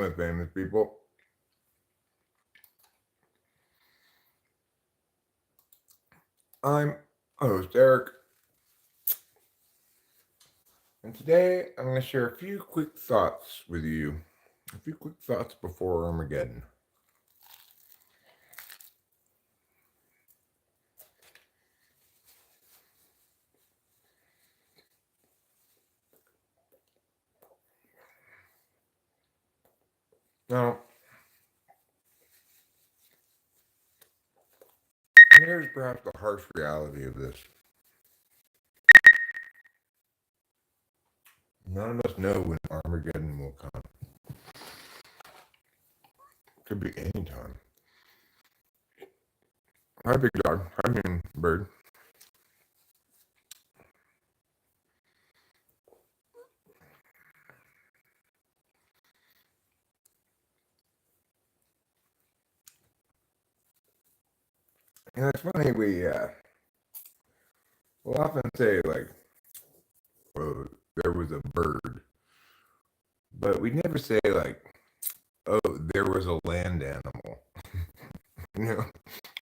the famous people. I'm host Eric, and today I'm going to share a few quick thoughts with you. A few quick thoughts before Armageddon. Now, here's perhaps the harsh reality of this. None of us know when Armageddon will come. Could be any time. Hi, big dog. Hi, mean bird. And it's funny, we'll often say, like, oh, there was a bird. But we never say, like, oh, there was a land animal. You know,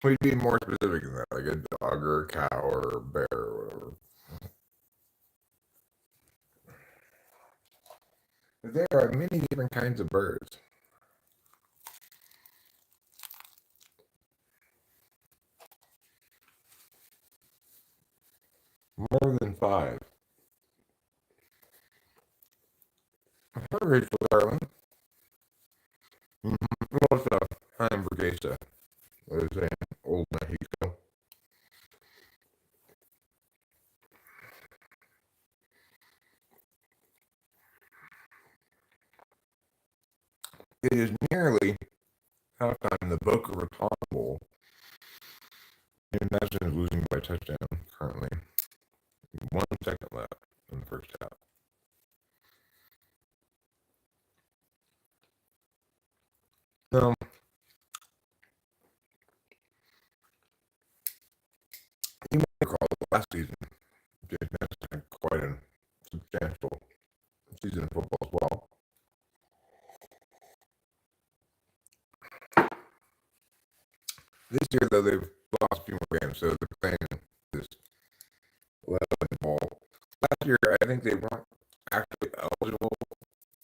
we'd be more specific than that, like a dog or a cow or a bear or whatever. But there are many different kinds of birds. More than 5. Hi, Rachel, darling. Well, it's Hamburguesa, what is it, old Mexico. It is nearly halftime. The Boca Raton Bowl. And Madison is losing by a touchdown currently. 1 second left in the first half. Now, you may recall last season, James Madison had quite a substantial season of football as well. This year, though, they've lost a few more games, so they're playing this 11 ball. Last year, I think they weren't actually eligible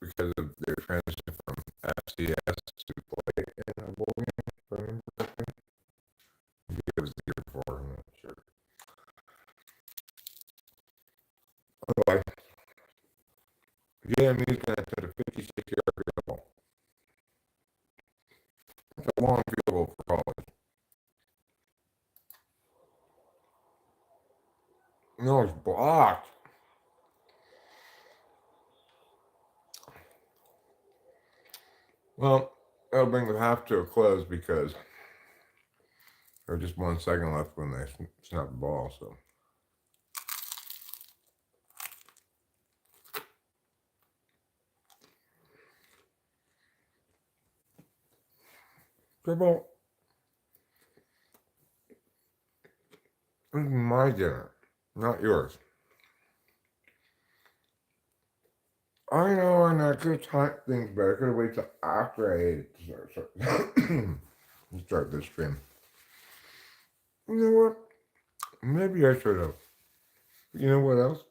because of their transition from FCS to play in a bowl game, if I remember correctly. Maybe it was the year before, I'm not sure. Otherwise, yeah, he's going to hit a 56-yard field goal. That's a long field goal for college. No, it's blocked. Well, that'll bring the half to a close because there's just 1 second left when they snap the ball, so. Dribble. This is my dinner, not yours. I know I'm not good to time things better. I could have waited till after I ate it to start this stream. You know what? Maybe I should have. You know what else?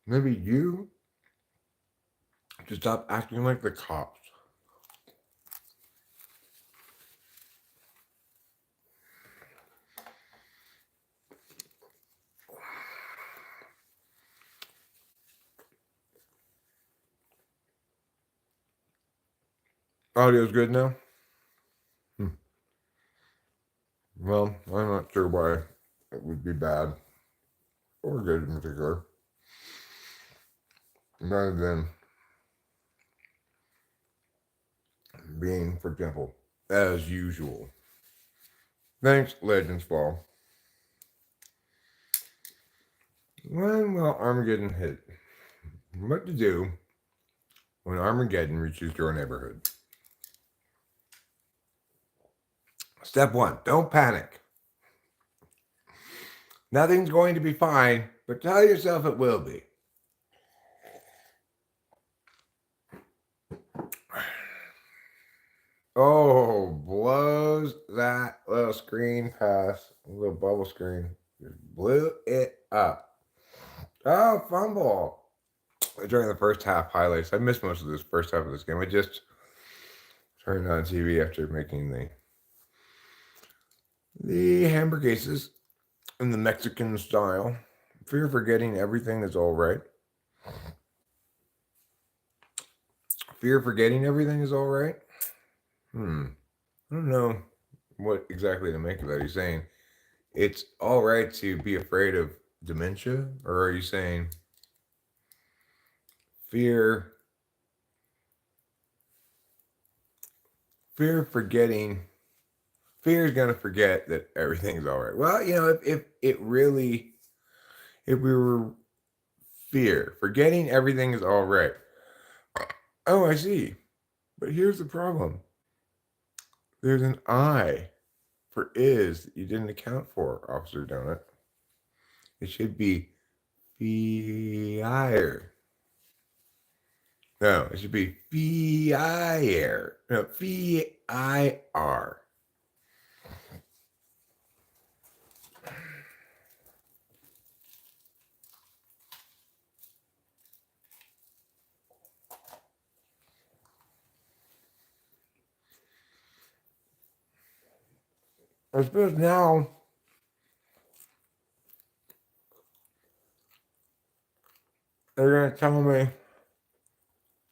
Maybe you should stop acting like the cops. Audio's good now? Well, I'm not sure why it would be bad or good in particular. Rather than being, for example, as usual. Thanks, Legends Fall. When will Armageddon hit? What to do when Armageddon reaches your neighborhood? Step 1, don't panic. Nothing's going to be fine, but tell yourself it will be. Oh, blows that little screen past, little bubble screen. Just blew it up. Oh, fumble. During the first half highlights, I missed most of this first half of this game. I just turned on TV after making the hamburguesas in the Mexican style. Fear of forgetting everything is all right. Fear of forgetting everything is all right. I don't know what exactly to make of that. Are you saying it's all right to be afraid of dementia, or are you saying fear of forgetting? Fear is gonna forget that everything's all right. Well, if it really, if we were fear forgetting everything is all right. Oh, I see. But here's the problem. There's an I for is that you didn't account for, Officer Donut. It should be fire. No, it should be fire. No, fire. I suppose now they're going to tell me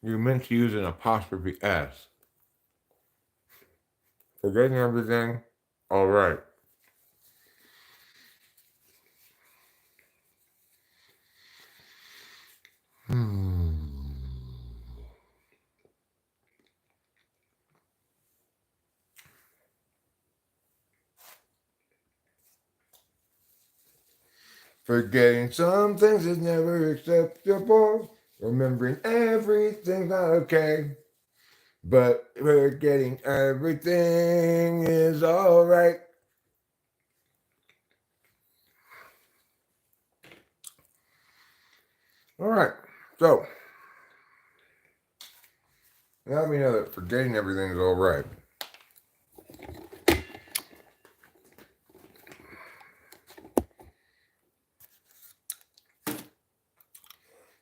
you meant to use an apostrophe S. Forgetting everything, all right. Forgetting some things is never acceptable. Remembering everything's not okay. But forgetting everything is alright. Alright, so now we know that forgetting everything is alright.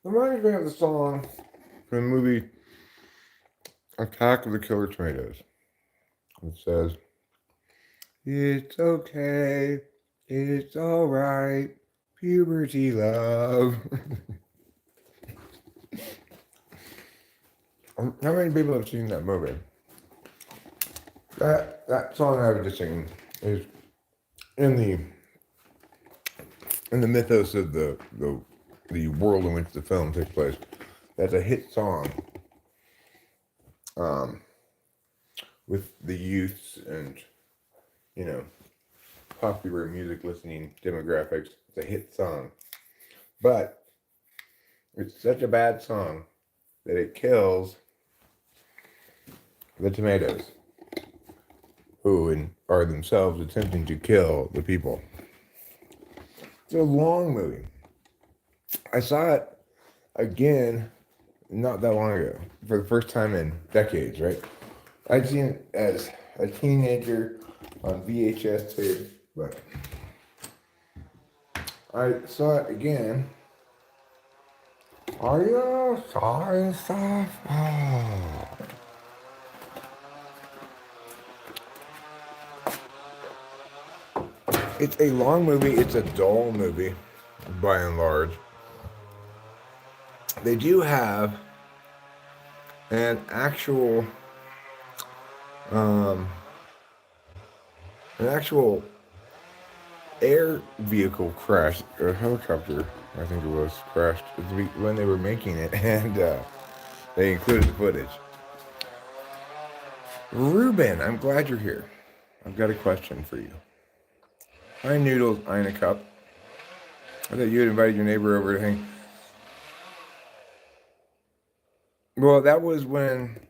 Reminds me of the song from the movie Attack of the Killer Tomatoes. It says, it's okay, it's alright, puberty love. How many people have seen that movie? That song I was just singing is in the mythos of the world in which the film takes place. That's a hit song with the youths and popular music listening demographics. It's a hit song, but it's such a bad song that it kills the tomatoes, who are themselves attempting to kill the people. It's a long movie. I saw it again not that long ago for the first time in decades, right? I'd seen it as a teenager on VHS tape, but I saw it again. Are you sorry stuff? Oh. It's a long movie. It's a dull movie, by and large. They do have an actual air vehicle crash, or helicopter, I think it was, crashed when they were making it, and they included the footage. Ruben, I'm glad you're here. I've got a question for you. Hi, Noodles, in a cup. I thought you had invited your neighbor over to hang. Well, that was when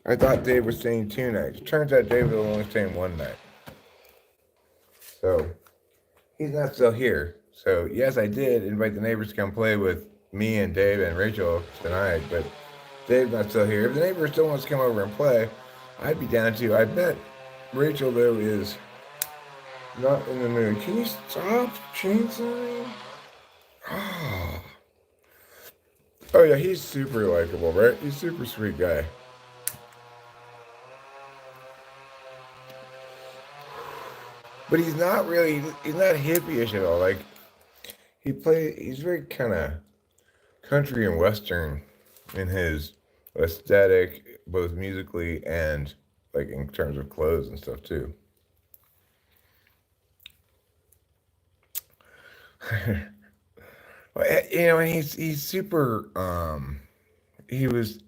I thought Dave was staying 2 nights. Turns out Dave was only staying 1 night. So, he's not still here. So, yes, I did invite the neighbors to come play with me and Dave and Rachel tonight, but Dave's not still here. If the neighbor still wants to come over and play, I'd be down too. I bet Rachel though is not in the mood. Can you stop chainsawing? Oh yeah, he's super likable, right? He's a super sweet guy. But he's not really, he's not hippie-ish at all. Like, he's very kind of country and western in his aesthetic, both musically and like in terms of clothes and stuff too. And he's super. He was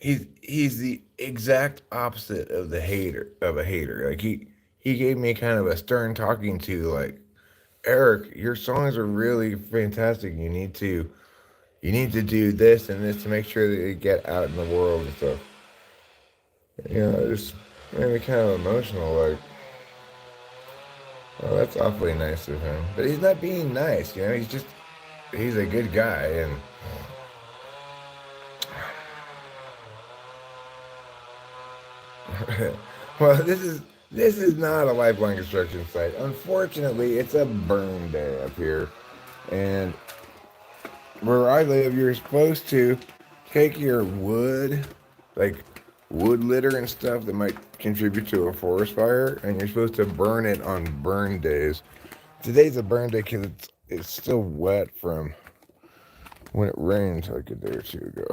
he's the exact opposite of the hater of a hater. Like he gave me kind of a stern talking to, like, Eric, your songs are really fantastic. You need to do this and this to make sure that you get out in the world and stuff. It just made me kind of emotional. Like, oh, that's awfully nice of him. But he's not being nice. He's a good guy. And well, this is not a lifeline construction site. Unfortunately, it's a burn day up here, and where I live, you're supposed to take your wood, like wood litter and stuff that might contribute to a forest fire, and you're supposed to burn it on burn days. Today's a burn day because it's still wet from when it rained like a day or two ago.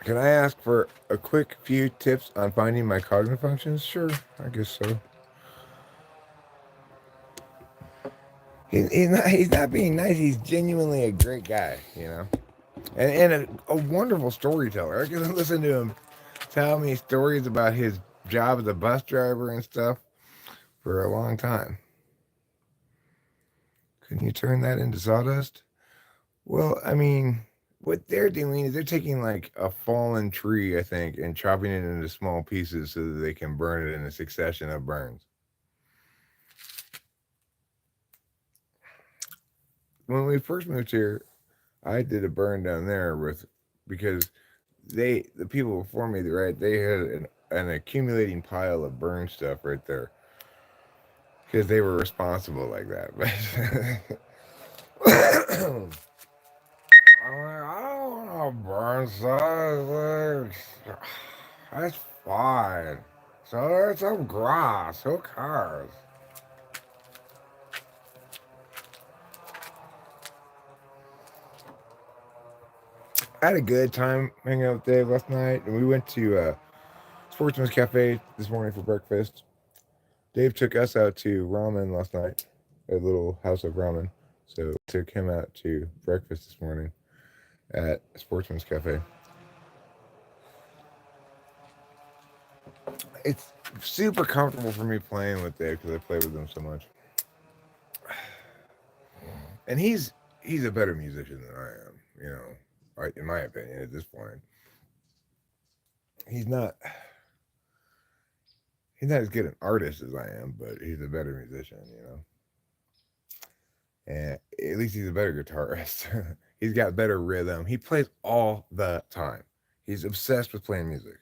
Can I ask for a quick few tips on finding my cognitive functions? Sure, I guess so. He's not being nice. He's genuinely a great guy, and a wonderful storyteller. I can listen to him tell me stories about his job as a bus driver and stuff for a long time. Can you turn that into sawdust? Well, I mean, what they're doing is they're taking like a fallen tree, I think, and chopping it into small pieces so that they can burn it in a succession of burns. When we first moved here, I did a burn down there because the people before me, right, they had an accumulating pile of burn stuff right there because they were responsible like that. I'm like, I don't want to burn stuff. That's fine. So there's some grass. Who cares? I had a good time hanging out with Dave last night, and we went to Sportsman's Cafe this morning for breakfast. Dave took us out to ramen last night, a little house of ramen. So took him out to breakfast this morning at Sportsman's Cafe. It's super comfortable for me playing with Dave because I play with him so much. And he's a better musician than I am, in my opinion at this point. He's not he's not as good an artist as I am, but he's a better musician. And at least he's a better guitarist. He's got better rhythm. He plays all the time. He's obsessed with playing music.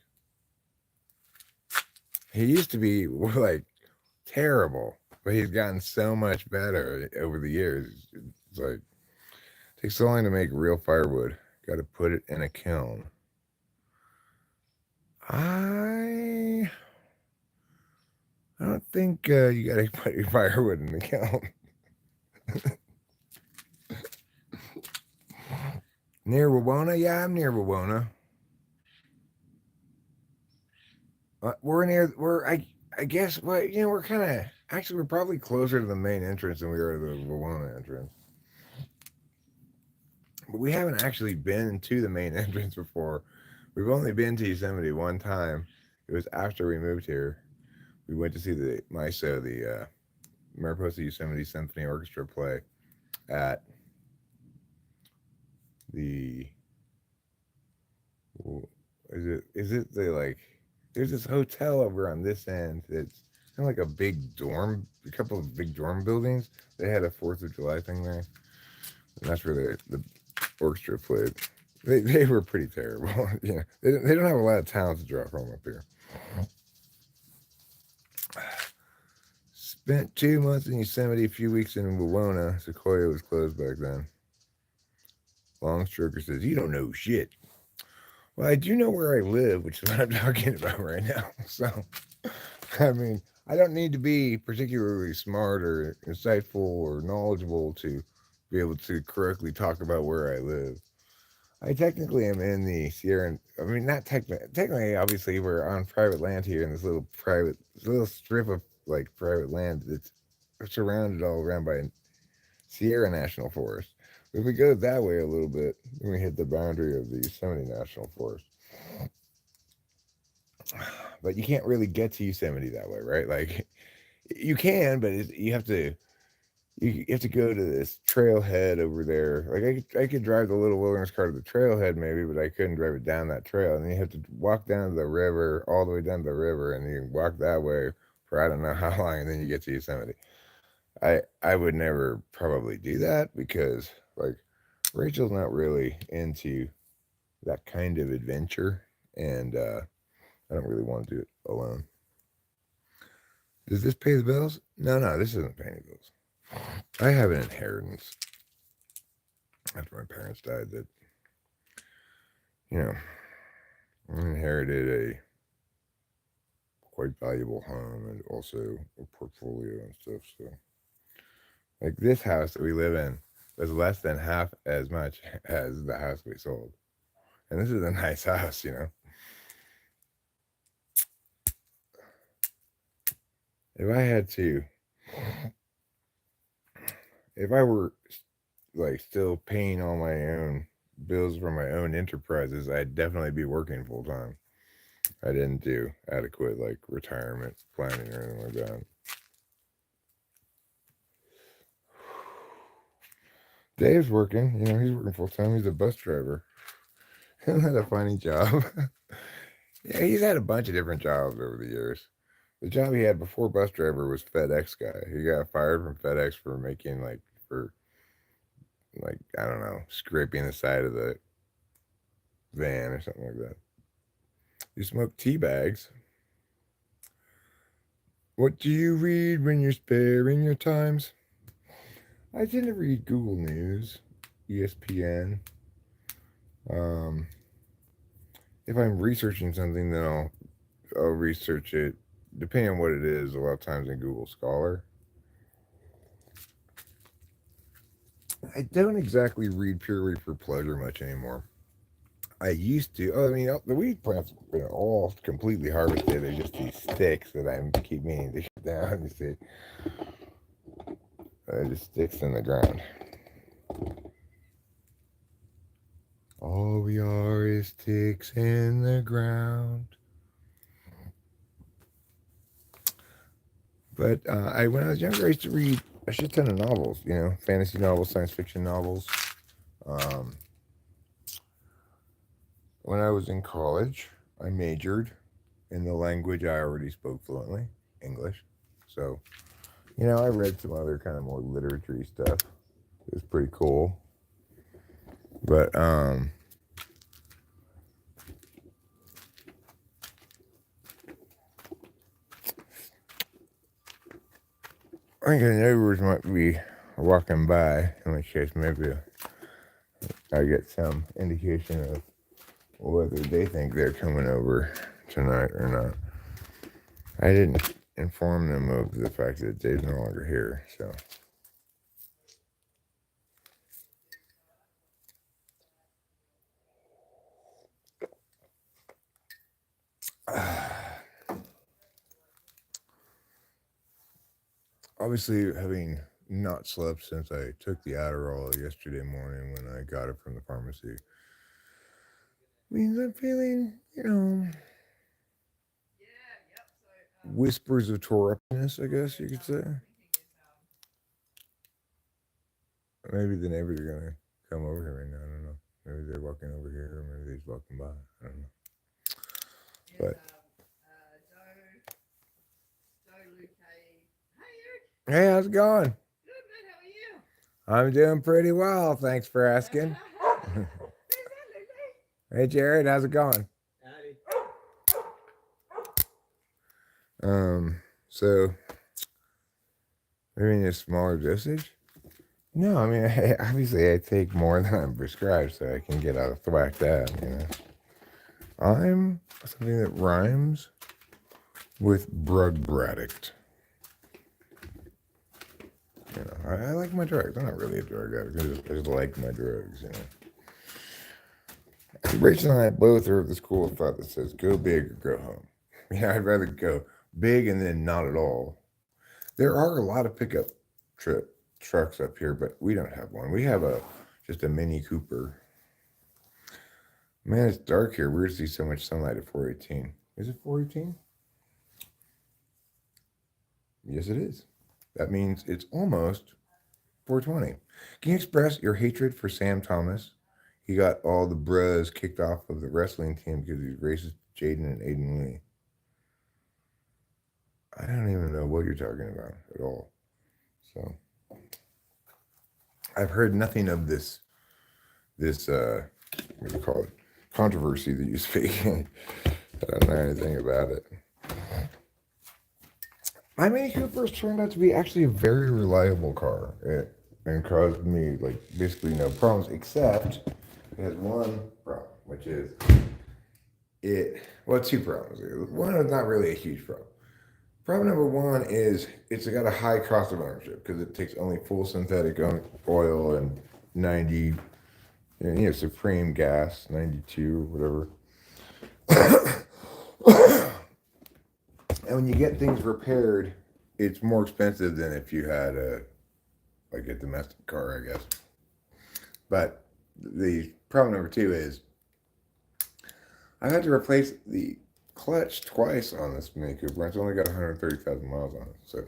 He used to be like terrible, but he's gotten so much better over the years. It's like it takes so long to make real firewood. Got to put it in a kiln. I don't think you got to put your firewood in the kiln. Near Wawona? Yeah, I'm near Wawona. I guess, we're kind of, actually, we're probably closer to the main entrance than we are to the Wawona entrance. But we haven't actually been to the main entrance before. We've only been to Yosemite one time. It was after we moved here. We went to see the MISO, the Mariposa Yosemite Symphony Orchestra play at the, is it the, like, there's this hotel over on this end that's kind of like a couple of big dorm buildings. They had a 4th of July thing there. And that's where the orchestra played. They were pretty terrible. Yeah, they don't have a lot of talent to draw from up here. Spent 2 months in Yosemite, a few weeks in Wawona. Sequoia was closed back then. Long Stroker says, "You don't know shit." Well, I do know where I live, which is what I'm talking about right now. So, I mean, I don't need to be particularly smart or insightful or knowledgeable to be able to correctly talk about where I live. I technically am in the Sierra. I mean, not technically. Technically, obviously, we're on private land here in this little strip of like private land that's surrounded all around by Sierra National Forest. If we go that way a little bit, then we hit the boundary of the Yosemite National Forest. But you can't really get to Yosemite that way, right? Like you can, but you have to go to this trailhead over there. Like I could drive the little wilderness car to the trailhead maybe, but I couldn't drive it down that trail. And then you have to walk down to the river, all the way down to the river, and you walk that way for I don't know how long, and then you get to Yosemite. I would never probably do that because like Rachel's not really into that kind of adventure, and I don't really want to do it alone. Does this pay the bills? No, no, this isn't paying the bills. I have an inheritance after my parents died that, you know, I inherited a quite valuable home and also a portfolio and stuff. So, like this house that we live in was less than half as much as the house we sold. And this is a nice house, you know. If I had to, if I were like still paying all my own bills from my own enterprises, I'd definitely be working full time. I didn't do adequate like retirement planning or anything like that. Dave's working, you know, he's working full time. He's a bus driver. Isn't that a funny job? Yeah, he's had a bunch of different jobs over the years. The job he had before bus driver was FedEx guy. He got fired from FedEx for making for like I don't know, scraping the side of the van or something like that. You smoke tea bags. What do you read when you're sparing your times? I tend to read Google News, ESPN. Um, if I'm researching something, then I'll research it. Depending on what it is, a lot of times in Google Scholar. I don't exactly read purely for pleasure much anymore. I used to. Oh, I mean, the weed plants are all completely harvested. They're just these sticks that I keep meaning to shut down. You see, just sticks in the ground. All we are is sticks in the ground. But when I was younger, I used to read a shit ton of novels. You know, fantasy novels, science fiction novels. Um, when I was in college, I majored in the language I already spoke fluently, English. So, you know, I read some other kind of more literature stuff. It was pretty cool. But I think the neighbors might be walking by, in which case maybe I get some indication of whether they think they're coming over tonight or not. I didn't inform them of the fact that Dave's no longer here, so. Obviously, having not slept since I took the Adderall yesterday morning when I got it from the pharmacy means I'm feeling, you know, whispers of torpness, I guess you could say. Maybe the neighbors are gonna come over here right now. I don't know. Maybe they're walking over here, or maybe they're just walking by. I don't know. But hey, how's it going? I'm doing pretty well. Thanks for asking. Hey, Jared, how's it going? So maybe in a smaller dosage? No, I mean, obviously I take more than I'm prescribed so I can get out of thwack that, you know. I'm something that rhymes with brug-bradict. You know, I like my drugs. I'm not really a drug addict. I just like my drugs, you know. Rachel and I both are of the school of thought that says go big or go home. You know, I'd rather go big and then not at all. There are a lot of pickup trucks up here, but we don't have one. We have just a Mini Cooper. Man, it's dark here. Weird to see so much sunlight at 418. Is it 418? Yes, it is. That means it's almost 420. Can you express your hatred for Sam Thomas? He got all the bros kicked off of the wrestling team because he's racist Jaden and Aiden Lee. I don't even know what you're talking about at all. So I've heard nothing of this what do you call it? Controversy that you speak. I don't know anything about it. My Mini Cooper's turned out to be actually a very reliable car. And caused me like basically no problems, except it has one problem, which is two problems. One is not really a huge problem. Problem number one is it's got a high cost of ownership because it takes only full synthetic oil and 90, supreme gas, 92, whatever. And when you get things repaired, it's more expensive than if you had a domestic car, I guess. But the problem number two is I've had to replace the clutch twice on this Mini Cooper. It's only got 130,000 miles on it. So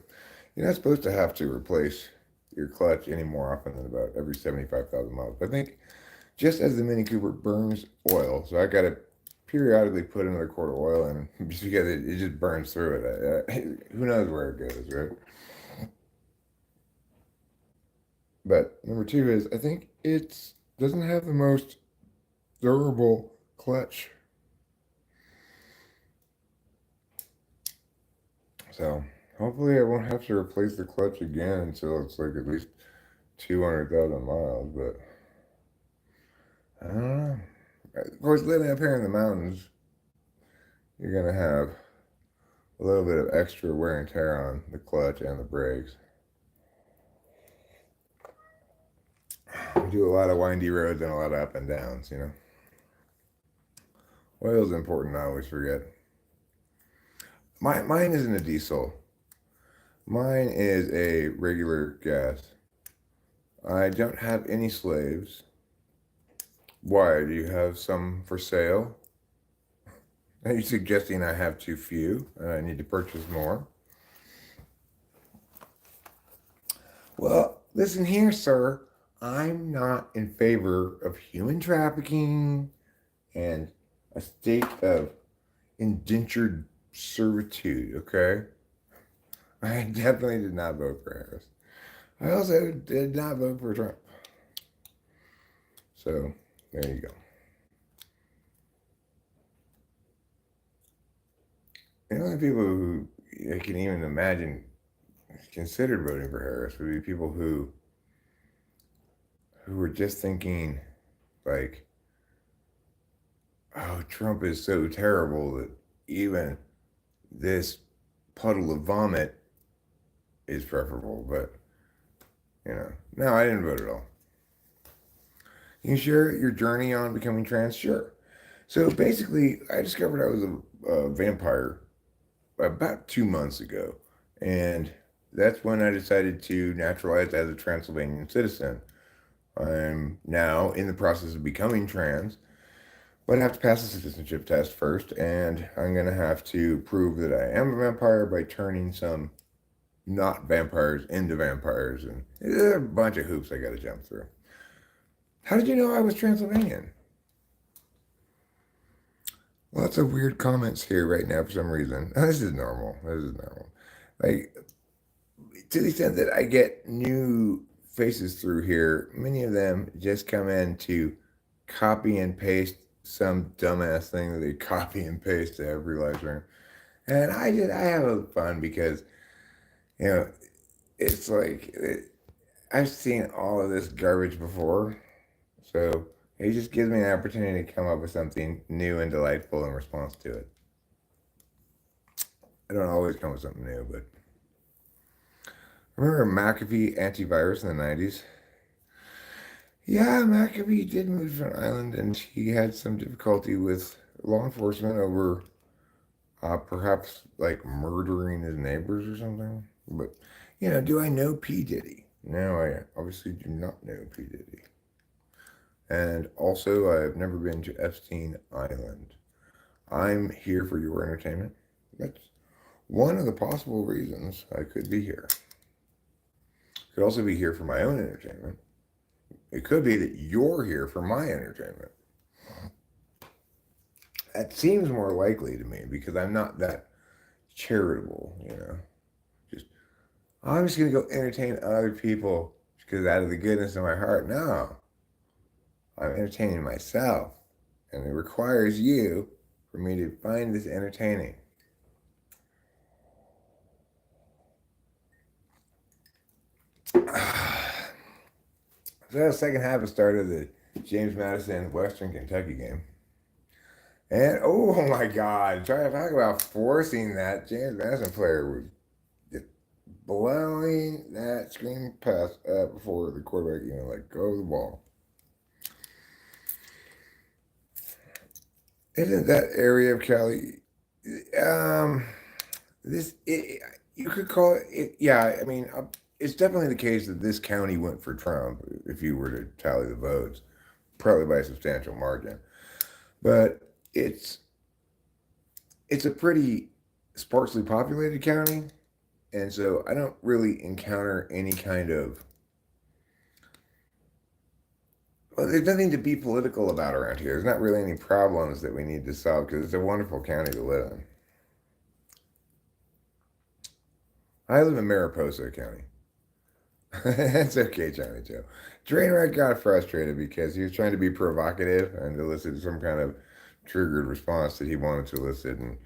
you're not supposed to have to replace your clutch any more often than about every 75,000 miles. But I think just as the Mini Cooper burns oil, so I got to periodically put another quart of oil in just because it just burns through it. Who knows where it goes, right? But number two is I think it doesn't have the most durable clutch. So hopefully I won't have to replace the clutch again until it's like at least 200,000 miles. But I don't know. Of course, living up here in the mountains, you're gonna have a little bit of extra wear and tear on the clutch and the brakes. We do a lot of windy roads and a lot of up and downs, you know. Oil's important, I always forget. Mine isn't a diesel. Mine is a regular gas. I don't have any slaves. Why? Do you have some for sale? Are you suggesting I have too few and I need to purchase more? Well, listen here, sir. I'm not in favor of human trafficking and a state of indentured servitude, okay? I definitely did not vote for Harris. I also did not vote for Trump. So, there you go. The only people who I can even imagine considered voting for Harris would be people who were just thinking, like, oh, Trump is so terrible that even this puddle of vomit is preferable. But, no, I didn't vote at all. Can you share your journey on becoming trans? Sure. So basically, I discovered I was a vampire about 2 months ago. And that's when I decided to naturalize as a Transylvanian citizen. I'm now in the process of becoming trans, but I have to pass the citizenship test first, and I'm going to have to prove that I am a vampire by turning some not vampires into vampires, and there are a bunch of hoops I got to jump through. How did you know I was Transylvanian? Lots of weird comments here right now for some reason. This is normal. Like, to the extent that I get new faces through here, many of them just come in to copy and paste some dumbass thing that they copy and paste to every live stream. And I have fun because, you know, it's like I've seen all of this garbage before. So it just gives me an opportunity to come up with something new and delightful in response to it. I don't always come with something new, but remember McAfee antivirus in the 90s? Yeah, McAfee did move to an island and he had some difficulty with law enforcement over perhaps like murdering his neighbors or something. But, do I know P. Diddy? No, I obviously do not know P. Diddy. And also, I've never been to Epstein Island. I'm here for your entertainment. That's one of the possible reasons I could be here. Could also be here for my own entertainment. It could be that you're here for my entertainment. That seems more likely to me because I'm not that charitable, Just, I'm just going to go entertain other people because out of the goodness of my heart. No, I'm entertaining myself. And it requires you for me to find this entertaining. So the second half has started the James Madison Western Kentucky game. And oh my God, try to talk about forcing that James Madison player was just blowing that screen pass up before the quarterback let go of the ball. Isn't that area of Cali? You could call it. Yeah, I mean, it's definitely the case that this county went for Trump. If you were to tally the votes, probably by a substantial margin. But it's a pretty sparsely populated county, and so I don't really encounter any kind of. Well, there's nothing to be political about around here. There's not really any problems that we need to solve because it's a wonderful county to live in. I live in Mariposa County. It's okay, Johnny Joe. Trainwreck got frustrated because he was trying to be provocative and elicit some kind of triggered response that he wanted to elicit, and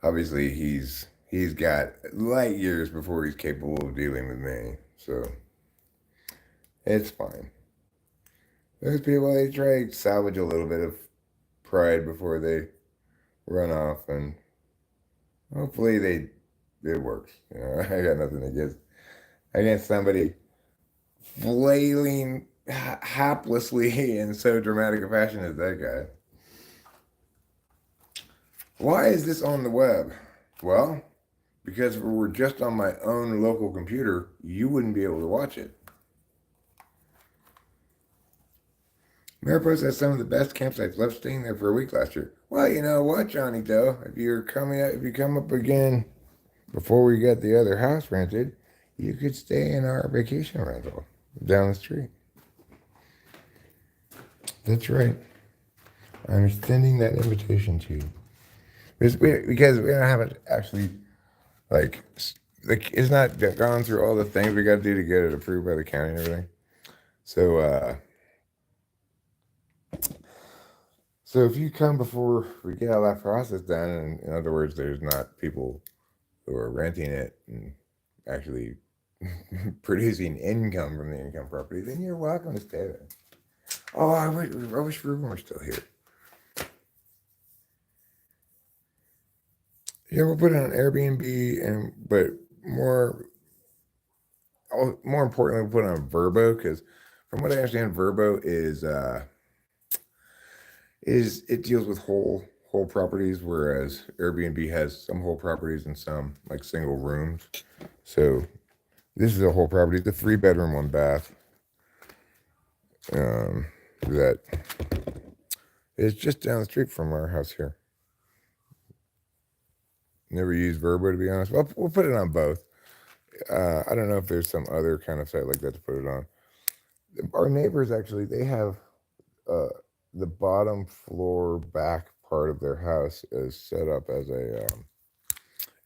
obviously he's got light years before he's capable of dealing with me, so it's fine. Those people, they try to salvage a little bit of pride before they run off, and hopefully it works. I got nothing against somebody flailing haplessly in so dramatic a fashion as that guy. Why is this on the web? Well, because if it were just on my own local computer, you wouldn't be able to watch it. Mariposa has some of the best campsites. Left staying there for a week last year. Well, you know what, Johnny Doe? If you come up again before we get the other house rented, you could stay in our vacation rental down the street. That's right. I'm extending that invitation to you. Because we don't have it actually, like it's not gone through all the things we got to do to get it approved by the county and everything. So if you come before we get all that process done, and in other words, there's not people who are renting it and actually producing income from the income property, then you're welcome to stay there. Oh, I wish Ruben were still here. Yeah, we'll put it on Airbnb, but more importantly, we'll put it on Verbo because, from what I understand, Verbo is it deals with whole properties, whereas Airbnb has some whole properties and some like single rooms. So this is a whole property. It's a 3-bedroom, 1-bath. That is just down the street from our house here. Never used Verbo, to be honest. Well, we'll put it on both. I don't know if there's some other kind of site like that to put it on. Our neighbors actually, they have the bottom floor back part of their house is set up as a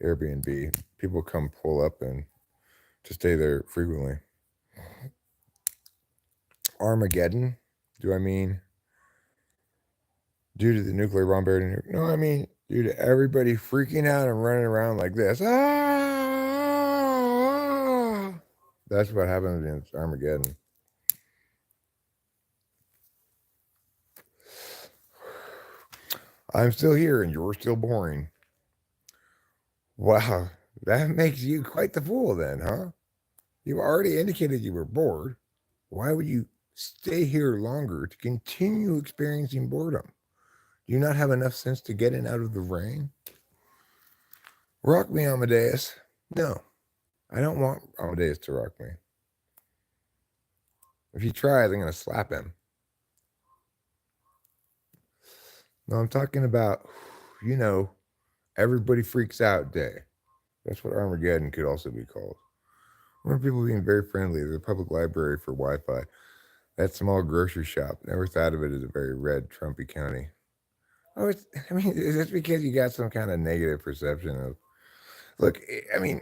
Airbnb. People come pull up and to stay there frequently. Armageddon? Do I mean due to the nuclear bombardment. No, I mean due to everybody freaking out and running around like this. Ah! That's what happens in Armageddon. I'm still here and you're still boring. Wow, that makes you quite the fool then, huh? You already indicated you were bored. Why would you stay here longer to continue experiencing boredom? Do you not have enough sense to get in out of the rain? Rock me, Amadeus. No, I don't want Amadeus to rock me. If he tries, I'm going to slap him. No, I'm talking about, everybody freaks out day. That's what Armageddon could also be called. I remember people being very friendly. There's a public library for Wi-Fi. That small grocery shop. Never thought of it as a very red, Trumpy county. Oh, is this because you got some kind of negative perception of? Look, I mean,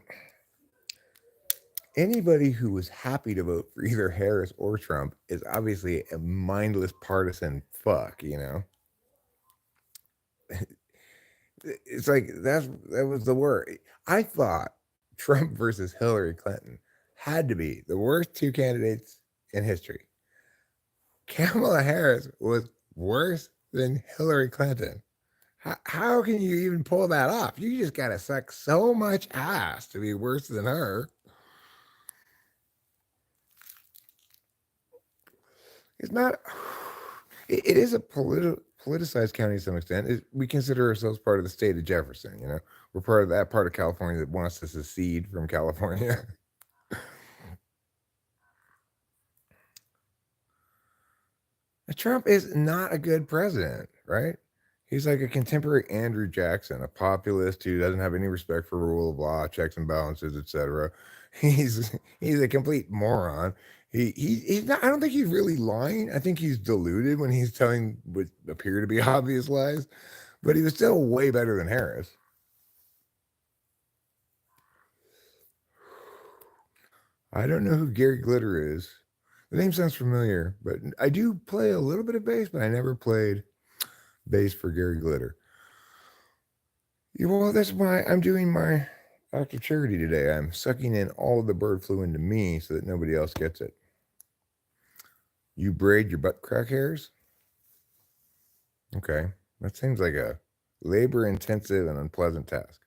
anybody who was happy to vote for either Harris or Trump is obviously a mindless partisan fuck. It's like that was the word. I thought Trump versus Hillary Clinton had to be the worst two candidates in history. Kamala Harris was worse than Hillary Clinton. How can you even pull that off? You just gotta suck so much ass to be worse than her. It's not. It is a politicized county to some extent. We consider ourselves part of the state of Jefferson. We're part of that part of California that wants to secede from California. Trump is not a good president, right? He's like a contemporary Andrew Jackson, a populist who doesn't have any respect for rule of law, checks and balances, etc. He's a complete moron. He's not. I don't think he's really lying. I think he's deluded when he's telling what appear to be obvious lies. But he was still way better than Harris. I don't know who Gary Glitter is. The name sounds familiar, but I do play a little bit of bass, but I never played bass for Gary Glitter. Well, that's why I'm doing my act of charity today. I'm sucking in all of the bird flu into me so that nobody else gets it. You braid your butt crack hairs? Okay, that seems like a labor-intensive and unpleasant task.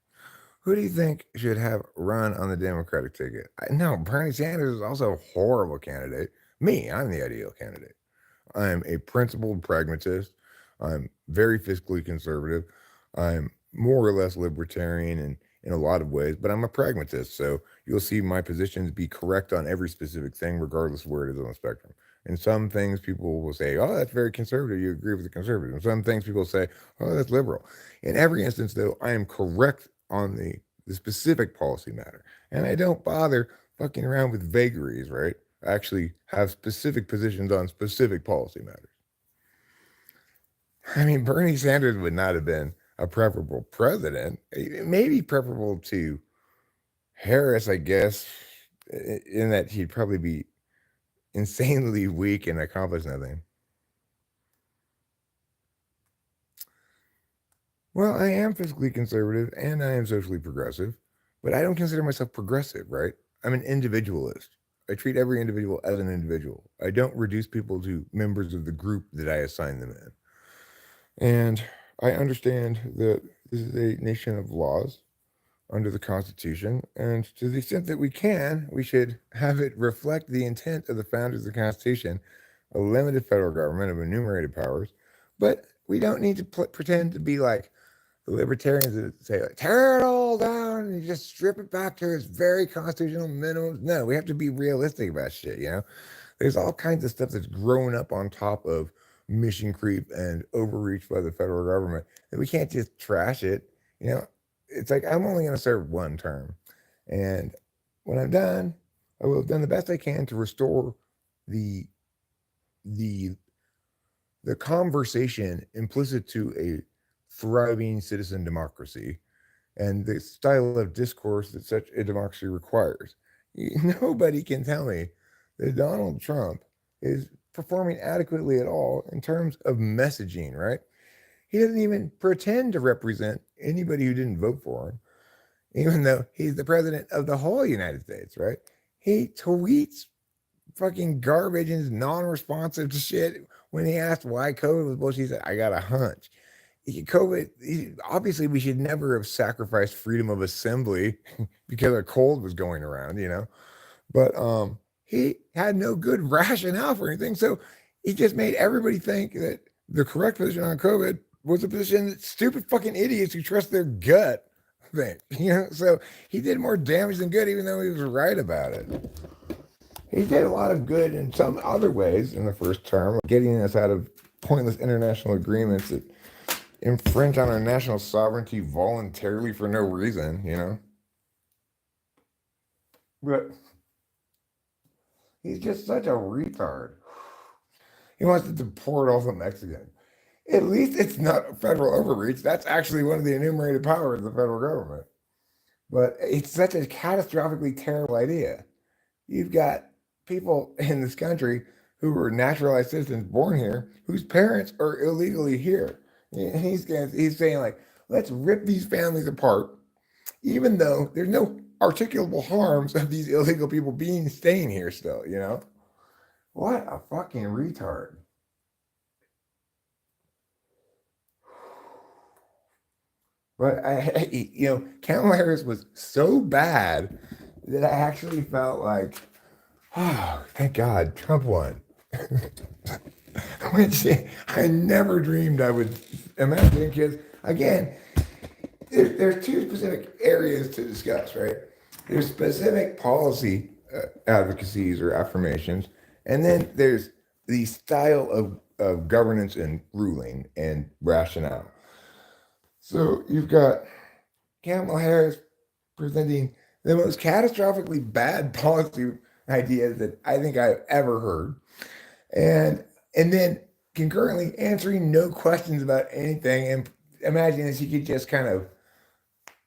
Who do you think should have run on the Democratic ticket? No, Bernie Sanders is also a horrible candidate. Me, I'm the ideal candidate. I'm a principled pragmatist. I'm very fiscally conservative. I'm more or less libertarian in a lot of ways, but I'm a pragmatist. So you'll see my positions be correct on every specific thing, regardless of where it is on the spectrum. And some things people will say, oh, that's very conservative. You agree with the conservative. And some things people say, oh, that's liberal. In every instance, though, I am correct on the specific policy matter. And I don't bother fucking around with vagaries, right? I actually have specific positions on specific policy matters. I mean, Bernie Sanders would not have been a preferable president. It may be preferable to Harris, I guess, in that he'd probably be insanely weak and accomplish nothing. Well, I am fiscally conservative and I am socially progressive, but I don't consider myself progressive, right? I'm an individualist. I treat every individual as an individual. I don't reduce people to members of the group that I assign them in. And I understand that this is a nation of laws under the Constitution, and to the extent that we can, we should have it reflect the intent of the founders of the Constitution, a limited federal government of enumerated powers. But we don't need to pretend to be like the libertarians that say, like, tear it all down and just strip it back to its very constitutional minimums. No, we have to be realistic about shit. There's all kinds of stuff that's grown up on top of mission creep and overreach by the federal government that we can't just trash it. It's like I'm only going to serve one term. And when I'm done, I will have done the best I can to restore the the the conversation implicit to a thriving citizen democracy and the style of discourse that such a democracy requires. Nobody can tell me that Donald Trump is performing adequately at all in terms of messaging, right? He doesn't even pretend to represent anybody who didn't vote for him, even though he's the president of the whole United States, right? He tweets fucking garbage and is non-responsive to shit. When he asked why COVID was bullshit, he said, I got a hunch. COVID, obviously, we should never have sacrificed freedom of assembly because a cold was going around, But he had no good rationale for anything. So he just made everybody think that the correct position on COVID was a position that stupid fucking idiots who trust their gut think, So he did more damage than good, even though he was right about it. He did a lot of good in some other ways in the first term, getting us out of pointless international agreements that infringe on our national sovereignty voluntarily for no reason, But he's just such a retard. He wants to deport all the Mexicans. At least it's not federal overreach. That's actually one of the enumerated powers of the federal government. But it's such a catastrophically terrible idea. You've got people in this country who were naturalized citizens born here whose parents are illegally here. And he's saying, like, let's rip these families apart, even though there's no articulable harms of these illegal people staying here still, What a fucking retard. But Kamala Harris was so bad that I actually felt like, oh, thank God, Trump won. Which I never dreamed I would imagine, because, again, there's two specific areas to discuss, right? There's specific policy advocacies or affirmations, and then there's the style of governance and ruling and rationale. So you've got Kamala Harris presenting the most catastrophically bad policy ideas that I think I've ever heard, and then concurrently answering no questions about anything, and imagining that she could just kind of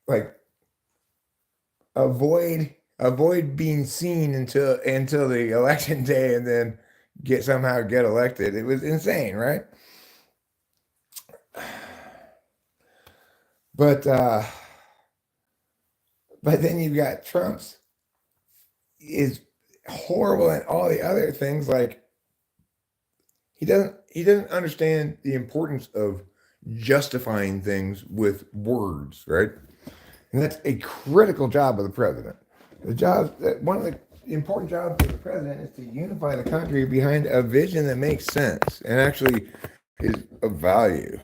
like avoid being seen until the election day, and then somehow get elected. It was insane, right? But then you've got Trump's is horrible, and all the other things, like he doesn't understand the importance of justifying things with words, right? And that's a critical job of the president. One of the important jobs of the president is to unify the country behind a vision that makes sense and actually is of value.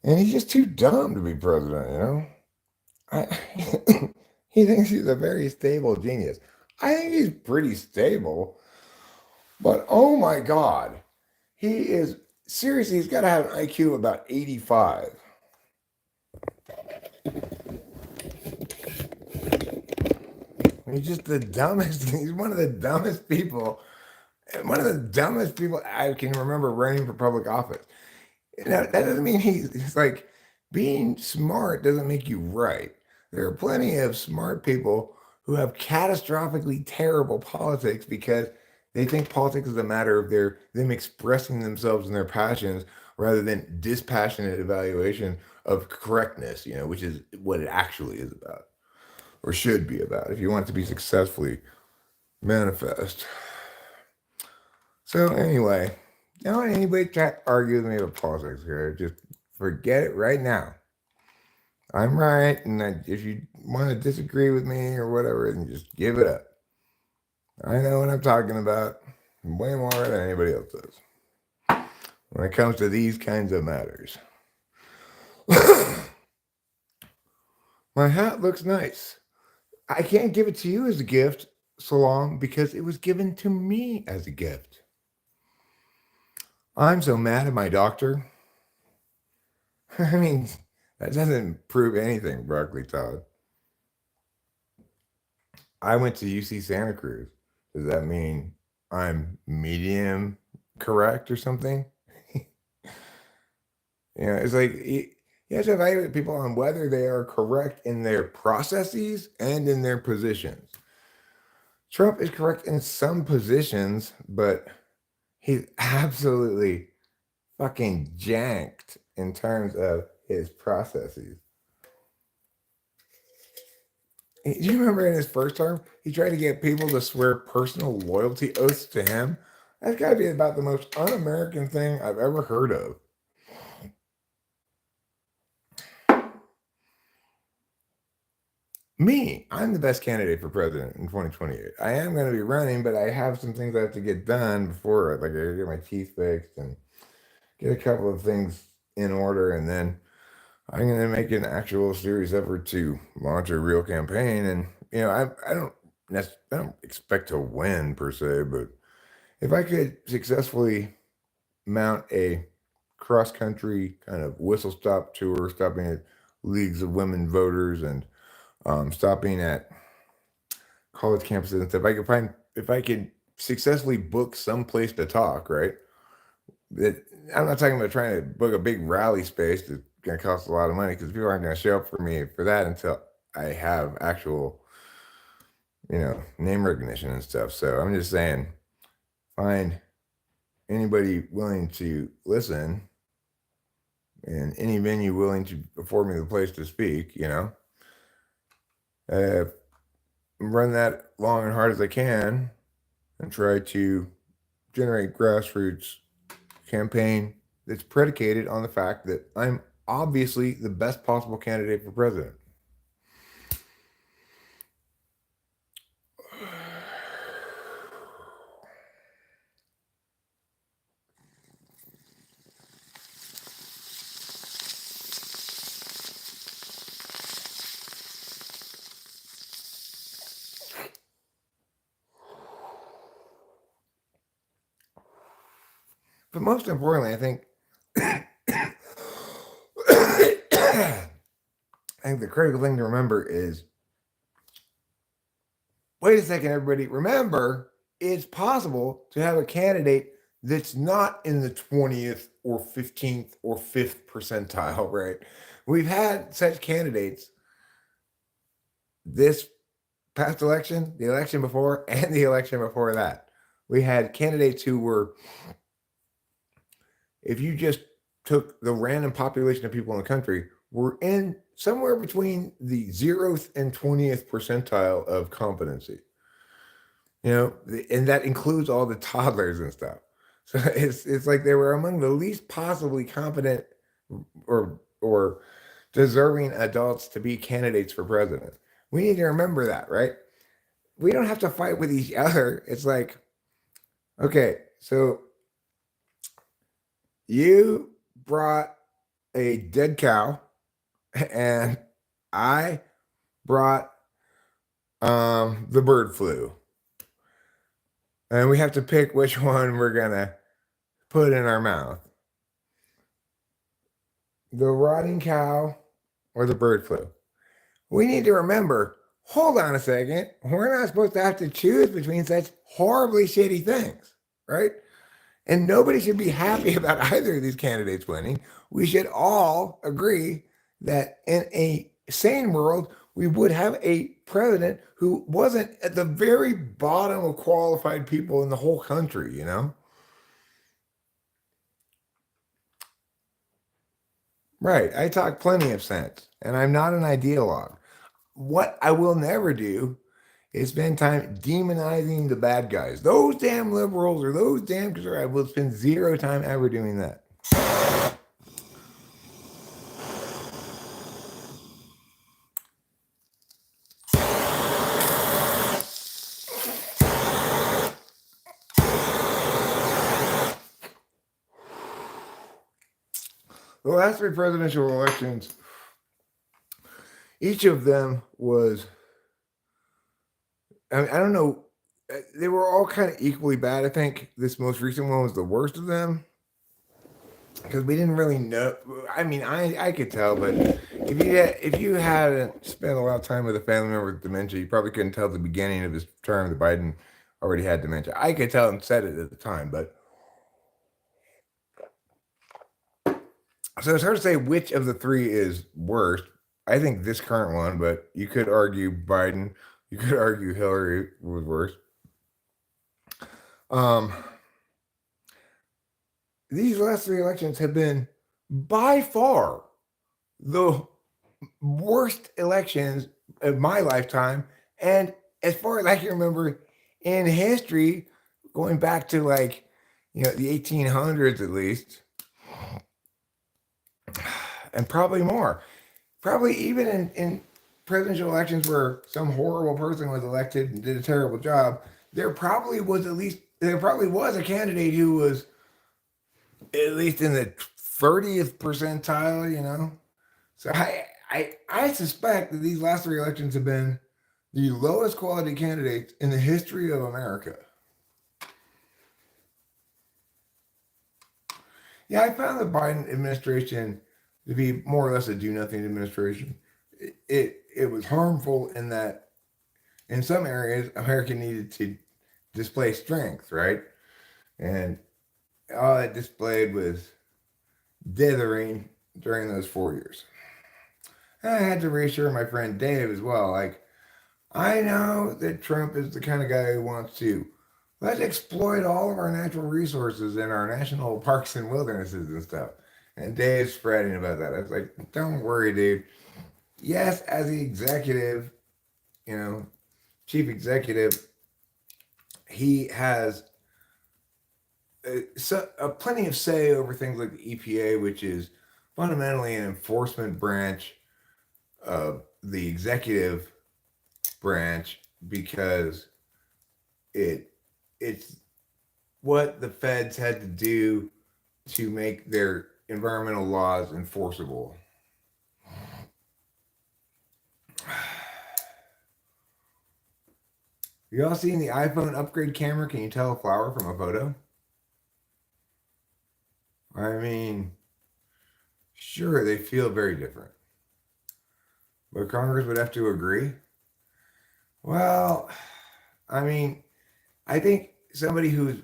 And he's just too dumb to be president, He thinks he's a very stable genius. I think he's pretty stable, but oh my God, he's got to have an IQ of about 85. He's just the dumbest. He's one of the dumbest people. One of the dumbest people I can remember running for public office. Now, that doesn't mean he's like, being smart doesn't make you right. There are plenty of smart people who have catastrophically terrible politics because they think politics is a matter of them expressing themselves and their passions rather than dispassionate evaluation of correctness, which is what it actually is about, or should be about, if you want it to be successfully manifest. So anyway, don't want anybody try to argue with me about politics here. Just forget it right now. I'm right, and if you want to disagree with me or whatever, then just give it up. I know what I'm talking about way more than anybody else does when it comes to these kinds of matters. My hat looks nice. I can't give it to you as a gift so long because it was given to me as a gift. I'm so mad at my doctor. I mean, that doesn't prove anything, Broccoli Todd. I went to UC Santa Cruz. Does that mean I'm medium correct or something? It's like you have to evaluate people on whether they are correct in their processes and in their positions. Trump is correct in some positions, but he's absolutely fucking janked in terms of his processes. Do you remember in his first term, he tried to get people to swear personal loyalty oaths to him? That's got to be about the most un-American thing I've ever heard of. Me, I'm the best candidate for president in 2028. I am going to be running, but I have some things I have to get done before, like I gotta get my teeth fixed and get a couple of things in order, and then I'm going to make an actual serious effort to launch a real campaign. And I don't expect to win per se, but if I could successfully mount a cross country kind of whistle stop tour, stopping at leagues of women voters and stopping at college campuses and stuff, if I could successfully book some place to talk, right? That I'm not talking about trying to book a big rally space that's going to cost a lot of money, because people aren't going to show up for me for that until I have actual, name recognition and stuff. So I'm just saying, find anybody willing to listen and any venue willing to afford me the place to speak, run that long and hard as I can and try to generate grassroots campaign that's predicated on the fact that I'm obviously the best possible candidate for president. But most importantly, I think the critical thing to remember is, wait a second, everybody. Remember, it's possible to have a candidate that's not in the 20th or 15th or 5th percentile, right? We've had such candidates this past election, the election before, and the election before that. We had candidates who were, if you just took the random population of people in the country, were in somewhere between the 0th and 20th percentile of competency. And that includes all the toddlers and stuff. So it's like they were among the least possibly competent or deserving adults to be candidates for president. We need to remember that, right? We don't have to fight with each other. It's like, okay, so you brought a dead cow and I brought the bird flu. And we have to pick which one we're going to put in our mouth. The rotting cow or the bird flu. We need to remember, hold on a second, we're not supposed to have to choose between such horribly shitty things, right? And nobody should be happy about either of these candidates winning. We should all agree that in a sane world, we would have a president who wasn't at the very bottom of qualified people in the whole country, Right. I talk plenty of sense, and I'm not an ideologue. What I will never do is spend time demonizing the bad guys. Those damn liberals or those damn conservatives. I will spend zero time ever doing that. The last 3 presidential elections, each of them was, I don't know, they were all kind of equally bad. I think this most recent one was the worst of them, because we didn't really know. I mean, I could tell, but if you hadn't spent a lot of time with a family member with dementia, you probably couldn't tell at the beginning of his term that Biden already had dementia. I could tell and said it at the time, but so it's hard to say which of the 3 is worst. I think this current one, but you could argue Biden. You could argue Hillary was worse. these last three elections have been by far the worst elections of my lifetime. And as far as I can remember in history, going back to like, the 1800s at least, and probably more. Probably even in presidential elections where some horrible person was elected and did a terrible job, there probably was a candidate who was at least in the 30th percentile. So I suspect that these last three elections have been the lowest quality candidates in the history of America. Yeah, I found the Biden administration to be more or less a do-nothing administration. It was harmful in that in some areas America needed to display strength, right? And all it displayed was dithering during those 4 years. And I had to reassure my friend Dave as well. Like, I know that Trump is the kind of guy who wants to let's exploit all of our natural resources in our national parks and wildernesses and stuff. And Dave's spreading about that. I was like, don't worry, dude. Yes, as the executive, chief executive, he has plenty of say over things like the EPA, which is fundamentally an enforcement branch of the executive branch because it's what the feds had to do to make their environmental laws enforceable. You all seen the iPhone upgrade camera? Can you tell a flower from a photo? I mean, sure, they feel very different. But Congress would have to agree? Well, I mean, I think somebody who's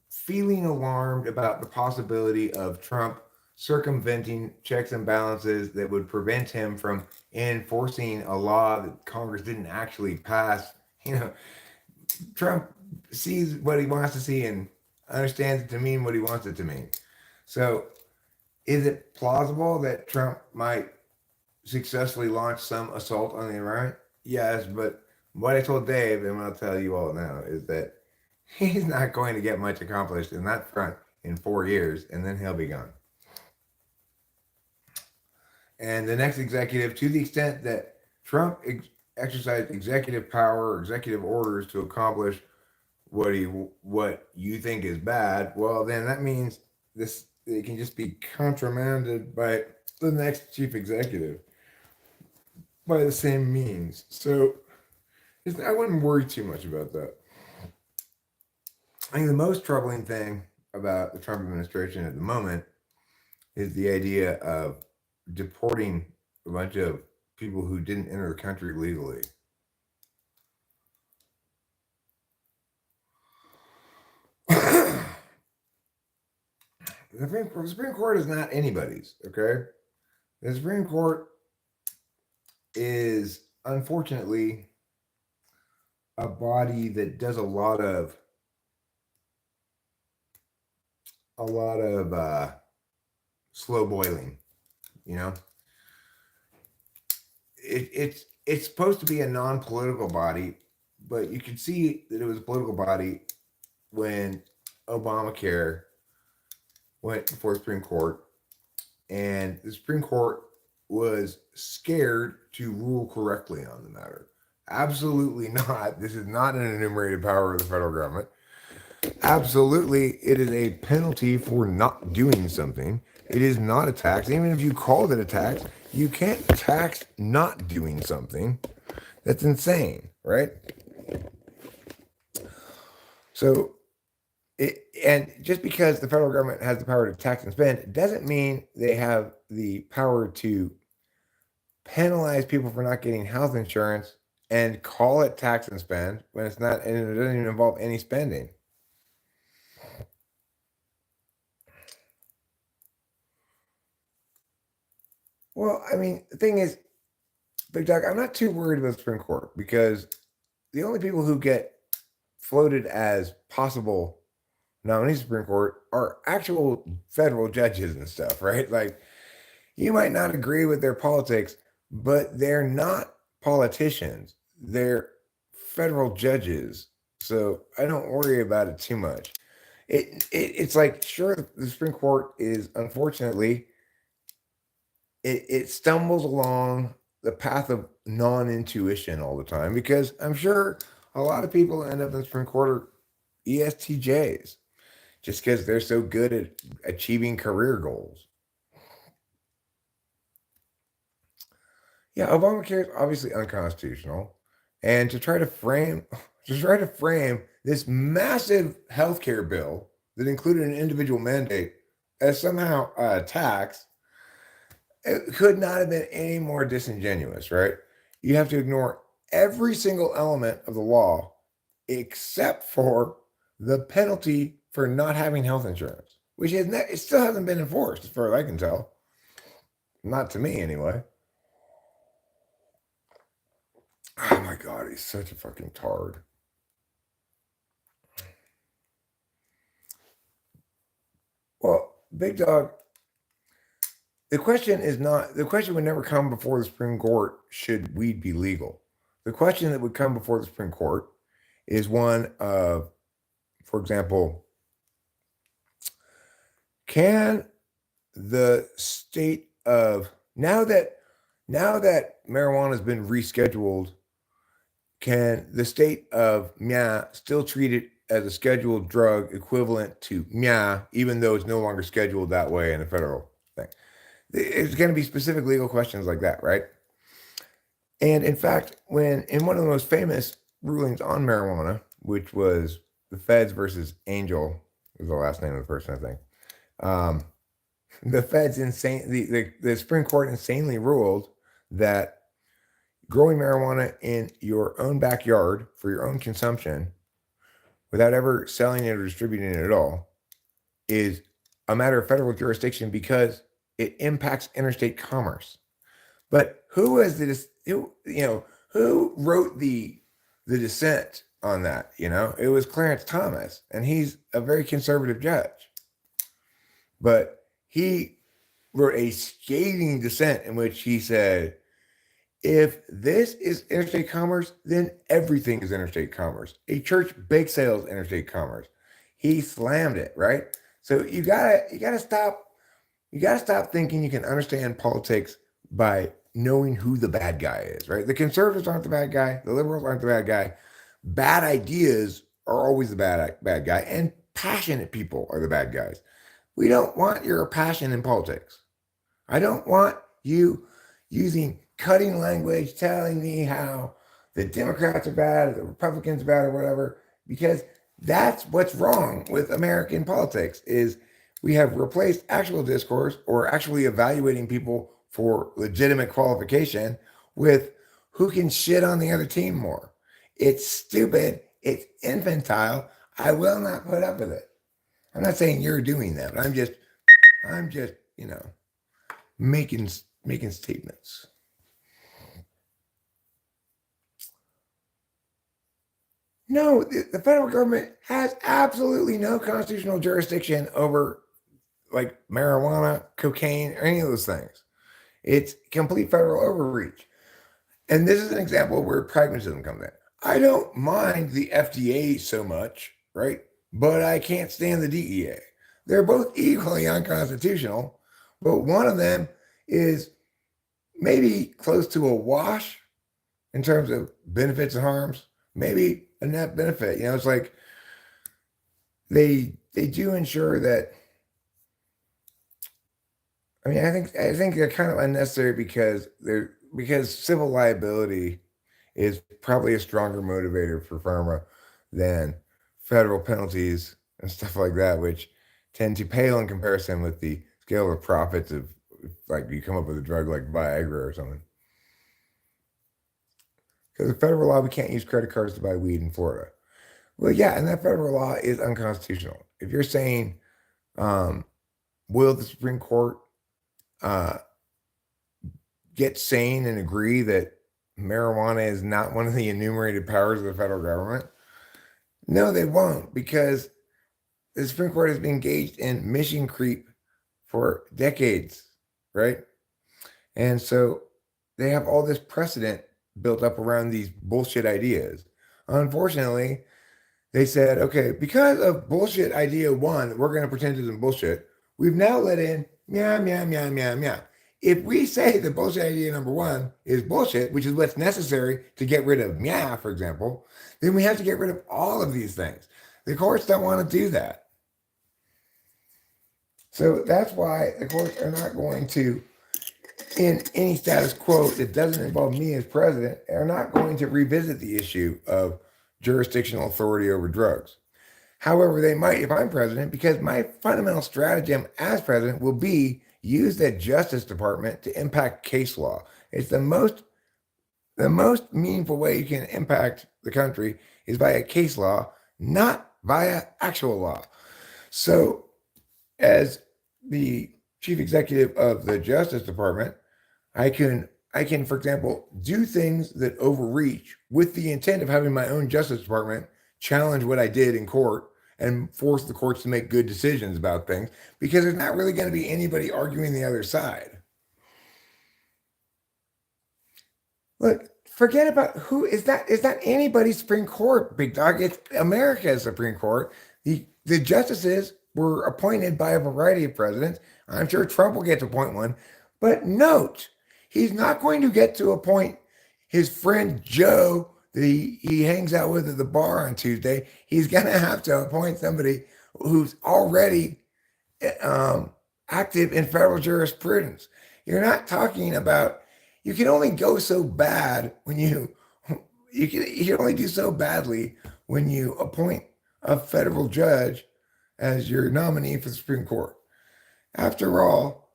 feeling alarmed about the possibility of Trump circumventing checks and balances that would prevent him from enforcing a law that Congress didn't actually pass. Trump sees what he wants to see and understands it to mean what he wants it to mean. So, is it plausible that Trump might successfully launch some assault on the environment? Yes, but what I told Dave, and what I'll tell you all now, is that he's not going to get much accomplished in that front in 4 years, and then he'll be gone. And the next executive, to the extent that Trump exercised executive power or executive orders to accomplish what you think is bad, well, then that means it can just be countermanded by the next chief executive by the same means. So I wouldn't worry too much about that. I think the most troubling thing about the Trump administration at the moment is the idea of deporting a bunch of people who didn't enter the country legally. The Supreme Court is not anybody's, okay? The Supreme Court is unfortunately a body that does a lot of slow boiling. It's supposed to be a non-political body, but you can see that it was a political body when Obamacare went before the Supreme Court, and the Supreme Court was scared to rule correctly on the matter. Absolutely not. This is not an enumerated power of the federal government. Absolutely, it is a penalty for not doing something. It is not a tax. Even if you called it a tax, you can't tax not doing something. That's insane, right? So, and just because the federal government has the power to tax and spend doesn't mean they have the power to penalize people for not getting health insurance and call it tax and spend when it's not, and it doesn't even involve any spending. Well, I mean, the thing is, Big Doc, I'm not too worried about the Supreme Court because the only people who get floated as possible nominees to the Supreme Court are actual federal judges and stuff, right? Like, you might not agree with their politics, but they're not politicians. They're federal judges. So I don't worry about it too much. It's like, sure, the Supreme Court is, unfortunately, it stumbles along the path of non-intuition all the time, because I'm sure a lot of people end up in the Supreme Court are ESTJs just because they're so good at achieving career goals. Yeah, Obamacare is obviously unconstitutional, and to try to frame this massive healthcare bill that included an individual mandate as somehow a tax, it could not have been any more disingenuous, right? You have to ignore every single element of the law except for the penalty for not having health insurance, which it still hasn't been enforced, as far as I can tell. Not to me, anyway. Oh my god, he's such a fucking tard. Well, Big Dog, the question would never come before the Supreme Court, should weed be legal? The question that would come before the Supreme Court is one of, for example, can the state of, now that marijuana has been rescheduled, can the state of Mia still treat it as a scheduled drug equivalent to Mia, even though it's no longer scheduled that way in a federal thing? It's going to be specific legal questions like that, right? And in fact, when in one of the most famous rulings on marijuana, which was the Feds versus Angel, is the last name of the person, I think. The Supreme Court insanely ruled that growing marijuana in your own backyard for your own consumption without ever selling it or distributing it at all is a matter of federal jurisdiction because it impacts interstate commerce. But who wrote the dissent on that? It was Clarence Thomas, and he's a very conservative judge. But he wrote a scathing dissent in which he said, if this is interstate commerce, then everything is interstate commerce. A church bake sale is interstate commerce. He slammed it, right? So you gotta stop thinking you can understand politics by knowing who the bad guy is, right? The conservatives aren't the bad guy. The liberals aren't the bad guy. Bad ideas are always the bad guy, and passionate people are the bad guys. We don't want your passion in politics. I don't want you using cutting language telling me how the Democrats are bad, or the Republicans are bad, or whatever, because that's what's wrong with American politics is we have replaced actual discourse or actually evaluating people for legitimate qualification with who can shit on the other team more. It's stupid. It's infantile. I will not put up with it. I'm not saying you're doing that, but I'm just, making statements. No, the federal government has absolutely no constitutional jurisdiction over like marijuana, cocaine, or any of those things. It's complete federal overreach. And this is an example where pragmatism comes in. I don't mind the FDA so much, right? But I can't stand the DEA. They're both equally unconstitutional, but one of them is maybe close to a wash in terms of benefits and harms, maybe a net benefit. It's like they do ensure that. I mean, I think they're kind of unnecessary because civil liability is probably a stronger motivator for pharma than federal penalties and stuff like that, which tend to pale in comparison with the scale of profits of, like, you come up with a drug like Viagra or something. Because the federal law, we can't use credit cards to buy weed in Florida. Well, yeah, and that federal law is unconstitutional. If you're saying, will the Supreme Court get sane and agree that marijuana is not one of the enumerated powers of the federal government? No, they won't, because the Supreme Court has been engaged in mission creep for decades, right? And so they have all this precedent built up around these bullshit ideas. Unfortunately, they said, okay, because of bullshit idea one, we're going to pretend it's bullshit. We've now let in meow, meow, meow, meow, meow. If we say the bullshit idea number one is bullshit, which is what's necessary to get rid of meow, for example, then we have to get rid of all of these things. The courts don't want to do that. So that's why the courts are not going to, in any status quo that doesn't involve me as president, are not going to revisit the issue of jurisdictional authority over drugs. However, they might if I'm president, because my fundamental strategy as president will be use the Justice Department to impact case law. It's the most meaningful way you can impact the country is via case law, not via actual law. So, as the chief executive of the Justice Department, I can, for example, do things that overreach with the intent of having my own Justice Department challenge what I did in court and force the courts to make good decisions about things, because there's not really going to be anybody arguing the other side. Look, forget about who is that. It's not anybody's Supreme Court, big dog. It's America's Supreme Court. The justices were appointed by a variety of presidents. I'm sure Trump will get to appoint one. But note, he's not going to get to appoint his friend Joe that he hangs out with at the bar on Tuesday. He's going to have to appoint somebody who's already active in federal jurisprudence. You're not talking about, you can only go so bad when you can only do so badly when you appoint a federal judge as your nominee for the Supreme Court. After all,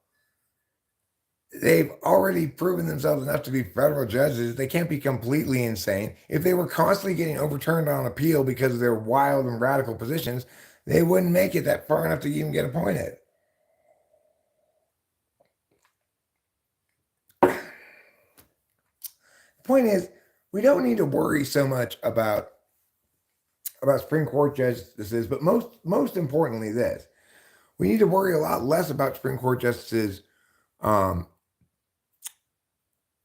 they've already proven themselves enough to be federal judges. They can't be completely insane. If they were constantly getting overturned on appeal because of their wild and radical positions, they wouldn't make it that far enough to even get appointed. The point is, we don't need to worry so much about Supreme Court justices, but most importantly, this. We need to worry a lot less about Supreme Court justices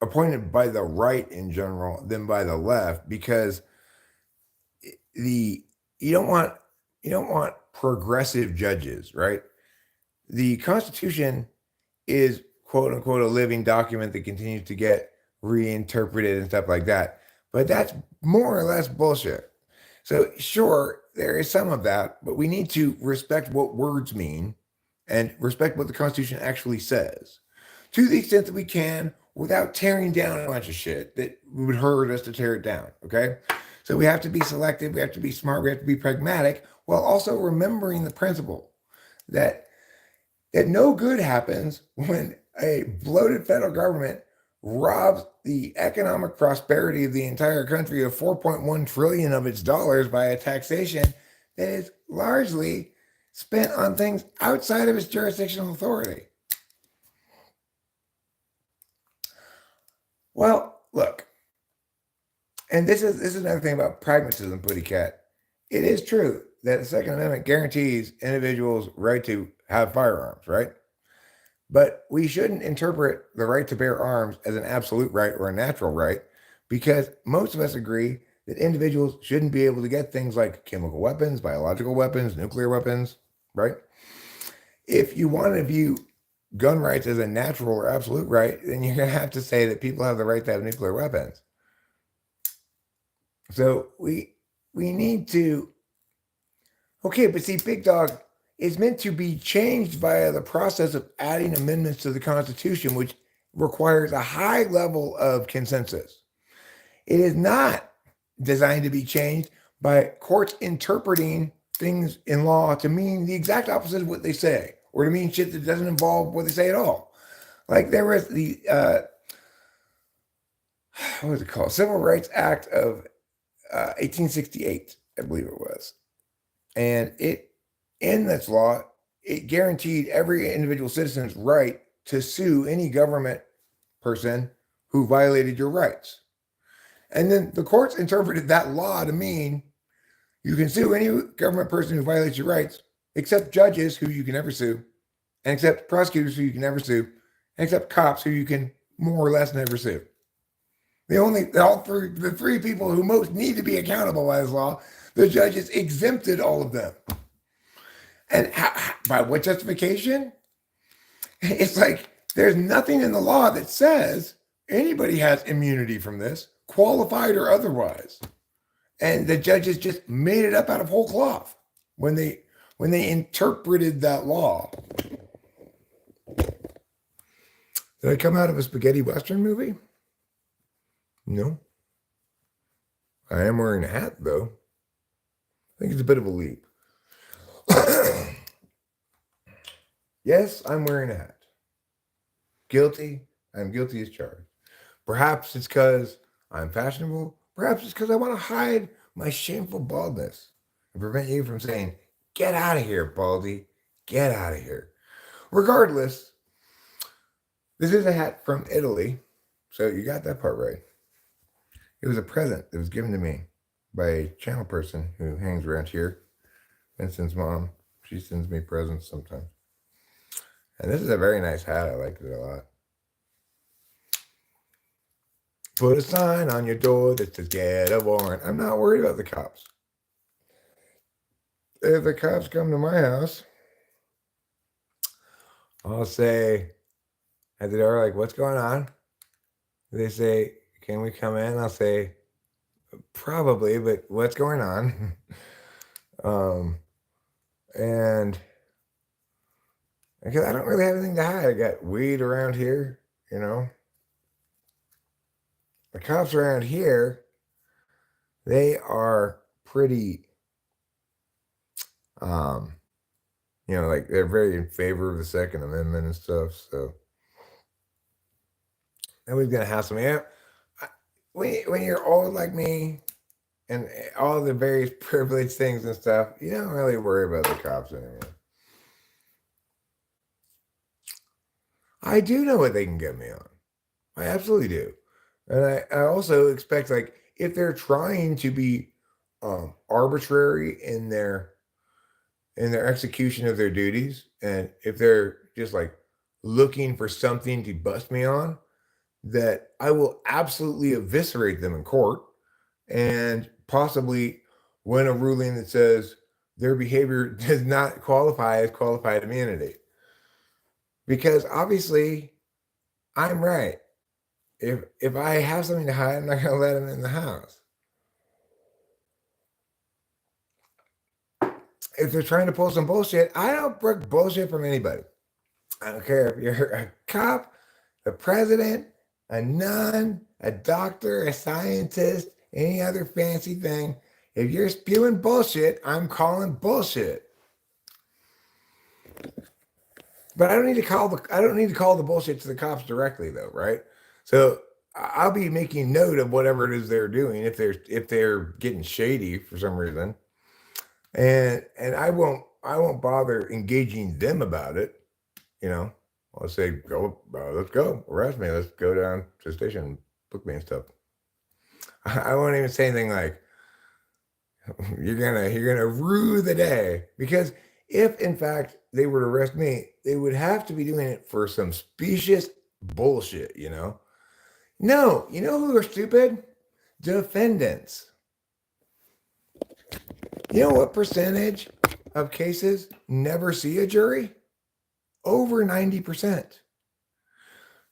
appointed by the right in general than by the left, because you don't want progressive judges, right? The Constitution is quote unquote a living document that continues to get reinterpreted and stuff like that, but that's more or less bullshit. So sure, there is some of that, but we need to respect what words mean and respect what the Constitution actually says to the extent that we can, without tearing down a bunch of shit that would hurt us to tear it down, okay? So we have to be selective, we have to be smart, we have to be pragmatic, while also remembering the principle that no good happens when a bloated federal government robs the economic prosperity of the entire country of 4.1 trillion of its dollars by a taxation that is largely spent on things outside of its jurisdictional authority. Well, look, and this is another thing about pragmatism, Putty Cat. It is true that the Second Amendment guarantees individuals' right to have firearms, right? But we shouldn't interpret the right to bear arms as an absolute right or a natural right, because most of us agree that individuals shouldn't be able to get things like chemical weapons, biological weapons, nuclear weapons, right? If you want to view gun rights as a natural or absolute right, then you're going to have to say that people have the right to have nuclear weapons. So we need to, okay, but see, Big Dog is meant to be changed via the process of adding amendments to the Constitution, which requires a high level of consensus. It is not designed to be changed by courts interpreting things in law to mean the exact opposite of what they say, or to mean shit that doesn't involve what they say at all. Like there was the, what was it called? Civil Rights Act of 1868, I believe it was. And in this law, it guaranteed every individual citizen's right to sue any government person who violated your rights. And then the courts interpreted that law to mean you can sue any government person who violates your rights except judges who you can never sue, and except prosecutors who you can never sue, and except cops who you can more or less never sue. The three people who most need to be accountable by this law, the judges exempted all of them. And by what justification? It's like there's nothing in the law that says anybody has immunity from this, qualified or otherwise. And the judges just made it up out of whole cloth when they interpreted that law. Did I come out of a spaghetti western movie? No. I am wearing a hat, though. I think it's a bit of a leap. Yes, I'm wearing a hat. Guilty. I'm guilty as charged. Perhaps it's because I'm fashionable. Perhaps it's because I want to hide my shameful baldness and prevent you from saying, "Get out of here, Baldy. Get out of here." Regardless, this is a hat from Italy. So you got that part right. It was a present that was given to me by a channel person who hangs around here. Vincent's mom. She sends me presents sometimes. And this is a very nice hat. I like it a lot. Put a sign on your door that says "Get a warrant." I'm not worried about the cops. If the cops come to my house, I'll say at the door, like, "What's going on?" They say, "Can we come in?" I'll say, "Probably, but what's going on?" And because I don't really have anything to hide. I got weed around here, you know. The cops around here, they are pretty, like they're very in favor of the Second Amendment and stuff. So nobody's gonna hassle me. When you're old like me, and all the various privileged things and stuff, you don't really worry about the cops anymore. I do know what they can get me on. I absolutely do. And I also expect, like, if they're trying to be arbitrary in their execution of their duties, and if they're just like looking for something to bust me on, that I will absolutely eviscerate them in court and possibly win a ruling that says their behavior does not qualify as qualified immunity. Because obviously, I'm right. If I have something to hide, I'm not going to let them in the house. If they're trying to pull some bullshit, I don't brook bullshit from anybody. I don't care if you're a cop, a president, a nun, a doctor, a scientist, any other fancy thing. If you're spewing bullshit, I'm calling bullshit. But I don't need to call the bullshit to the cops directly, though, right? So I'll be making note of whatever it is they're doing if they're getting shady for some reason, and I won't bother engaging them about it. I'll say, "Go, let's go, arrest me, let's go down to the station, and book me and stuff." I won't even say anything like, you're gonna rue the day, because if in fact they were to arrest me, they would have to be doing it for some specious bullshit, No, you know who are stupid? Defendants. You know what percentage of cases never see a jury? Over 90%.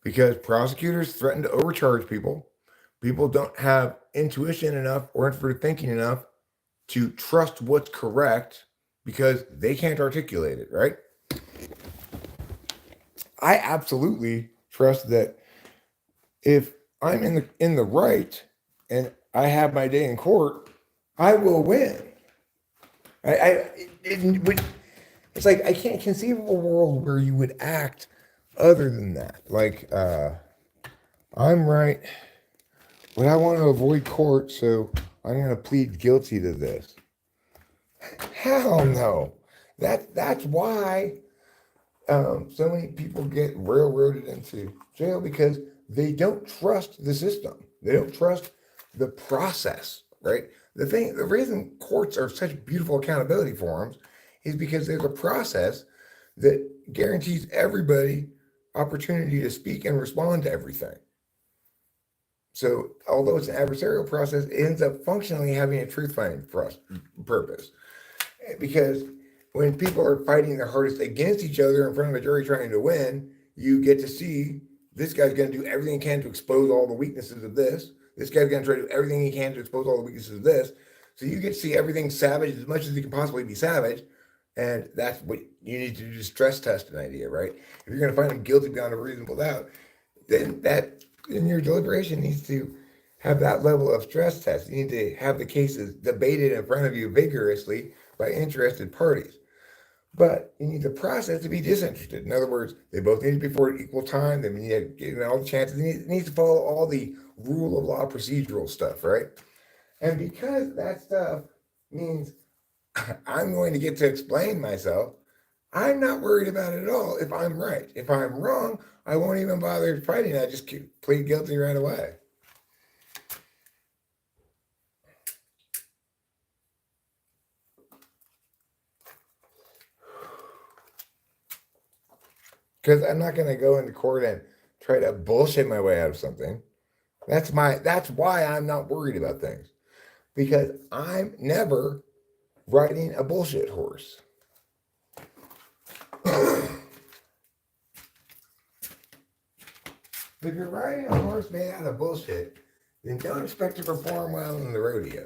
Because prosecutors threaten to overcharge people. People don't have intuition enough or inward thinking enough to trust what's correct because they can't articulate it, right? I absolutely trust that if I'm in the right and I have my day in court, I will win. It's like I can't conceive of a world where you would act other than that. Like, I'm right, but I want to avoid court, so I'm going to plead guilty to this. Hell no. That's why so many people get railroaded into jail, because they don't trust the system. They don't trust the process, right? The reason courts are such beautiful accountability forums is because there's a process that guarantees everybody opportunity to speak and respond to everything. So although it's an adversarial process, it ends up functionally having a truth-finding purpose. Because when people are fighting their hardest against each other in front of a jury trying to win, you get to see this guy's going to do everything he can to expose all the weaknesses of this. This guy's going to try to do everything he can to expose all the weaknesses of this. So you get to see everything savage as much as he can possibly be savage. And that's what you need to do to stress test an idea, right? If you're going to find him guilty beyond a reasonable doubt, then that in your deliberation needs to have that level of stress test. You need to have the cases debated in front of you vigorously by interested parties. But you need the process to be disinterested. In other words, they both need to be for equal time. They need to get all the chances. It needs to follow all the rule of law procedural stuff, right? And because that stuff means I'm going to get to explain myself, I'm not worried about it at all if I'm right. If I'm wrong, I won't even bother fighting. I just plead guilty right away. Because I'm not going to go into court and try to bullshit my way out of something. That's why I'm not worried about things. Because I'm never riding a bullshit horse. If you're riding a horse made out of bullshit, then don't expect to perform well in the rodeo.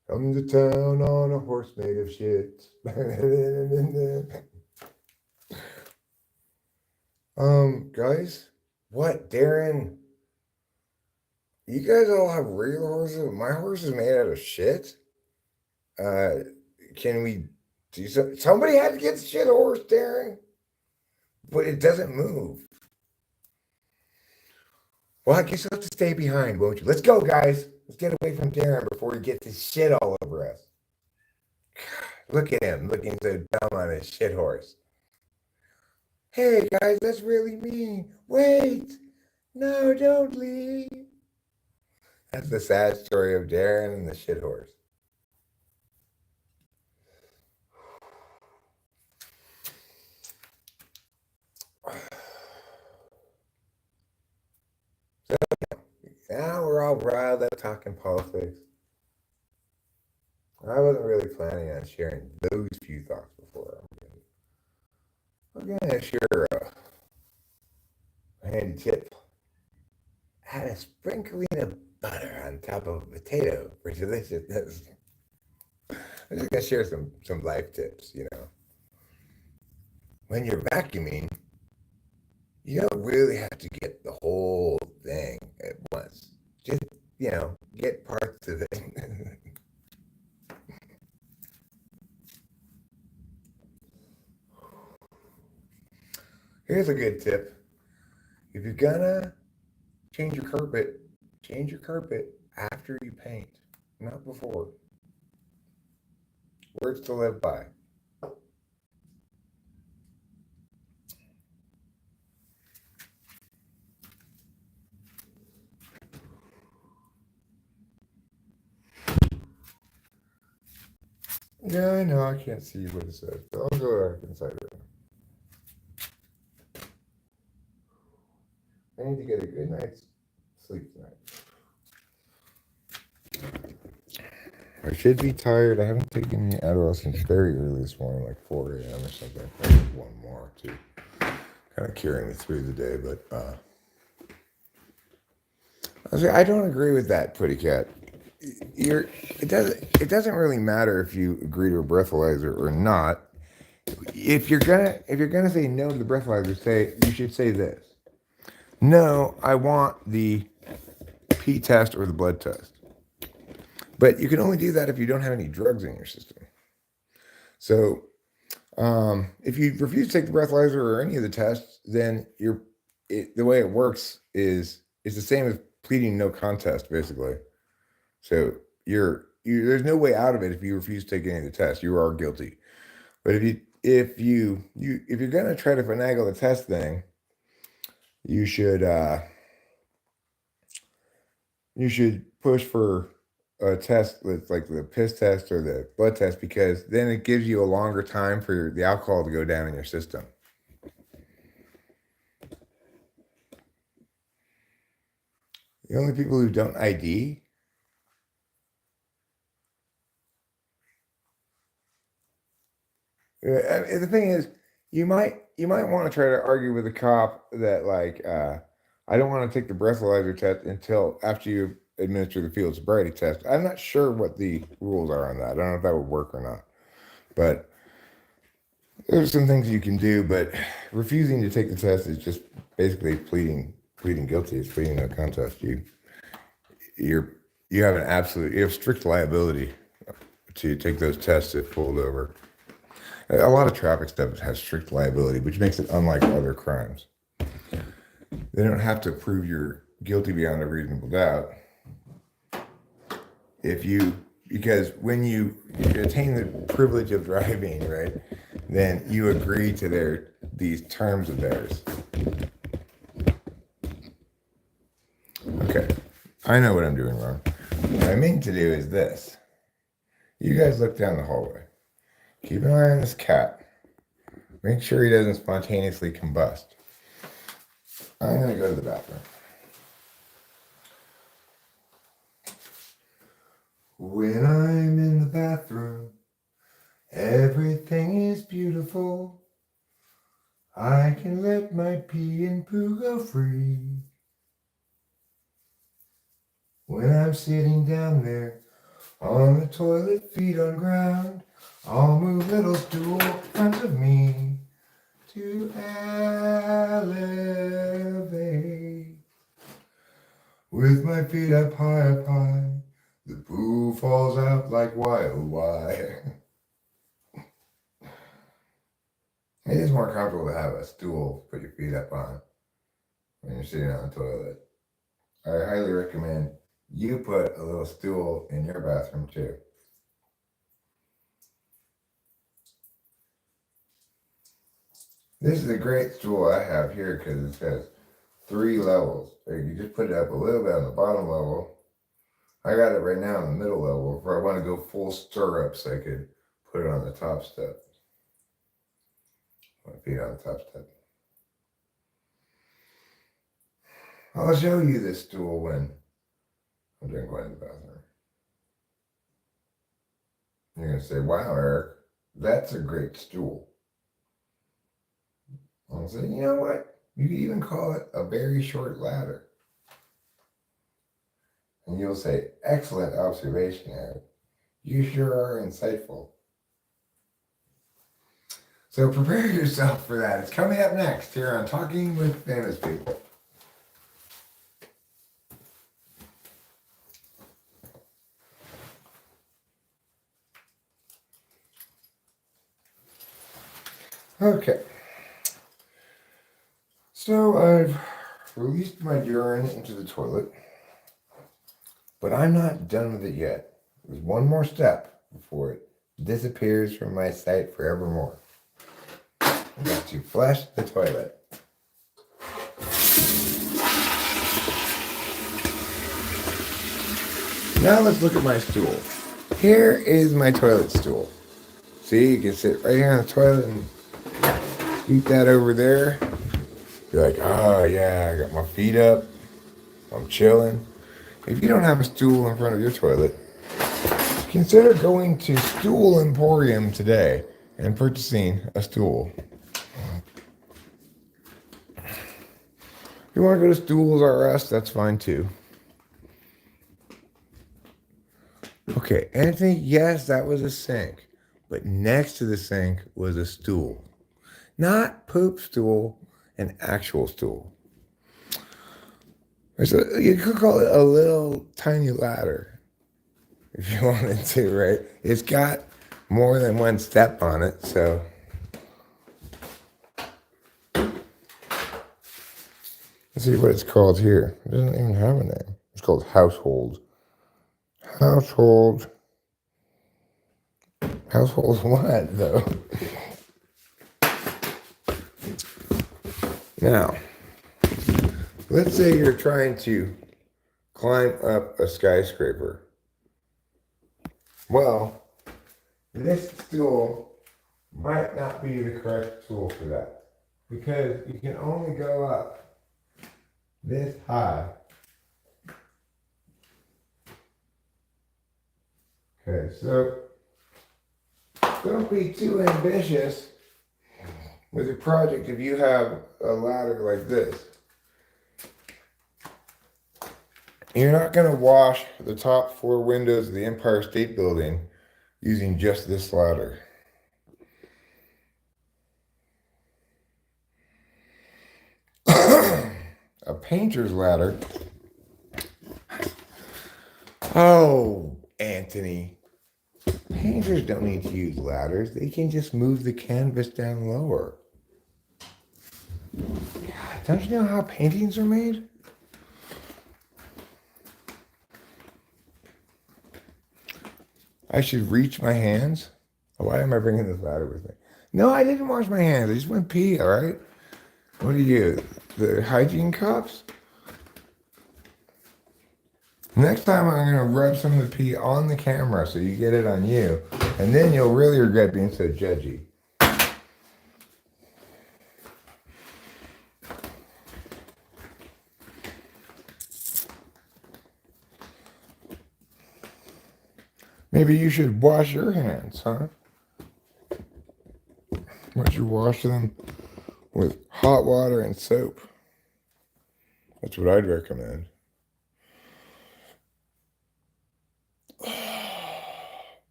Come to town on a horse made of shit. Guys, what, Darren? You guys all have regular horses? My horse is made out of shit. Can we do something? Somebody had to get the shit horse, Darren. But it doesn't move. Well, I guess you'll have to stay behind, won't you? Let's go, guys. Let's get away from Darren before he gets his shit all over us. Look at him, looking so dumb on his shit horse. Hey, guys, that's really mean. Wait. No, don't leave. That's the sad story of Darren and the shit horse. So, now we're all riled up talking politics. I wasn't really planning on sharing those few thoughts before. I'm going to share a handy tip. Add a sprinkling of butter on top of a potato for deliciousness. I'm just going to share some life tips, you know. When you're vacuuming, you don't really have to get the whole thing at once. Just, you know, get parts of it. Here's a good tip. If you're gonna change your carpet after you paint, not before. Words to live by. Yeah, I know, I can't see what it says, but I'll go back inside it. I need to get a good night's sleep tonight. I should be tired. I haven't taken any Adderall since very early this morning, like 4 a.m. or something. Probably one more to kind of carry me through the day, but I don't agree with that, Pretty Cat. It doesn't really matter if you agree to a breathalyzer or not. If you're gonna say no to the breathalyzer, you should say this. No, I want the pee test or the blood test. But you can only do that if you don't have any drugs in your system. So if you refuse to take the breathalyzer or any of the tests, then the way it works is the same as pleading no contest, basically. So you're there's no way out of it if you refuse to take any of the tests. You are guilty. But if you're gonna try to finagle the test thing, you should push for a test that's like the piss test or the blood test, because then it gives you a longer time for the alcohol to go down in your system. The only people who don't ID. The thing is, you might want to try to argue with a cop that like I don't want to take the breathalyzer test until after you administer the field sobriety test. I'm not sure what the rules are on that. I don't know if that would work or not, but there's some things you can do. But refusing to take the test is just basically pleading guilty. It's pleading no contest. You have strict liability to take those tests if pulled over. A lot of traffic stuff has strict liability, which makes it unlike other crimes. They don't have to prove you're guilty beyond a reasonable doubt. Because when you attain the privilege of driving, right, then you agree to these terms of theirs. Okay, I know what I'm doing wrong. What I mean to do is this. You guys look down the hallway. Keep an eye on this cat. Make sure he doesn't spontaneously combust. I'm going to go to the bathroom. When I'm in the bathroom, everything is beautiful. I can let my pee and poo go free. When I'm sitting down there on the toilet, feet on ground, I'll move little stool in front of me to elevate. With my feet up high, the poo falls out like wire. It is more comfortable to have a stool to put your feet up on when you're sitting on the toilet. I highly recommend you put a little stool in your bathroom too. This is a great stool I have here because it has 3 levels. You just put it up a little bit on the bottom level. I got it right now in the middle level. If I want to go full stirrups, I could put it on the top step. My feet on the top step. I'll show you this stool when I'm going to the bathroom. You're going to say, wow, Eric, that's a great stool. I'll say, you know what? You can even call it a very short ladder. And you'll say, excellent observation, Eric. You sure are insightful. So prepare yourself for that. It's coming up next here on Talking with Famous People. Okay. So I've released my urine into the toilet, but I'm not done with it yet. There's one more step before it disappears from my sight forevermore. I got to flush the toilet. Now let's look at my stool. Here is my toilet stool. See, you can sit right here on the toilet and scoot that over there. You're like, oh yeah, I got my feet up. I'm chilling. If you don't have a stool in front of your toilet, consider going to Stool Emporium today and purchasing a stool. If you want to go to Stools R Us, that's fine too. Okay, Anthony, yes, that was a sink. But next to the sink was a stool. Not poop stool, an actual stool. So you could call it a little tiny ladder if you wanted to, right? It's got more than one step on it, so. Let's see what it's called here. It doesn't even have a name. It's called household. Household Household what, though? Now, let's say you're trying to climb up a skyscraper. Well, this tool might not be the correct tool for that, because you can only go up this high. Okay, so don't be too ambitious with your project if you have a ladder like this. You're not going to wash the top 4 windows of the Empire State Building using just this ladder. A painter's ladder. Oh, Anthony. Painters don't need to use ladders. They can just move the canvas down lower. God, don't you know how paintings are made? I should reach my hands. Why am I bringing this ladder with me? No, I didn't wash my hands. I just went pee, all right? What are you, the hygiene cups? Next time I'm going to rub some of the pee on the camera so you get it on you. And then you'll really regret being so judgy. Maybe you should wash your hands, huh? Why don't you wash them with hot water and soap? That's what I'd recommend.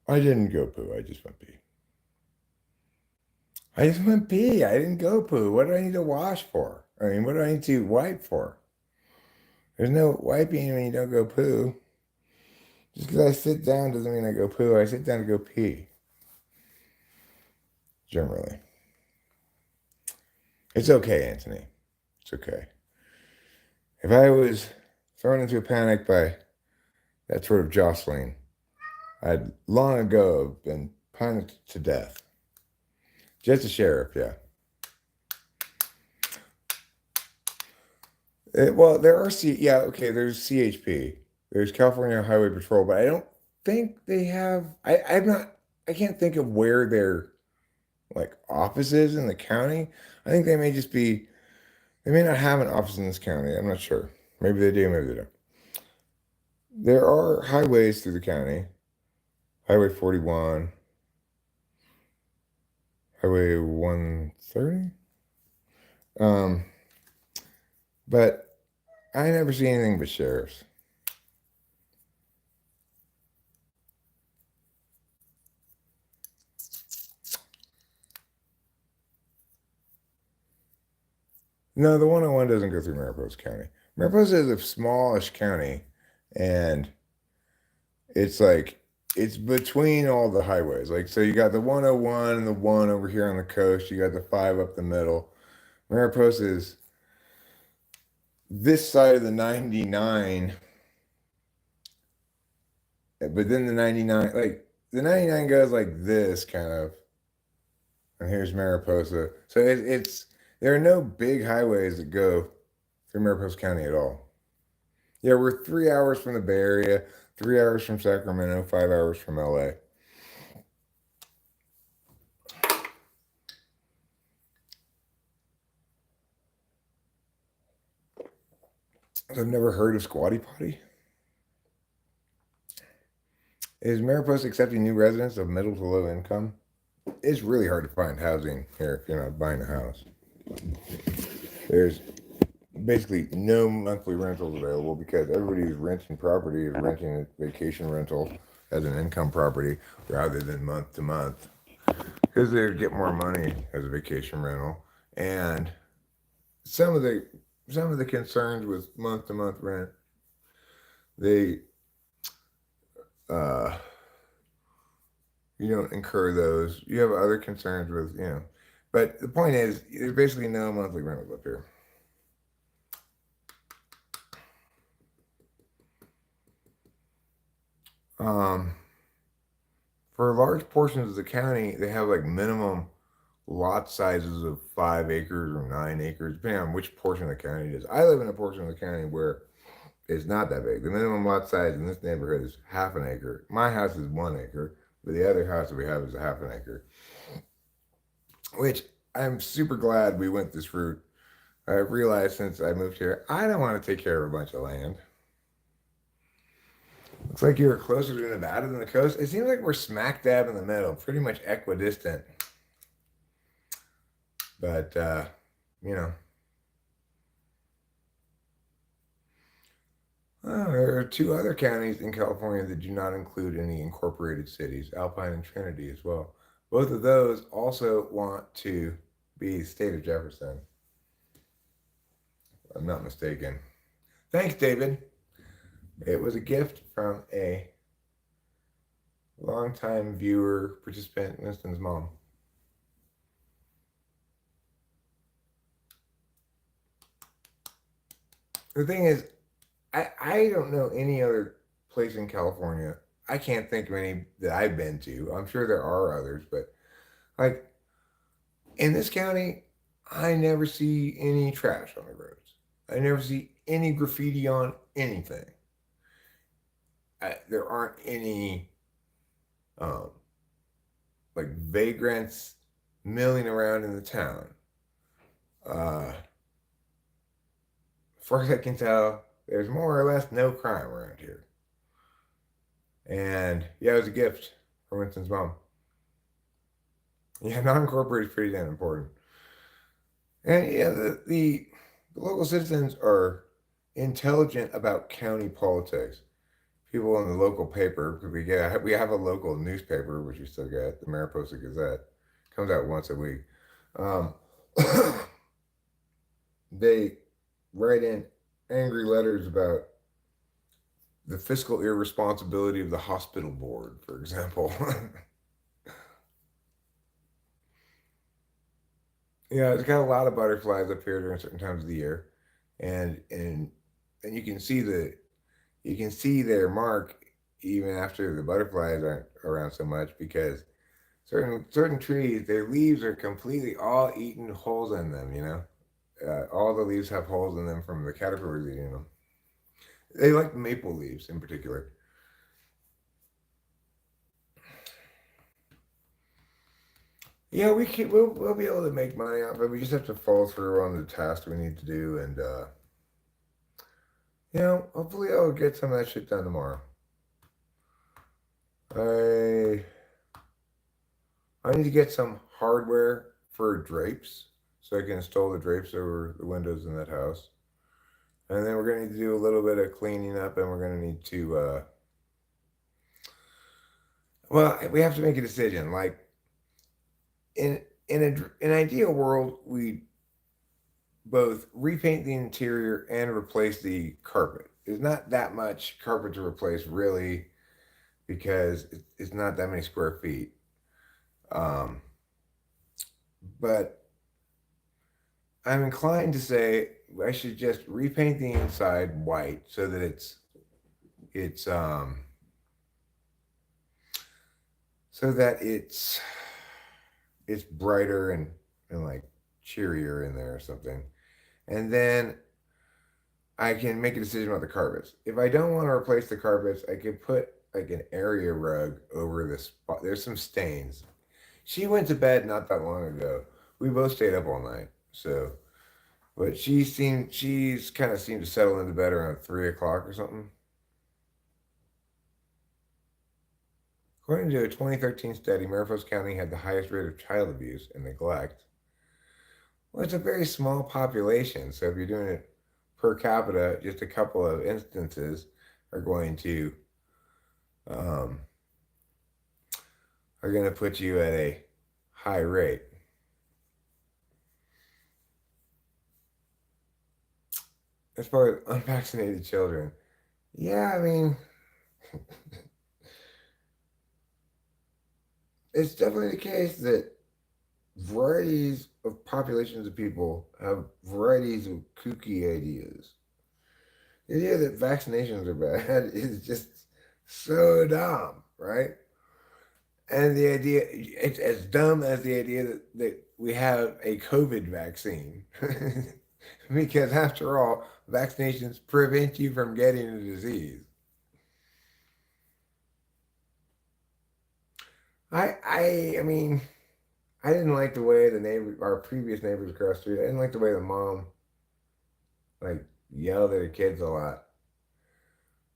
I didn't go poo. I just went pee. I just went pee. I didn't go poo. What do I need to wash for? I mean, what do I need to wipe for? There's no wiping when you don't go poo. Just because I sit down doesn't mean I go poo. I sit down to go pee. Generally. It's okay, Anthony. It's okay. If I was thrown into a panic by that sort of jostling, I'd long ago been punished to death. Just a sheriff, yeah. Well, there are there's CHP. There's California Highway Patrol, but I don't think they have. I can't think of where their like office is in the county. I think they may just be. They may not have an office in this county. I'm not sure. Maybe they do. Maybe they don't. There are highways through the county. Highway 41. Highway 130. But I never see anything but sheriffs. No, the 101 doesn't go through Mariposa County. Mariposa is a smallish county, and it's like it's between all the highways. Like, so you got the 101 and the one over here on the coast. You got the 5 up the middle. Mariposa is this side of the 99, but then the 99, like the 99 goes like this kind of, and here's Mariposa. So it's there are no big highways that go through Mariposa County at all. Yeah, we're 3 hours from the Bay Area, 3 hours from Sacramento, 5 hours from LA. I've never heard of Squatty Potty. Is Mariposa accepting new residents of middle to low income? It's really hard to find housing here if you're not buying a house. There's basically no monthly rentals available because everybody who's renting property is renting a vacation rental as an income property rather than month to month because they get more money as a vacation rental. And some of the concerns with month to month rent, they you don't incur those. You have other concerns with, but the point is there's basically no monthly rentals up here. for large portions of the county, they have like minimum lot sizes of 5 acres or 9 acres, depending on which portion of the county it is. I live in a portion of the county where it's not that big. The minimum lot size in this neighborhood is half an acre. My house is 1 acre, but the other house that we have is a half an acre, which I'm super glad we went this route. I've realized since I moved here, I don't want to take care of a bunch of land. Looks like you're closer to Nevada than the coast. It seems like we're smack dab in the middle, pretty much equidistant. But, you know, there are two other counties in California that do not include any incorporated cities, Alpine and Trinity as well. Both of those also want to be the state of Jefferson. If I'm not mistaken. Thanks, David. It was a gift from a longtime viewer, participant, Winston's mom. The thing is, I don't know any other place in California. I can't think of any that I've been to. I'm sure there are others, but like in this county, I never see any trash on the roads. I never see any graffiti on anything. There aren't any um, like vagrants milling around in the town. As far as I can tell, there's more or less no crime around here. And yeah, it was a gift from Winston's mom. Yeah, non-incorporated is pretty damn important. And yeah, the local citizens are intelligent about county politics. People in the local paper, because we have a local newspaper, which we still get, the Mariposa Gazette, comes out once a week. Um, they write in angry letters about the fiscal irresponsibility of the hospital board, for example. Yeah, it's got a lot of butterflies up here during certain times of the year, and you can see their mark even after the butterflies aren't around so much because certain trees, their leaves are completely all eaten, holes in them. All the leaves have holes in them from the caterpillars eating them. They like maple leaves in particular. Yeah, we'll be able to make money off it. We just have to follow through on the tasks we need to do, and hopefully I'll get some of that shit done tomorrow. I I need to get some hardware for drapes so I can install the drapes over the windows in that house. And then we're going to need to do a little bit of cleaning up, and we're going to need to, well, we have to make a decision. Like in an ideal world, we both repaint the interior and replace the carpet. There's not that much carpet to replace, really, because it's not that many square feet. Um, but I'm inclined to say I should just repaint the inside white so that it's so that it's brighter and like cheerier in there or something. And then I can make a decision about the carpets. If I don't want to replace the carpets, I could put like an area rug over the spot. There's some stains. She went to bed not that long ago. We both stayed up all night. So, but she's kind of seemed to settle into bed around 3 o'clock or something. According to a 2013 study, Mariposa County had the highest rate of child abuse and neglect. Well, it's a very small population, so if you're doing it per capita, just a couple of instances are going to um, put you at a high rate. As far as unvaccinated children, yeah, I mean, it's definitely the case that varieties of populations of people have varieties of kooky ideas. The idea that vaccinations are bad is just so dumb, right? And the idea, it's as dumb as the idea that we have a COVID vaccine. Because after all, vaccinations prevent you from getting a disease. I mean, I didn't like the way the neighbor, our previous neighbors across the street, I didn't like the way the mom like yelled at her kids a lot.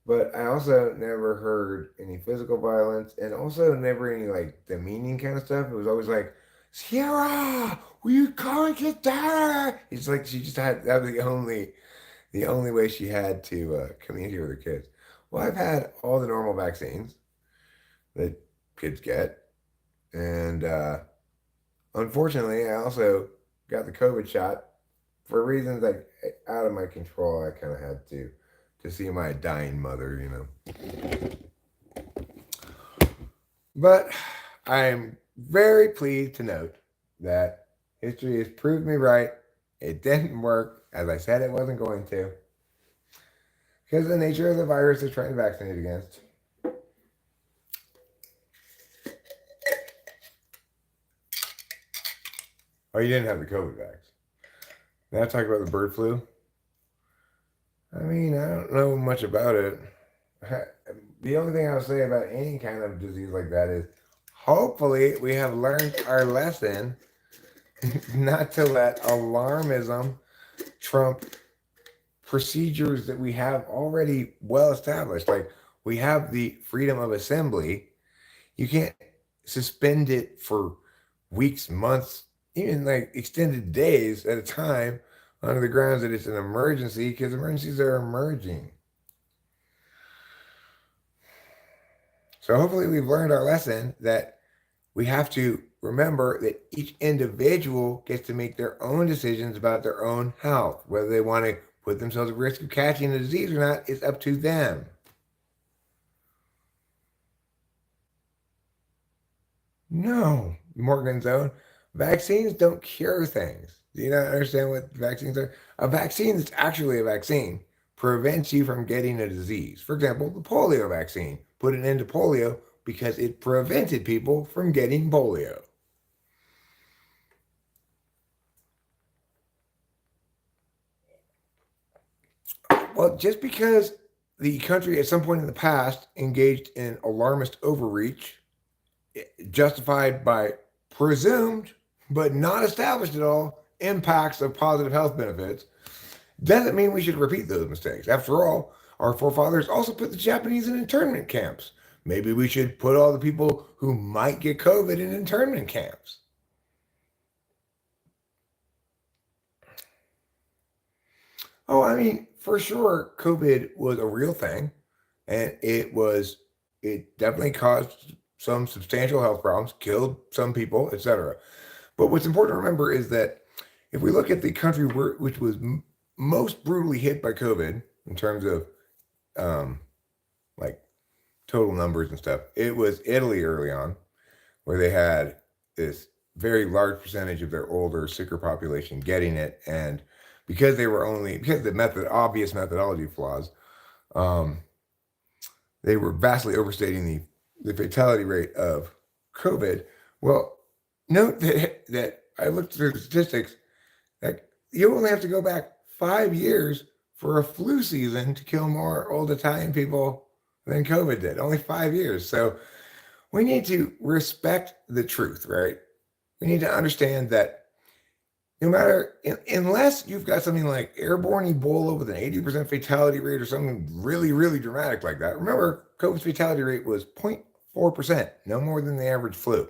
But I also never heard any physical violence and also never any like demeaning kind of stuff. It was always like, Sierra, will you come and get down? It's like she just had that was the only way she had to communicate with her kids. Well, I've had all the normal vaccines that kids get, and unfortunately, I also got the COVID shot for reasons like out of my control. I kind of had to see my dying mother, But I'm very pleased to note that history has proved me right. It didn't work as I said it wasn't going to, because of the nature of the virus they're trying to vaccinate against. Oh, you didn't have the COVID vax. Now talk about the bird flu. I mean, I don't know much about it. The only thing I'll say about any kind of disease like that is hopefully we have learned our lesson not to let alarmism trump procedures that we have already well established. Like we have the freedom of assembly. You can't suspend it for weeks, months, even like extended days at a time under the grounds that it's an emergency because emergencies are emerging. So hopefully we've learned our lesson that we have to remember that each individual gets to make their own decisions about their own health. Whether they want to put themselves at risk of catching the disease or not is up to them. No, Morgan Zone. Vaccines don't cure things. Do you not understand what vaccines are? A vaccine that's actually a vaccine prevents you from getting a disease. For example, the polio vaccine put an end to polio because it prevented people from getting polio. Well, just because the country at some point in the past engaged in alarmist overreach, justified by presumed but not established at all impacts of positive health benefits, doesn't mean we should repeat those mistakes. After all, our forefathers also put the Japanese in internment camps. Maybe we should put all the people who might get COVID in internment camps. Oh, I mean, for sure, COVID was a real thing, and it definitely caused some substantial health problems, killed some people, etc. But what's important to remember is that if we look at the country which was most brutally hit by COVID in terms of um, like total numbers and stuff, it was Italy early on, where they had this very large percentage of their older, sicker population getting it, and because of the obvious methodology flaws, um, they were vastly overstating the fatality rate of COVID. Well, note that I looked through the statistics. Like you only have to go back 5 years for a flu season to kill more old Italian people than COVID did. Only 5 years. So we need to respect the truth, right? We need to understand that no matter, unless you've got something like airborne Ebola with an 80% fatality rate or something really, really dramatic like that. Remember, COVID's fatality rate was 0.4%, no more than the average flu.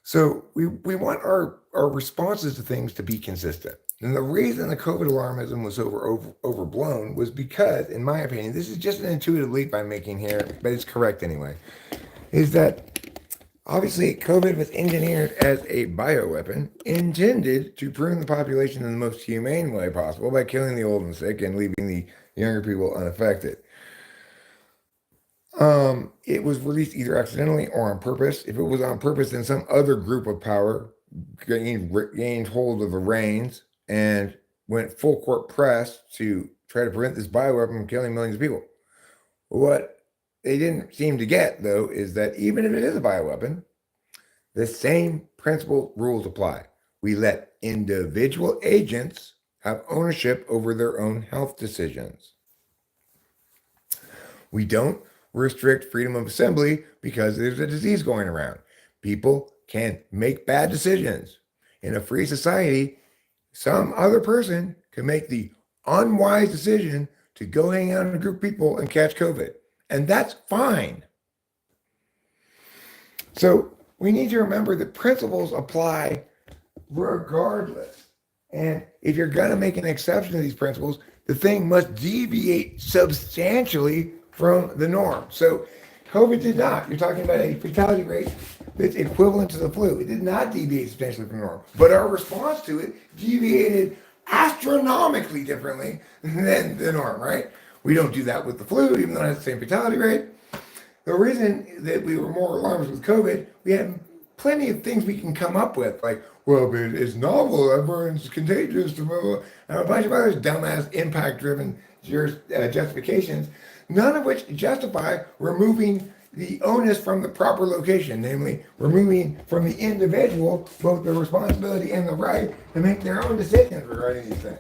So we want our responses to things to be consistent. And the reason the COVID alarmism was overblown was because, in my opinion, this is just an intuitive leap I'm making here, but it's correct anyway, is that obviously COVID was engineered as a bioweapon intended to prune the population in the most humane way possible by killing the old and sick and leaving the younger people unaffected. It was released either accidentally or on purpose. If it was on purpose, then some other group of power gained hold of the reins and went full court press to try to prevent this bioweapon from killing millions of people. What they didn't seem to get, though, is that even if it is a bioweapon, the same principle rules apply. We let individual agents have ownership over their own health decisions. We don't restrict freedom of assembly because there's a disease going around. People can make bad decisions. In a free society, some other person can make the unwise decision to go hang out in a group of people and catch COVID. And that's fine. So we need to remember that principles apply regardless. And if you're going to make an exception to these principles, the thing must deviate substantially from the norm. So COVID did not. You're talking about a fatality rate that's equivalent to the flu. It did not deviate substantially from the norm. But our response to it deviated astronomically differently than the norm, right? We don't do that with the flu, even though it has the same fatality rate. The reason that we were more alarmed with COVID, we had plenty of things we can come up with, like, well, but it's novel, everyone's contagious, blah, blah, blah, and a bunch of other dumbass impact-driven justifications, none of which justify removing the onus from the proper location, namely removing from the individual both the responsibility and the right to make their own decisions regarding these things.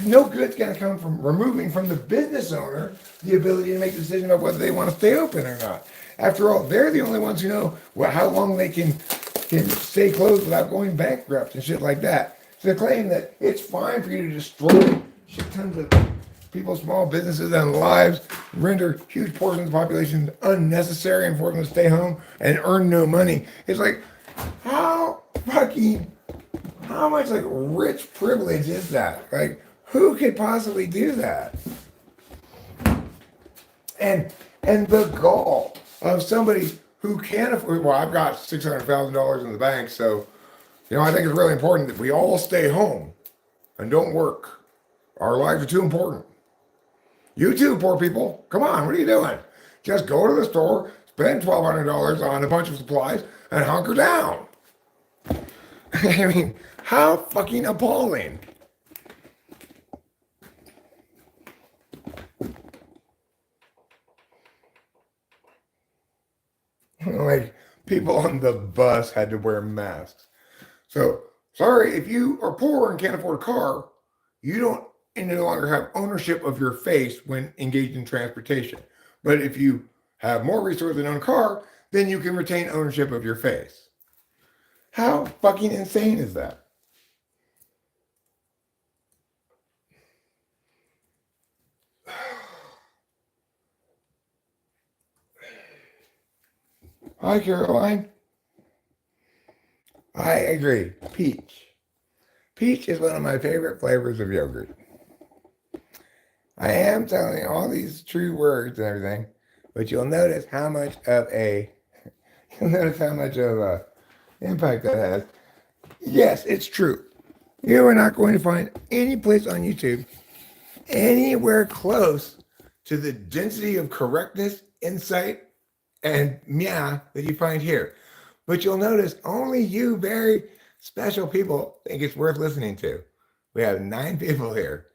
No good's going to come from removing from the business owner the ability to make a decision about whether they want to stay open or not. After all, they're the only ones who know how long they can stay closed without going bankrupt and shit like that. So the claim that it's fine for you to destroy shit tons of people's small businesses and lives, render huge portions of the population unnecessary and force them to stay home and earn no money. It's like, how much like rich privilege is that? Like, who could possibly do that? And the gall of somebody who can afford, well, I've got $600,000 in the bank, so, I think it's really important that we all stay home and don't work. Our lives are too important. You too, poor people. Come on, what are you doing? Just go to the store, spend $1,200 on a bunch of supplies, and hunker down. I mean, how fucking appalling. Like, people on the bus had to wear masks. So, sorry, if you are poor and can't afford a car, you don't no longer have ownership of your face when engaged in transportation. But if you have more resources and own a car, then you can retain ownership of your face. How fucking insane is that? Hi, Caroline. I agree. Peach. Peach is one of my favorite flavors of yogurt. I am telling you all these true words and everything, but you'll notice how much of a impact that has. Yes, it's true. You are not going to find any place on YouTube anywhere close to the density of correctness, insight, and meow that you find here. But you'll notice only you very special people think it's worth listening to. We have 9 people here.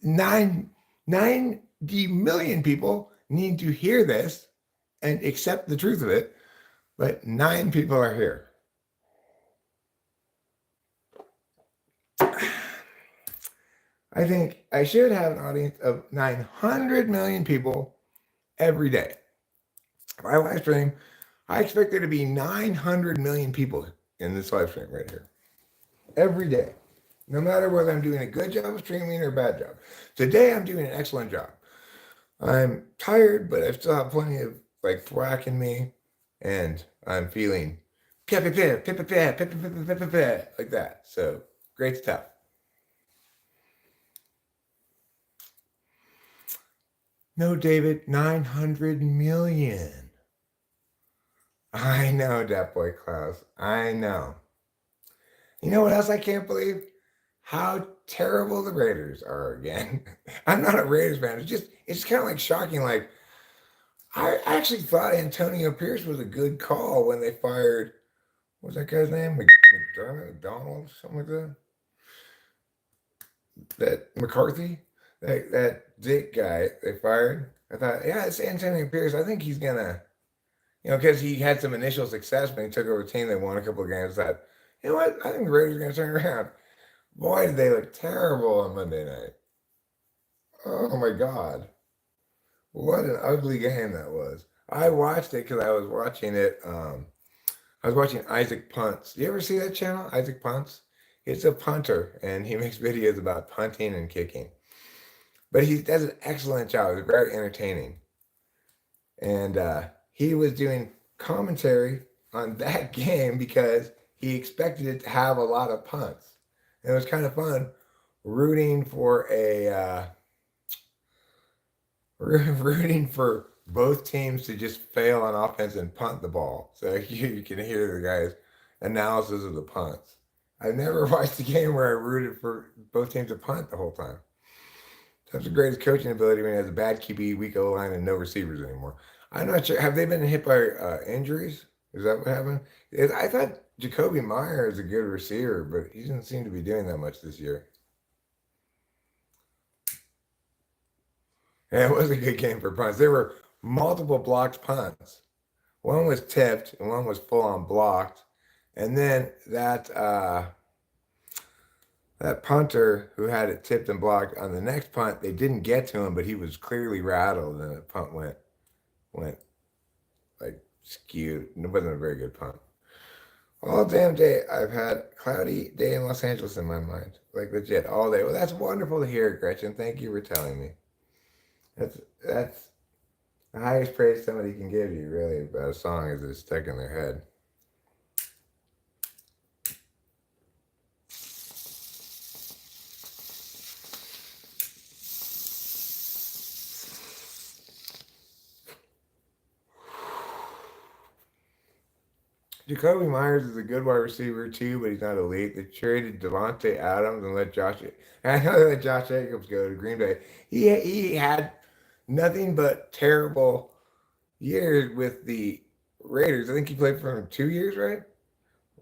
90 million people need to hear this and accept the truth of it, but 9 people are here. I think I should have an audience of 900 million people every day. If I live stream, I expect there to be 900 million people in this live stream right here every day, no matter whether I'm doing a good job of streaming or a bad job. Today, I'm doing an excellent job. I'm tired, but I still have plenty of like thwack in me, and I'm feeling like that. So great stuff. No, David, 900 million. I know, Dat Boy Klaus. I know. You know what else I can't believe? How terrible the Raiders are again. I'm not a Raiders fan. It's kind of like shocking. Like, I actually thought Antonio Pierce was a good call when they fired, what's that guy's name? McDermott, Donald, something like that. That McCarthy, that Dick guy they fired. I thought, yeah, it's Antonio Pierce. I think he's gonna, because he had some initial success when he took over a team that won a couple of games. That, what? I think the Raiders are gonna turn around. Boy, did they look terrible on Monday night. Oh my God. What an ugly game that was. I watched it because I was watching it. I was watching Isaac Punts. Do you ever see that channel, Isaac Punts? He's a punter and he makes videos about punting and kicking. But he does an excellent job. It's very entertaining. And he was doing commentary on that game because he expected it to have a lot of punts. And it was kind of fun rooting for rooting for both teams to just fail on offense and punt the ball. So you can hear the guy's analysis of the punts. I've never watched a game where I rooted for both teams to punt the whole time. That's the greatest coaching ability when he has a bad QB, weak O line, and no receivers anymore. I'm not sure. Have they been hit by injuries? Is that what happened? I thought Jacoby Meyer is a good receiver, but he doesn't seem to be doing that much this year. Yeah, it was a good game for punts. There were multiple blocked punts. One was tipped and one was full on blocked. And then that punter who had it tipped and blocked on the next punt, they didn't get to him, but he was clearly rattled and the punt went like skewed. It wasn't a very good punt. All damn day I've had cloudy day in Los Angeles in my mind. Like legit, all day. Well, that's wonderful to hear, Gretchen. Thank you for telling me. That's the highest praise somebody can give you, really, about a song is it's stuck in their head. Jacoby Myers is a good wide receiver too, but he's not elite. They traded Devontae Adams and let Josh. I know they let Josh Jacobs go to Green Bay. He had nothing but terrible years with the Raiders. I think he played for them 2 years, right?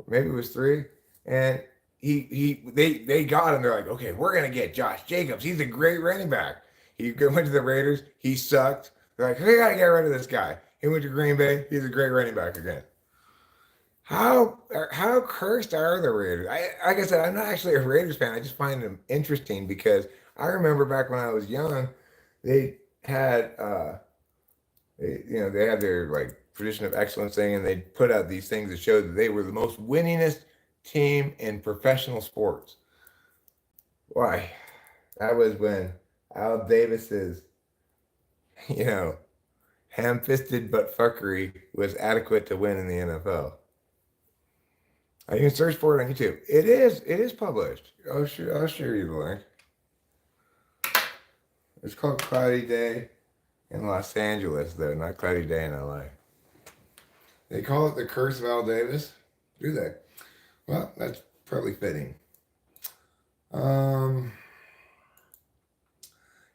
Maybe it was 3. And they got him. They're like, okay, we're gonna get Josh Jacobs. He's a great running back. He went to the Raiders. He sucked. They're like, we gotta get rid of this guy. He went to Green Bay. He's a great running back again. How cursed are the Raiders? Like I said, I'm not actually a Raiders fan. I just find them interesting because I remember back when I was young, they had they had their like tradition of excellence thing, and they put out these things that showed that they were the most winningest team in professional sports. Why? That was when Al Davis's, ham-fisted butt fuckery was adequate to win in the NFL. You can search for it on YouTube. It is published. I'll share you the link. It's called Cloudy Day in Los Angeles, though, not Cloudy Day in LA. They call it the Curse of Al Davis. Do they? Well, that's probably fitting.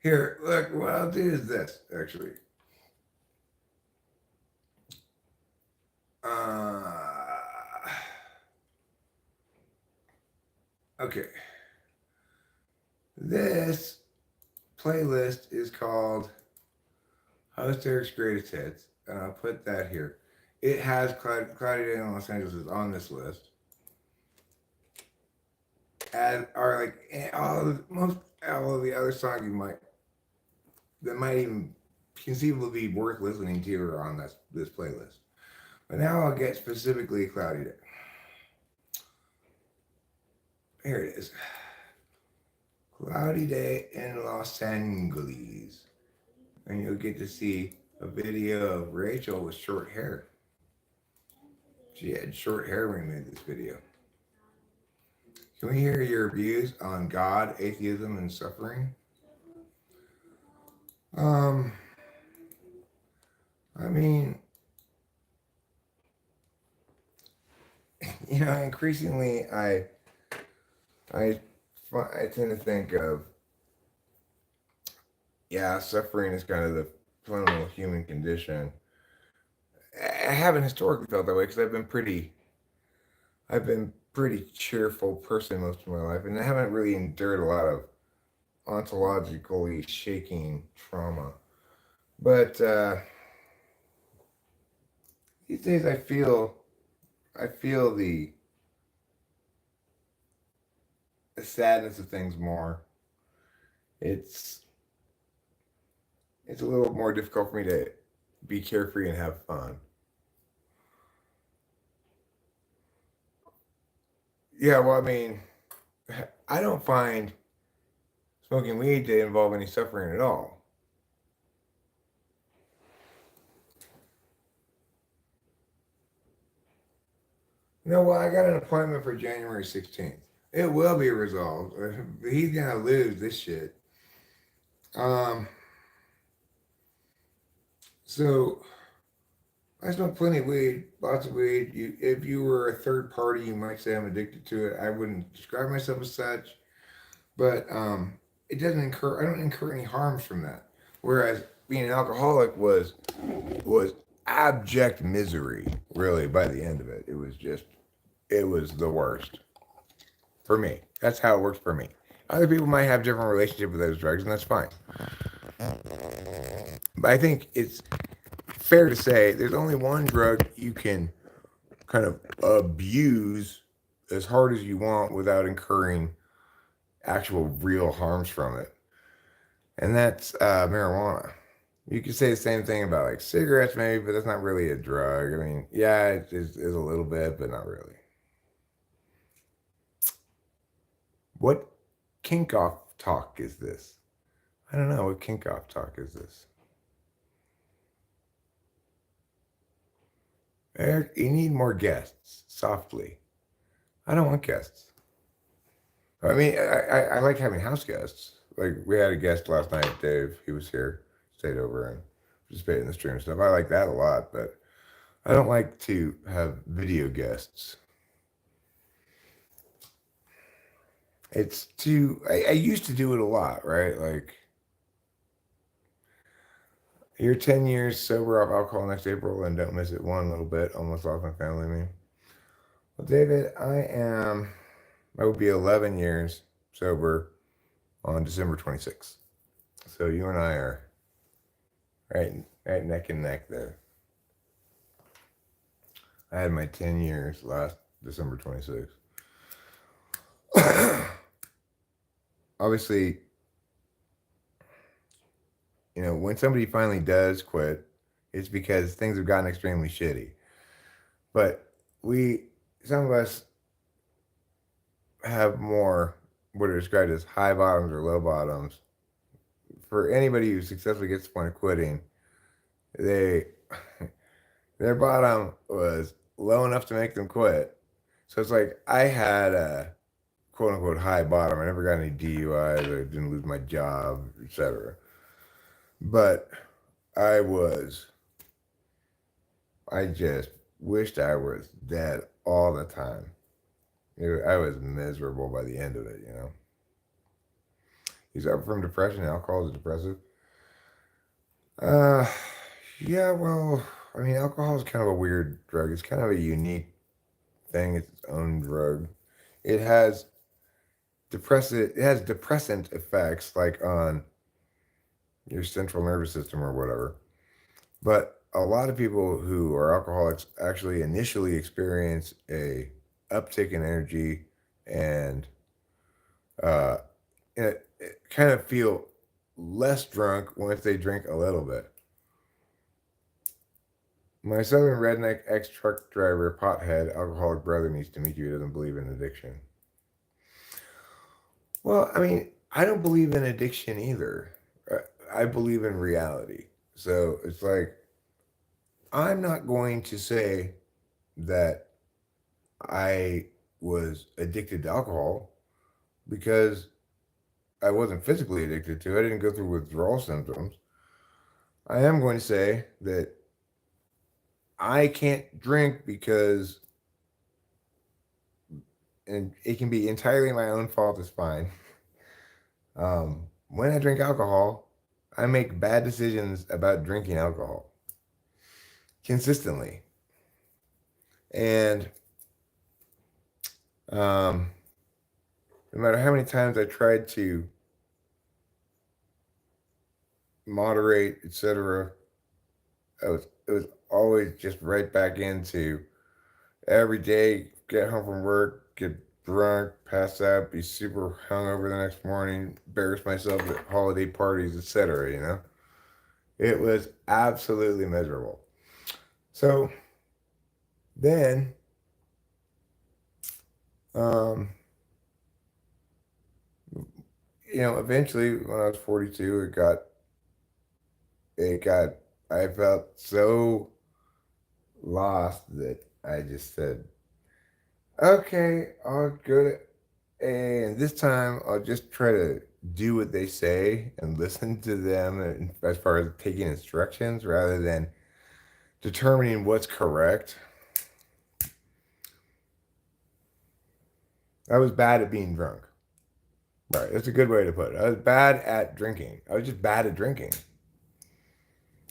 Here, look, what I'll do is this, actually. Okay. This playlist is called Host Eric's Greatest Hits, and I'll put that here. It has Cloudy Day in Los Angeles is on this list. And are like all of the other songs that might even conceivably be worth listening to are on this playlist. But now I'll get specifically Cloudy Day. Here it is. Cloudy Day in Los Angeles. And you'll get to see a video of Rachel with short hair. She had short hair when we made this video. Can we hear your views on God, atheism, and suffering? I mean, increasingly I tend to think of, suffering is kind of the fundamental human condition. I haven't historically felt that way because I've been pretty cheerful person most of my life, and I haven't really endured a lot of ontologically shaking trauma. But these days I feel the sadness of things more. It's it's a little more difficult for me to be carefree and have fun. Yeah, well, I mean, I don't find smoking weed to involve any suffering at all. No, well, I got an appointment for January 16th. It will be resolved. He's gonna lose this shit. Um, so I smoke plenty of weed, lots of weed. If you were a third party, you might say I'm addicted to it. I wouldn't describe myself as such, but it doesn't incur. I don't incur any harms from that. Whereas being an alcoholic was abject misery. Really, by the end of it, it was the worst for me. That's how it works for me. Other people might have different relationship with those drugs, and that's fine. But I think it's fair to say there's only one drug you can kind of abuse as hard as you want without incurring actual real harms from it, and that's marijuana. You could say the same thing about like cigarettes, maybe, but that's not really a drug. I mean, yeah, it is a little bit, but not really. What kink off talk is this? I don't know what kink off talk is this. Eric, you need more guests. Softly. I don't want guests. I mean, I like having house guests. Like we had a guest last night, Dave. He was here, stayed over and participated in the stream and stuff. I like that a lot, but I don't like to have video guests. It's too. I used to do it a lot, right? Like you're 10 years sober off alcohol next April and don't miss it one little bit. Almost lost my family. Me. Well, David, I will be 11 years sober on December 26th. So you and I are right neck and neck there. I had my 10 years last December 26th. Obviously, when somebody finally does quit, it's because things have gotten extremely shitty. But some of us have more what are described as high bottoms or low bottoms. For anybody who successfully gets to the point of quitting, they their bottom was low enough to make them quit. So it's like I had a quote unquote high bottom. I never got any DUIs. I didn't lose my job, etc. But I was, I just wished I was dead all the time. I was miserable by the end of it. You suffer from depression. Alcohol is depressive. Uh, yeah, well, I mean, alcohol is kind of a weird drug. It's kind of a unique thing. It's its own drug. It has depressant effects like on your central nervous system or whatever. But a lot of people who are alcoholics actually initially experience a uptick in energy and uh, it kind of feel less drunk once they drink a little bit. My southern redneck ex truck driver, pothead, alcoholic brother needs to meet you. He doesn't believe in addiction. Well, I mean, I don't believe in addiction either. I believe in reality. So it's like, I'm not going to say that I was addicted to alcohol because I wasn't physically addicted to it. I didn't go through withdrawal symptoms. I am going to say that I can't drink because, and it can be entirely my own fault, is fine. When I drink alcohol, I make bad decisions about drinking alcohol consistently. And no matter how many times I tried to moderate, etc. It was always just right back into every day, get home from work, get drunk, pass out, be super hungover the next morning, embarrass myself at holiday parties, etc. It was absolutely miserable. So then, um, eventually when I was 42, it got, I felt so lost that I just said, okay, I'll go to A, and this time I'll just try to do what they say and listen to them as far as taking instructions rather than determining what's correct. I was bad at being drunk. Right, that's a good way to put it. I was bad at drinking. I was just bad at drinking.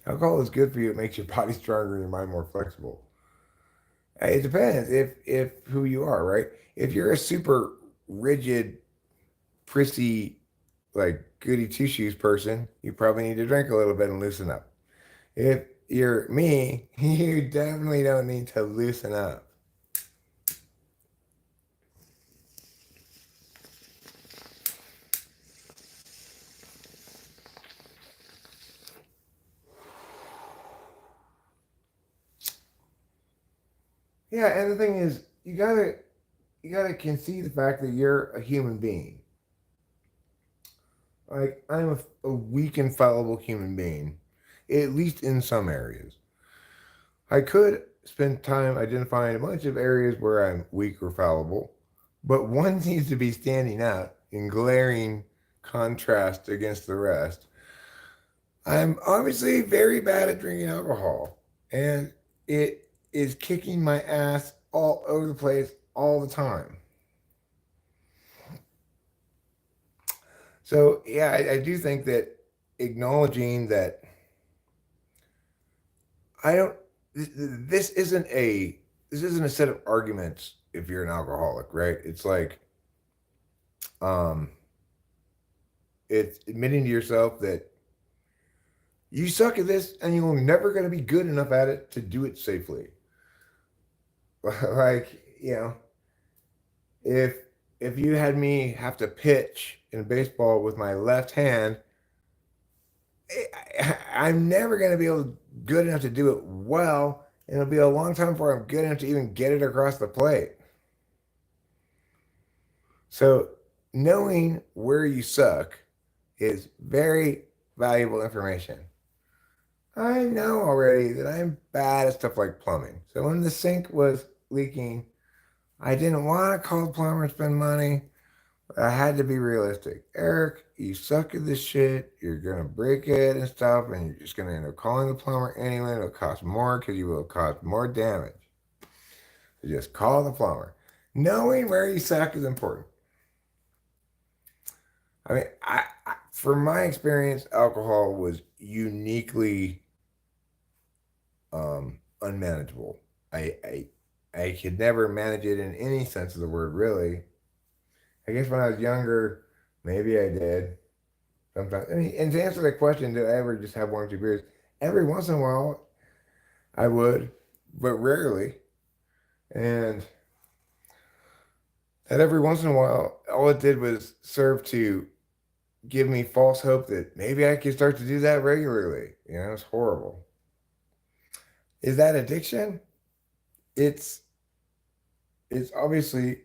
Alcohol is good for you. It makes your body stronger and your mind more flexible. It depends if who you are, right? If you're a super rigid, prissy, like goody two shoes person, you probably need to drink a little bit and loosen up. If you're me, you definitely don't need to loosen up. Yeah, and the thing is, you gotta concede the fact that you're a human being. Like I'm a weak and fallible human being, at least in some areas. I could spend time identifying a bunch of areas where I'm weak or fallible, but one seems to be standing out in glaring contrast against the rest. I'm obviously very bad at drinking alcohol, and it is kicking my ass all over the place all the time. So, yeah, I do think that acknowledging that I don't, this isn't a set of arguments if you're an alcoholic, right? Um, it's admitting to yourself that you suck at this and you're never going to be good enough at it to do it safely. Like, if if you had me have to pitch in baseball with my left hand, I'm never going to be good enough to do it well, and it'll be a long time before I'm good enough to even get it across the plate. So, knowing where you suck is very valuable information. I know already that I'm bad at stuff like plumbing. So when the sink was leaking, I didn't want to call the plumber and spend money. I had to be realistic. Eric, you suck at this shit. You're gonna break it and stuff, and you're just gonna end up calling the plumber anyway. It'll cost more because you will cause more damage. So just call the plumber. Knowing where you suck is important. I mean, from my experience, alcohol was uniquely unmanageable. I could never manage it in any sense of the word, really. I guess when I was younger, maybe I did. Sometimes, I mean, and to answer that question, do I ever just have one or two beers? Every once in a while, I would, but rarely. And that every once in a while, all it did was serve to give me false hope that maybe I could start to do that regularly. It's horrible. Is that addiction? It's it's obviously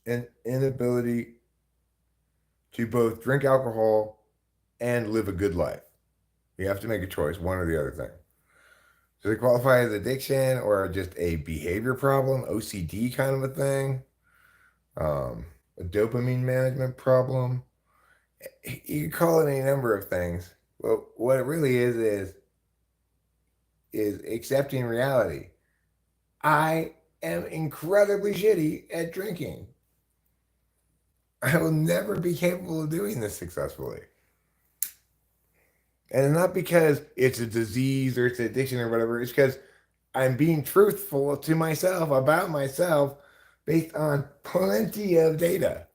an inability to both drink alcohol and live a good life. You have to make a choice, one or the other thing. Does it qualify as addiction or just a behavior problem, OCD kind of a thing? A dopamine management problem? You can call it any number of things. Well, what it really is accepting reality. I am incredibly shitty at drinking. I will never be capable of doing this successfully. And it's not because it's a disease or it's an addiction or whatever. It's because I'm being truthful to myself about myself based on plenty of data.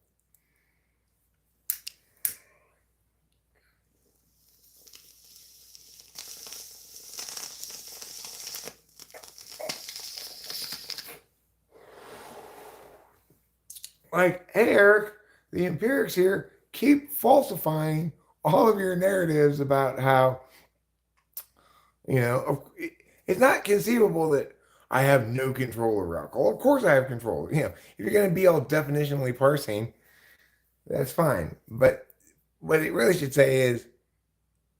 Like, hey, Eric, the empirics here keep falsifying all of your narratives about how, it's not conceivable that I have no control over alcohol. Of course I have control. If you're going to be all definitionally parsing, that's fine. But what it really should say is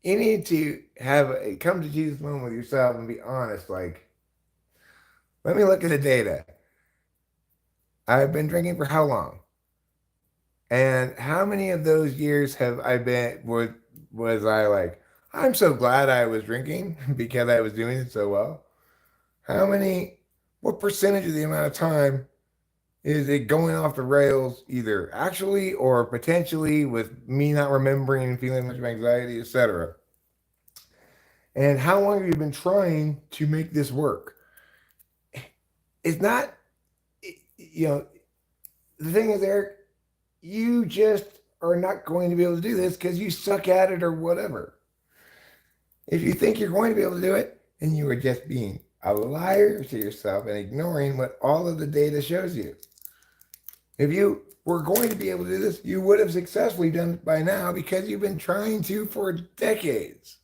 you need to have a come to Jesus moment with yourself and be honest. Like, let me look at the data. I've been drinking for how long? And how many of those years have I been was I like, I'm so glad I was drinking because I was doing it so well? What percentage of the amount of time is it going off the rails, either actually or potentially with me not remembering and feeling much of anxiety, etc.? And how long have you been trying to make this work? It's not, the thing is, Eric, you just are not going to be able to do this because you suck at it or whatever. If you think you're going to be able to do it, then you are just being a liar to yourself and ignoring what all of the data shows you. If you were going to be able to do this, you would have successfully done it by now because you've been trying to for decades.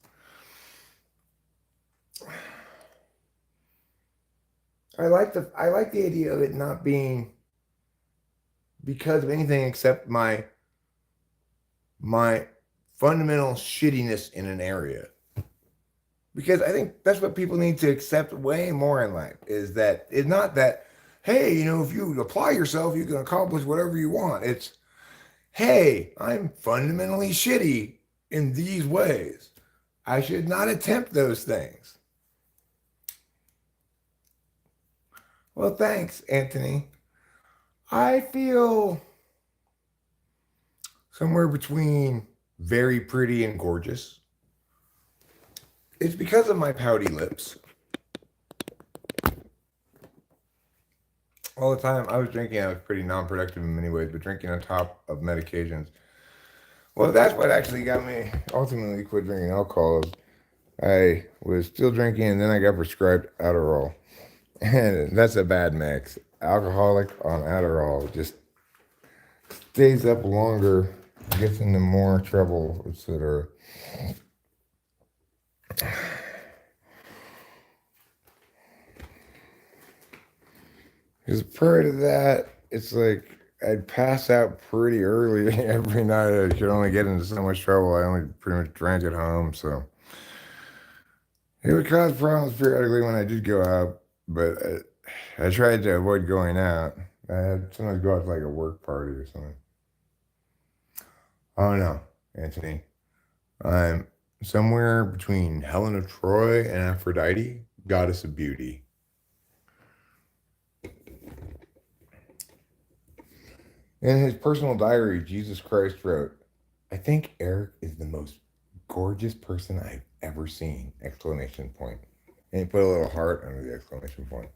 I like the idea of it not being because of anything except my fundamental shittiness in an area. Because I think that's what people need to accept way more in life is that it's not that, hey, if you apply yourself, you can accomplish whatever you want. It's, hey, I'm fundamentally shitty in these ways. I should not attempt those things. Well, thanks, Anthony. I feel somewhere between very pretty and gorgeous. It's because of my pouty lips. All the time I was drinking, I was pretty non-productive in many ways, but drinking on top of medications. Well, that's what actually got me ultimately quit drinking alcohol. I was still drinking, and then I got prescribed Adderall. And that's a bad mix. Alcoholic on Adderall just stays up longer, gets into more trouble, etc. Because prior to that, it's like I'd pass out pretty early every night. I could only get into so much trouble. I only pretty much drank at home, so it would cause problems periodically when I did go out. But I tried to avoid going out. I had sometimes go out to like a work party or something. Oh no, Anthony. I'm somewhere between Helen of Troy and Aphrodite, goddess of beauty. In his personal diary, Jesus Christ wrote, I think Eric is the most gorgeous person I've ever seen! Exclamation point. And he put a little heart under the exclamation point.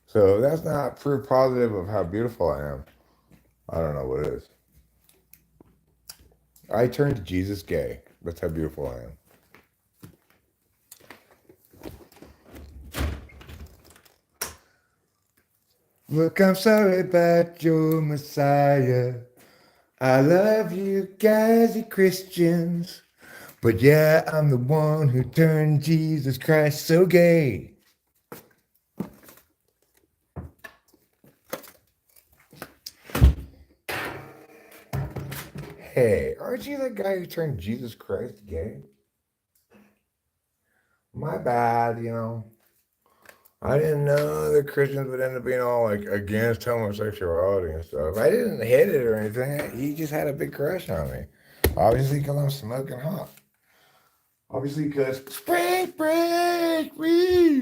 So that's not proof positive of how beautiful I am. I don't know what it is. I turned Jesus gay. That's how beautiful I am. Look, I'm sorry about your Messiah. I love you guys, you Christians. But yeah, I'm the one who turned Jesus Christ so gay. Hey, aren't you the guy who turned Jesus Christ gay? My bad, I didn't know that Christians would end up being all like against homosexuality and stuff. I didn't hit it or anything. He just had a big crush on me. Obviously, because I'm smoking hot. Obviously, because spring break, wee.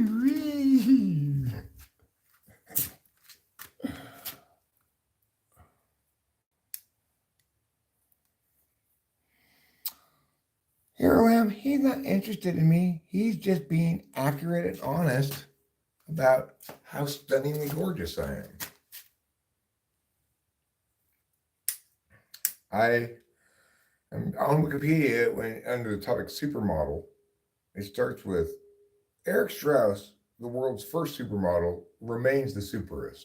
Here I am. He's not interested in me. He's just being accurate and honest about how stunningly gorgeous I am. I am on Wikipedia when under the topic supermodel. It starts with Eric Strauss, the world's first supermodel, remains the superest.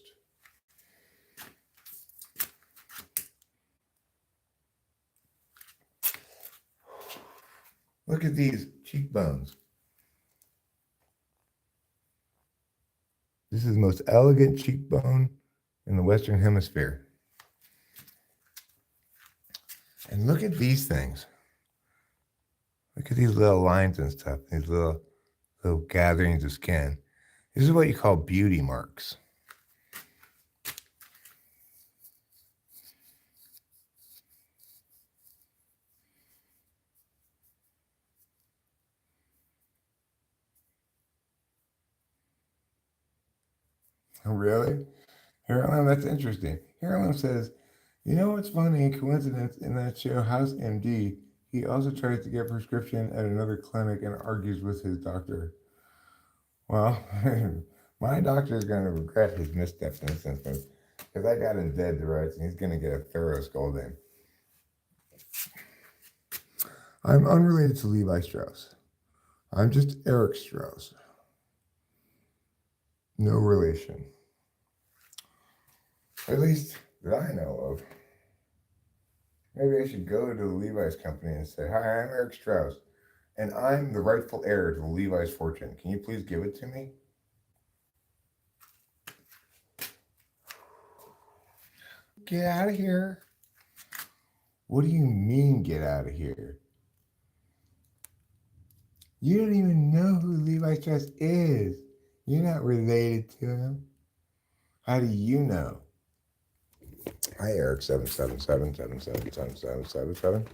Look at these cheekbones. This is the most elegant cheekbone in the Western Hemisphere. And look at these things. Look at these little lines and stuff, these little gatherings of skin. This is what you call beauty marks. Oh, really? Gerald, that's interesting. Gerald says, you know what's funny? Coincidence in that show, House MD, he also tries to get prescription at another clinic and argues with his doctor. Well, my doctor is going to regret his missteps in this instance because I got him dead to rights and he's going to get a thorough scolding. I'm unrelated to Levi Strauss. I'm just Eric Strauss. No relation. At least that I know of. Maybe I should go to the Levi's company and say, hi, I'm Eric Strauss, and I'm the rightful heir to the Levi's fortune. Can you please give it to me? Get out of here. What do you mean, get out of here? You don't even know who Levi Strauss is. You're not related to him. How do you know? Hi, Eric, 777-777-7777.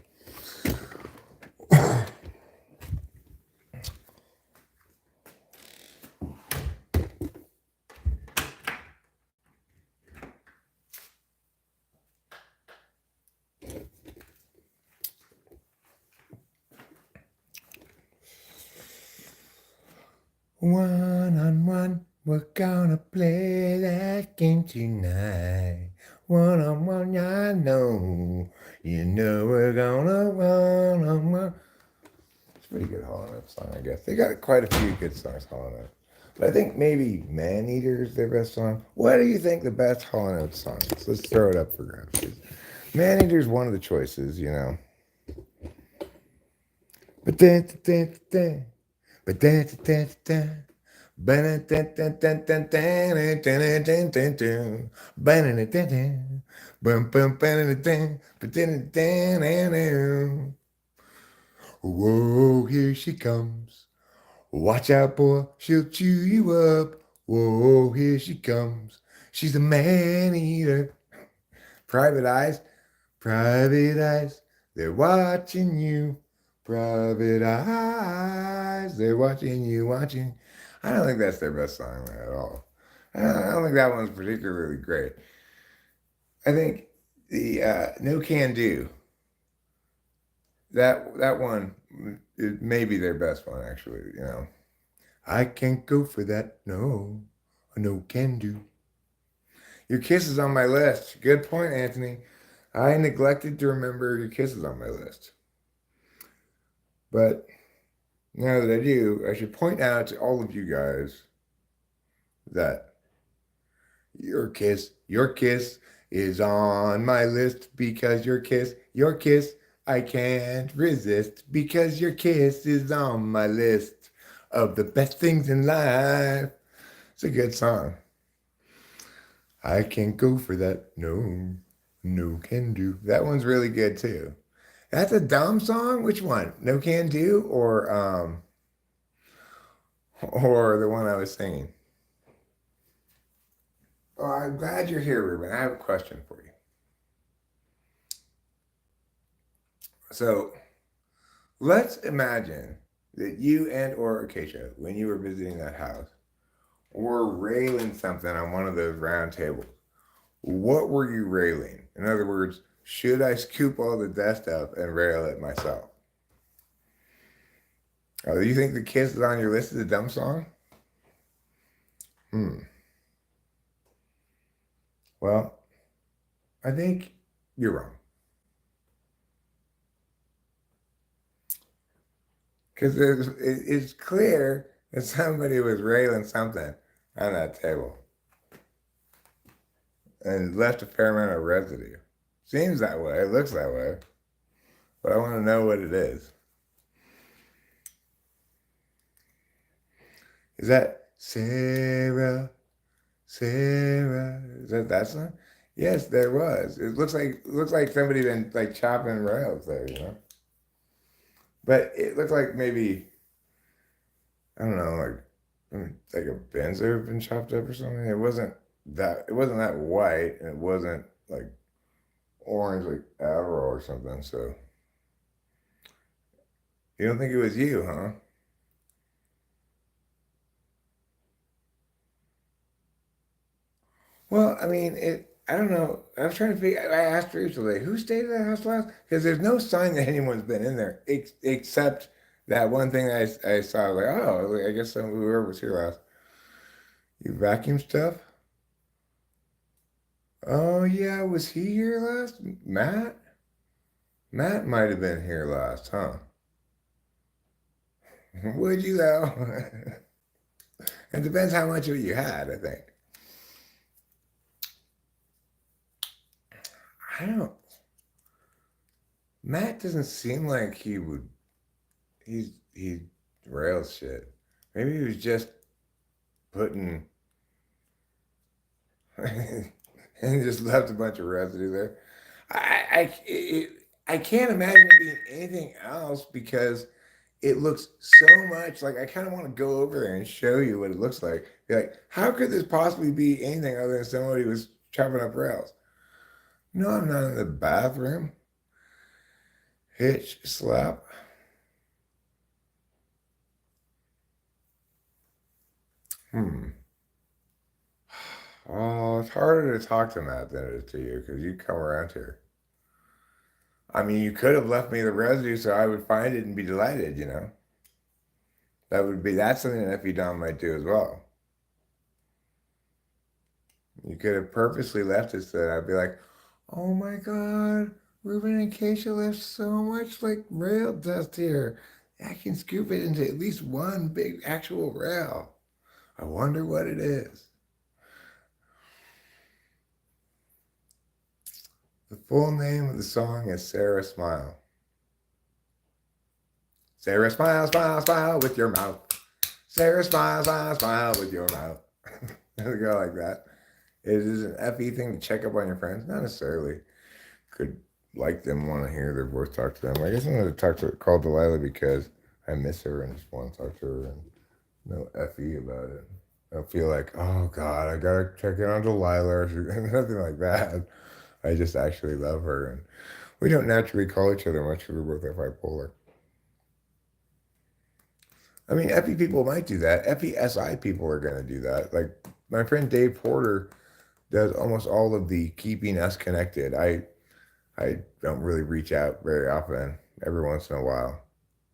One-on-one, we're gonna play that game tonight. One-on-one, I know. You know we're gonna one-on-one. It's a pretty good Hall & Oates song, I guess. They got quite a few good songs, Hall & Oates. But I think maybe Man-Eater is their best song. What do you think the best Hall & Oates song is? Let's throw it up for grabs. Man-Eater is one of the choices, you know. But then, but then, whoa, here she comes. Watch out, boy, she'll chew you up. Whoa, here she comes. She's a man-eater. Private eyes, they're watching you. Private eyes, they're watching you, watching. I don't think that's their best song at all. I don't think that one's particularly great. I think the No Can Do, that one it may be their best one, actually, you know. I can't go for that, no can do. Your Kiss is on my list. Good point, Anthony. I neglected to remember Your Kiss is on my list. But now that I do, I should point out to all of you guys that your kiss is on my list because your kiss, I can't resist because your kiss is on my list of the best things in life. It's a good song. I can't go for that. No can do. That one's really good too. That's a dumb song? Which one? No Can Do or the one I was singing? Oh, I'm glad you're here, Ruben. I have a question for you. So let's imagine that you and or Acacia, when you were visiting that house, were railing something on one of those round tables. What were you railing? In other words, should I scoop all the dust up and rail it myself? Oh, do you think The Kiss is on your list as a dumb song? Well, I think you're wrong. Because it's clear that somebody was railing something on that table and left a fair amount of residue. Seems that way. It looks that way. But I want to know what it is. Is that Sarah? Sarah? Is that song? Yes, there was. It looks like somebody been like chopping rails there, you know. But it looked like maybe I don't know, like a benzo had been chopped up or something. It wasn't that white, and it wasn't like orange like Adderall or something. So you don't think it was you, huh? Well, I mean, I don't know. I was trying to figure. I asked recently, who stayed at that house last? Because there's no sign that anyone's been in there except that one thing I saw. Like, oh, I guess whoever was here last. You vacuum stuff? Oh yeah, was he here last? Matt? Matt might have been here last, huh? Would you though? It depends how much of it you had, I think. I don't. Matt doesn't seem like he would. He rails shit. Maybe he was just putting and just left a bunch of residue there. I can't imagine it being anything else because it looks so much like I kind of want to go over there and show you what it looks like. Be like, how could this possibly be anything other than somebody was chopping up rails? No, I'm not in the bathroom. Hitch slap. Hmm. Oh, it's harder to talk to Matt than it is to you because you come around here. I mean, you could have left me the residue so I would find it and be delighted, you know? That's something that Effie Don might do as well. You could have purposely left it so that I'd be like, oh my God, Ruben and Keisha left so much like rail dust here. I can scoop it into at least one big actual rail. I wonder what it is. The full name of the song is Sarah Smile. Sarah Smile, smile, smile with your mouth. Sarah Smile, smile, smile with your mouth. It'll go like that. It is an FE thing to check up on your friends? Not necessarily. Could like them, want to hear their voice, talk to them. I guess I'm going to call Delilah because I miss her and just want to talk to her and no FE about it. I don't feel like, oh God, I gotta check in on Delilah or nothing like that. I just actually love her, and we don't naturally call each other much because we're both bipolar. I mean, FE people might do that. FESI people are going to do that. Like my friend Dave Porter does almost all of the keeping us connected. I don't really reach out very often, every once in a while,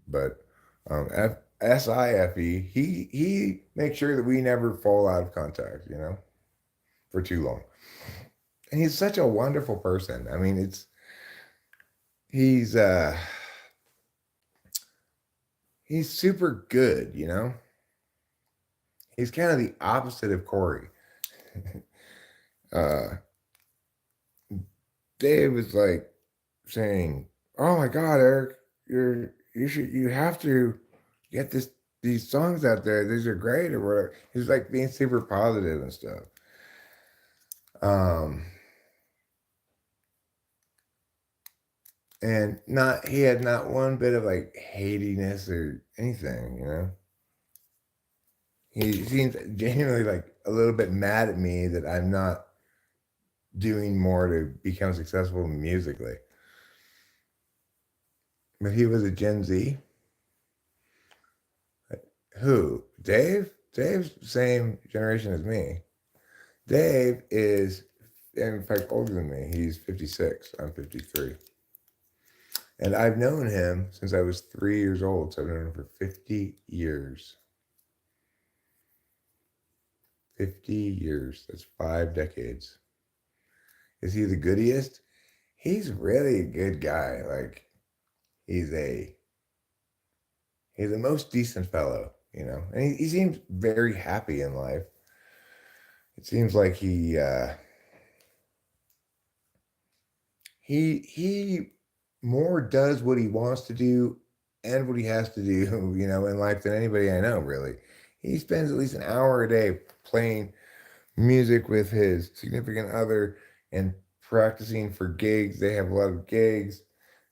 but SIFE, he makes sure that we never fall out of contact, you know, for too long. And he's such a wonderful person. I mean, he's uh he's super good, you know. He's kind of the opposite of Corey. uh Dave was like saying, "Oh my God, Eric, you have to get these songs out there. These are great," or whatever. He's like being super positive and stuff. Um, and not he had not one bit of like hatiness or anything, you know. He seems genuinely like a little bit mad at me that I'm not doing more to become successful musically. But he was a Gen Z. Who? Dave? Dave's the same generation as me. Dave is, in fact, older than me. He's 56. I'm 53. And I've known him since I was 3 years old. So I've known him for 50 years. 50 years. That's 5 decades. Is he the goodiest? He's really a good guy. Like, he's the most decent fellow, you know? And he seems very happy in life. It seems like he more does what he wants to do and what he has to do, you know, in life than anybody I know, really. he spends at least an hour a day playing music with his significant other and practicing for gigs. They have a lot of gigs.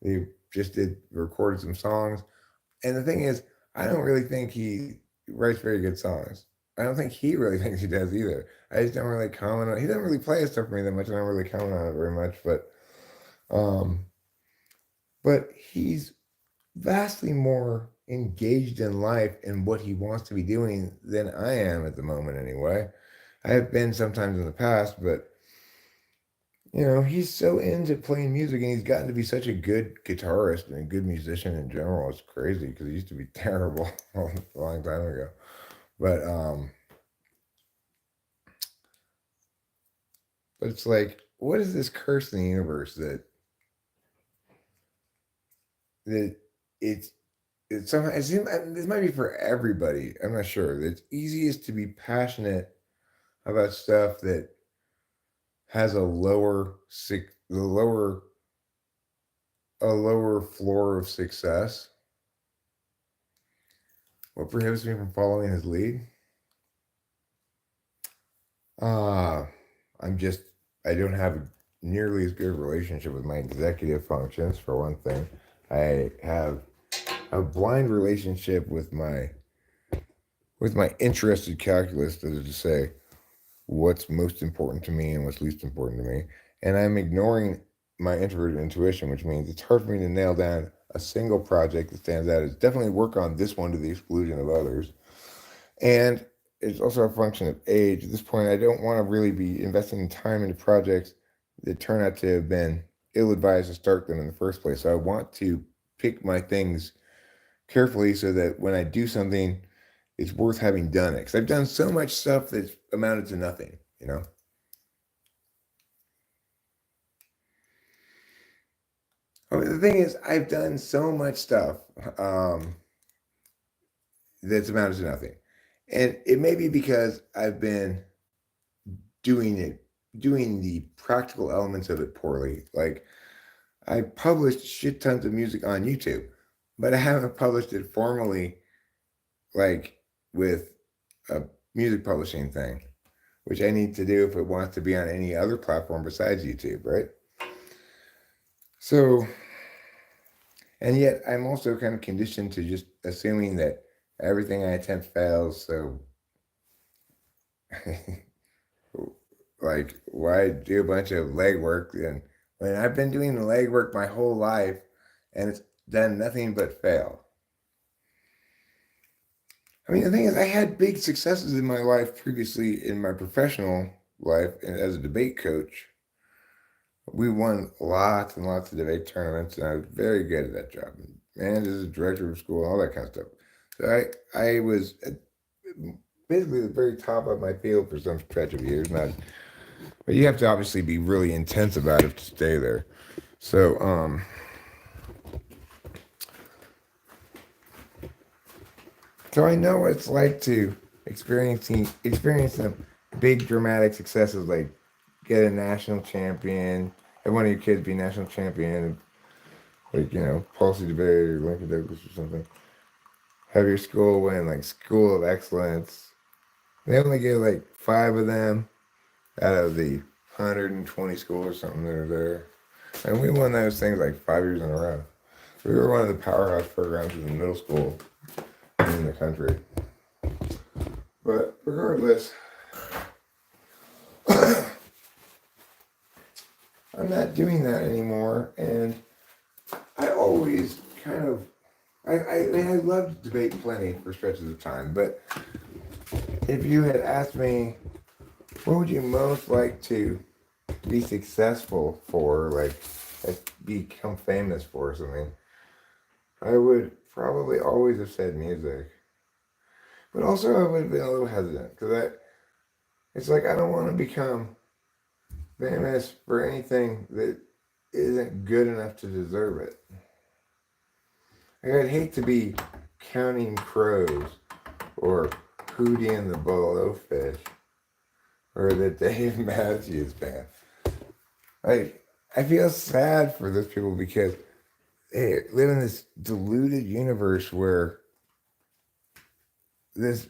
They just did recorded some songs. And the thing is, I don't really think he writes very good songs. I don't think he really thinks he does either. I just don't really comment on. He doesn't really play his stuff for me that much. I don't really comment on it very much, um, but he's vastly more engaged in life and what he wants to be doing than I am at the moment. Anyway, I have been sometimes in the past, but he's so into playing music and he's gotten to be such a good guitarist and a good musician in general. It's crazy because he used to be terrible a long time ago. But it's like, what is this curse in the universe that it's somehow it seems this might be for everybody. I'm not sure. It's easiest to be passionate about stuff that has a lower floor of success. What prohibits me from following his lead? Uh, I'm just, I don't have nearly as good a relationship with my executive functions, for one thing. I have a blind relationship with my interested calculus, that is to say, what's most important to me and what's least important to me. And I'm ignoring my introverted intuition, which means it's hard for me to nail down a single project that stands out. It's definitely work on this one to the exclusion of others. And it's also a function of age. At this point, I don't want to really be investing time into projects that turn out to have been ill-advised to start them in the first place. So I want to pick my things carefully so that when I do something, it's worth having done it. Because I've done so much stuff that's amounted to nothing. I mean, the thing is, I've done so much stuff that's amounted to nothing. And it may be because I've been doing the practical elements of it poorly. Like, I published shit tons of music on YouTube, but I haven't published it formally, like with a music publishing thing, which I need to do if it wants to be on any other platform besides YouTube, right? So, and yet I'm also kind of conditioned to just assuming that everything I attempt fails. So, like, why do a bunch of legwork? And when I've been doing the legwork my whole life and it's done nothing but fail. I mean, the thing is, I had big successes in my life previously in my professional life and as a debate coach. We won lots and lots of debate tournaments, and I was very good at that job. And as a director of school, all that kind of stuff. So I was basically the very top of my field for some stretch of years. But you have to obviously be really intense about it to stay there. So so I know what it's like to experience some big dramatic successes, like get a national champion, have one of your kids be national champion, like Pulsey debate or Lincoln Douglas or something. Have your school win like School of Excellence. They only get like 5 of them out of the 120 schools or something that are there, and we won those things like 5 years in a row. We were one of the powerhouse programs in the middle school in the country. But regardless, I'm not doing that anymore, and I always kind of I loved debate plenty for stretches of time, but if you had asked me what would you most like to be successful for, like become famous for or something, I would probably always have said music. But also I would have been a little hesitant because it's like I don't want to become famous for anything that isn't good enough to deserve it. Like, I'd hate to be Counting Crows or Hootie and the Blowfish or the Dave Matthews Band. Like, I feel sad for those people because they live in this deluded universe where this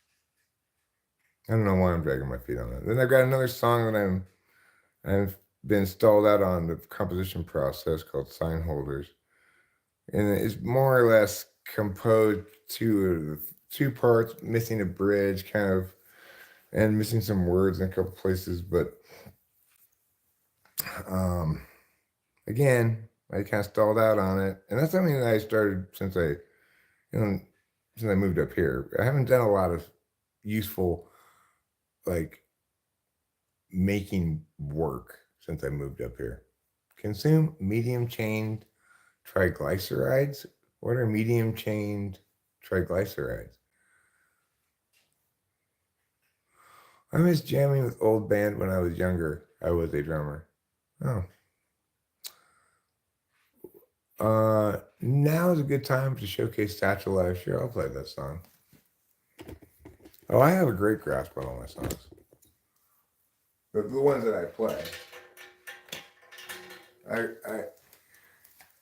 I don't know why I'm dragging my feet on that. Then I've got another song that I've been stalled out on the composition process called Sign Holders. And it's more or less composed two parts, missing a bridge kind of, and missing some words in a couple places, but again, I kind of stalled out on it. And that's something that I started since since I moved up here. I haven't done a lot of useful like making work since I moved up here. Consume medium chained triglycerides. What are medium chained triglycerides? I miss jamming with old band when I was younger. I was a drummer. Oh. Now is a good time to showcase Satchel Live. Sure, I'll play that song. Oh, I have a great grasp on all my songs. The ones that I play. I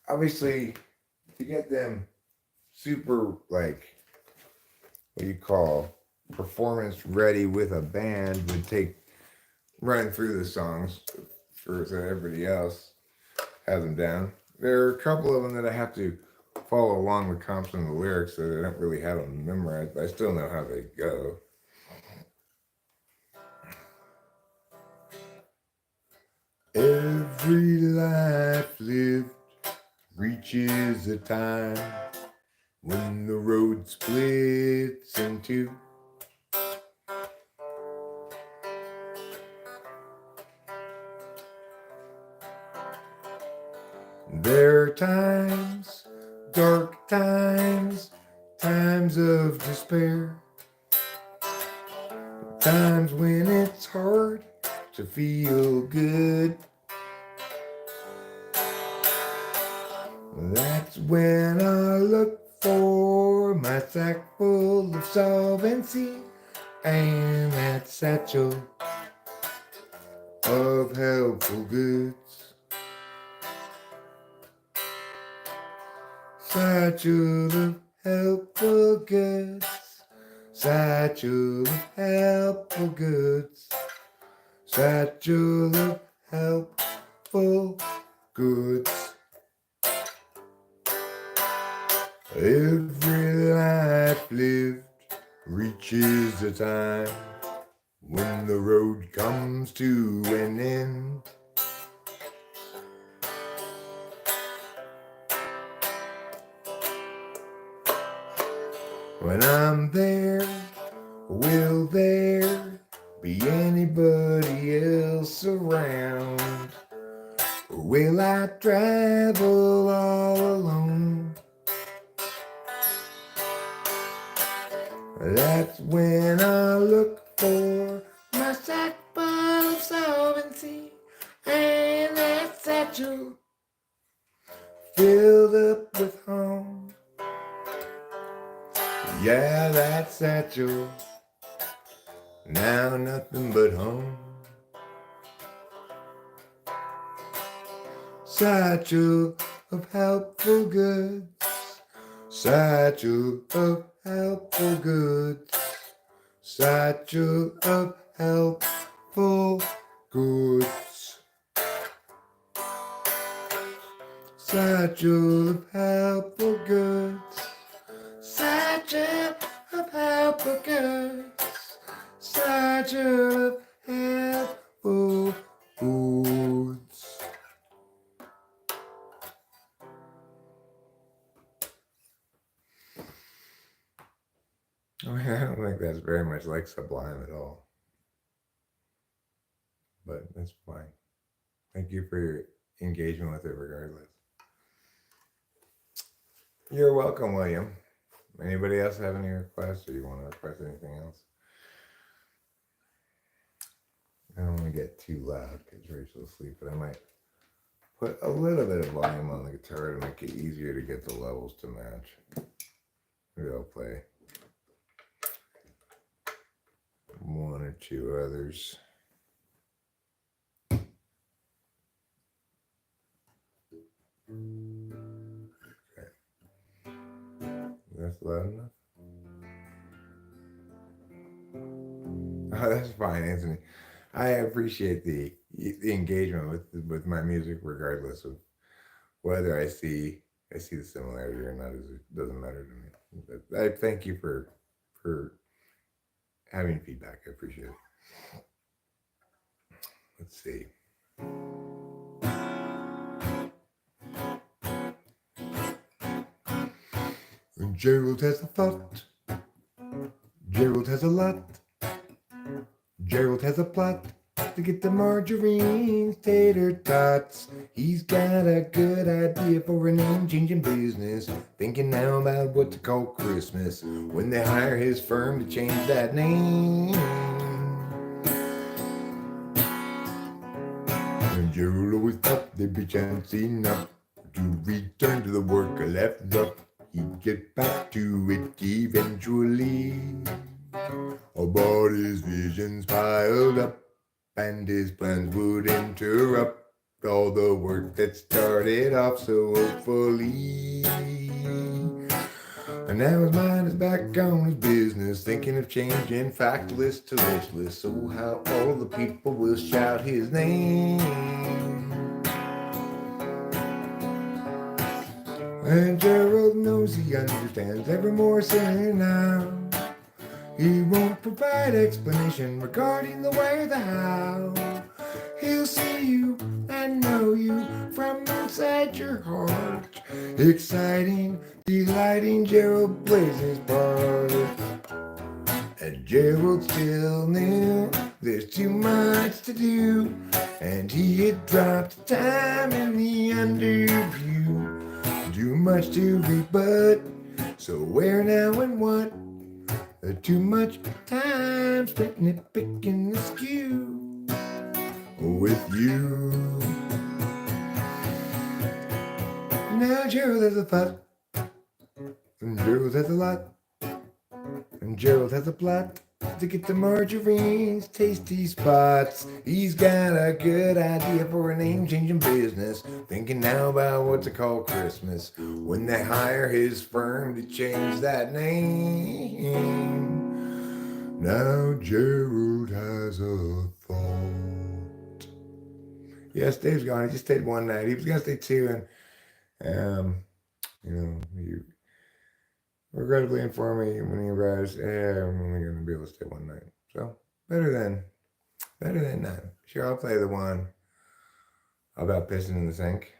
obviously to get them super like what you call performance ready with a band would take running through the songs for so everybody else has them down. There are a couple of them that I have to follow along with comps and the lyrics, so I don't really have them memorized, but I still know how they go. Every life lived reaches a time when the road splits in two. There are times, dark times, times of despair, times when it's hard to feel good. That's when I look for my sack full of solvency and that satchel of helpful goods. Satchel of helpful goods. Satchel of helpful goods. Satchel of helpful goods. Every life lived reaches a time when the road comes to an end. When I'm there, will there be anybody else around? Or will I travel all alone? That's when I look for my sack full of solvency and that satchel filled up with home. Yeah, that satchel, now nothing but home. Satchel of helpful goods. Satchel of helpful goods. Satchel of helpful goods. Satchel of helpful goods. Satchel of helpful goods. Satchel of helpful goods. I mean, I don't think that's very much like Sublime at all. But that's fine. Thank you for your engagement with it regardless. You're welcome, William. Anybody else have any requests, or you want to request anything else? I don't want to get too loud because Rachel's asleep, but I might put a little bit of volume on the guitar to make it easier to get the levels to match. Maybe I'll play one or two others. Okay. That's loud enough. Oh, that's fine, Anthony. I appreciate the engagement with my music, regardless of whether I see the similarity or not. It doesn't matter to me. But I thank you for having feedback. I appreciate it. Let's see. Gerald has a thought. Gerald has a lot. Gerald has a plot to get the margarine tater tots. He's got a good idea for a name-changing business. Thinking now about what to call Christmas when they hire his firm to change that name. And Gerald always thought there'd be chance enough to return to the work I left up. He'd get back to it eventually. But his visions piled up, and his plans would interrupt all the work that started off so hopefully. And now his mind is back on his business, thinking of changing factless to listless, so how all the people will shout his name. And Gerald knows he understands every morsel now. He won't provide explanation regarding the where, the how. He'll see you and know you from inside your heart. Exciting, delighting, Gerald plays his part. And Gerald still knew there's too much to do, and he had dropped time in the underview. Too much to rebut, so where now and what? Too much time spent nitpicking the skew with you. Now Gerald has a thought, and Gerald has a lot, and Gerald has a plot to get the margarine's tasty spots. He's got a good idea for a name-changing business, thinking now about what to call Christmas when they hire his firm to change that name. Now Gerald has a thought. Yes, Dave's gone. He just stayed one night. He was gonna stay two, and you regrettably informed me when he arrives, I'm only gonna be able to stay one night. So better than none. Sure, I'll play the one about pissing in the sink.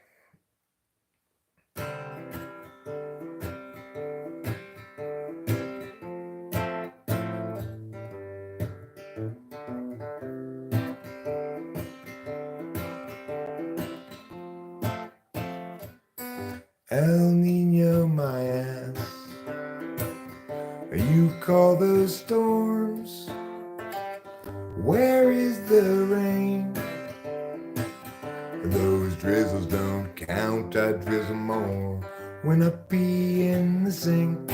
El Nino, my ass. You call those storms? Where is the rain? Those drizzles don't count, I drizzle more when I pee in the sink,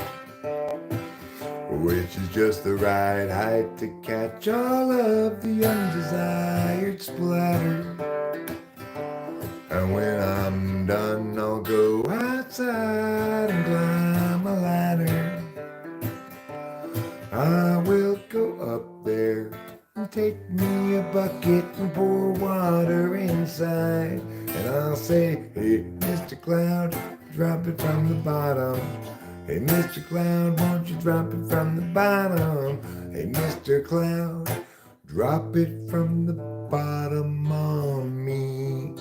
which is just the right height to catch all of the undesired splatter. And when I'm done, I'll go outside and climb a ladder. I will go up there and take me a bucket and pour water inside. And I'll say, hey, Mr. Cloud, drop it from the bottom. Hey, Mr. Cloud, won't you drop it from the bottom? Hey, Mr. Cloud, drop it from the bottom on me.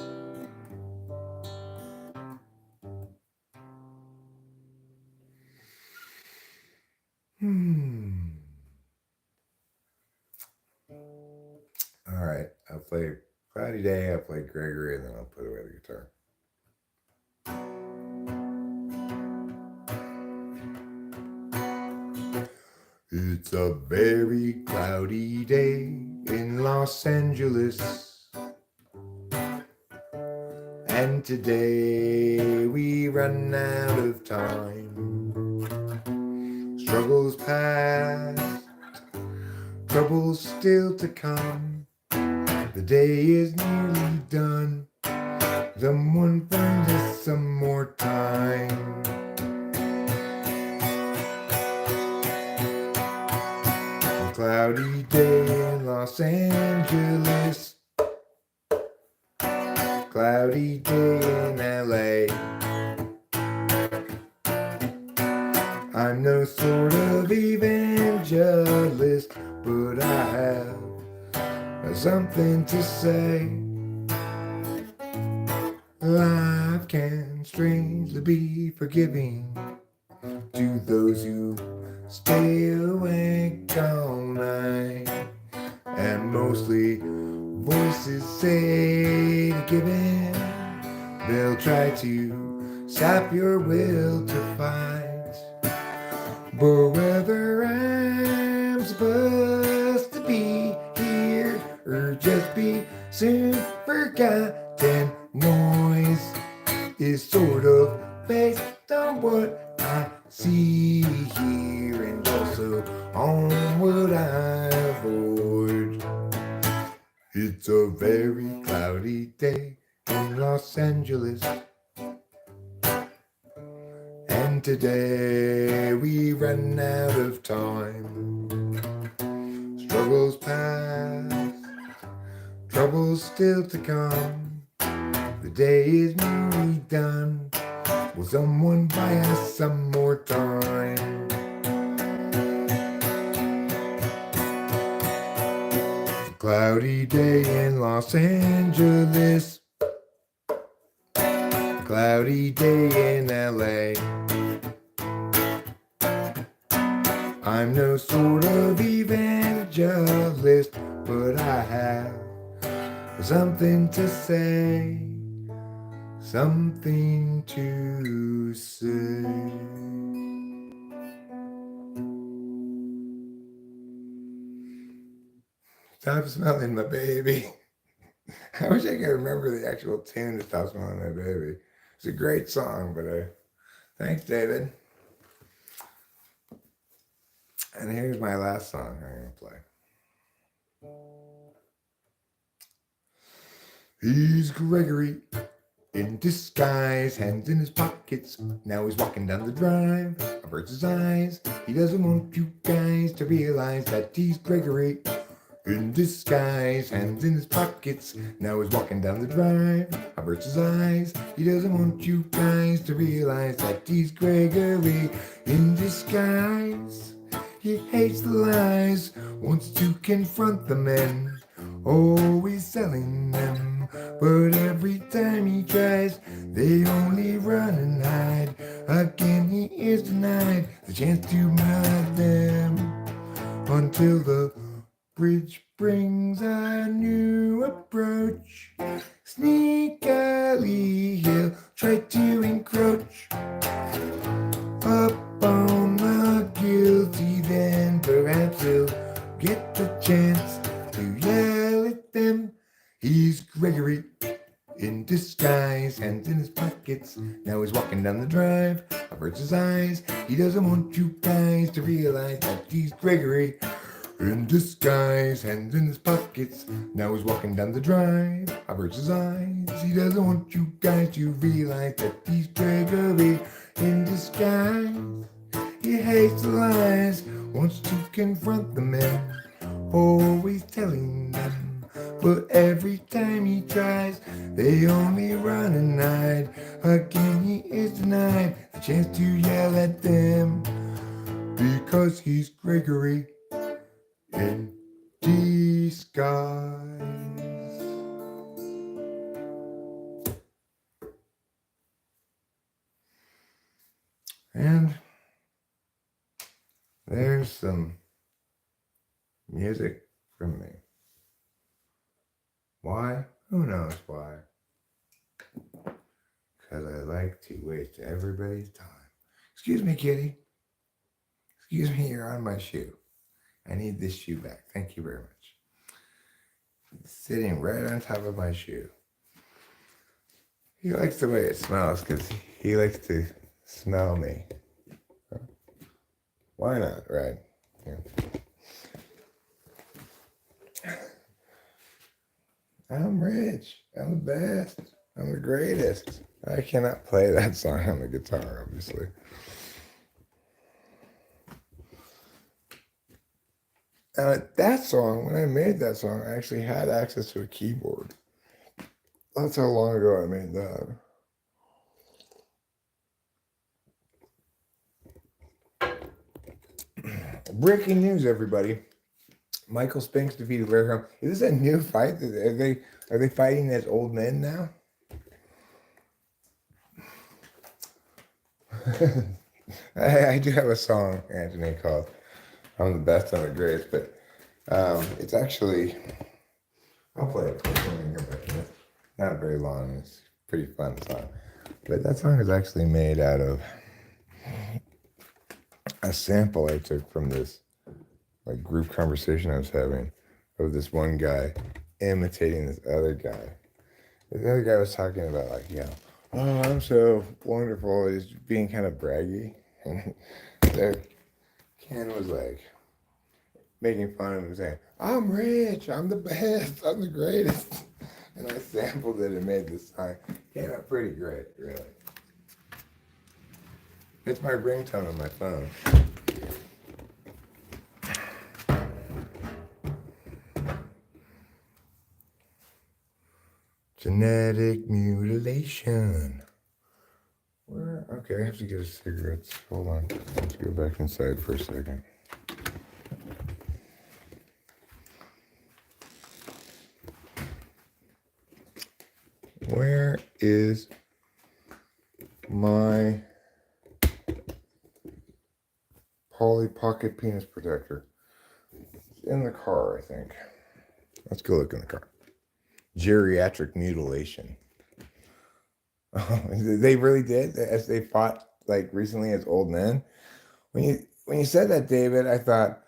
All right, I'll play Cloudy Day, I'll play Gregory, and then I'll put away the guitar. It's a very cloudy day in Los Angeles, and today we run out of time. Struggles past, troubles still to come. The day is nearly done. Someone find us some more time. A cloudy day in in Los Angeles, cloudy day in LA. I'm no sort of evangelist, but I have something to say. Life can strangely be forgiving to those who stay awake all night, and mostly voices say to give in. They'll try to sap your will to fight. But whether I'm supposed to be here or just be soon forgotten, noise is sort of based on what I see here and also on what I avoid. It's a very cloudy day in Los Angeles, and today we run out of time. Struggles past, troubles still to come. The day is nearly done. Will someone buy us some more time? It's a cloudy day in Los Angeles, a cloudy day in LA. I'm no sort of evangelist, but I have something to say. Something to say. Stop smelling my baby. I wish I could remember the actual tune to Stop Smelling My Baby. It's a great song, but thanks, David. And here's my last song I'm going to play. He's Gregory in disguise, hands in his pockets. Now he's walking down the drive, averts his eyes. He doesn't want you guys to realize that he's Gregory in disguise, hands in his pockets. Now he's walking down the drive, averts his eyes. He doesn't want you guys to realize that he's Gregory in disguise. He hates the lies, wants to confront the men, always selling them. But every time he tries, they only run and hide. Again he is denied the chance to mud them, until the bridge brings a new approach. Sneakily he'll try to encroach up on the guilty, then perhaps he'll get the chance to yell at them. He's Gregory in disguise, hands in his pockets. Now he's walking down the drive, averts his eyes. He doesn't want you guys to realize that he's Gregory in disguise, hands in his pockets. Now he's walking down the drive, averts his eyes. He doesn't want you guys to realize that he's Gregory in disguise. He hates the lies, wants to confront the men, always telling them. But every time he tries, they only run and hide. Again he is denied the chance to yell at them, because he's Gregory in disguise. And there's some music from me. Why? Who knows why? Because I like to waste everybody's time. Excuse me, kitty. Excuse me, you're on my shoe. I need this shoe back. Thank you very much. It's sitting right on top of my shoe. He likes the way it smells because he likes to smell me. Why not, right? Yeah. I'm rich. I'm the best. I'm the greatest. I cannot play that song on the guitar, obviously. That song, when I made that song, I actually had access to a keyboard. That's how long ago I made that. Breaking news, everybody. Michael Spinks defeated Larry Holmes. Is this a new fight? Are they fighting as old men now? I do have a song, Anthony, called "I'm the Best, I'm the Greatest," but it's actually I'll play it. It's not very long. It's a pretty fun song, but that song is actually made out of a sample I took from this like group conversation I was having of this one guy imitating this other guy. The other guy was talking about like, oh, I'm so wonderful. He's being kind of braggy, and there, Ken was like making fun of him, saying, "I'm rich. I'm the best. I'm the greatest." And I sampled it and made this song. Came out pretty great, really. It's my ringtone on my phone. Genetic mutilation. Where? Okay, I have to get a cigarette. Hold on. Let's go back inside for a second. Where is my Polly Pocket Penis Protector? It's in the car, I think. Let's go look in the car. Geriatric mutilation. Oh, they really did, as they fought like recently as old men. When you said that, David, I thought,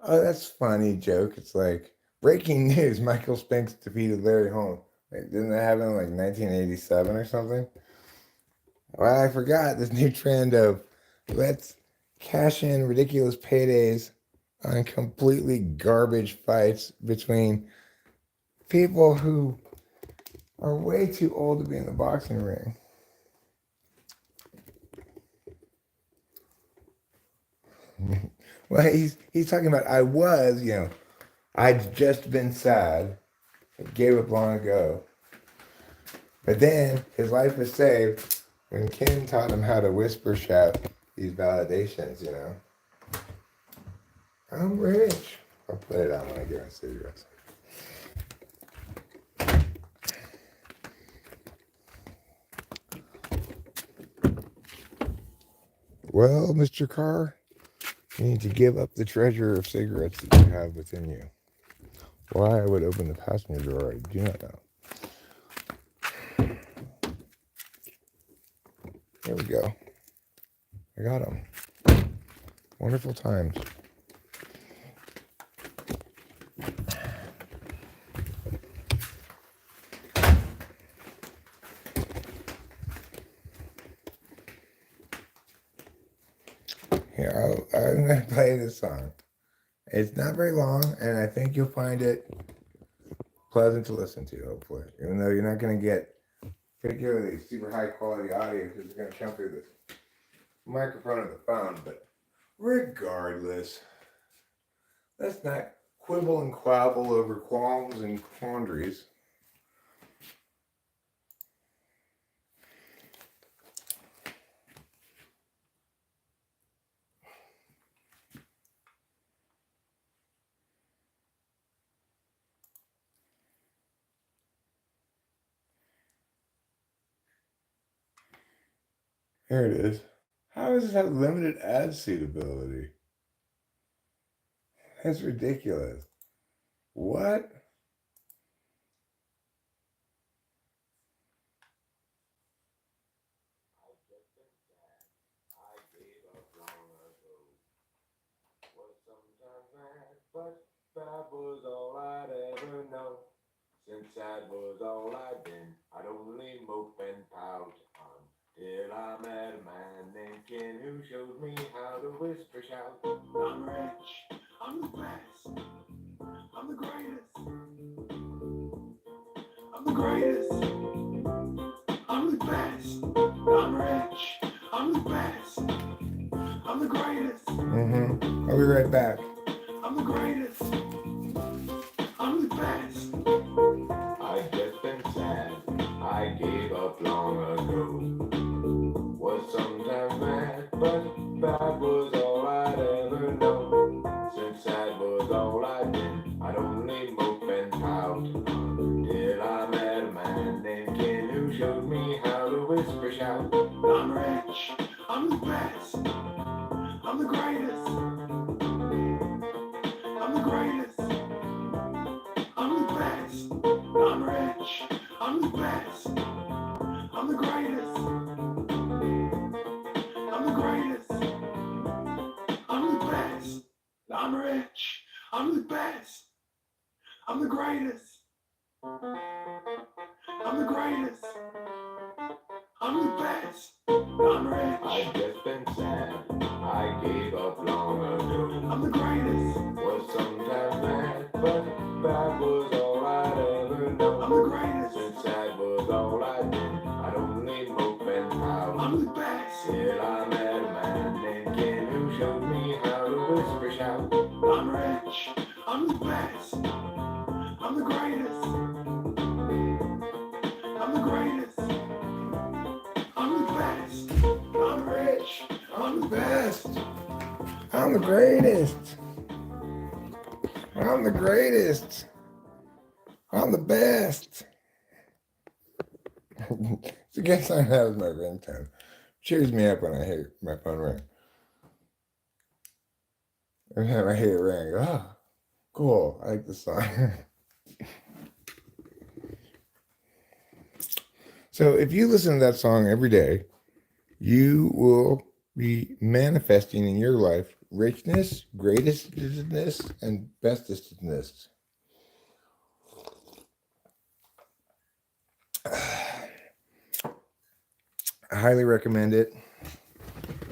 oh, that's a funny joke. It's like breaking news: Michael Spinks defeated Larry Holmes. Like, didn't that happen in like 1987 or something? Well, I forgot this new trend of let's cash in ridiculous paydays on completely garbage fights between people who are way too old to be in the boxing ring. Well, he's talking about I'd just been sad, gave up long ago, but then his life was saved when Kim taught him how to whisper shout these validations. I'm rich. I'll put it on when I get my cigarettes. Well, Mr. Carr, you need to give up the treasure of cigarettes that you have within you. Why I would open the passenger door, I do not know. There we go. I got them. Wonderful times. Here, I'm going to play this song. It's not very long, and I think you'll find it pleasant to listen to, hopefully. Even though you're not going to get particularly super high quality audio because it's going to come through this microphone of the phone. But regardless, let's not quibble and quabble over qualms and quandaries. Here it is. How does this have limited ad suitability? That's ridiculous. What? But that was all I'd ever known. Since that was all I'd been, I'd only mope and pout on. Till I met a man named Ken who showed me how to whisper shout. I'm rich, I'm the best, I'm the greatest, I'm the greatest, I'm the best, I'm rich, I'm the best, I'm the greatest. I'll be right back. I'm the greatest. I'm the best. I just been sad. I gave up long ago. Was sometimes mad, but that was all I'd ever known. Since that was all I'd been, I'd only mope and pout. Till I met a man named Ken who showed me how to whisper shout. I'm rich. I'm the best. I'm the greatest. I'm the greatest. I'm the best. I'm rich. I'm the best. I'm the greatest. I'm the greatest. I'm the best. I'm rich. I'm the best. I'm the greatest. I'm the greatest. I'm the best. I'm rich. I've just been sad. I gave up long ago. I'm the greatest. Was sometimes mad, but that was all I'd ever know. I'm the greatest. Since that was all I'd been, I'd only mope and pout. I'm the best. Till I met a man named Ken who showed me how to whisper shout. I'm rich. I'm the best. I'm the greatest. I'm the greatest. I'm the best. I'm rich. I'm the best. I'm the greatest. I'm the greatest. I'm the best. It's a good song. That was my ringtone. Cheers me up when I hear my phone ring. Every time I hear it ring, oh, cool. I like the song. So if you listen to that song every day, you will be manifesting in your life richness, greatestness, and bestestness. I highly recommend it.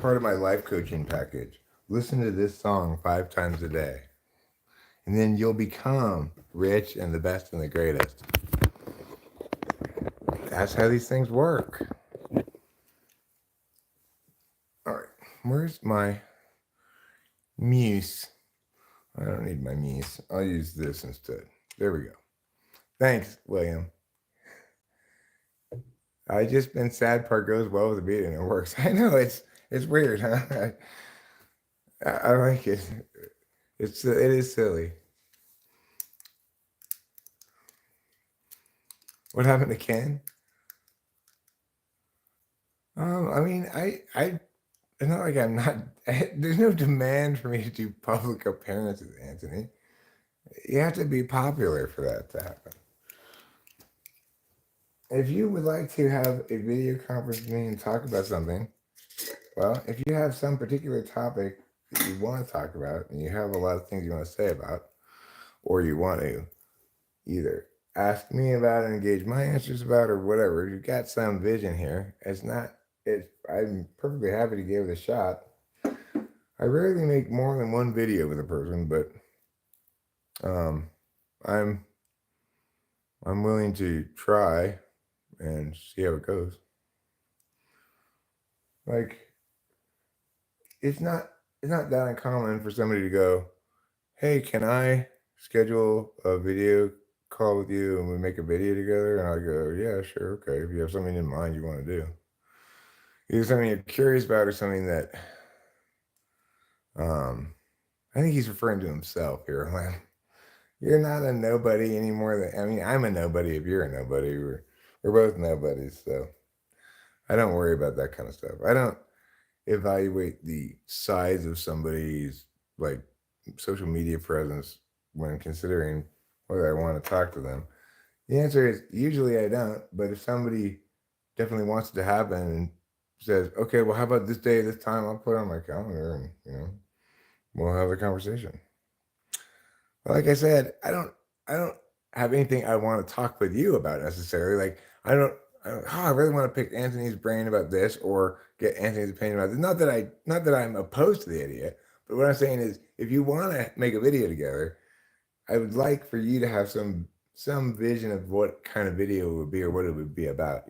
Part of my life coaching package. Listen to this song 5 times a day, and then you'll become rich and the best and the greatest. That's how these things work. All right, where's my muse? I don't need my muse. I'll use this instead. There we go. Thanks, William. I just been sad part goes well with the beat and it works. I know it's weird, huh? I like it. It is silly. What happened to Ken? I mean, it's not like I'm not. There's no demand for me to do public appearances, Anthony. You have to be popular for that to happen. If you would like to have a video conference with me and talk about something, well, if you have some particular topic that you want to talk about and you have a lot of things you want to say about, or you want to either ask me about and engage my answers about or whatever, you've got some vision here. I'm perfectly happy to give it a shot. I rarely make more than one video with a person, but I'm willing to try and see how it goes. Like, it's not that uncommon for somebody to go, hey, can I schedule a video call with you and we make a video together? And I go, yeah, sure, okay. If you have something in mind you want to do, either something you're curious about or something that I think he's referring to himself here. Like, you're not a nobody anymore. I'm a nobody if you're a nobody. We're both nobodies, so I don't worry about that kind of stuff. I don't evaluate the size of somebody's like social media presence when considering whether I want to talk to them. The answer is usually I don't, but if somebody definitely wants it to happen and says, okay, well, how about this day, this time, I'll put it on my calendar and, we'll have a conversation. But like I said, I don't have anything I want to talk with you about necessarily. Like, I really want to pick Anthony's brain about this or get Anthony's opinion about this. Not that I'm opposed to the idea, but what I'm saying is if you want to make a video together, I would like for you to have some vision of what kind of video it would be or what it would be about,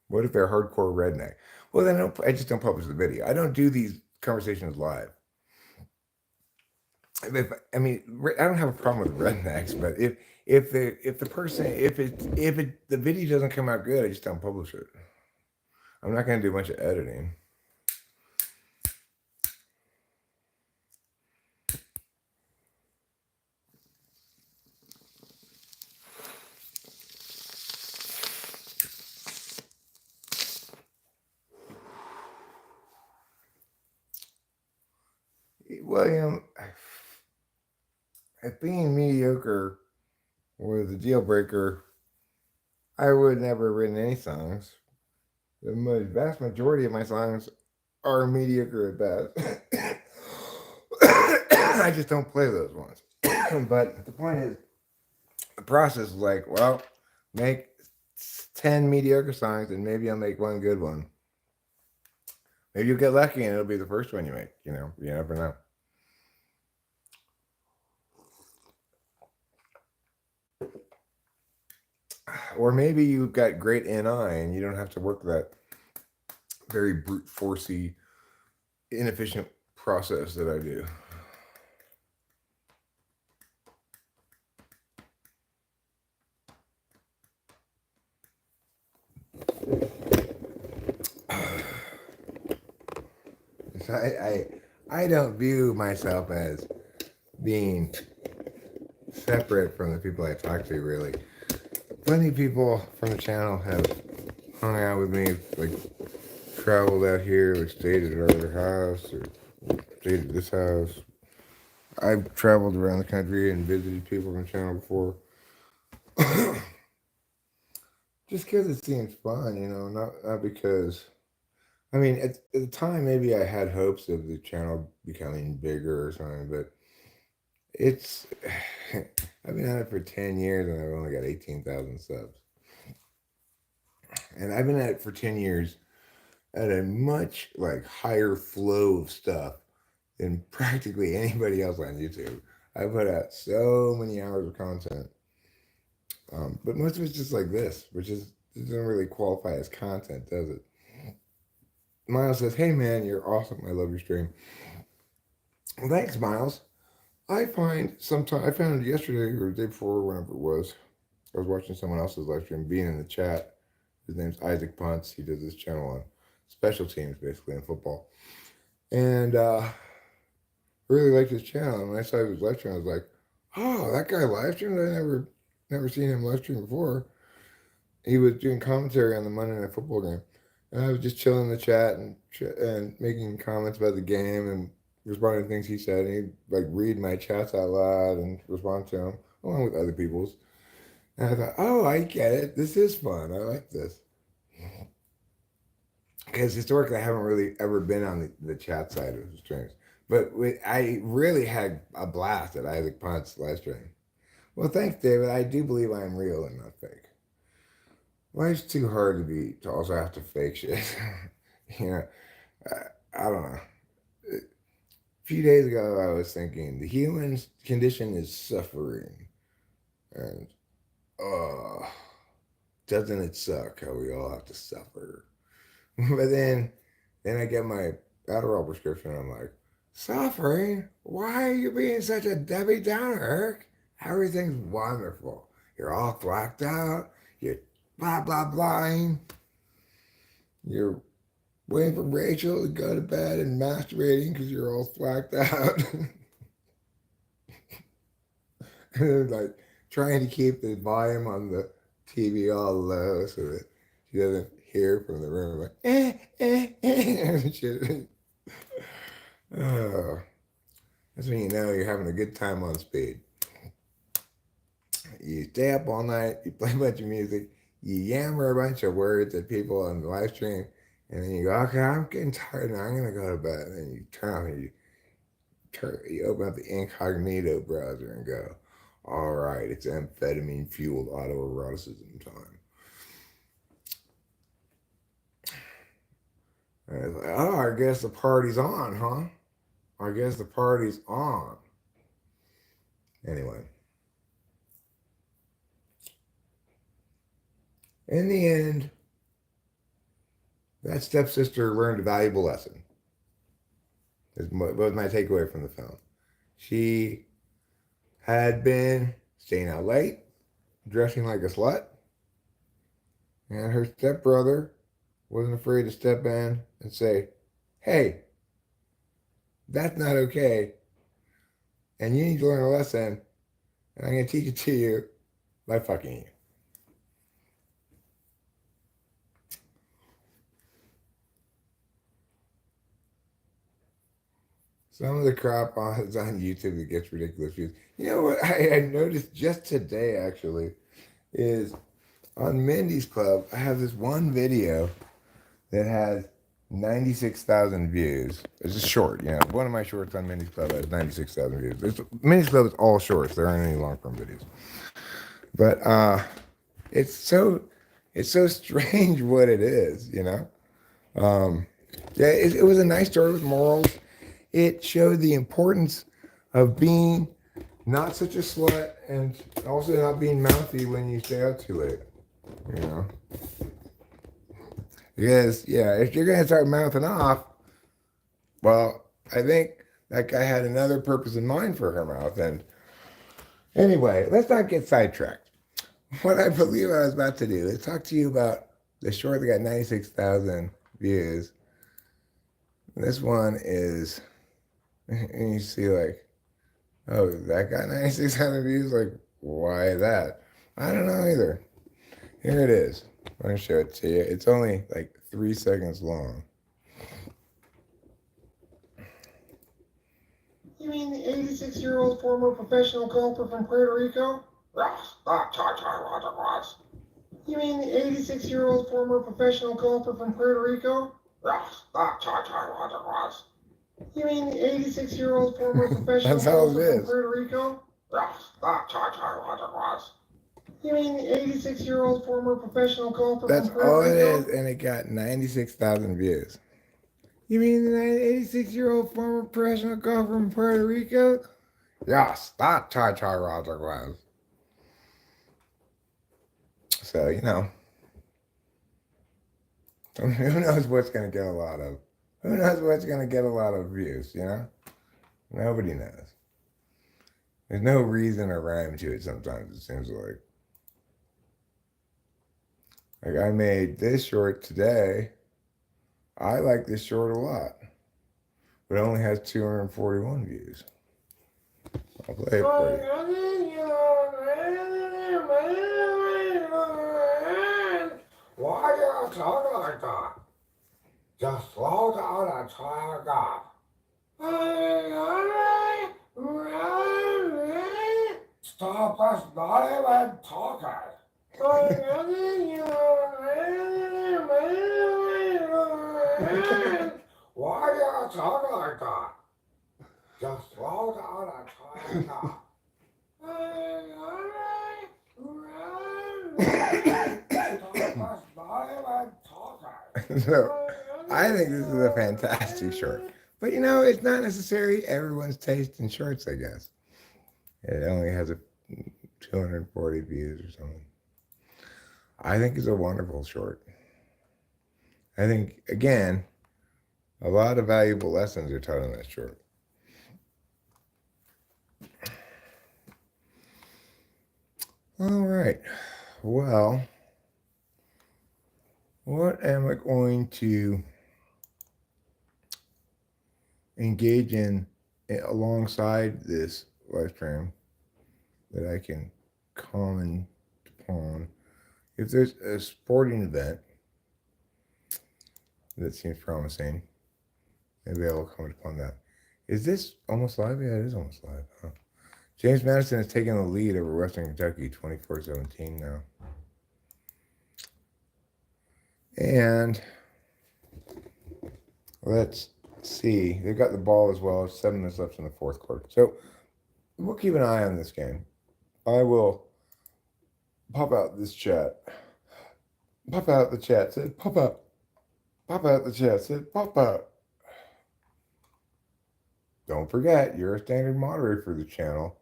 What if they're hardcore redneck? Well, then I just don't publish the video. I don't do these conversations live. I mean, I don't have a problem with rednecks, but if the video doesn't come out good, I just don't publish it. I'm not going to do a bunch of editing. William, if being mediocre was a deal breaker, I would never have written any songs. The vast majority of my songs are mediocre at best. I just don't play those ones. But the point is, the process is like, well, make 10 mediocre songs and maybe I'll make one good one. Maybe you'll get lucky and it'll be the first one you make. You never know. Or maybe you've got great NI and you don't have to work that very brute forcey, inefficient process that I do. So I don't view myself as being separate from the people I talk to, really. Plenty of people from the channel have hung out with me, like traveled out here, like stayed at our other house, or stayed at this house. I've traveled around the country and visited people from the channel before. Just because it seems fun, not because. I mean, at the time, maybe I had hopes of the channel becoming bigger or something, but it's. I've been at it for 10 years and I've only got 18,000 subs. And I've been at it for 10 years at a much higher flow of stuff than practically anybody else on YouTube. I put out so many hours of content. But most of it's just like this, which doesn't really qualify as content, does it? Miles says, "Hey man, you're awesome. I love your stream." Well, thanks, Miles. I found yesterday or the day before, whenever it was, I was watching someone else's live stream, being in the chat. His name's Isaac Punts. He does this channel on special teams, basically, in football. And really liked his channel. And when I saw his live stream, I was like, oh, that guy live streamed? I never seen him live stream before. He was doing commentary on the Monday Night Football game. And I was just chilling in the chat and making comments about the game and responding to things he said. And he'd read my chats out loud and respond to them, along with other people's. And I thought, oh, I get it. This is fun. I like this. Because historically, I haven't really ever been on the chat side of the streams. But I really had a blast at Isaac Punt's live stream. Well, thanks, David. I do believe I'm real and not fake. Life's too hard to also have to fake shit. I don't know. A few days ago, I was thinking the human condition is suffering. And, doesn't it suck how we all have to suffer? But then I get my Adderall prescription and I'm like, suffering? Why are you being such a Debbie Downer, Eric? Everything's wonderful. You're all thwacked out. You're blah, blah, blahing. You're waiting for Rachel to go to bed and masturbating because you're all thwacked out. And trying to keep the volume on the TV all low so that she doesn't hear from the room shit. Oh, that's when you know you're having a good time on speed. You stay up all night, you play a bunch of music, you yammer a bunch of words at people on the live stream, and then you go, okay, I'm getting tired now, I'm gonna go to bed. And then you turn off and you open up the incognito browser and go, all right, it's amphetamine fueled autoeroticism time. And it's like, oh, I guess the party's on, huh? I guess the party's on. Anyway. In the end, that stepsister learned a valuable lesson. Was my takeaway from the film. She had been staying out late, dressing like a slut, and her stepbrother wasn't afraid to step in and say, hey, that's not okay, and you need to learn a lesson, and I'm going to teach it to you by fucking you. Some of the crap on YouTube that gets ridiculous views. You know what I noticed just today, actually, is on Mindy's Club, I have this one video that has 96,000 views. It's a short, one of my shorts on Mindy's Club has 96,000 views. Mindy's Club is all shorts. There aren't any long-form videos. But it's so strange what it is, Yeah, it was a nice story with morals. It showed the importance of being not such a slut and also not being mouthy when you stay out too late, Because, if you're going to start mouthing off, well, I think that guy had another purpose in mind for her mouth. And anyway, let's not get sidetracked. What I believe I was about to do is talk to you about the short that got 96,000 views. This one is, and you see like, oh, that got 96,000 views? Like, why that? I don't know either. Here it is. I'm going to show it to you. It's only like 3 seconds long. You mean the 86-year-old former professional golfer from Puerto Rico? Yes, that's what it was. You mean the 86-year-old former professional golfer from Puerto Rico? Yes, that's what it was. You mean the 86-year-old former professional golfer from Puerto Rico? Yes, that's what it was. You mean the 86-year-old former professional golfer That's from Puerto Rico? That's all it is, and it got 96,000 views. You mean the 86-year-old former professional golfer from Puerto Rico? Yes, that's what it was. So, who knows what's going to get a lot of, who knows what's going to get a lot of views, Nobody knows. There's no reason or rhyme to it sometimes, it seems like. Like, I made this short today. I like this short a lot. But it only has 241 views. I'll play it for you. Why do you talk like that? Just slow down and try again. Stop us not even talking. Why do you talk like that? Just slow down and try again. So, I think this is a fantastic short. But it's not necessarily everyone's taste in shorts, I guess. It only has 240 views or something. I think it's a wonderful short. I think, again, a lot of valuable lessons are taught in that short. All right. Well, what am I going to engage in alongside this live stream that I can comment upon? If there's a sporting event that seems promising, maybe I will comment upon that. Is this almost live? Yeah, it is almost live. Huh? James Madison has taken the lead over Western Kentucky, 24-17 now. And let's see. They've got the ball as well. 7 minutes left in the fourth quarter. So we'll keep an eye on this game. I will pop out this chat. Pop out the chat. Say, pop out. Pop out the chat. Say, pop out. Don't forget, you're a standard moderator for the channel.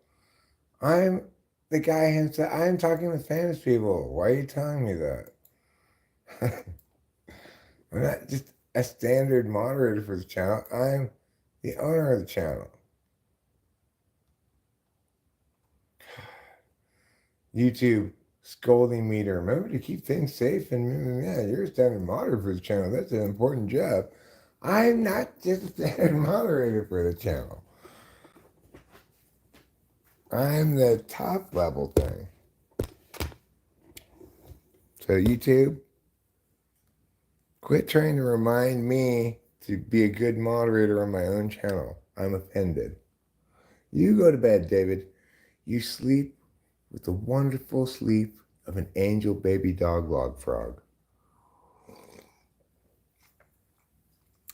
I'm the guy himself. I'm talking with famous people. Why are you telling me that? I'm not just a standard moderator for the channel. I'm the owner of the channel. YouTube scolding me to remember to keep things safe and yeah, you're a standard moderator for the channel. That's an important job. I'm not just a standard moderator for the channel. I'm the top level thing. So YouTube, quit trying to remind me to be a good moderator on my own channel. I'm offended. You go to bed, David. You sleep with the wonderful sleep of an angel baby dog log frog.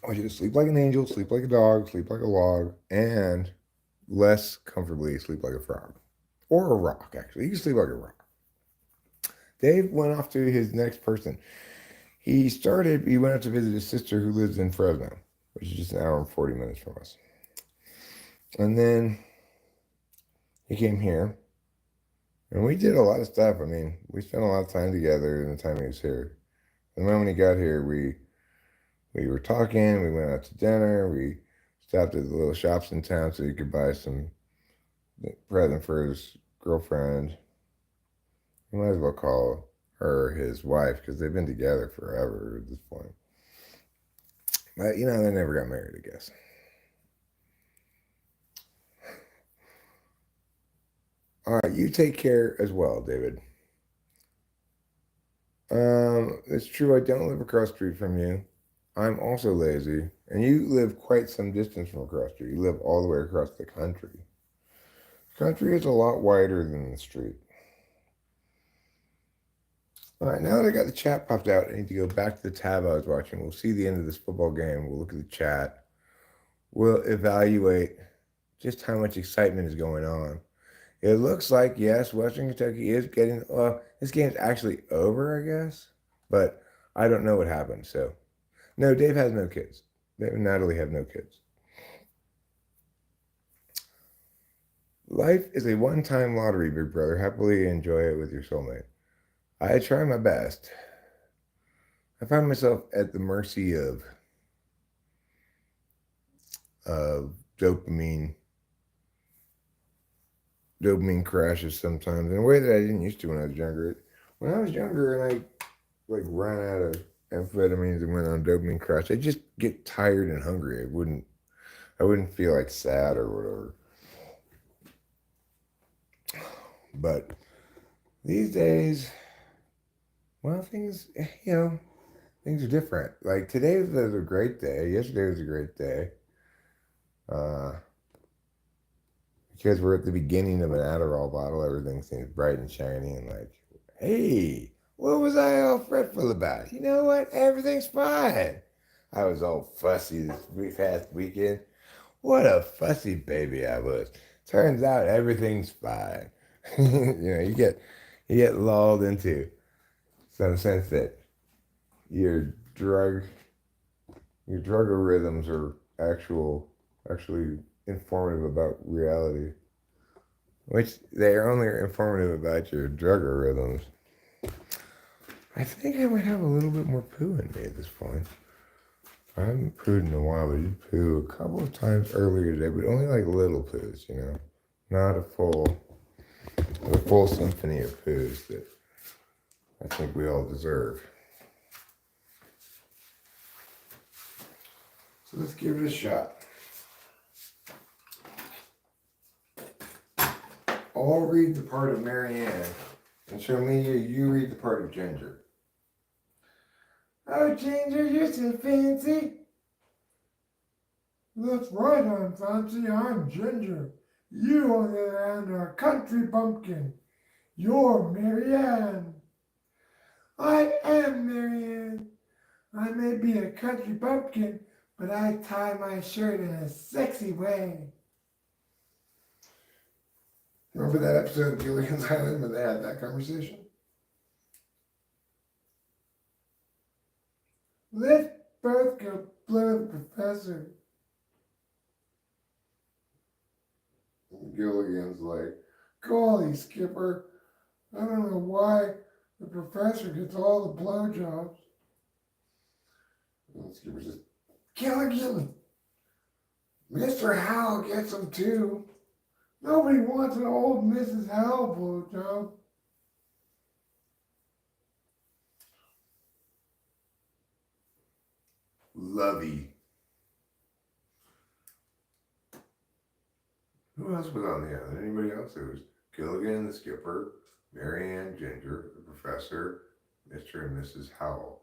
I want you to sleep like an angel, sleep like a dog, sleep like a log, and less comfortably sleep like a frog. Or a rock, actually. You can sleep like a rock. Dave went off to his next person. He went out to visit his sister who lives in Fresno, which is just an hour and 40 minutes from us. And then he came here, and we did a lot of stuff. I mean, we spent a lot of time together in the time he was here. And the moment he got here, we were talking, we went out to dinner, we stopped at the little shops in town so he could buy some present for his girlfriend. You might as well call her his wife because they've been together forever at this point. But, they never got married, I guess. All right, you take care as well, David. It's true, I don't live across the street from you. I'm also lazy, and you live quite some distance from across the street. You live all the way across the country. The country is a lot wider than the street. All right, now that I got the chat popped out, I need to go back to the tab I was watching. We'll see the end of this football game. We'll look at the chat. We'll evaluate just how much excitement is going on. It looks like, yes, Western Kentucky is getting, this game's actually over, I guess. But I don't know what happened, so. No, Dave has no kids. Dave and Natalie have no kids. Life is a one-time lottery, big brother. Happily enjoy it with your soulmate. I try my best. I find myself at the mercy of dopamine crashes sometimes in a way that I didn't used to when I was younger. When I was younger and I ran out of amphetamines and went on a dopamine crash, I'd just get tired and hungry. I wouldn't feel like sad or whatever. But these days, well, things are different. Like today was a great day. Yesterday was a great day. Because we're at the beginning of an Adderall bottle, everything seems bright and shiny and hey, what was I all fretful about? You know what? Everything's fine. I was all fussy this past weekend. What a fussy baby I was. Turns out everything's fine. You get lulled into some sense that your drug rhythms are actually informative about reality, which they are only informative about your drug rhythms. I think I might have a little bit more poo in me at this point. I haven't pooed in a while, but you poo a couple of times earlier today, but only little poos, not a full symphony of poos that I think we all deserve. So let's give it a shot. I'll read the part of Marianne, and you read the part of Ginger. Oh, Ginger, you're so fancy. That's right, I'm fancy. I'm Ginger. You, on the other hand, are a country bumpkin. You're Marianne. I am Marianne. I may be a country bumpkin, but I tie my shirt in a sexy way. Remember that episode of Gilligan's Island when they had that conversation? Let's both go blow the professor. Gilligan's like, golly, Skipper, I don't know why the professor gets all the blowjobs. And Skipper says, Gilligan, Mr. Howell gets them too. Nobody wants an old Mrs. Howell blowjob. lovey. Who else was on the island? Anybody else? There was Gilligan, the skipper, Marianne, Ginger, the professor, Mr. and Mrs. Howell.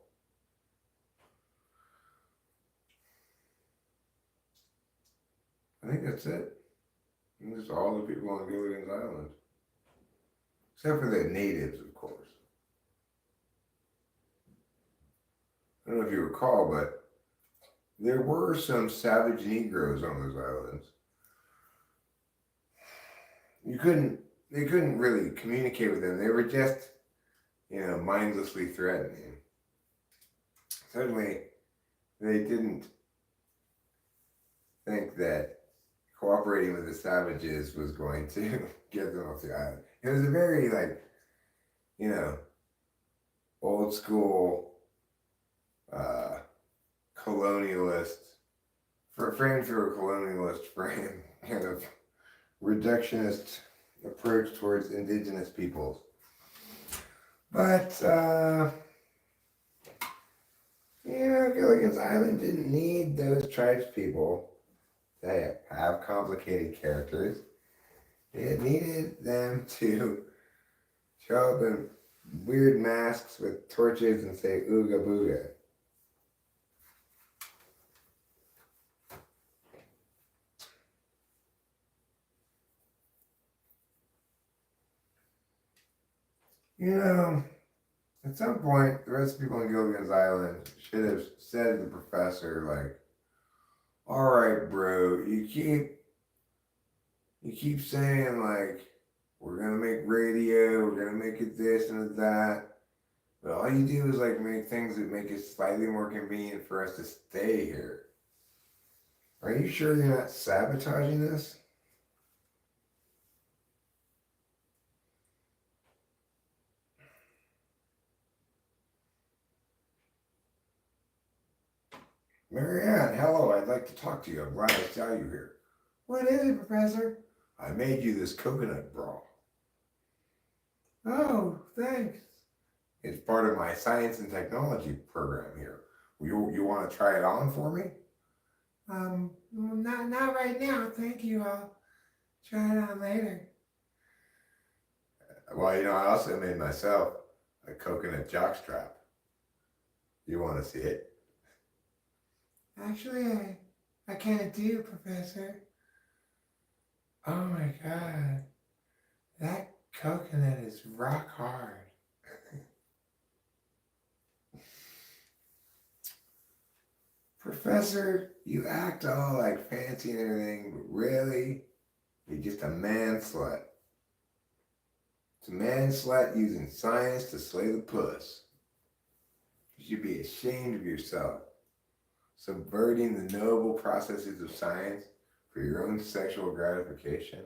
I think that's it. And that's all the people on Gilligan's Island. Except for the natives, of course. I don't know if you recall, but there were some savage Negroes on those islands. They couldn't really communicate with them. They were just, mindlessly threatening. Suddenly, they didn't think that cooperating with the savages was going to get them off the island. It was a very, old school, colonialist, framed through a colonialist frame, kind of reductionist approach towards indigenous peoples. But, Gilligan's Island didn't need those tribespeople to have complicated characters. It needed them to show up in weird masks with torches and say ooga booga. At some point, the rest of the people on Gilligan's Island should have said to the professor, all right, bro, you keep saying, we're going to make radio, we're going to make it this and that, but all you do is, make things that make it slightly more convenient for us to stay here. Are you sure you're not sabotaging this? Marianne, hello, I'd like to talk to you. I'm glad I saw you here. What is it, Professor? I made you this coconut broth. Oh, thanks. It's part of my science and technology program here. You want to try it on for me? Not right now, thank you. I'll try it on later. Well, I also made myself a coconut jockstrap. You want to see it? Actually, I can't do, Professor. Oh my God. That coconut is rock hard. Professor, you act all fancy and everything, but really, you're just a man slut. It's a man slut using science to slay the puss. You should be ashamed of yourself. Subverting the noble processes of science for your own sexual gratification.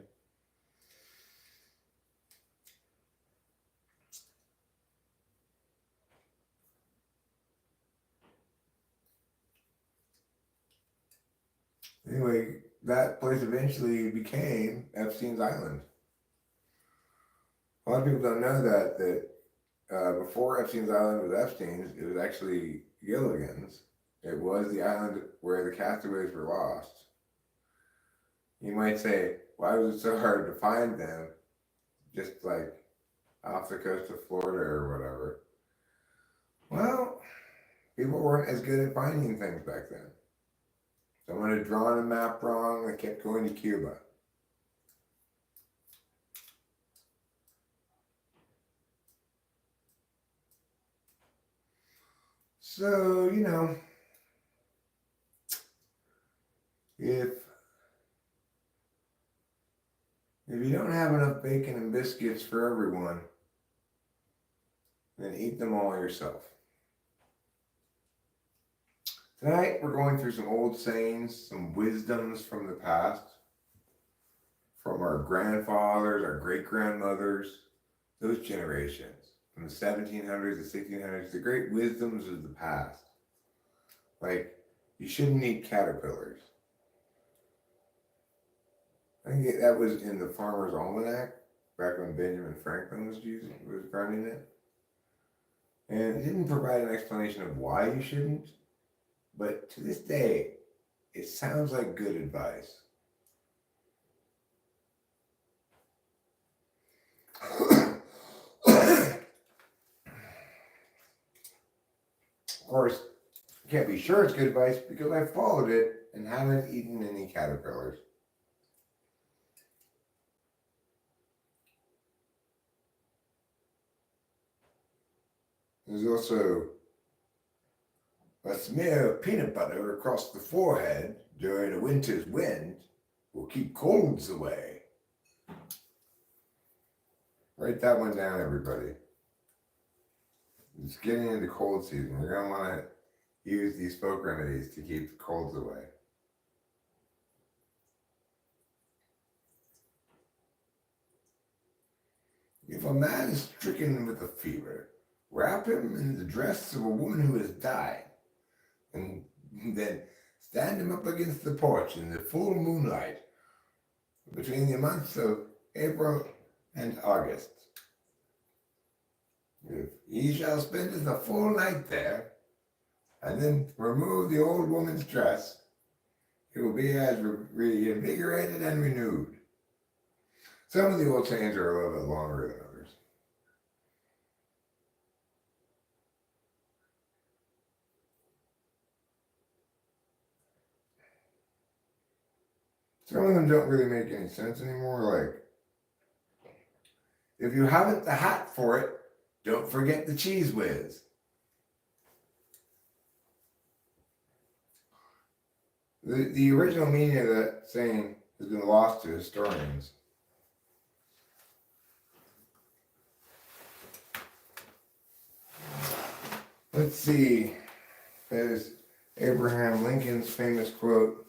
Anyway, that place eventually became Epstein's Island. A lot of people don't know that before Epstein's Island was Epstein's, it was actually Gilligan's. It was the island where the castaways were lost. You might say, why was it so hard to find them? Just off the coast of Florida or whatever. Well, people weren't as good at finding things back then. Someone had drawn a map wrong, they kept going to Cuba. So, if you don't have enough bacon and biscuits for everyone, then eat them all yourself. Tonight we're going through some old sayings, some wisdoms from the past, from our grandfathers, our great-grandmothers, those generations, from the 1700s, the 1600s, the great wisdoms of the past. You shouldn't eat caterpillars. I think that was in the Farmer's Almanac, back when Benjamin Franklin was running it. And it didn't provide an explanation of why you shouldn't. but to this day, it sounds like good advice. Of course, can't be sure it's good advice because I followed it and haven't eaten any caterpillars. There's also a smear of peanut butter across the forehead during a winter's wind will keep colds away. Write that one down, everybody. It's getting into cold season. You're going to want to use these folk remedies to keep the colds away. If a man is stricken with a fever, wrap him in the dress of a woman who has died, and then stand him up against the porch in the full moonlight between the months of April and August. If he shall spend the full night there, and then remove the old woman's dress, he will be as reinvigorated and renewed. Some of the old sayings are a little bit longer than others. Some of them don't really make any sense anymore, like, if you haven't the hat for it, don't forget the cheese whiz. The original meaning of that saying has been lost to historians. Let's see. There's Abraham Lincoln's famous quote,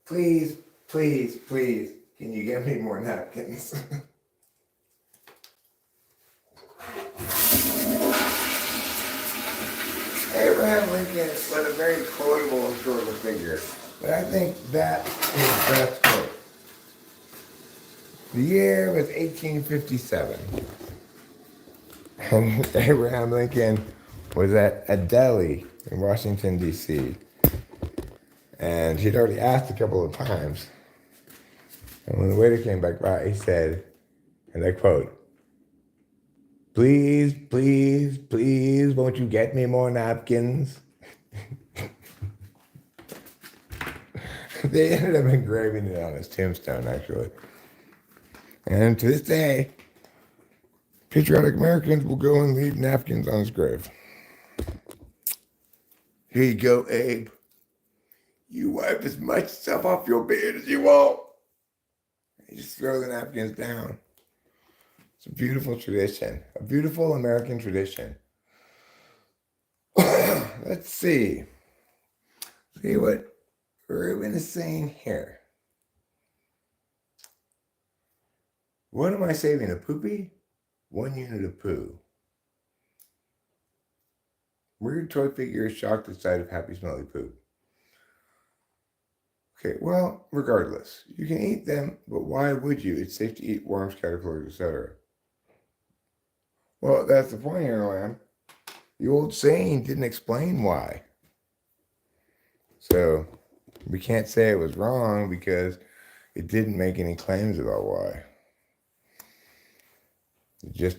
"Please, please, please, can you get me more napkins?" Abraham Lincoln was a very quotable historical figure, but I think that is the best quote. The year was 1857, and Abraham Lincoln was at a deli in Washington, D.C., and he'd already asked a couple of times, and when the waiter came back by, he said, and I quote, "Please, please, please, won't you get me more napkins?" They ended up engraving it on his tombstone, actually. And to this day, patriotic Americans will go and leave napkins on his grave. Here you go, Abe. You wipe as much stuff off your beard as you want. You just throw the napkins down. It's a beautiful tradition, a beautiful American tradition. Let's see. See what Ruben is saying here. What am I saving? A poopy? 1 unit of poo. Weird toy figure is shocked at sight of happy smelly poop. Okay, well, regardless, you can eat them, but why would you? It's safe to eat worms, caterpillars, etc. Well, that's the point here, Lamb. The old saying didn't explain why. So we can't say it was wrong because it didn't make any claims about why. It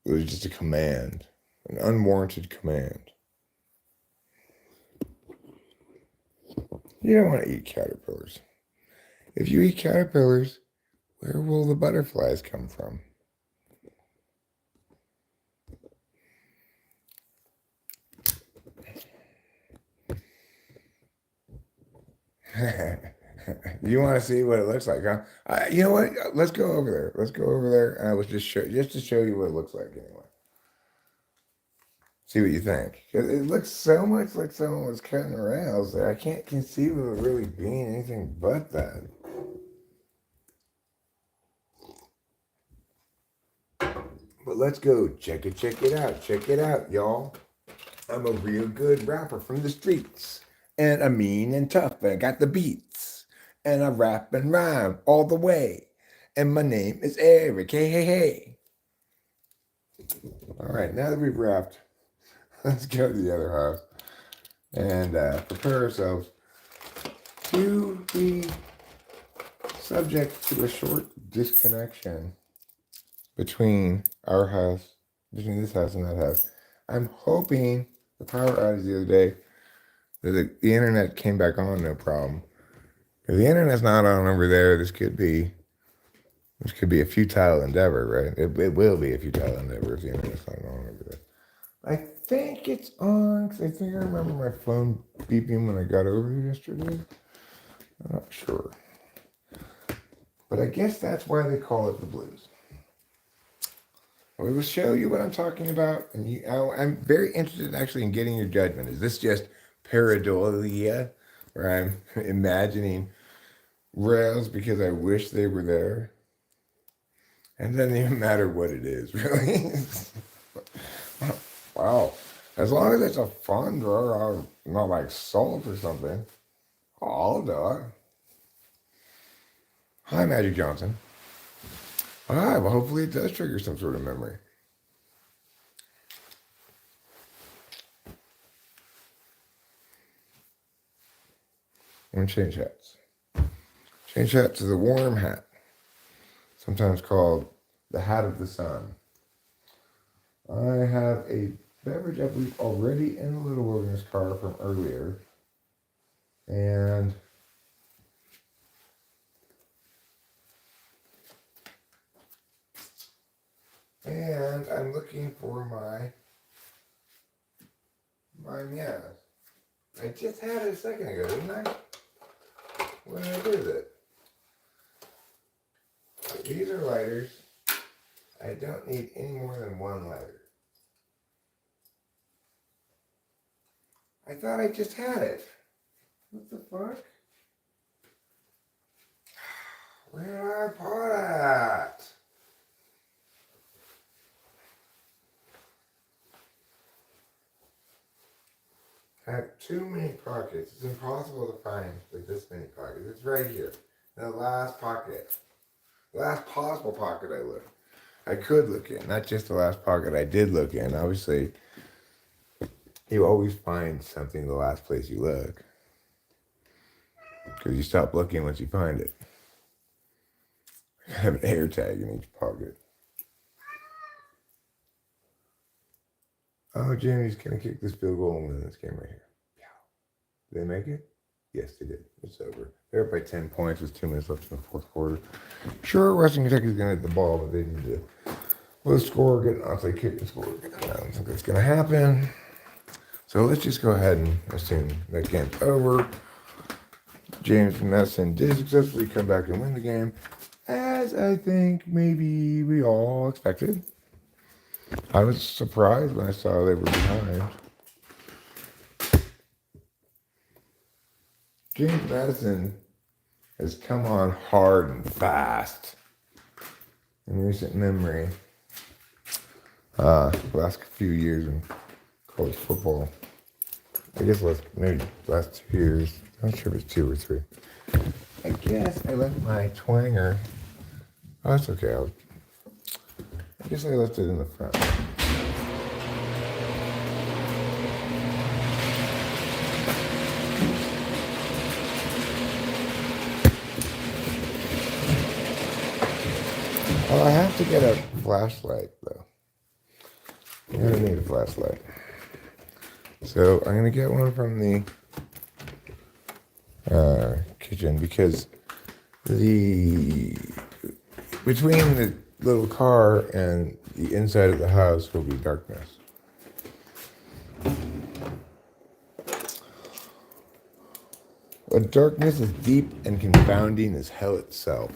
was just a command, an unwarranted command. You don't want to eat caterpillars. If you eat caterpillars, where will the butterflies come from? You want to see what it looks like, huh? You know what? Let's go over there. Let's go over there, and I was just to show you what it looks like anyway. See what you think. It looks so much like someone was cutting rails there. I can't conceive of it really being anything but that. But let's go check it out, y'all. I'm a real good rapper from the streets, and I'm mean and tough, and I got the beats, and I rap and rhyme all the way, and my name is Eric. Hey, hey, hey. All right, now that we've rapped, let's go to the other house. and prepare ourselves to be subject to a short disconnection between this house and that house. I'm hoping the power outage the other day, that the internet came back on, no problem. If the internet's not on over there, this could be a futile endeavor, right? It will be a futile endeavor if the internet's not on over there. I think it's on, because I think I remember my phone beeping when I got over here yesterday. I'm not sure. But I guess that's why they call it the blues. We will show you what I'm talking about, and I'm very interested actually in getting your judgment. Is this just pareidolia, where I'm imagining rails because I wish they were there? And it doesn't even matter what it is, really. Wow. As long as it's a fun drawer, not like salt or something, I'll do it. Hi, Magic Johnson. All right, well, hopefully it does trigger some sort of memory. And change hats. Change hat to the warm hat, sometimes called the hat of the sun. I have a beverage, I believe, already in the Little Wilderness car from earlier. And I'm looking for my meows. I just had it a second ago, didn't I? What did I do with it? These are lighters. I don't need any more than one lighter. I thought I just had it. What the fuck? Where did I put it? I have too many pockets. It's impossible to find with this many pockets. It's right here. The last pocket. The last possible pocket I looked. I could look in. Not just the last pocket I did look in. Obviously, you always find something the last place you look. Because you stop looking once you find it. I have an air tag in each pocket. Oh, Jamie's going to kick this field goal and win this game right here. Did they make it? Yes, they did. It's over. They're up by 10 points with 2 minutes left in the fourth quarter. Sure, Western Kentucky's going to hit the ball, but they need to low score, get an onside kick and score. I don't think that's going to happen. So let's just go ahead and assume that game's over. James Madison did successfully come back and win the game, as I think maybe we all expected. I was surprised when I saw they were behind. James Madison has come on hard and fast in recent memory. The last few years in college football. I guess maybe last 2 years. I'm not sure if it's 2 or 3. I guess I left my twanger. Oh, that's okay. I guess I left it in the front. Oh, I have to get a flashlight, though. I'm going to need a flashlight. So I'm going to get one from the kitchen because between the little car and the inside of the house will be darkness. But darkness is deep and confounding as hell itself.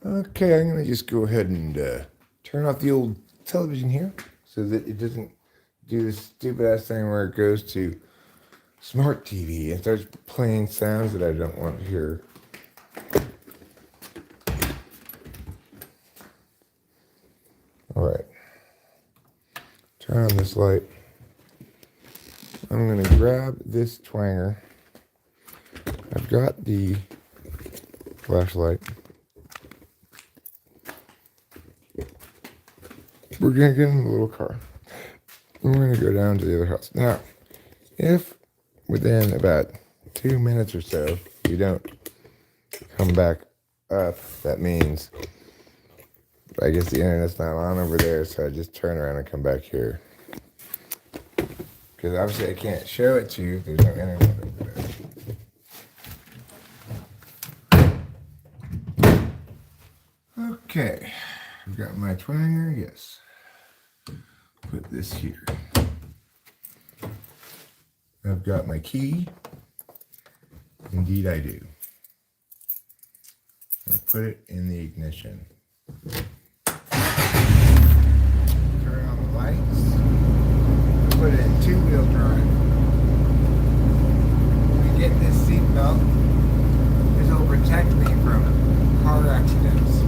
Okay, I'm going to just go ahead and turn off the old television here so that it doesn't do this stupid ass thing where it goes to smart TV and starts playing sounds that I don't want to hear. All right. Turn on this light. I'm going to grab this twanger. I've got the flashlight. We're going to get in the little car. I'm going to go down to the other house. Now, if within about 2 minutes or so you don't come back up, that means I guess the internet's not on over there, so I just turn around and come back here. Because obviously I can't show it to you if there's no internet over there. Okay, I've got my twinger, yes. Put this here. I've got my key. Indeed I do. I'll put it in the ignition. Turn on the lights. Put it in two-wheel drive. We get this seatbelt. This will protect me from car accidents.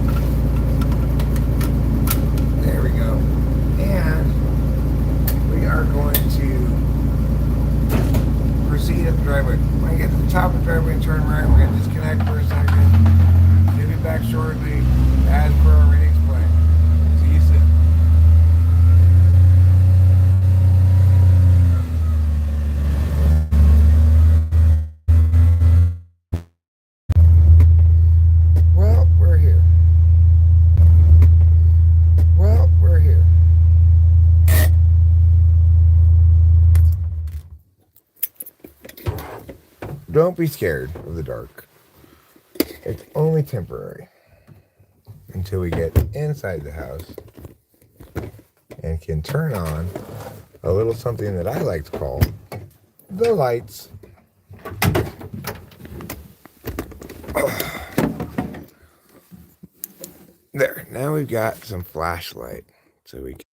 There we go. And we are going to proceed up the driveway. When I get to the top of the driveway and turn right, we're going to disconnect for a second. We'll be back shortly, as per already explained. See you soon. Well, we're here. Don't be scared of the dark. It's only temporary until we get inside the house and can turn on a little something that I like to call the lights. There, now we've got some flashlight so we can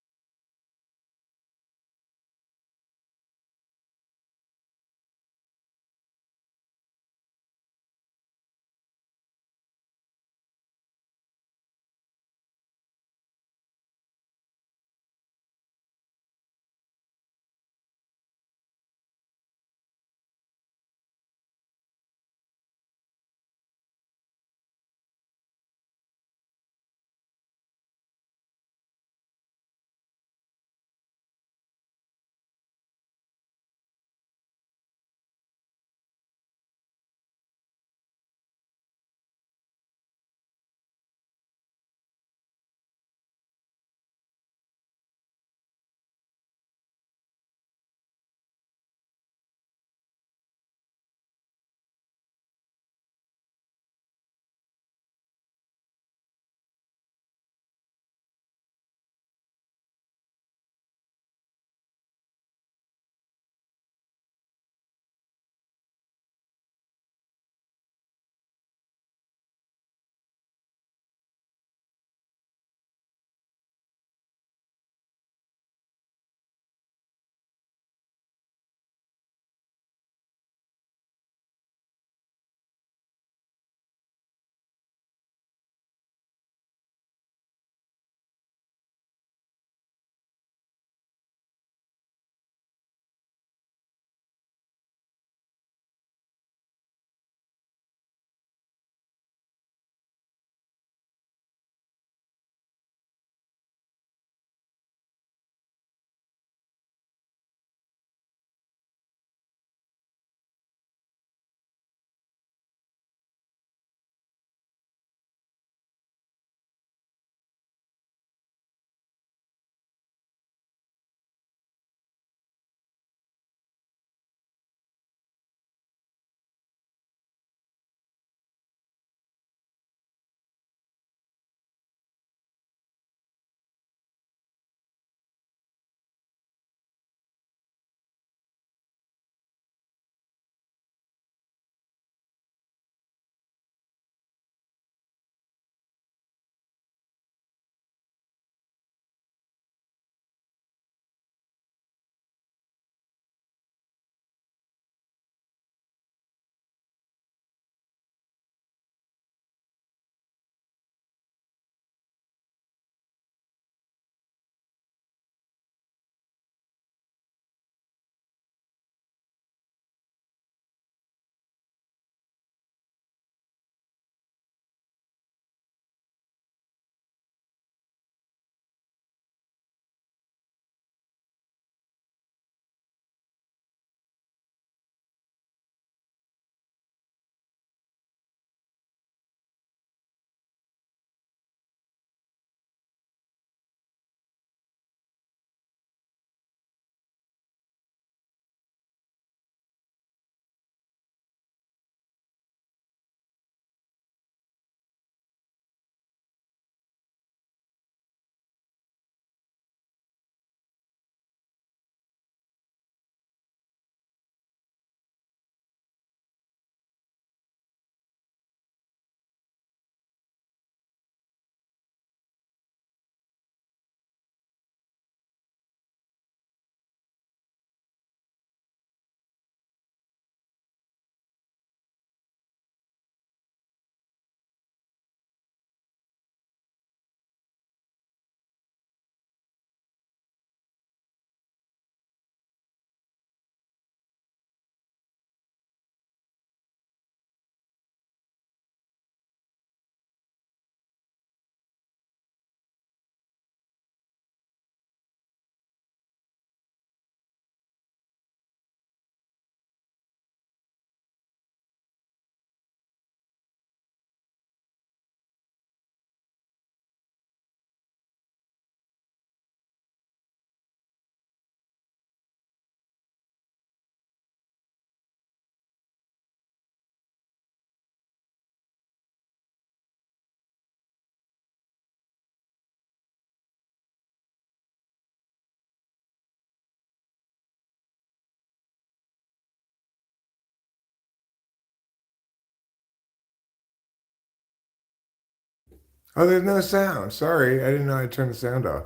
Oh, there's no sound. Sorry, I didn't know I turned the sound off.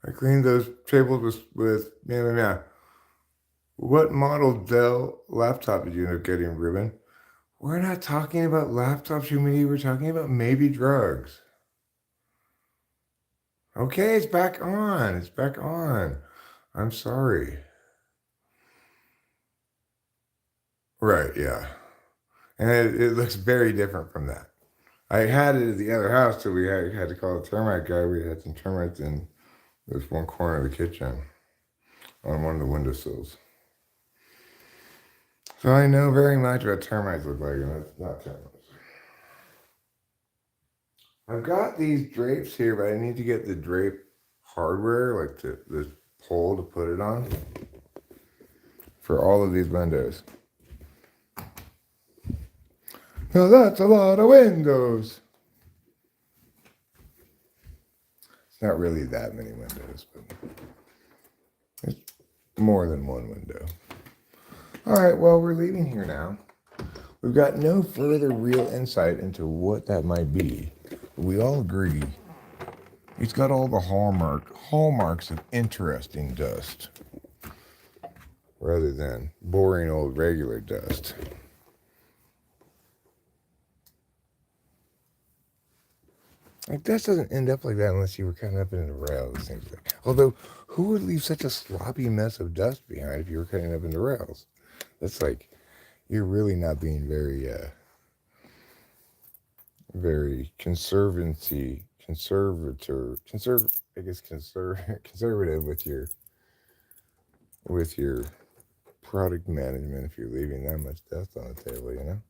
I cleaned those tables yeah. What model Dell laptop did you end up getting, Ruben? We're not talking about laptops, Humidity. We're talking about maybe drugs. Okay, it's back on. It's back on. I'm sorry. Right, yeah. And it looks very different from that. I had it at the other house, so we had to call the termite guy. We had some termites in this one corner of the kitchen on one of the windowsills. So I know very much what termites look like, and it's not termites. I've got these drapes here, but I need to get the drape hardware, like the pole to put it on, for all of these windows. Now that's a lot of windows. It's not really that many windows, but it's more than one window. All right, well, we're leaving here now. We've got no further real insight into what that might be. We all agree it's got all the hallmarks of interesting dust, rather than boring old regular dust. Like, dust doesn't end up like that unless you were cutting up into rails. Things like. Although, who would leave such a sloppy mess of dust behind if you were cutting up into rails? That's like, you're really not being very conservative with your product management if you're leaving that much dust on the table, you know?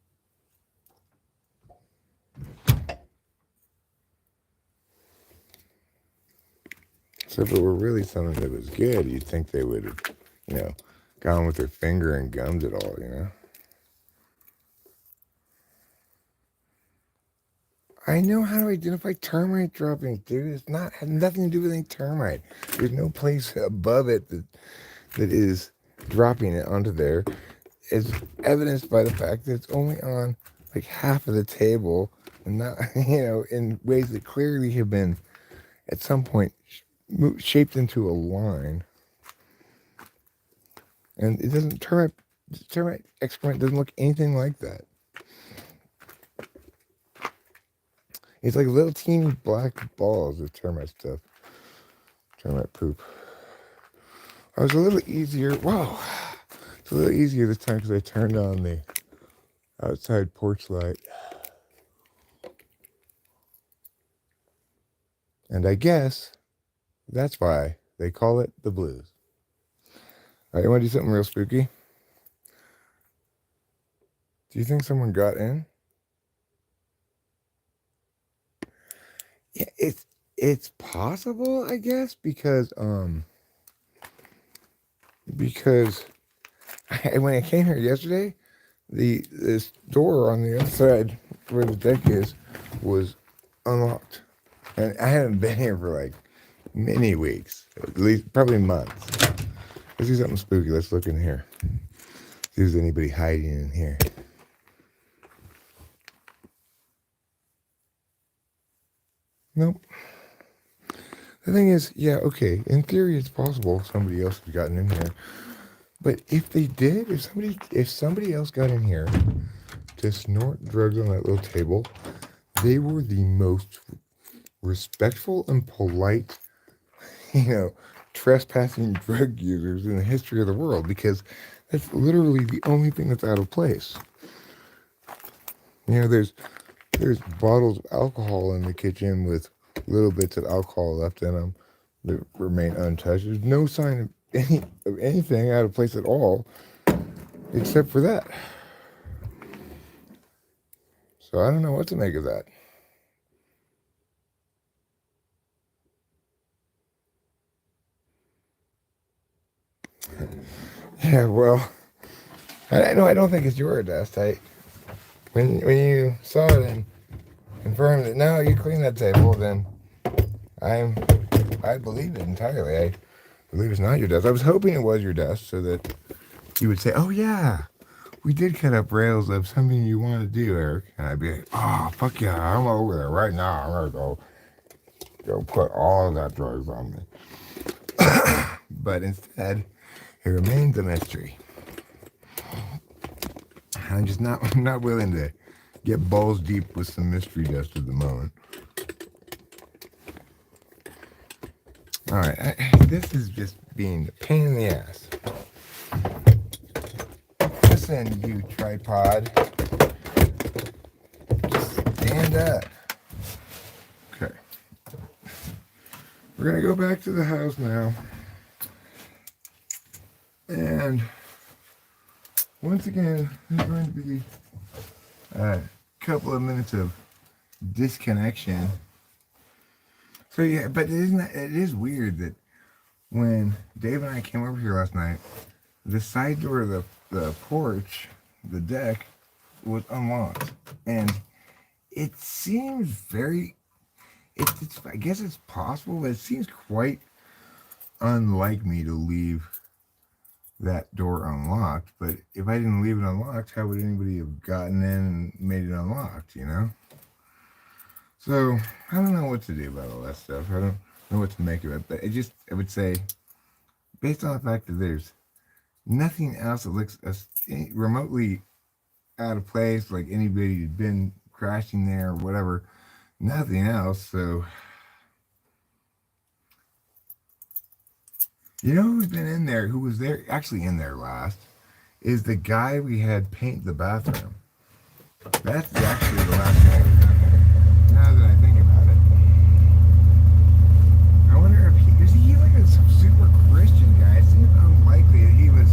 So if it were really something that was good, you'd think they would have, gone with their finger and gummed it all, you know? I know how to identify termite droppings, dude. It's not had nothing to do with any termite. There's no place above it that is dropping it onto there. It's evidenced by the fact that it's only on like half of the table, and not in ways that clearly have been at some point shaped into a line. And it doesn't termite excrement doesn't look anything like that. It's like little teeny black balls of termite stuff. Termite poop. I was a little easier. Wow. It's a little easier this time because I turned on the outside porch light. And I guess that's why they call it the blues. All right, you want to do something real spooky? Do you think someone got in? Yeah, it's possible, I guess, because when I came here yesterday, this door on the outside where the deck is was unlocked, and I haven't been here for like many weeks, at least probably months. Let's do something spooky. Let's look in here. See if there's anybody hiding in here. Nope. The thing is, yeah, okay. In theory, it's possible somebody else has gotten in here. But if they did, if somebody else got in here to snort drugs on that little table, they were the most respectful and polite, trespassing drug users in the history of the world, because that's literally the only thing that's out of place. There's bottles of alcohol in the kitchen with little bits of alcohol left in them that remain untouched. There's no sign of anything out of place at all, except for that. So I don't know what to make of that. Yeah, well, I don't think it's your dust. When you saw it and confirmed that no, you cleaned that table, then I believe it entirely. I believe it's not your dust. I was hoping it was your dust so that you would say, oh yeah, we did cut up rails of something you want to do, Eric. And I'd be like, oh, fuck yeah, I'm over there right now. I'm going to go put all of that drugs on me. But instead, it remains a mystery. I'm not willing to get balls deep with some mystery dust at the moment. All right, this is just being a pain in the ass. Listen, you tripod. Just stand up. Okay. We're going to go back to the house now. And once again, there's going to be a couple of minutes of disconnection. So yeah, but it is weird that when Dave and I came over here last night, the side door of the porch, the deck, was unlocked. And it seems very, it's I guess it's possible, but it seems quite unlike me to leave that door unlocked. But if I didn't leave it unlocked, how would anybody have gotten in and made it unlocked, you know? So I don't know what to do about all that stuff. I don't know what to make of it, but I would say, based on the fact that there's nothing else that looks remotely out of place, like anybody had been crashing there or whatever, nothing else. So, you know who's been in there, who was there, actually in there last, is the guy we had paint the bathroom. That's actually the last guy. Now that I think about it, I wonder if is he like some super Christian guy? It seems unlikely that he was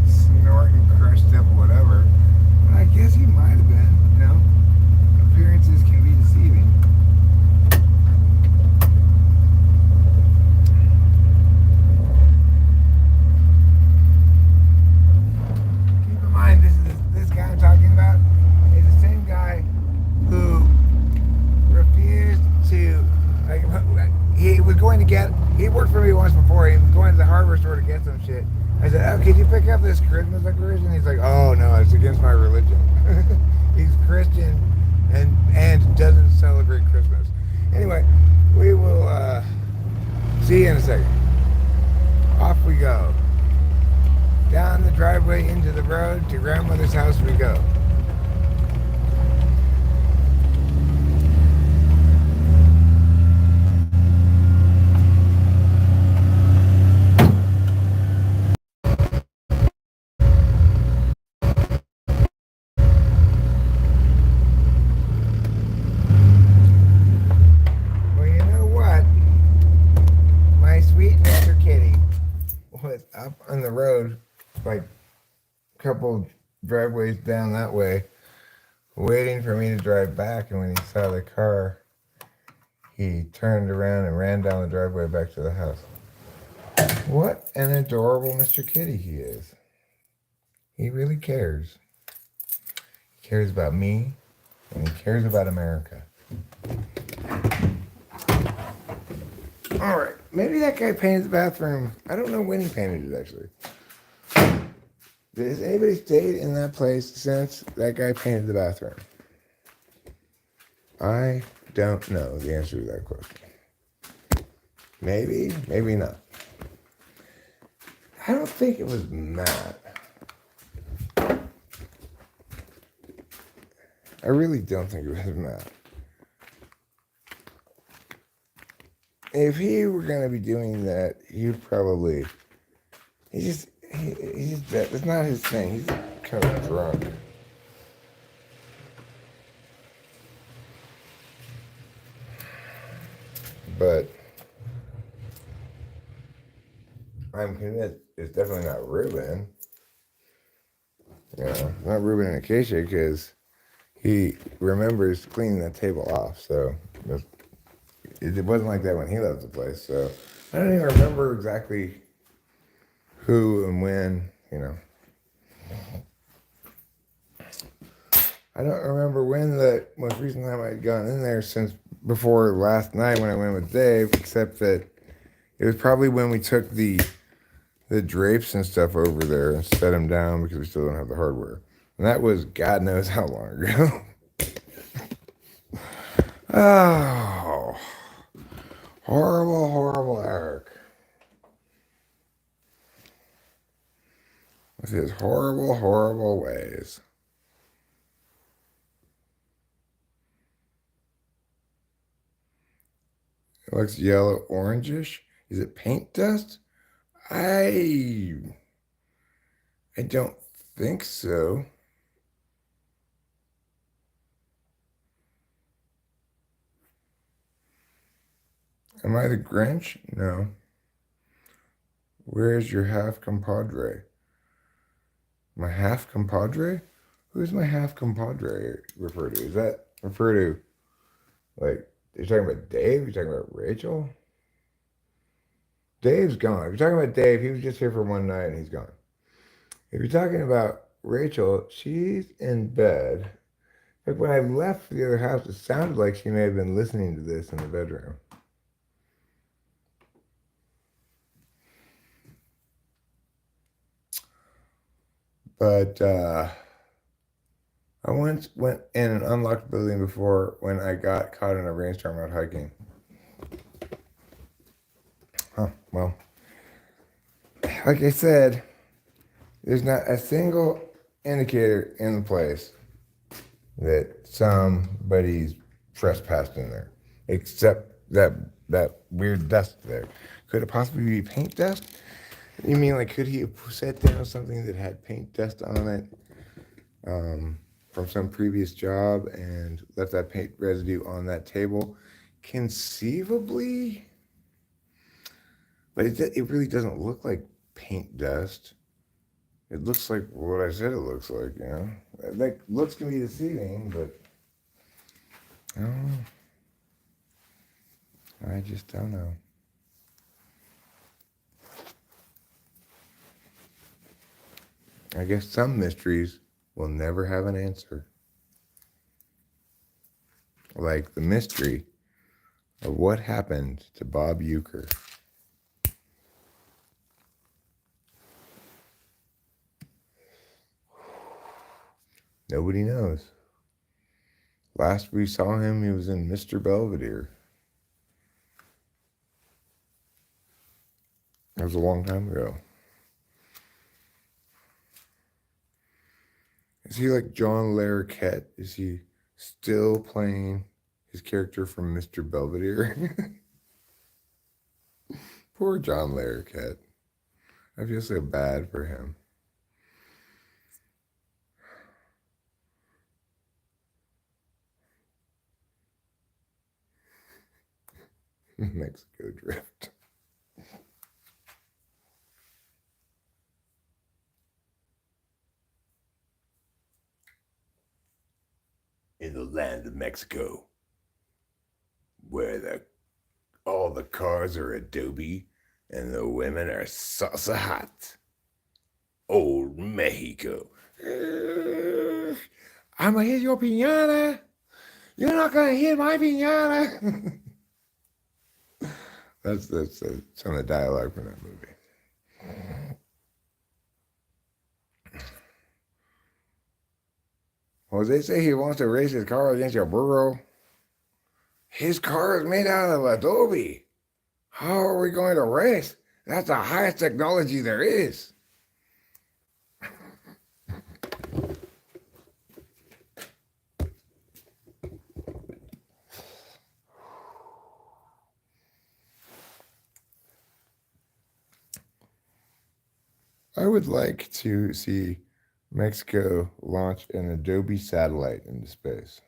snorting, crushed up, whatever. But I guess he might have been. You know, appearances can be deceiving. Keep in mind, this guy I'm talking about is the same guy who refused to, like, he was going to get, he worked for me once before, he was going to the hardware store to get some shit. I said, oh, could you pick up this Christmas decoration? He's like, oh no, it's against my religion. He's Christian and doesn't celebrate Christmas. Anyway, we will see you in a second. Off we go. Down the driveway into the road to grandmother's house we go. Up on the road, like a couple driveways down that way, waiting for me to drive back, and when he saw the car, he turned around and ran down the driveway back to the house. What an adorable Mr. Kitty he is. He really cares. He cares about me, and he cares about America. All right, maybe that guy painted the bathroom. I don't know when he painted it, actually. Has anybody stayed in that place since that guy painted the bathroom? I don't know the answer to that question. Maybe, maybe not. I don't think it was Matt. I really don't think it was Matt. If he were going to be doing that, he'd probably, he's it's not his thing. He's kind of drunk. But I'm convinced it's definitely not Ruben. You know, not Ruben and Acacia, because he remembers cleaning that table off, so it wasn't like that when he left the place, so I don't even remember exactly who and when, you know. I don't remember when the most recent time I'd gone in there since before last night when I went with Dave, except that it was probably when we took the the drapes and stuff over there and set them down because we still don't have the hardware. And that was God knows how long ago. Oh, horrible, horrible Eric. With his horrible, horrible ways. It looks yellow, orangish. Is it paint dust? I don't think so. Am I the Grinch? No. Where's your half compadre? My half compadre? Who's my half compadre refer to? Is that refer to, like, you're talking about Dave? You're talking about Rachel? Dave's gone. If you're talking about Dave, he was just here for one night and he's gone. If you're talking about Rachel, she's in bed. Like when I left the other house, it sounded like she may have been listening to this in the bedroom. But I once went in an unlocked building before when I got caught in a rainstorm out hiking. Huh, well, like I said, there's not a single indicator in the place that somebody's trespassed in there, except that weird dust there. Could it possibly be paint dust? You mean like could he have set down something that had paint dust on it from some previous job and left that paint residue on that table? Conceivably, but it really doesn't look like paint dust. It looks like what I said it looks like, you know? Like, looks can be deceiving, but I don't know. I just don't know. I guess some mysteries will never have an answer. Like the mystery of what happened to Bob Euchre. Nobody knows. Last we saw him, he was in Mr. Belvedere. That was a long time ago. Is he like John Larroquette? Is he still playing his character from Mr. Belvedere? Poor John Larroquette. I feel so bad for him. Mexico drift. In the land of Mexico, where all the cars are Adobe and the women are salsa hot. Old Mexico. I'm gonna hit your piñata. You're not gonna hit my piñata. That's some of the dialogue from that movie. Jose say he wants to race his car against your burro. His car is made out of Adobe. How are we going to race? That's the highest technology there is. I would like to see Mexico launch an Adobe satellite into space.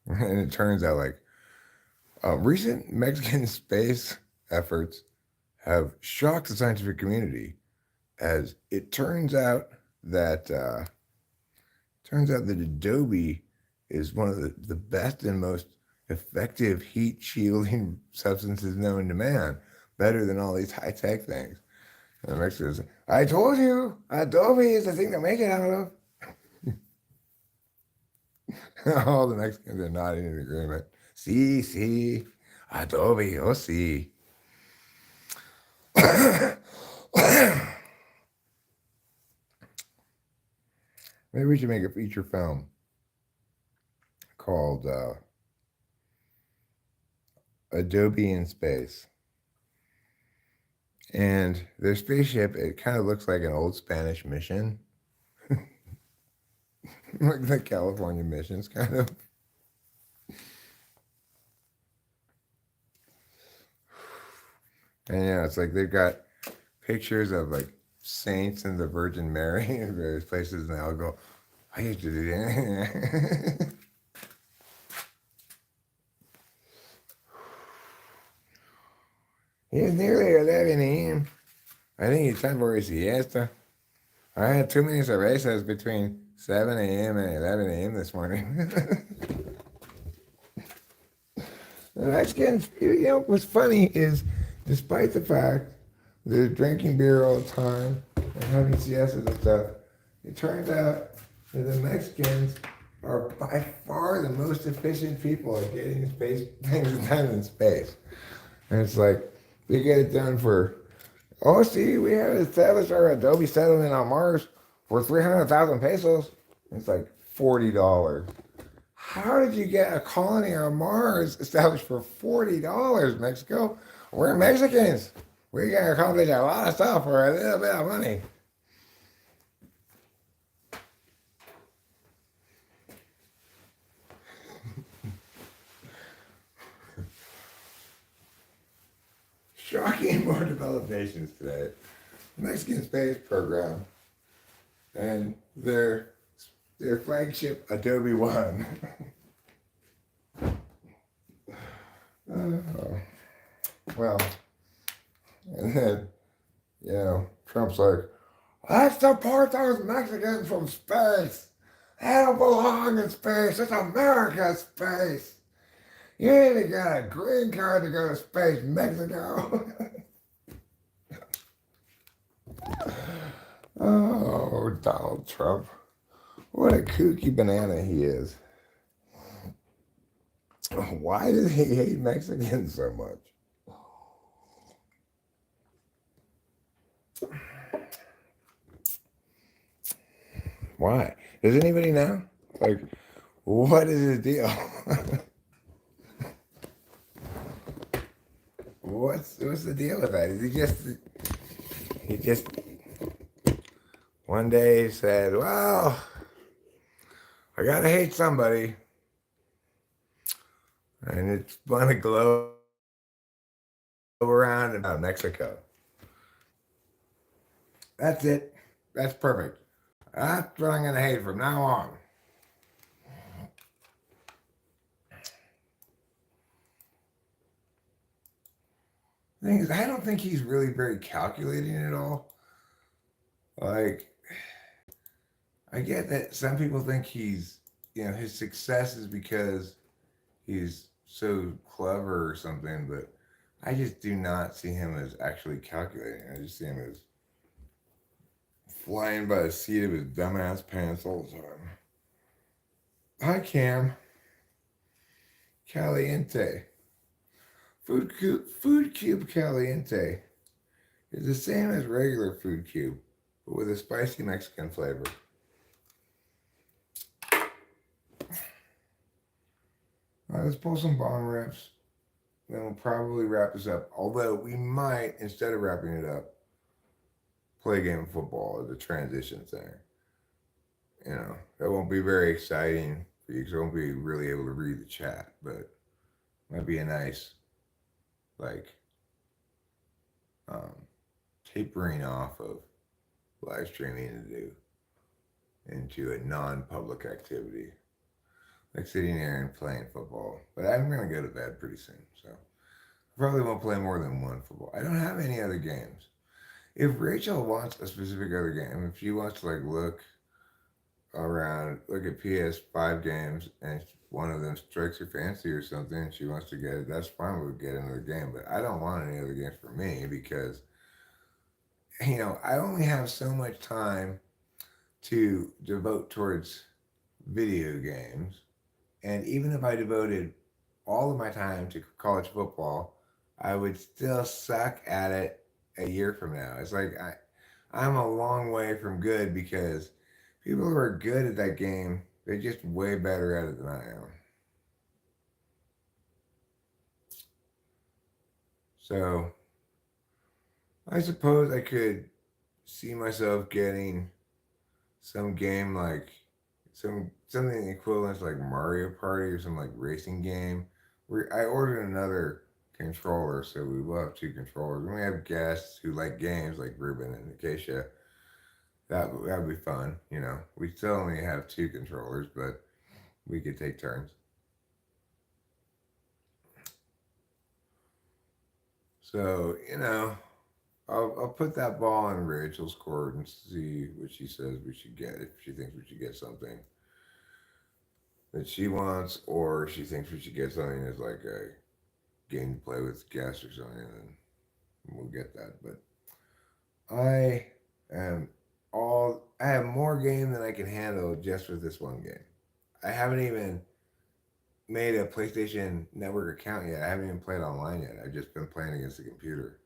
And it turns out like recent Mexican space efforts have shocked the scientific community, as it turns out that Adobe is one of the best and most effective heat shielding substances known to man, better than all these high-tech things. And the Mexicans, I told you, Adobe is the thing to make it out of. All the Mexicans are nodding in agreement. Sí, Adobe, oh, sí. Maybe we should make a feature film called Adobe in Space. And their spaceship, it kind of looks like an old Spanish mission. Like the California missions, kind of. And yeah, it's like they've got pictures of like saints and the Virgin Mary in various places, and they all go, I used to do that. It's nearly 11 a.m. I think it's time for a siesta. I had too many cervezas between 7 a.m. and 11 a.m. this morning. And that's getting, what's funny is, despite the fact they're drinking beer all the time and having siestas and stuff, it turns out that the Mexicans are by far the most efficient people at getting space things done in space. And it's like, they get it done for, oh, see, we have established our Adobe settlement on Mars for 300,000 pesos. It's like $40. How did you get a colony on Mars established for $40, Mexico? We're Mexicans. We can accomplish a lot of stuff for a little bit of money. Shocking more developments today. Mexican space program and their flagship Adobe One. Well, and then, Trump's like, let's deport those Mexicans from space. They don't belong in space. It's America's space. You need to get a green card to go to space, Mexico. Oh, Donald Trump. What a kooky banana he is. Why does he hate Mexicans so much? Why? Does anybody know? Like, what is his deal? What's the deal with that? Is he just one day said, well, I gotta hate somebody. And it's gonna glow around in Mexico. That's it. That's perfect. That's what I'm gonna hate from now on. The thing is, I don't think he's really very calculating at all. Like, I get that some people think he's, his success is because he's so clever or something, but I just do not see him as actually calculating. I just see him as flying by the seat of his dumbass pants all the time. Hi, Cam. Caliente. Food cube caliente is the same as regular food cube, but with a spicy Mexican flavor. All right, let's pull some bong rips. Then we'll probably wrap this up. Although we might, instead of wrapping it up, play a game of football as a transition thing. That won't be very exciting for you because I won't be really able to read the chat, but it might be a nice, tapering off of live streaming to do into a non-public activity. Like sitting there and playing football. But I'm going to go to bed pretty soon, so I probably won't play more than one football. I don't have any other games. If Rachel wants a specific other game, if she wants to look around, look at PS5 games, and one of them strikes her fancy or something, and she wants to get it, that's fine, we'll get another game. But I don't want any other games for me because, I only have so much time to devote towards video games. And even if I devoted all of my time to college football, I would still suck at it a year from now. It's like I'm a long way from good because people who are good at that game, they're just way better at it than I am. So I suppose I could see myself getting some game like something equivalent to like Mario Party or some like racing game. I ordered another controller, so we will have two controllers. And we have guests who like games like Ruben and Acacia. That would be fun, you know. We still only have two controllers, but we could take turns. So, you know, I'll put that ball in Rachel's court and see what she says we should get. If she thinks we should get something that she wants, or she thinks we should get something that's like a game to play with guests or something, and we'll get that. But I am I have more game than I can handle just with this one game. I haven't even made a PlayStation Network account yet. I haven't even played online yet. I've just been playing against the computer.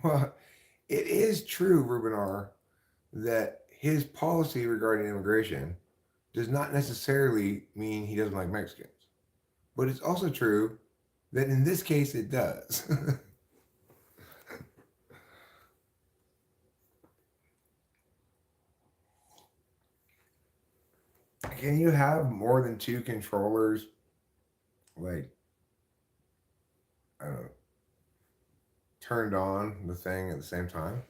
Well, it is true, Rubinar, that his policy regarding immigration does not necessarily mean he doesn't like Mexicans. But it's also true that in this case it does. Can you have more than two controllers, like, I don't know, turned on the thing at the same time?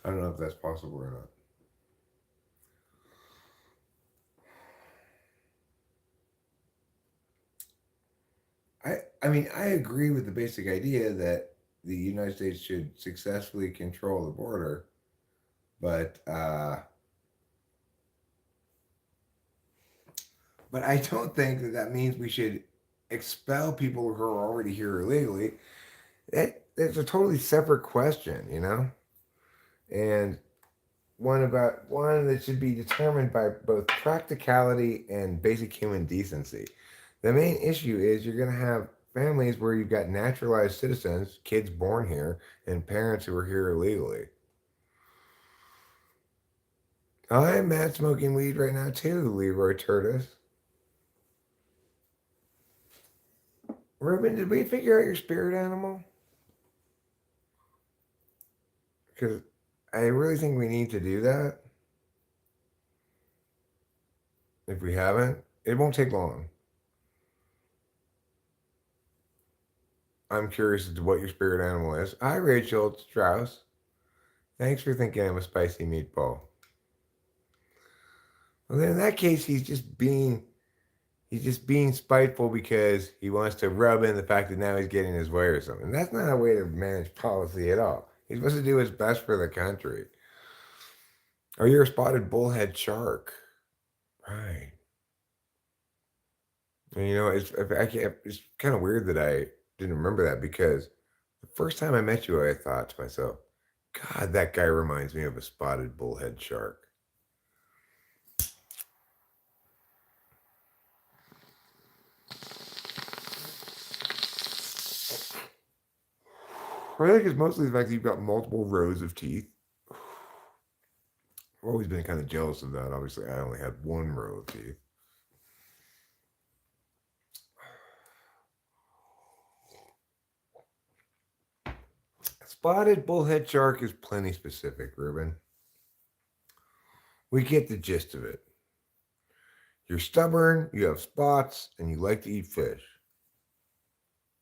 I don't know if that's possible or not. I mean, I agree with the basic idea that the United States should successfully control the border, but I don't think that that means we should expel people who are already here illegally. That's a totally separate question, you know, and one that should be determined by both practicality and basic human decency. The main issue is you're going to have families where you've got naturalized citizens, kids born here, and parents who are here illegally. I'm mad smoking weed right now too, Leroy Turtis. Ruben, did we figure out your spirit animal? Because I really think we need to do that. If we haven't, it won't take long. I'm curious as to what your spirit animal is. Hi, Rachel Strauss. Thanks for thinking I'm a spicy meatball. Well, then in that case, he's just being spiteful because he wants to rub in the fact that now he's getting his way or something. That's not a way to manage policy at all. He's supposed to do his best for the country. Or you're a spotted bullhead shark. Right. And you know, it's kind of weird that I didn't remember that because the first time I met you, I thought to myself, God, that guy reminds me of a spotted bullhead shark. I think it's mostly the fact that you've got multiple rows of teeth. I've always been kind of jealous of that. Obviously, I only had one row of teeth. Spotted bullhead shark is plenty specific, Ruben. We get the gist of it. You're stubborn, you have spots, and you like to eat fish.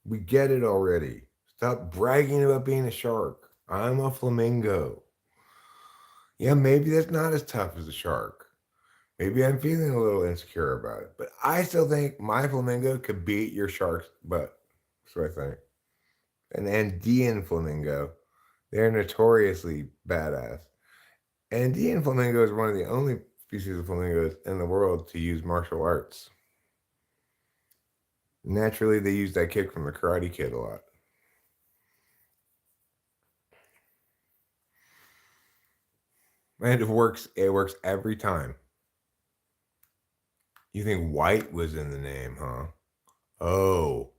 We get it already. Stop bragging about being a shark. I'm a flamingo. Yeah, maybe that's not as tough as a shark. Maybe I'm feeling a little insecure about it, but I still think my flamingo could beat your shark's butt. That's what I think. An Andean flamingo, they're notoriously badass. Andean flamingos are one of the only species of flamingos in the world to use martial arts. Naturally, they use that kick from the Karate Kid a lot. And it works every time. You think white was in the name, huh? Oh,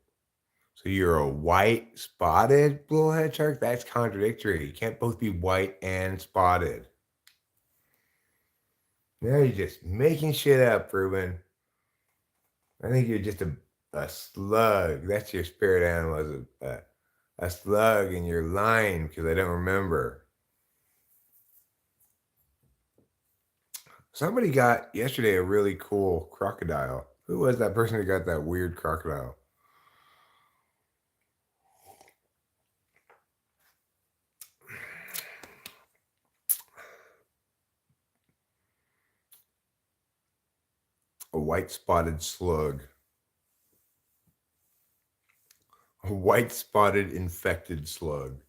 so you're a white spotted bullhead shark? That's contradictory. You can't both be white and spotted. Now you're just making shit up, Ruben. I think you're just a slug. That's your spirit animal, is a slug, and you're lying because I don't remember. Somebody got yesterday a really cool crocodile. Who was that person who got that weird crocodile? A white spotted slug. A white spotted infected slug.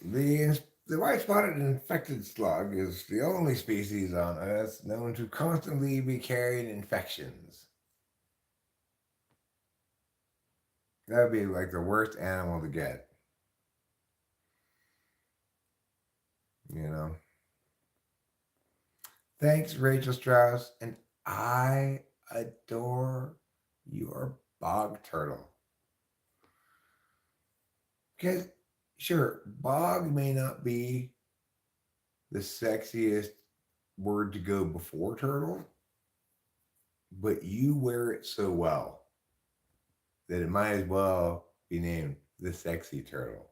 The white spotted infected slug is the only species on Earth known to constantly be carrying infections. That would be like the worst animal to get. You know? Thanks, Rachel Strauss. And I adore your bog turtle. Because, sure, bog may not be the sexiest word to go before turtle, but you wear it so well that it might as well be named the sexy turtle.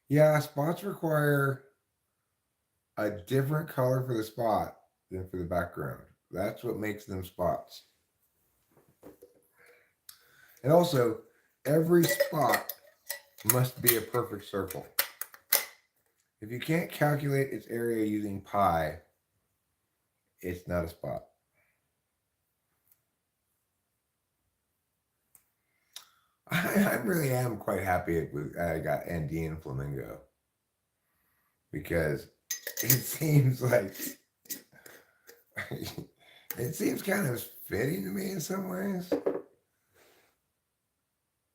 Yeah, spots require a different color for the spot than for the background. That's what makes them spots. And also, every spot must be a perfect circle. If you can't calculate its area using pi, it's not a spot. I really am quite happy with I got Andean flamingo, because it seems like it seems kind of fitting to me in some ways.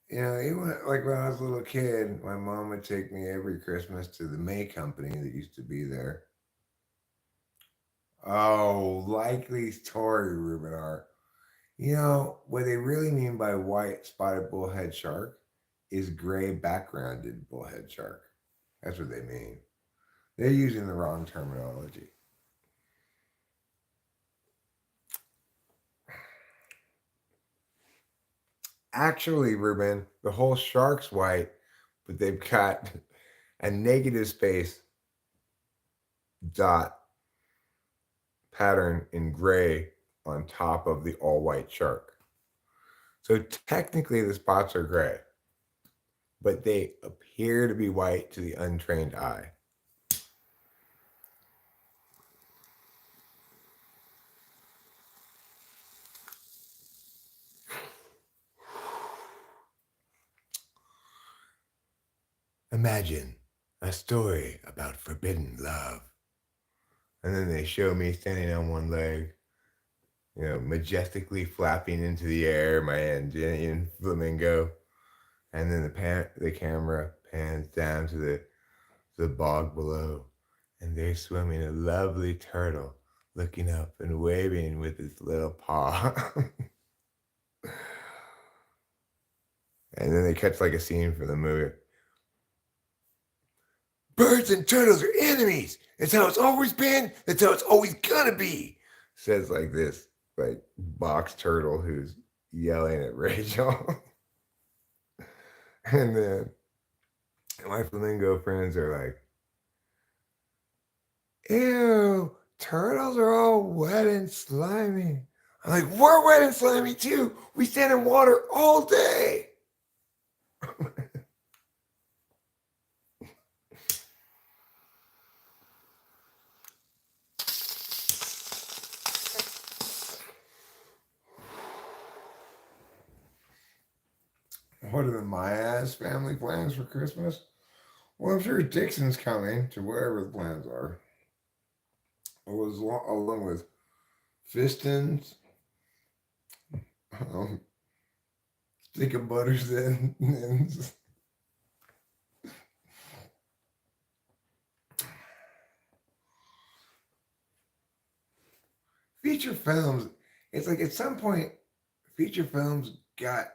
You know, even like when I was a little kid, my mom would take me every Christmas to the May Company that used to be there. Oh, likely story, Ruben R. You know, what they really mean by white spotted bullhead shark is gray backgrounded bullhead shark. That's what they mean. They're using the wrong terminology. Actually, Ruben, the whole shark's white, but they've got a negative space dot pattern in gray on top of the all white shark. So technically the spots are gray, but they appear to be white to the untrained eye. Imagine a story about forbidden love. And then they show me standing on one leg, you know, majestically flapping into the air, my Andean flamingo. And then the camera pans down to the bog below, and they're swimming a lovely turtle, looking up and waving with its little paw. And then they catch like a scene from the movie. Birds and turtles are enemies. That's how it's always been. That's how it's always gonna be. Says like this, like box turtle who's yelling at Rachel. And then my flamingo friends are like, ew, turtles are all wet and slimy. I'm like, we're wet and slimy too. We stand in water all day. What are the Maya's family plans for Christmas? Well, I'm sure Dixon's coming to wherever the plans are. It was along with Fistons, Stick of Butters, and feature films, it's like at some point, feature films got,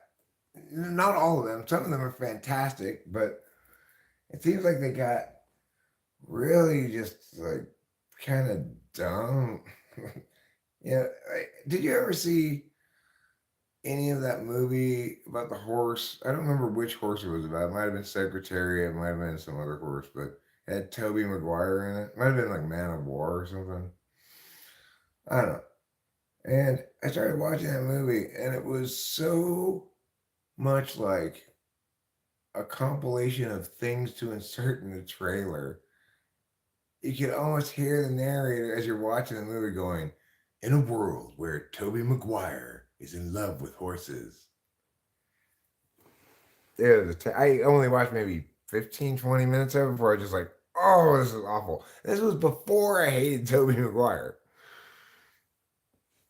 not all of them, some of them are fantastic, but it seems like they got really just like kind of dumb. Yeah, did you ever see any of that movie about the horse? I don't remember which horse it was about. It might have been Secretariat, it might have been some other horse, but it had Toby Maguire in it. Might have been like Man of War or something. I don't know. And I started watching that movie, and it was so much like a compilation of things to insert in the trailer. You could almost hear the narrator as you're watching the movie going, "In a world where Toby Maguire is in love with horses." I only watched maybe 15, 20 minutes of it before I was just like, oh, this is awful. This was before I hated Toby Maguire.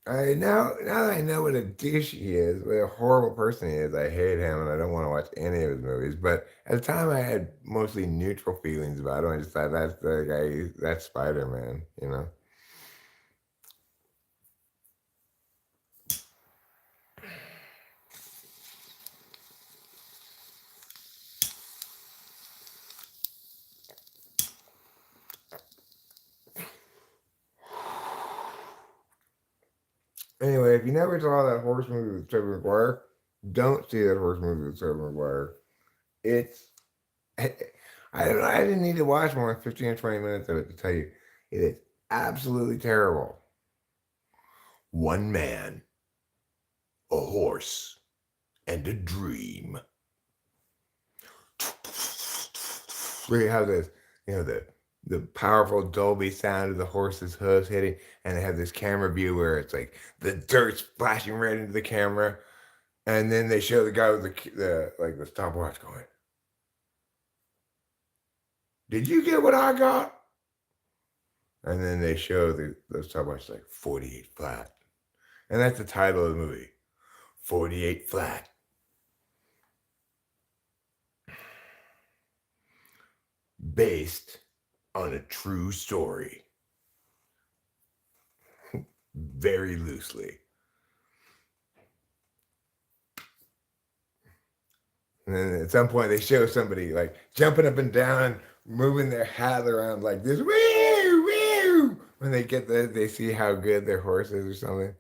Now that I know what a douche he is, what a horrible person he is, I hate him and I don't want to watch any of his movies. But at the time, I had mostly neutral feelings about him. I just thought that's the guy, that's Spider Man, you know. Anyway, if you never saw that horse movie with Tobey Maguire, don't see that horse movie with Tobey Maguire. It's I don't know. I didn't need to watch more than 15 or 20 minutes of it to tell you it is absolutely terrible. One man, a horse, and a dream. They have this, the powerful Dolby sound of the horse's hooves hitting, and they have this camera view where it's like the dirt splashing right into the camera, and then they show the guy with the stopwatch going, "Did you get what I got?" And then they show the stopwatch like 48 flat, and that's the title of the movie, 48 flat. Based on a true story. Very loosely. And then at some point they show somebody like jumping up and down, moving their hat around like this. Woo! Woo! When they see how good their horse is or something.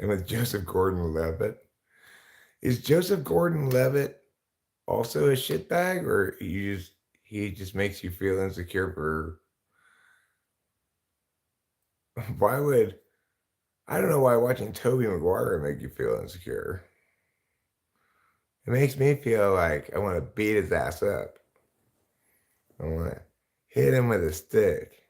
Same with Joseph Gordon-Levitt. Is Joseph Gordon-Levitt also a shitbag, or he just makes you feel insecure for why would I don't know why watching Toby Maguire make you feel insecure. It makes me feel like I want to beat his ass up. I want to hit him with a stick.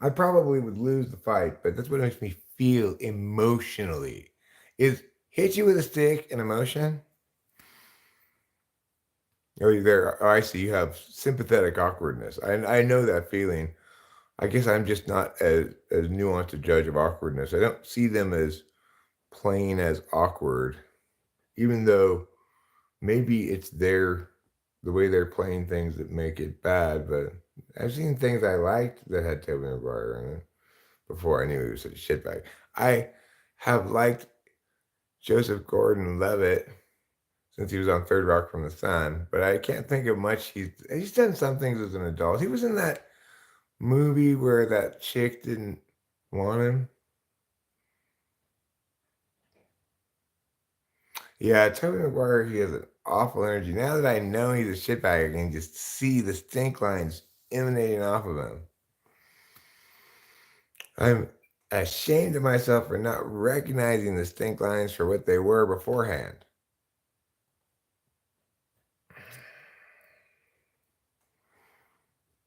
I probably would lose the fight, but that's what makes me feel emotionally. Is hit you with a stick an emotion? I see you have sympathetic awkwardness. I know that feeling. I guess I'm just not as nuanced a judge of awkwardness. I don't see them as plain as awkward, even though maybe it's the way they're playing things that make it bad. But I've seen things I liked that had Tobey Maguire in it before I knew he was such a shitbag. I have liked Joseph Gordon-Levitt since he was on Third Rock from the Sun, but I can't think of much. He's done some things as an adult. He was in that movie where that chick didn't want him. Yeah, Tobey Maguire, he has an awful energy. Now that I know he's a shitbag, I can just see the stink lines emanating off of him. I'm ashamed of myself for not recognizing the stink lines for what they were beforehand.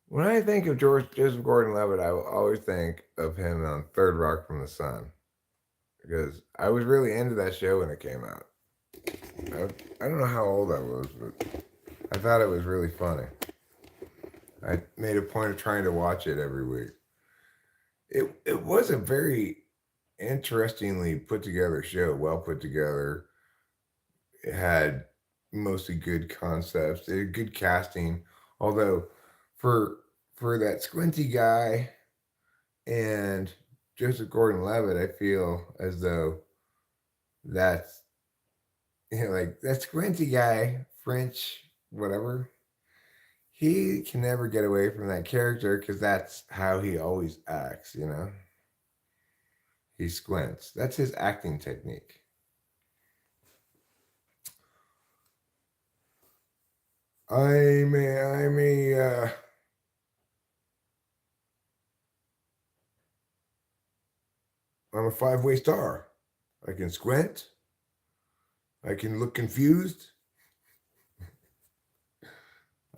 When I think of Joseph Gordon-Levitt, I will always think of him on Third Rock from the Sun, because I was really into that show when it came out. I don't know how old I was, but I thought it was really funny. I made a point of trying to watch it every week. It was a very interestingly put together show, well put together. It had mostly good concepts. It had good casting, although for that squinty guy and Joseph Gordon-Levitt, I feel as though that's, like that squinty guy, French, whatever. He can never get away from that character because that's how he always acts, He squints. That's his acting technique. I'm a five-way star. I can squint. I can look confused.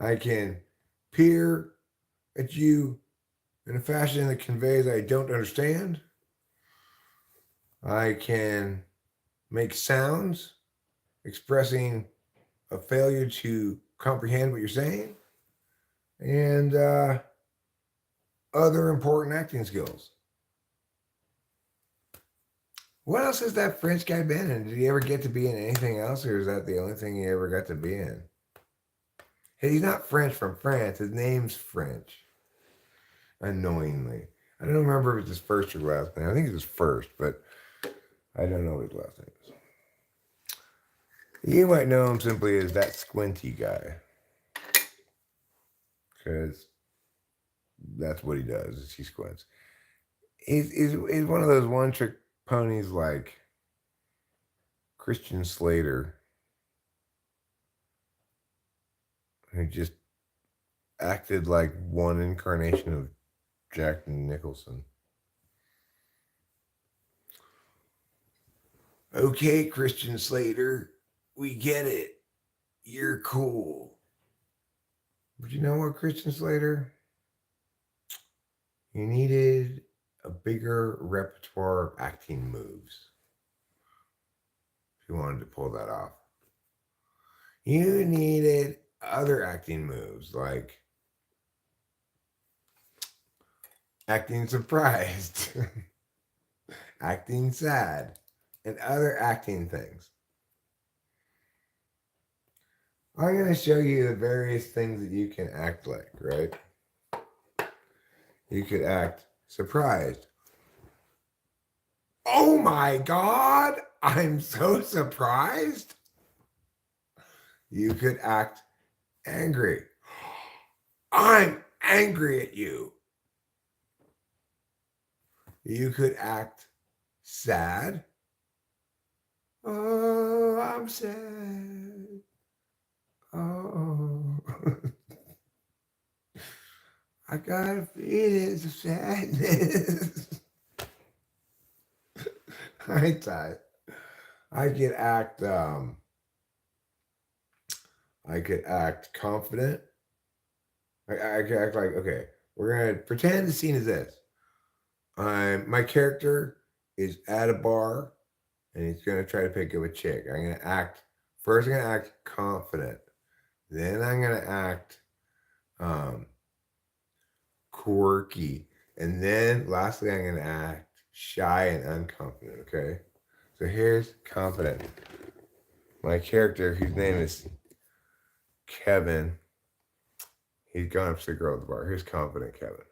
I can peer at you in a fashion that conveys I don't understand. I can make sounds expressing a failure to comprehend what you're saying, and other important acting skills. What else has that French guy been in? Did he ever get to be in anything else, or is that the only thing he ever got to be in? Hey, he's not French from France. His name's French. Annoyingly. I don't remember if it's his first or last name. I think it's his first, but I don't know what his last name is. You might know him simply as that squinty guy. Because that's what he does, is he squints. He's one of those one-trick ponies like Christian Slater, who just acted like one incarnation of Jack Nicholson. Okay, Christian Slater, we get it. You're cool. But you know what, Christian Slater? You needed a bigger repertoire of acting moves if you wanted to pull that off. You needed other acting moves like acting surprised, acting sad, and other acting things. I'm going to show you the various things that you can act like, right? You could act surprised. Oh my God, I'm so surprised. You could act angry. I'm angry at you. You could act sad. Oh, I'm sad. Oh. I got feelings of sadness. I Ty. I could act confident. I could act like, okay, we're gonna pretend the scene is this. My character is at a bar and he's gonna try to pick up a chick. I'm gonna act confident. Then I'm gonna act quirky. And then lastly, I'm going to act shy and unconfident, okay? So here's confident. My character, whose name is Kevin, he's gone up to the girl at the bar. Here's confident Kevin.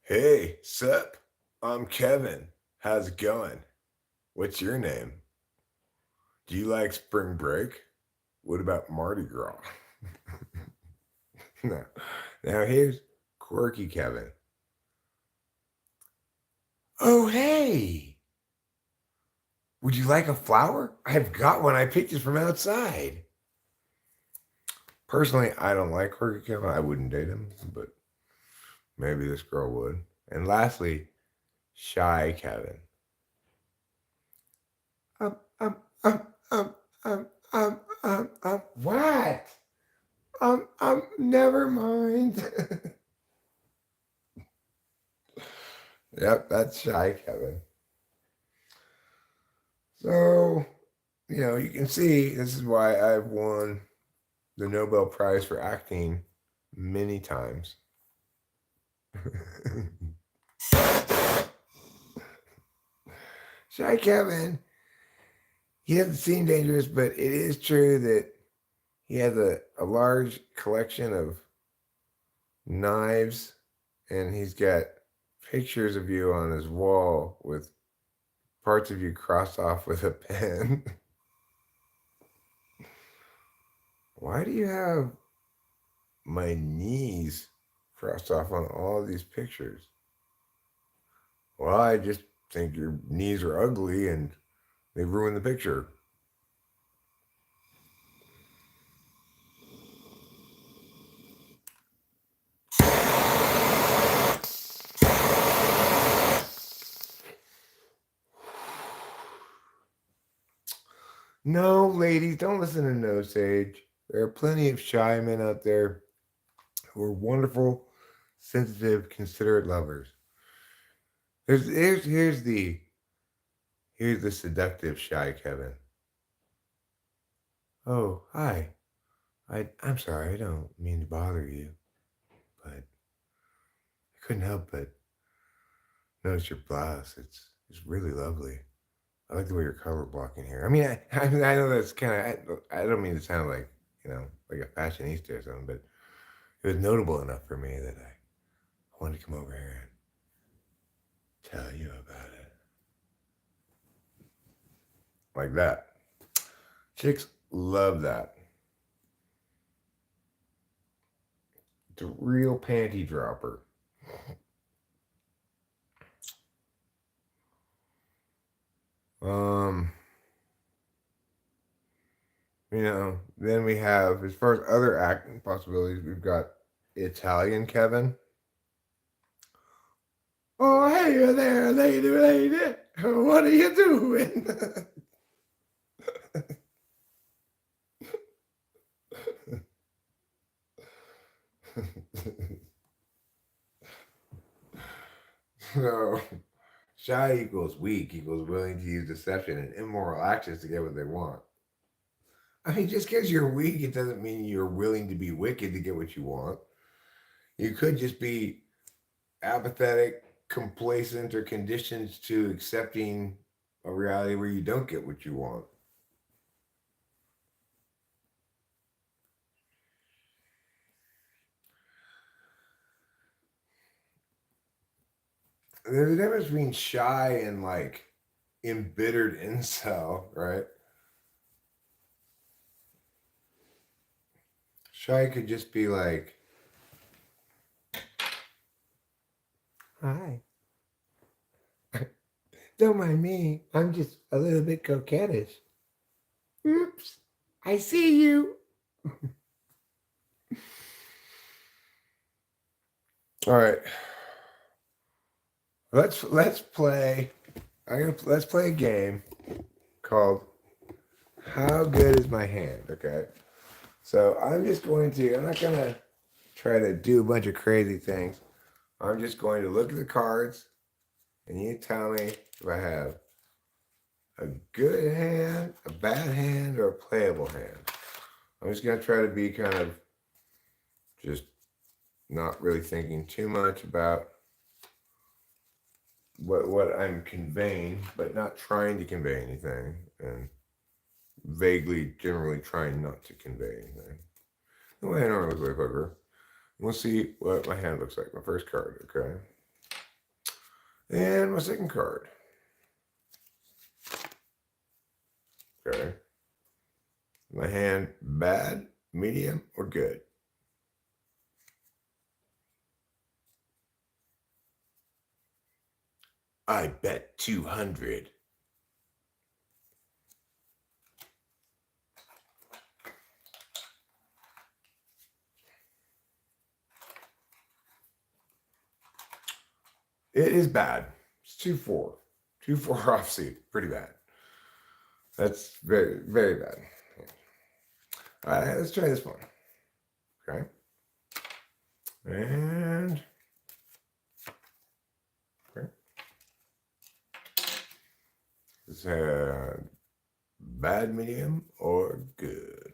Hey, sup? I'm Kevin. How's it going? What's your name? Do you like spring break? What about Mardi Gras? No. Now here's quirky Kevin. Oh, hey. Would you like a flower? I've got one. I picked it from outside. Personally, I don't like quirky Kevin. I wouldn't date him, but maybe this girl would. And lastly, shy Kevin. What? Never mind. Yep, that's shy Kevin. So, you can see this is why I've won the Nobel Prize for acting many times. Shy Kevin, he doesn't seem dangerous, but it is true that he has a large collection of knives and he's got pictures of you on his wall with parts of you crossed off with a pen. Why do you have my knees crossed off on all of these pictures? Well, I just think your knees are ugly and they ruin the picture. No, ladies, don't listen to No Sage. There are plenty of shy men out there who are wonderful, sensitive, considerate lovers. Here's the seductive shy Kevin. Oh, hi. I'm sorry, I don't mean to bother you, but I couldn't help but notice your blouse. It's really lovely. I like the way you're color blocking here. I mean, I know that's kind of, I don't mean to sound like, like a fashionista or something, but it was notable enough for me that I wanted to come over here and tell you about it. Like that. Chicks love that. It's a real panty dropper. Then we have, as far as other acting possibilities, we've got Italian Kevin. Oh, hey there, lady. What are you doing? So, shy equals weak equals willing to use deception and immoral actions to get what they want. I mean, just because you're weak, it doesn't mean you're willing to be wicked to get what you want. You could just be apathetic, complacent, or conditioned to accepting a reality where you don't get what you want. There's a difference between shy and like embittered incel, right? Shy could just be like, hi. Don't mind me. I'm just a little bit coquettish. Oops. I see you. All right. Let's play. Let's play a game called How Good Is My Hand? Okay. So I'm not gonna try to do a bunch of crazy things. I'm just going to look at the cards and you tell me if I have a good hand, a bad hand, or a playable hand. I'm just gonna try to be kind of just not really thinking too much about what I'm conveying, but not trying to convey anything, and vaguely, generally trying not to convey anything. The way I normally play poker. We'll see what my hand looks like. My first card, okay? And my second card. Okay. My hand bad, medium, or good? I bet 200. It is bad. It's 2-4. 2-4 offsuit. Pretty bad. That's very, very bad. All right, let's try this one. Okay. And okay. Is a bad, medium, or good?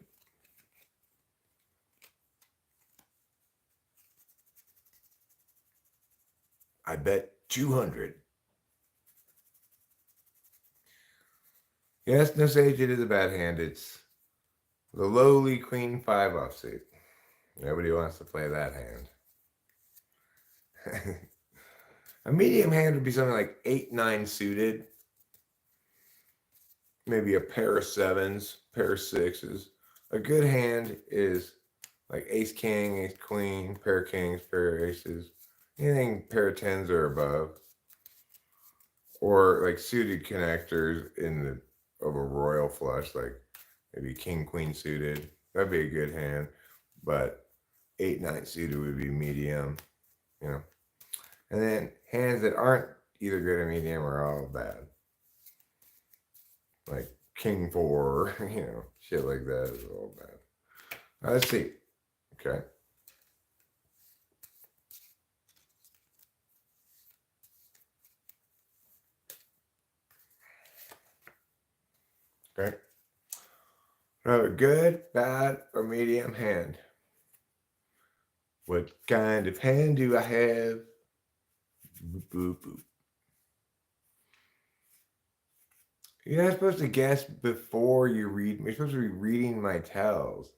I bet 200. Yes, no sage, it is a bad hand. It's the lowly queen 5 offsuit. Nobody wants to play that hand. A medium hand would be something like 8-9 suited, maybe a pair of sevens, pair of sixes. A good hand is like ace king, ace queen, pair of kings, pair of aces, anything pair of tens or above, or like suited connectors of a royal flush, like maybe king queen suited. That'd be a good hand, but 8-9 suited would be medium, you know. And then hands that aren't either good or medium are all bad, like king four, shit like that is all bad. Let's see. Okay. Okay. Another good, bad, or medium hand. What kind of hand do I have? Boop, boop, boop. You're not supposed to guess before you read. You're supposed to be reading my tells,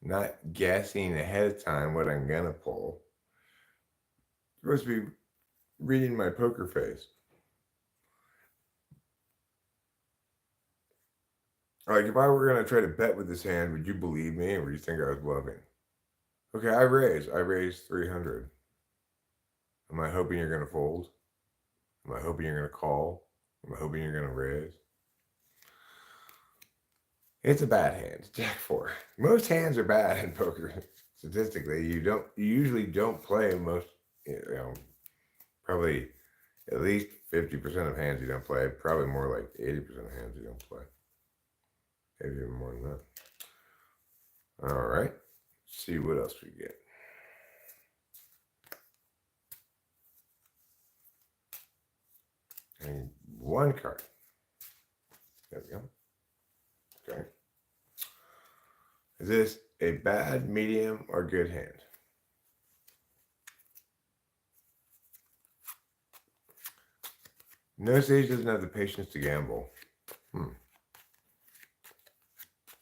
not guessing ahead of time what I'm gonna pull. You're supposed to be reading my poker face. Like, if I were gonna try to bet with this hand, would you believe me, or would you think I was bluffing? Okay, I raised 300. Am I hoping you're gonna fold? Am I hoping you're gonna call? Am I hoping you're gonna raise? It's a bad hand. Jack four. Most hands are bad in poker. Statistically, you usually don't play most. Probably at least 50% of hands you don't play. Probably more like 80% of hands you don't play. Maybe even more than that. All right. Let's see what else we get. And one card. There we go. Okay. Is this a bad, medium, or good hand? No sage doesn't have the patience to gamble.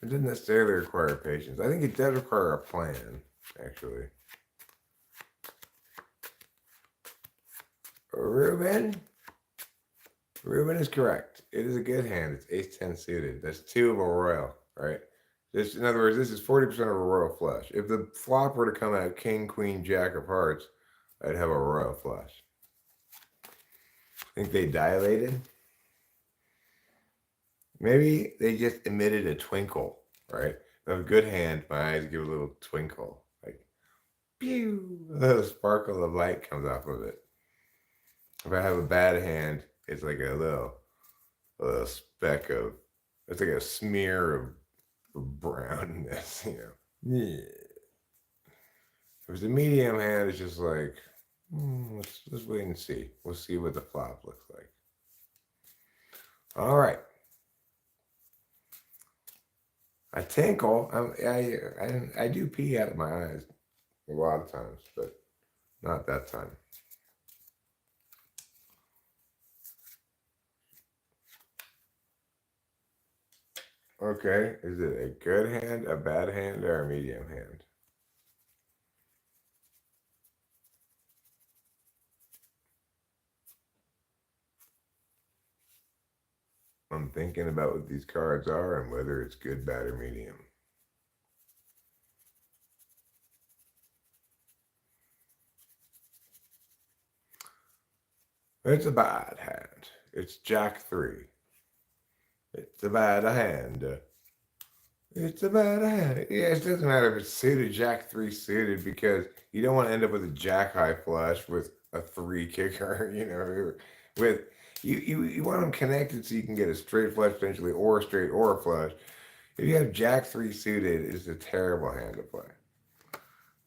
It doesn't necessarily require patience. I think it does require a plan, actually. Ruben is correct. It is a good hand. It's ace-10 suited. That's 2 of a royal, right? In other words, this is 40% of a royal flush. If the flop were to come out king, queen, jack of hearts, I'd have a royal flush. Think they dilated? Maybe they just emitted a twinkle, right? A good hand, my eyes give a little twinkle. Like, pew! A little sparkle of light comes off of it. If I have a bad hand, it's like a little speck of, it's like a smear of brownness, Yeah. If it's a medium hand, it's just like, let's wait and see. We'll see what the flop looks like. All right. I tinkle. I do pee out of my eyes a lot of times, but not that time. Okay, is it a good hand, a bad hand, or a medium hand? I'm thinking about what these cards are and whether it's good, bad, or medium. It's a bad hand. It's Jack 3. It's a bad hand. It's a bad hand. Yeah, it doesn't matter if it's suited, Jack 3 suited, because you don't want to end up with a Jack high flush with a 3 kicker, with you want them connected so you can get a straight flush potentially, or a straight or a flush. If you have Jack 3 suited, it's a terrible hand to play. All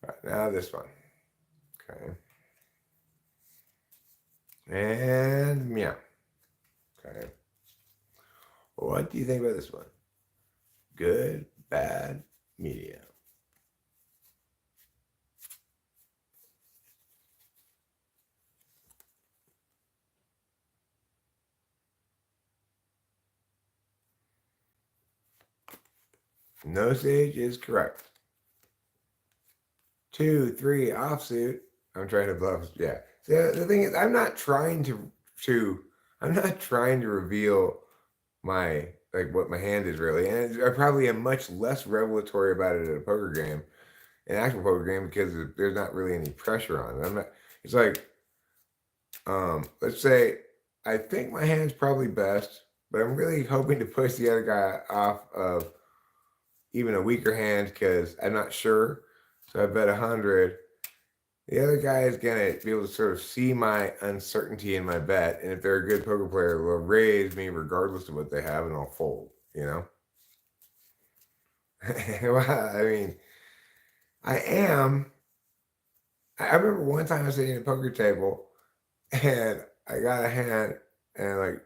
right, now this one. Okay. And meow. Okay. What do you think about this one? Good, bad, medium. No sage is correct. 2, 3 offsuit. I'm trying to bluff. Yeah. So the thing is, I'm not trying to reveal my like what my hand is really, and I probably am much less revelatory about it at a poker game, an actual poker game, because there's not really any pressure on it. I'm not. It's like, let's say, I think my hand's probably best, but I'm really hoping to push the other guy off of even a weaker hand because I'm not sure. So I bet 100. The other guy is gonna be able to sort of see my uncertainty in my bet, and if they're a good poker player, will raise me regardless of what they have, and I'll fold. You know. Well, I mean, I am. I remember one time I was sitting at a poker table, and I got a hand, and like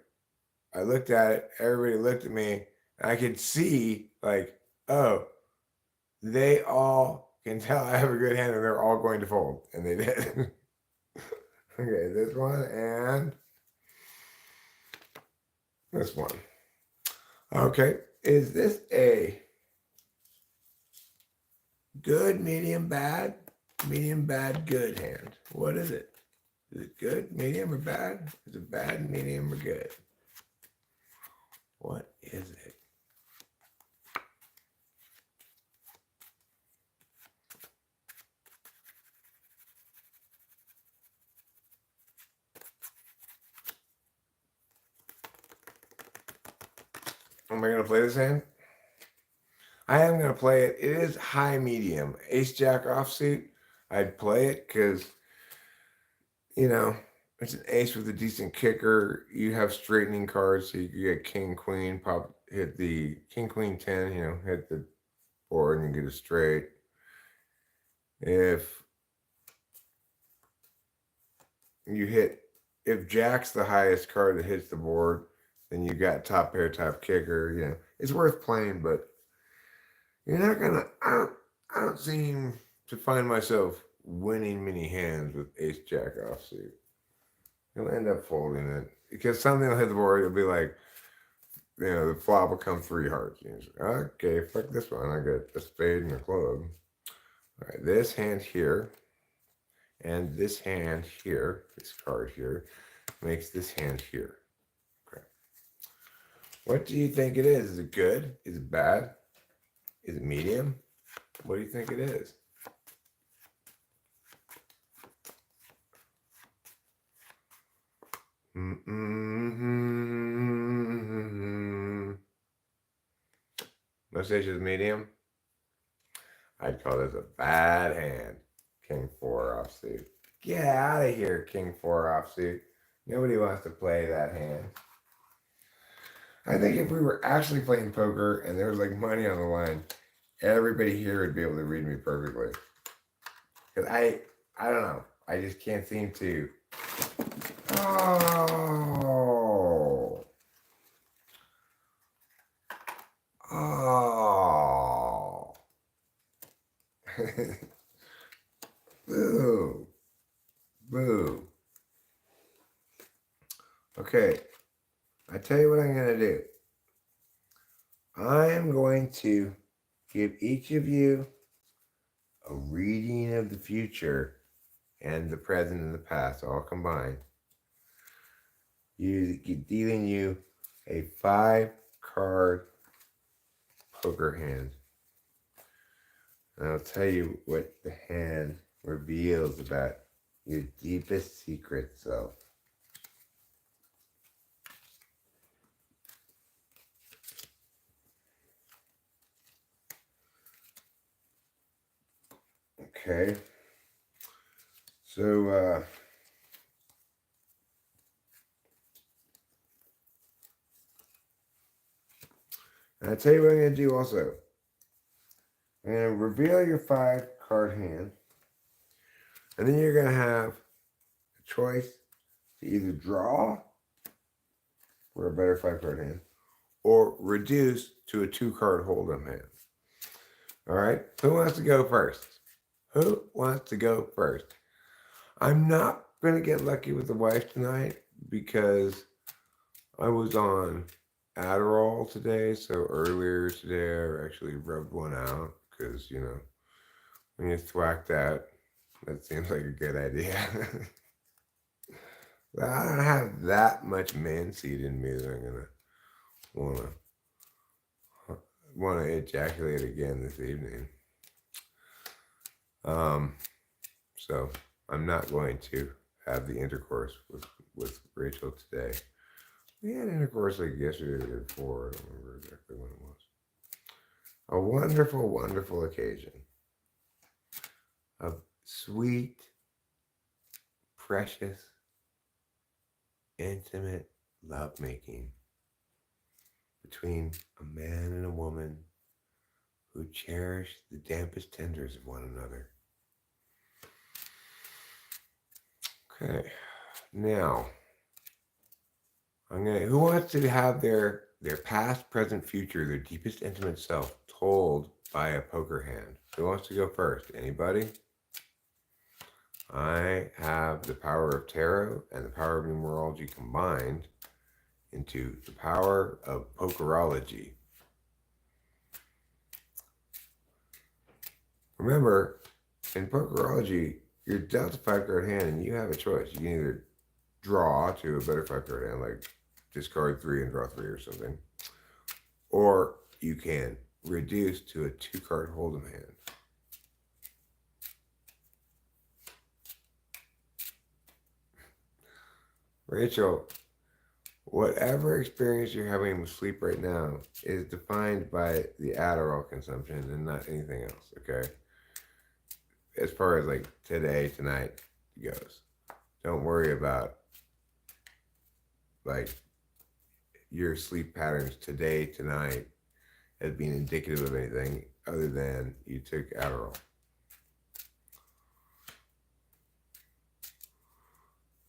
I looked at it, everybody looked at me, and I could see like, oh, they all can tell I have a good hand, and they're all going to fold, and they did. Okay, this one and this one. Okay, is this a good, medium, bad, good hand? What is it? Is it good, medium, or bad? Is it bad, medium, or good? What is it? Am I going to play this hand? I am going to play it. It is high medium. Ace Jack offsuit. I'd play it because, you know, it's an ace with a decent kicker. You have straightening cards, so you can get king, queen, pop, hit the king, queen, 10, you know, hit the board and you get a straight. If Jack's the highest card that hits the board, then you got top pair, top kicker. You know, it's worth playing, but you're not gonna. I don't seem to find myself winning many hands with Ace Jack offsuit. You'll end up folding it because something will hit the board. It'll be like, you know, the flop will come 3 hearts. You know, okay, fuck this one. I got a spade and a club. All right, this hand here and this hand here, this card here, makes this hand here. Okay. What do you think it is? Is it good? Is it bad? Is it medium? What do you think it is? Most say it's medium. I'd call this a bad hand. King 4 offsuit. Get out of here, King 4 offsuit. Nobody wants to play that hand. I think if we were actually playing poker and there was like money on the line, everybody here would be able to read me perfectly. Because I don't know. I just can't seem to. Oh. Oh. Boo. Boo. Okay. I tell you what I'm going to do. I am going to give each of you a reading of the future and the present and the past all combined. Dealing you a 5-card poker hand. And I'll tell you what the hand reveals about your deepest secret self. Okay. So, and I'll tell you what I'm going to do also. I'm going to reveal your 5-card hand. And then you're going to have a choice to either draw for a better 5-card hand or reduce to a 2-card hold'em hand. All right? Who wants to go first? Who wants to go first? I'm not going to get lucky with the wife tonight because I was on Adderall today. So earlier today, I actually rubbed one out because, you know, when you thwack that seems like a good idea. I don't have that much man seed in me that I'm gonna wanna ejaculate again this evening. So I'm not going to have the intercourse with Rachel today. We had intercourse like yesterday or before. I don't remember exactly when it was. A wonderful, wonderful occasion of sweet, precious, intimate lovemaking between a man and a woman who cherish the dampest tenders of one another. Okay, now who wants to have their past, present, future, their deepest intimate self told by a poker hand? Who wants to go first? Anybody? I have the power of tarot and the power of numerology combined into the power of Pokerology. Remember, in Pokerology, you're dealt a 5-card hand and you have a choice. You can either draw to a better 5-card hand, like discard 3 and draw 3 or something, or you can reduce to a 2-card hold'em hand. Rachel, whatever experience you're having with sleep right now is defined by the Adderall consumption and not anything else, okay? As far as like today, tonight goes. Don't worry about like your sleep patterns today, tonight as being indicative of anything other than you took Adderall.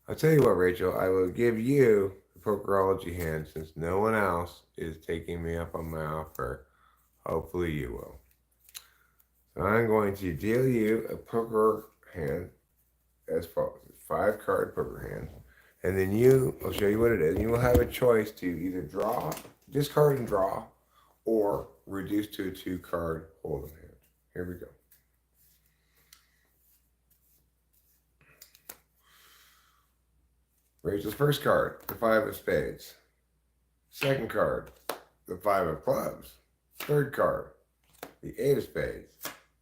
I'll tell you what, Rachel, I will give you the Pokerology hand since no one else is taking me up on my offer. Hopefully you will. So I'm going to deal you a poker hand as follows. 5-card poker hand. And then I'll show you what it is. You will have a choice to either discard and draw, or reduce to a 2-card hold'em hand. Here we go. Rachel's first card, the 5 of spades. Second card, the 5 of clubs. Third card, the 8 of spades.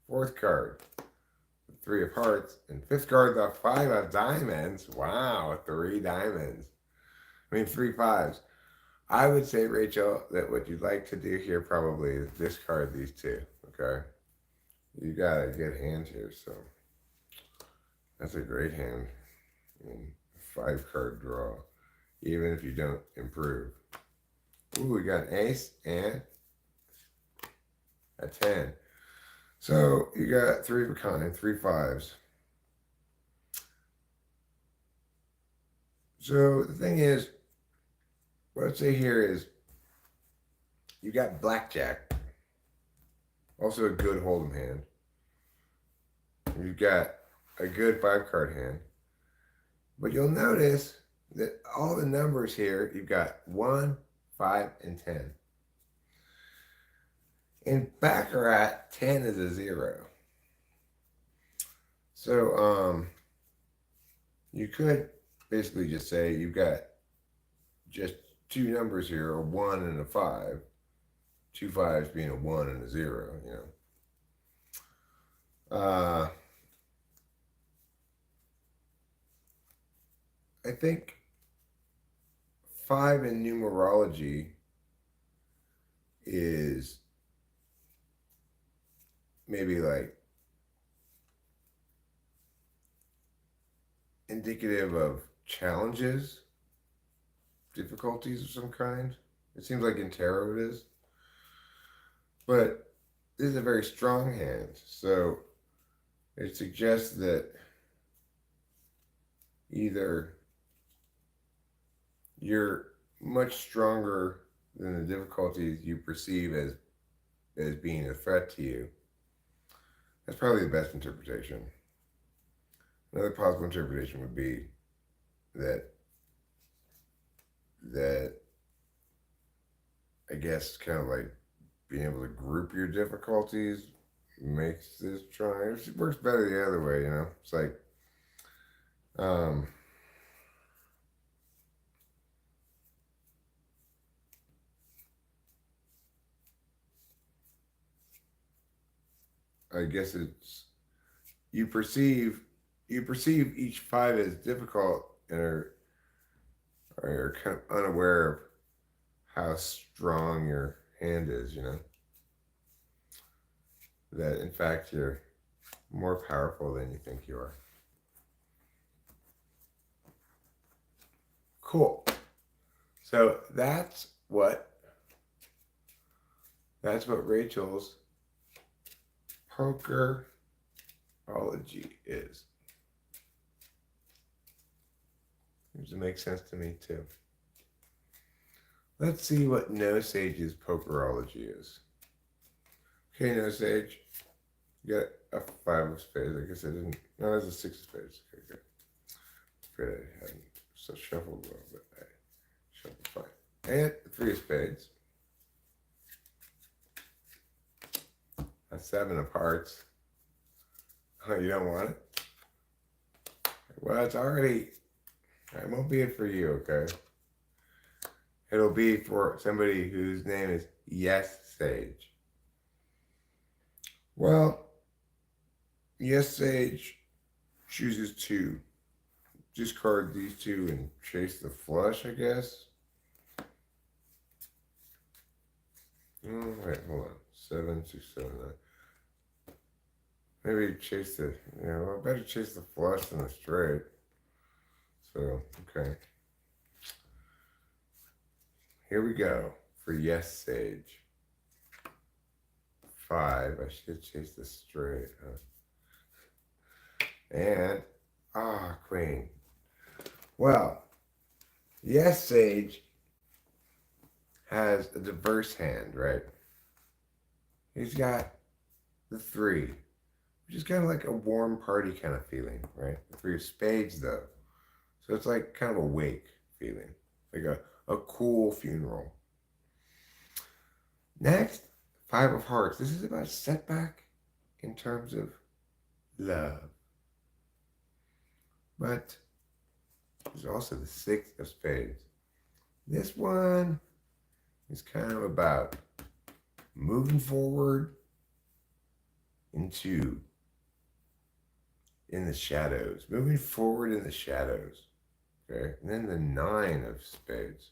Fourth card, the 3 of hearts. And fifth card, the 5 of diamonds. Wow, 3 diamonds. 3 5s. I would say, Rachel, that what you'd like to do here probably is discard these 2, okay? You got a good hand here, so that's a great hand. 5-card draw, even if you don't improve. Ooh, we got an ace and a 10. So you got 3 of a kind, 3 5s. So the thing is, what I'd say here is you got blackjack, also a good hold'em hand. You've got a good 5-card hand. But you'll notice that all the numbers here, you've got 1, 5, and 10. In Baccarat, 10 is a 0. So you could basically just say you've got just 2 numbers here, a 1 and a 5. 2 5s being a 1 and a 0, you know. I think 5 in numerology is maybe like indicative of challenges, difficulties of some kind. It seems like in tarot it is. But this is a very strong hand, so it suggests that either you're much stronger than the difficulties you perceive as being a threat to you. That's probably the best interpretation. Another possible interpretation would be that I guess kind of like being able to group your difficulties makes this try. It works better the other way, you know. It's like I guess it's you perceive each 5 as difficult and are kind of unaware of how strong your hand is, that in fact you're more powerful than you think you are. Cool. So that's what Rachel's Pokerology is. Seems to make sense to me too. Let's see what No Sage's Pokerology is. Okay, No Sage. You got a 5 of spades. I guess I didn't. No, there's a 6 of spades. Okay, good. Afraid I hadn't shuffled well, but I shuffled fine. And 3 of spades. A 7 of hearts. Oh, you don't want it? Well, it's already. It won't be it for you, okay? It'll be for somebody whose name is Yes Sage. Well, Yes Sage chooses to discard these 2 and chase the flush, I guess. Oh, wait, hold on. 7, 6, 7, 9. Maybe chase the, I better chase the flush than the straight. So, okay. Here we go for Yes Sage. 5. I should chase the straight. And, Queen. Well, Yes Sage has a diverse hand, right? He's got the 3, which is kind of like a warm party kind of feeling, right? The 3 of spades, though. So it's like kind of a wake feeling, like a cool funeral. Next, 5 of hearts. This is about setback in terms of love. But there's also the 6 of spades. This one is kind of about moving forward in the shadows. Moving forward in the shadows. Okay. And then the 9 of spades.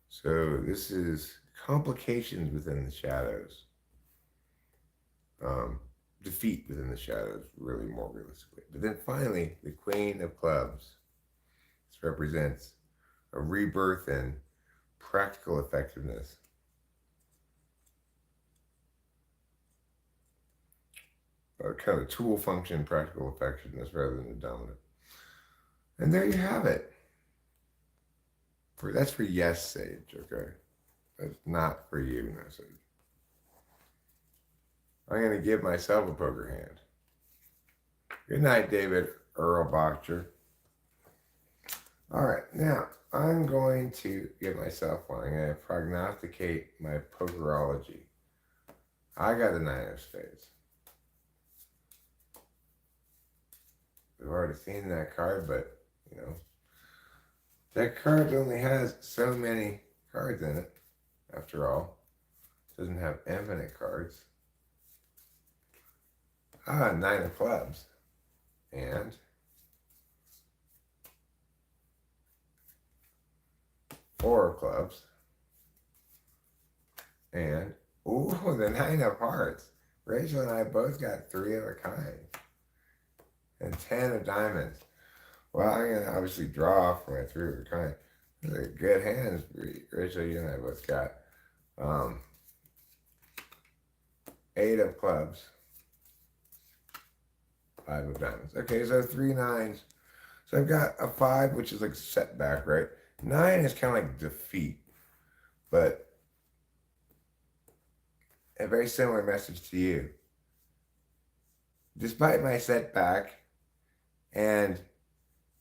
So this is complications within the shadows. Defeat within the shadows, really more realistically. But then finally, the Queen of Clubs. This represents a rebirth and practical effectiveness. Kind of a tool function, practical effectiveness rather than a dominant. And there you have it. That's for Yes Sage, okay? That's not for you, No Sage. I'm going to give myself a poker hand. Good night, David Earl Bochter. All right, now I'm going to give myself one. I'm going to prognosticate my Pokerology. I got the 9 of spades. We've already seen that card, but, that card only has so many cards in it, after all. It doesn't have infinite cards. 9 of clubs. And 4 of clubs. And, the 9 of hearts. Rachel and I both got 3 of a kind. And 10 of diamonds. Well, I'm going to obviously draw for my 3 of a kind. Those are good hands, Rachel. You and I both got 8 of clubs. 5 of diamonds. Okay, so 3 9s. So I've got a 5, which is like setback, right? 9 is kind of like defeat. But a very similar message to you. Despite my setback and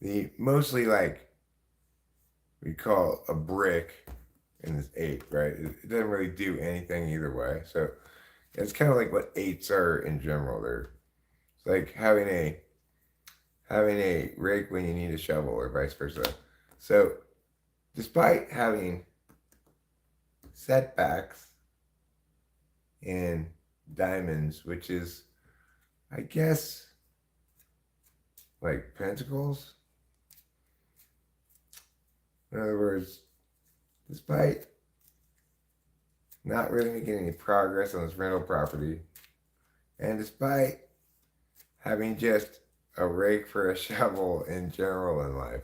the mostly like we call a brick in this 8, right? It doesn't really do anything either way. So it's kind of like what 8s are in general. They're like having a rake when you need a shovel or vice versa. So despite having setbacks in diamonds, which is, I guess, like pentacles. In other words, despite not really making any progress on this rental property, and despite having just a rake for a shovel in general in life,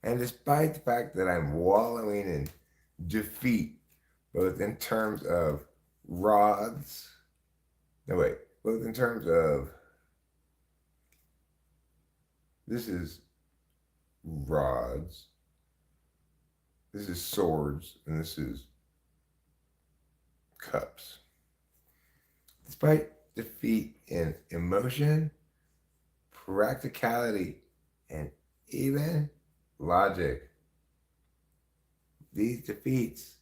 and despite the fact that I'm wallowing in defeat, both in terms of rods, both in terms of, this is rods, this is swords, and this is cups. Despite defeat in emotion, practicality, and even logic, these defeats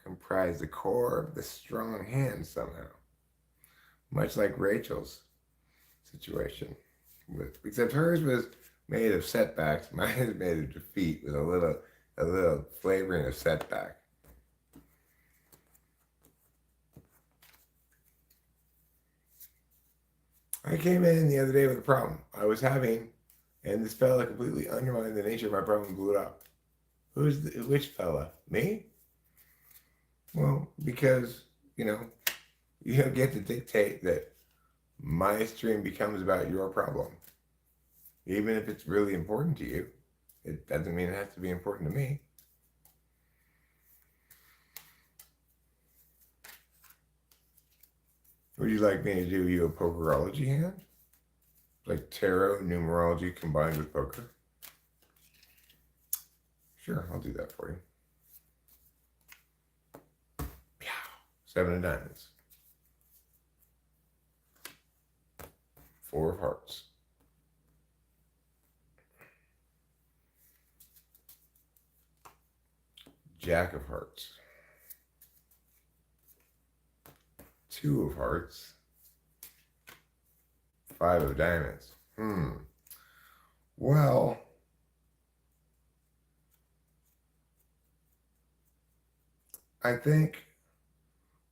comprise the core of the strong hand somehow. Much like Rachel's situation. Except hers was made of setbacks, mine is made of defeat with a little flavoring of setback. I came in the other day with a problem I was having, and this fella completely undermined the nature of my problem and blew it up. Which fella? Me? Well, because, you don't get to dictate that my stream becomes about your problem. Even if it's really important to you, it doesn't mean it has to be important to me. Would you like me to do you a Pokerology hand? Like tarot, numerology combined with poker? Sure, I'll do that for you. 7 of diamonds. 4 of hearts. Jack of hearts. 2 of hearts. 5 of diamonds. Well, I think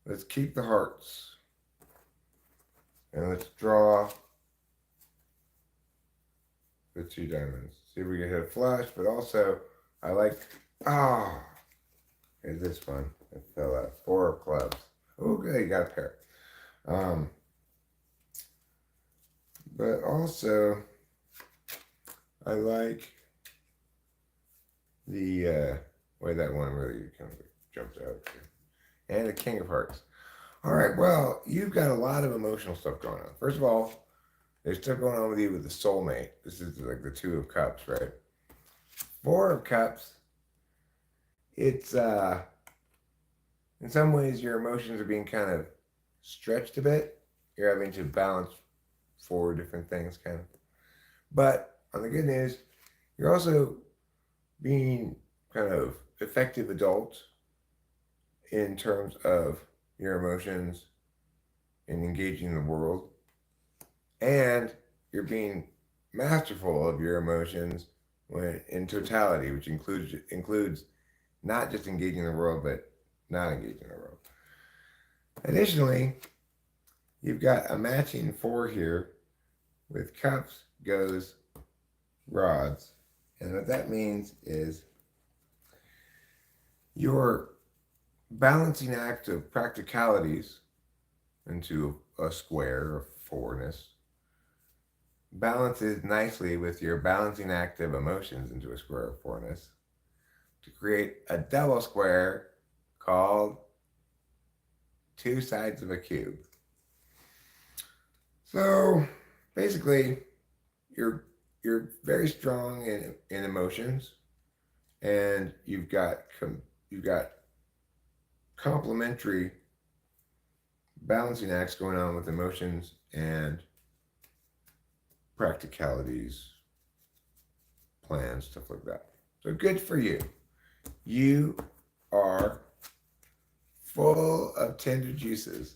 let's keep the hearts. And let's draw the 2 diamonds. See if we can hit a flush, but also I like, here's this one. It fell out. 4 of clubs. Oh, good, you got a pair. But also, I like the way that one really kind of jumps out. And the King of Hearts. All right, well, you've got a lot of emotional stuff going on. First of all, there's stuff going on with you with the soulmate. This is like the 2 of Cups, right? 4 of Cups, it's, in some ways, your emotions are being kind of stretched a bit. You're having to balance 4 different things, kind of. But on the good news, you're also being kind of effective adult in terms of your emotions and engaging the world. And you're being masterful of your emotions when in totality, which includes not just engaging the world, but not engaging the world. Additionally, you've got a matching 4 here with cups goes rods. And what that means is your balancing act of practicalities into a square of 4-ness balances nicely with your balancing act of emotions into a square of 4-ness to create a double square called 2 sides of a cube. So basically, you're very strong in emotions, and you've got complementary balancing acts going on with emotions and practicalities, plans, stuff like that. So good for you. You are full of tender juices.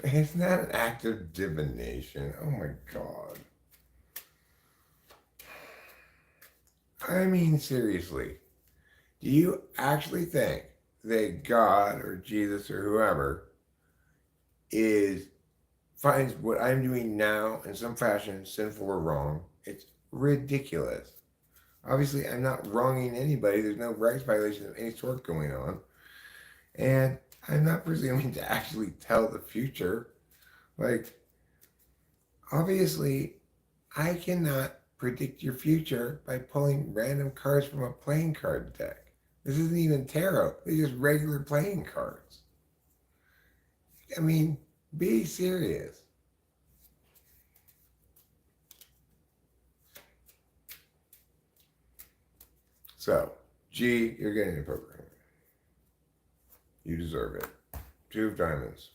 It's not an act of divination. Oh my God. I mean, seriously, do you actually think that God or Jesus or whoever finds what I'm doing now in some fashion sinful or wrong? It's ridiculous. Obviously, I'm not wronging anybody. There's no rights violation of any sort going on. And I'm not presuming to actually tell the future. Like, obviously, I cannot predict your future by pulling random cards from a playing card deck. This isn't even tarot. They're just regular playing cards. I mean, be serious. So, G, you're getting a poker hand. You deserve it. 2 of diamonds.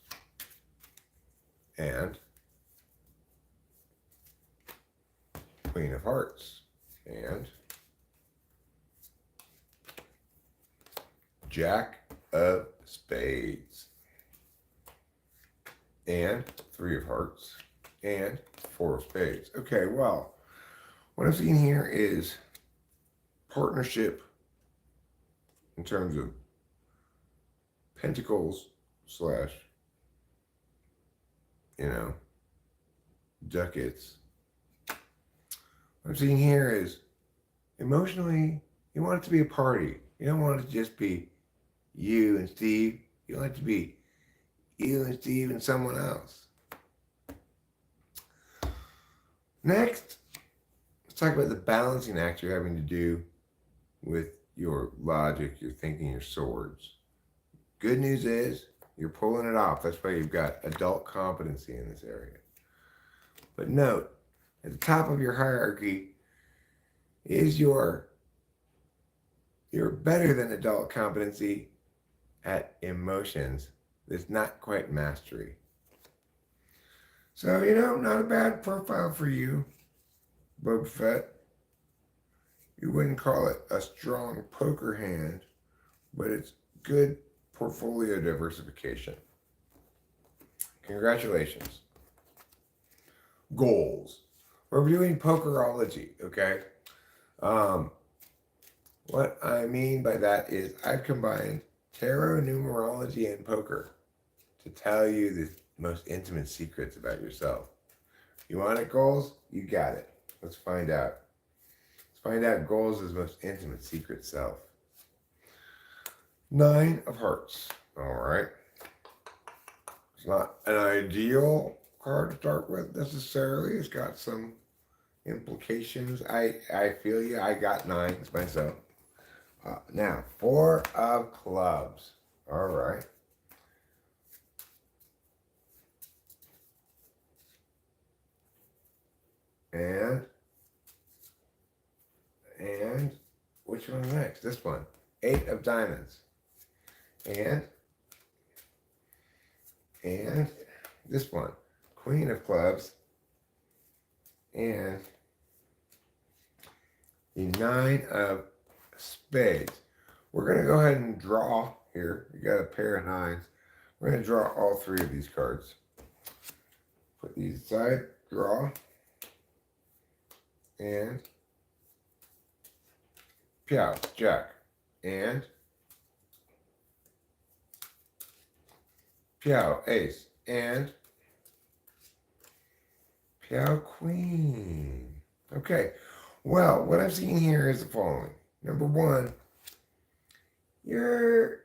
And Queen of Hearts. And Jack of Spades. And 3 of Hearts. And 4 of Spades. Okay, well, what I'm seeing here is partnership in terms of pentacles slash, ducats. What I'm seeing here is emotionally, you want it to be a party. You don't want it to just be you and Steve. You want it to be you and Steve and someone else. Next, let's talk about the balancing act you're having to do with your logic, your thinking, your swords. Good news is you're pulling it off. That's why you've got adult competency in this area. But note, at the top of your hierarchy is your better than adult competency at emotions. That's not quite mastery. So, not a bad profile for you, Boba Fett. You wouldn't call it a strong poker hand, but it's good portfolio diversification. Congratulations. Goals. We're doing Pokerology, okay? What I mean by that is I've combined tarot, numerology, and poker to tell you the most intimate secrets about yourself. You want it, goals? You got it. Let's find out. Let's find out goals' most intimate secret self. 9 of Hearts. All right. It's not an ideal card to start with necessarily. It's got some implications. I feel you. I got 9s myself. Now, 4 of Clubs. All right. And which one's next? This one. 8 of Diamonds. And this one. Queen of Clubs. And the 9 of Spades. We're going to go ahead and draw here. You got a pair of 9s. We're going to draw all 3 of these cards. Put these aside. Draw. And Piao, Jack. And Piao, Ace. And Piao, Queen. Okay. Well, what I'm seeing here is the following. Number 1, you're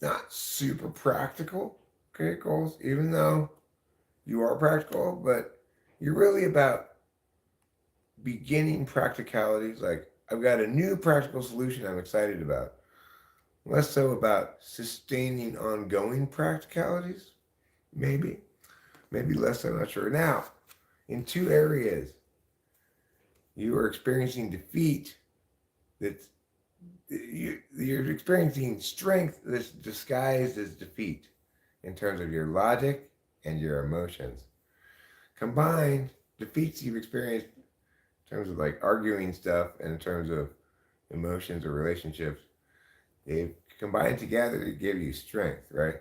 not super practical, okay, goals, even though you are practical, but you're really about beginning practicalities. Like, I've got a new practical solution I'm excited about. Less so about sustaining ongoing practicalities, maybe less so, I'm not sure. Now, in 2 areas, you are experiencing defeat. You're experiencing strength that's disguised as defeat in terms of your logic and your emotions. Combined, defeats you've experienced in terms of like arguing stuff and in terms of emotions or relationships, they've combined together to give you strength, right?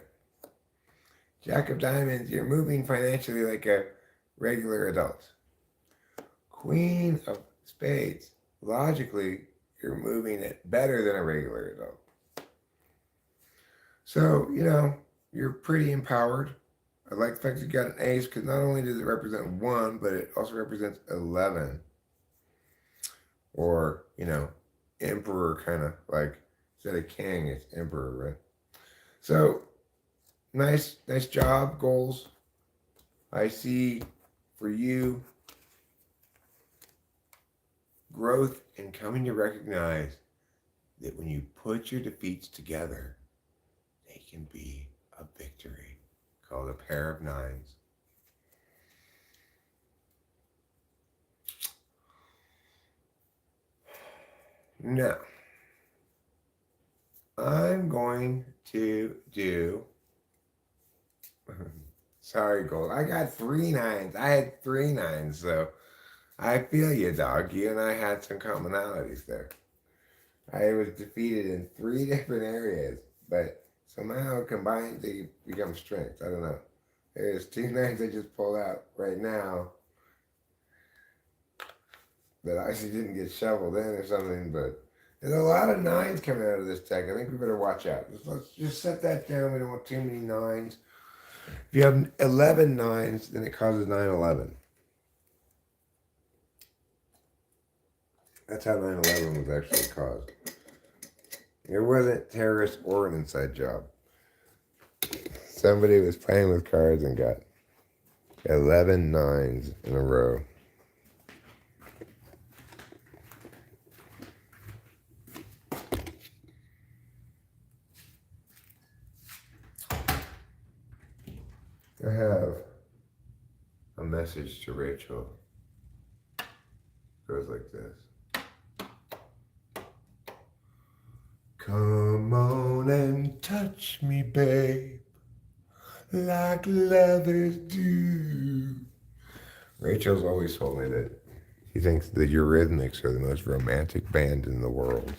Jack of Diamonds, you're moving financially like a regular adult. Queen of Spades, logically, you're moving it better than a regular adult. So, you're pretty empowered. I like the fact you got an ace because not only does it represent 1, but it also represents 11. Or, emperor kind of like, instead of king, it's emperor, right? So, nice job, goals. I see for you growth in coming to recognize that when you put your defeats together, they can be a victory called a pair of 9s. Now, I'm going to do. Sorry, Gold. I got 3 9s. I had 3 9s, so I feel you, dog. You and I had some commonalities there. I was defeated in 3 different areas, but somehow combined they become strengths. I don't know. There's 2 9s I just pulled out right now that I actually didn't get shoveled in or something, but there's a lot of 9s coming out of this deck. I think we better watch out. Let's just set that down. We don't want too many 9s. If you have 11 9s, then it causes 9/11. That's how 9/11 was actually caused. It wasn't terrorist or an inside job. Somebody was playing with cards and got 11 9s in a row. I have a message to Rachel. It goes like this. Come on and touch me, babe, like lovers do. Rachel's always told me that she thinks the Eurythmics are the most romantic band in the world.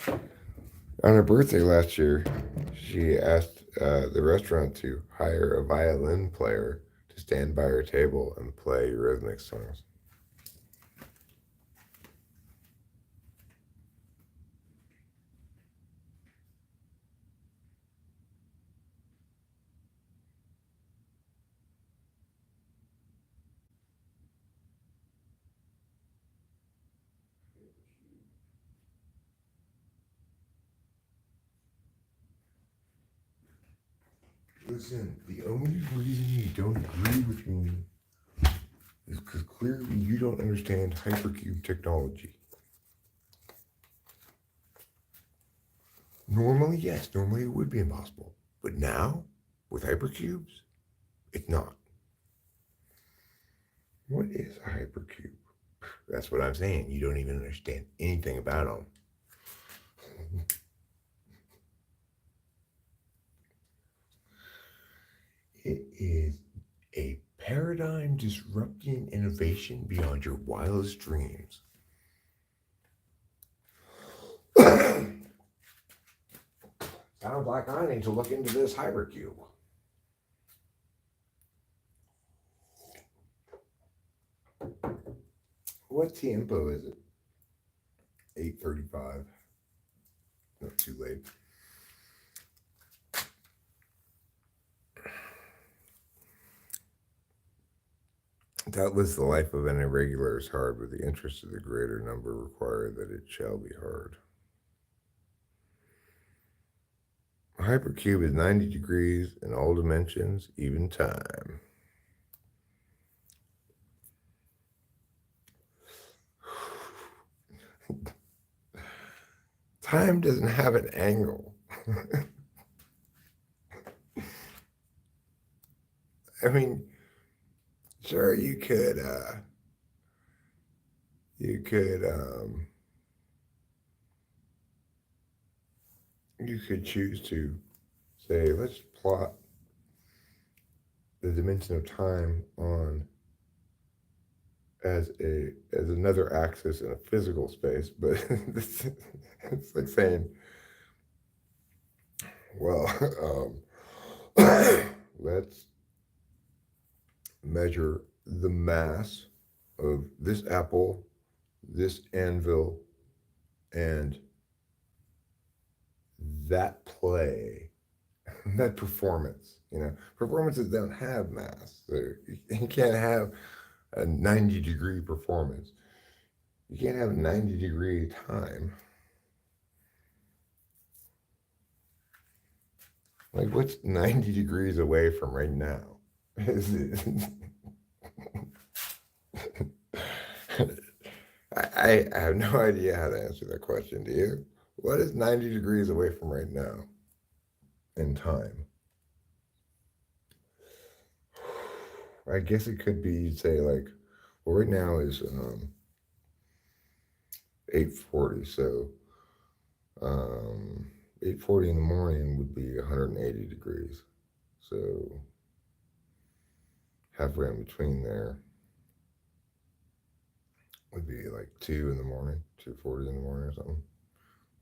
On her birthday last year, she asked the restaurant to hire a violin player to stand by her table and play Eurythmics songs. Listen, the only reason you don't agree with me is because clearly you don't understand hypercube technology. Normally, yes, normally it would be impossible. But now, with hypercubes, it's not. What is a hypercube? That's what I'm saying. You don't even understand anything about them. It is a paradigm disrupting innovation beyond your wildest dreams. Sounds like I need to look into this hypercube. What tempo is it? 8:35. Not too late. Doubtless the life of an irregular is hard, but the interests of the greater number require that it shall be hard. A hypercube is 90 degrees in all dimensions, even time. Time doesn't have an angle. I mean, sure, you could choose to say, let's plot the dimension of time on as another axis in a physical space, but it's like saying, well, let's measure the mass of this apple this anvil and that play, that performance, performances don't have mass. You can't have a 90-degree performance. You can't have a 90-degree time. Like, what's 90 degrees away from right now? I have no idea how to answer that question. Do you? What is 90 degrees away from right now in time? I guess it could be, you'd say, like, well, right now is 8:40, so 8:40 in the morning would be 180 degrees. So halfway in between there would be like 2 in the morning, 2:40 in the morning or something,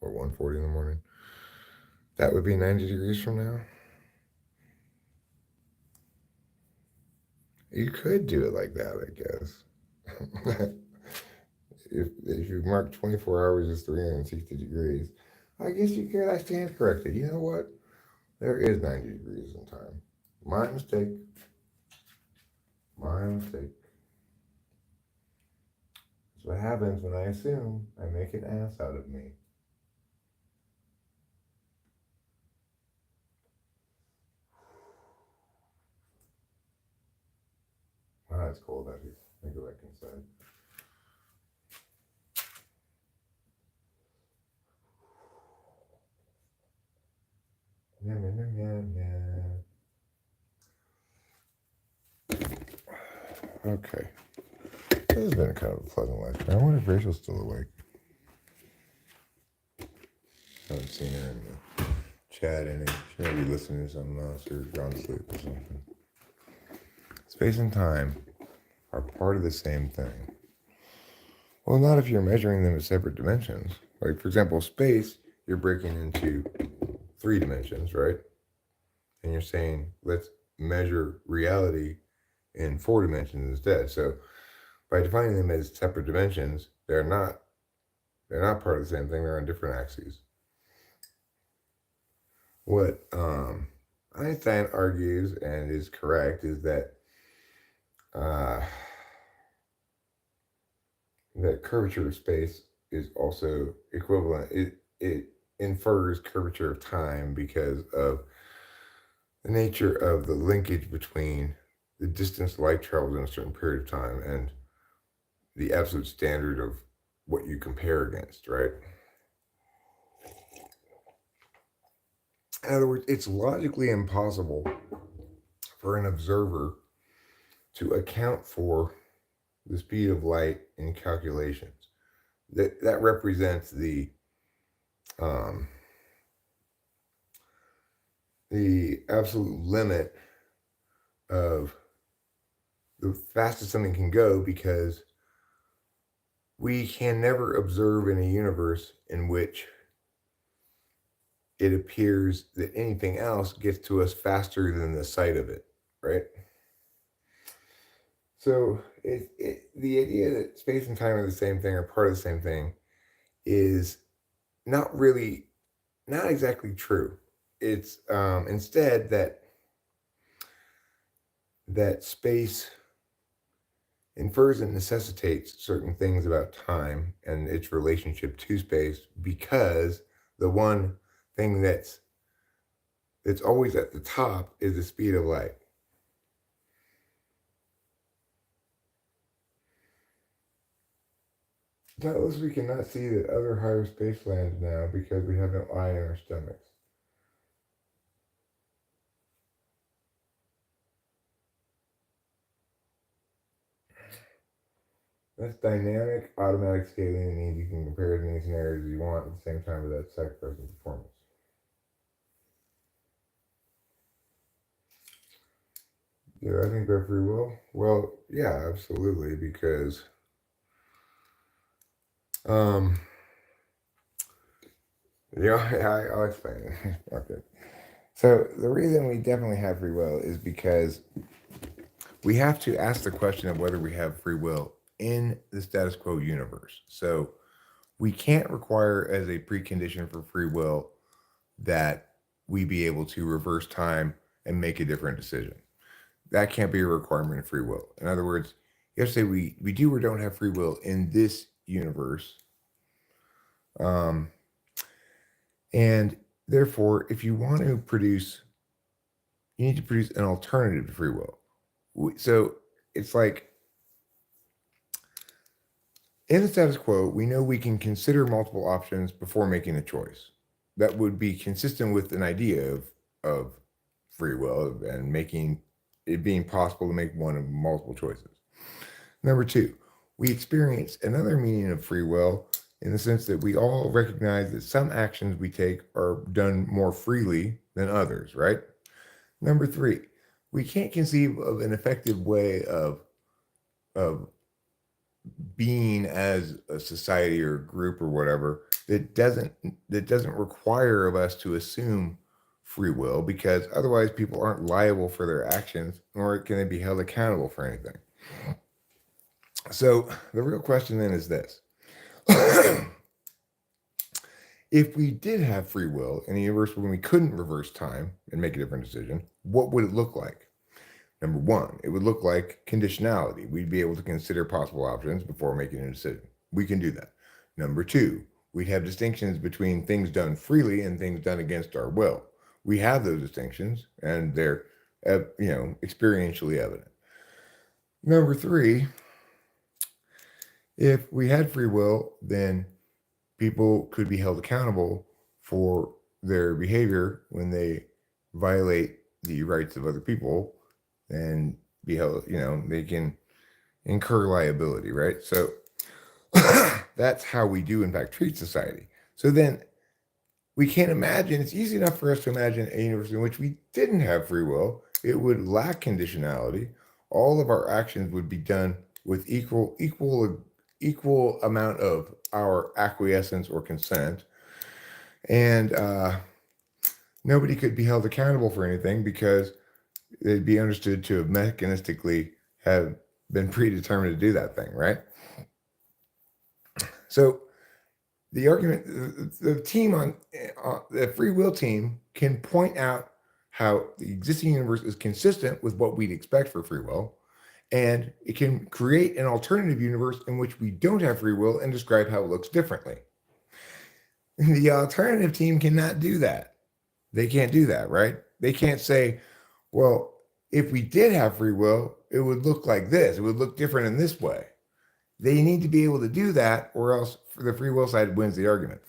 or 1:40 in the morning. That would be 90 degrees from now. You could do it like that, I guess. if you mark 24 hours as 360 degrees, I guess you could. I stand corrected. You know what? There is 90 degrees in time. My mistake. My mistake. That's what happens when I assume. I make an ass out of me. Wow, it's cold out here. Let me go back inside. Okay. This has been kind of a pleasant lecture. I wonder if Rachel's still awake. I haven't seen her in the chat any. She might be listening to something else or gone to sleep or something. Space and time are part of the same thing. Well, not if you're measuring them as separate dimensions. Like, for example, space, you're breaking into 3 dimensions, right? And you're saying, let's measure reality in 4 dimensions instead. So by defining them as separate dimensions, they're not part of the same thing. They're on different axes. What Einstein argues and is correct is that that curvature of space is also equivalent. It infers curvature of time because of the nature of the linkage between the distance light travels in a certain period of time and the absolute standard of what you compare against, right? In other words, it's logically impossible for an observer to account for the speed of light in calculations. That represents the absolute limit of the fastest something can go, because we can never observe in a universe in which it appears that anything else gets to us faster than the sight of it, right? So the idea that space and time are the same thing or part of the same thing is not exactly true. It's instead that space infers and necessitates certain things about time and its relationship to space, because the one thing that's always at the top is the speed of light. Doubtless we cannot see the other higher space lands now because we have no eye in our stomachs. That's dynamic, automatic scaling means you can compare as many scenarios as you want at the same time without sacrificing performance. Do I think about free will? Well, yeah, absolutely, because I'll explain it. Okay. So the reason we definitely have free will is because we have to ask the question of whether we have free will in the status quo universe. So we can't require as a precondition for free will that we be able to reverse time and make a different decision. That can't be a requirement of free will. In other words, you have to say we do or don't have free will in this universe. And therefore, if you want to produce, you need to produce an alternative to free will. So it's like in the status quo, we know we can consider multiple options before making a choice. That would be consistent with an idea of free will and making it being possible to make one of multiple choices. Number two, we experience another meaning of free will in the sense that we all recognize that some actions we take are done more freely than others, right? Number three, we can't conceive of an effective way of being as a society or a group or whatever that doesn't require of us to assume free will, because otherwise people aren't liable for their actions, nor can they be held accountable for anything. So the real question then is this. If we did have free will in a universe when we couldn't reverse time and make a different decision, what would it look like? Number one, it would look like conditionality. We'd be able to consider possible options before making a decision. We can do that. Number two, we'd have distinctions between things done freely and things done against our will. We have those distinctions, and they're, experientially evident. Number three, if we had free will, then people could be held accountable for their behavior when they violate the rights of other people and be held, they can incur liability, right? So that's how we do, in fact, treat society. So then we can't imagine, it's easy enough for us to imagine a universe in which we didn't have free will. It would lack conditionality. All of our actions would be done with equal amount of our acquiescence or consent. And nobody could be held accountable for anything because they'd be understood to have mechanistically have been predetermined to do that thing, right? So the argument, the team on the free will team can point out how the existing universe is consistent with what we'd expect for free will, and it can create an alternative universe in which we don't have free will and describe how it looks differently. The alternative team cannot do that. They can't do that, right? They can't say, well, if we did have free will, it would look like this. It would look different in this way. They need to be able to do that, or else the free will side wins the argument.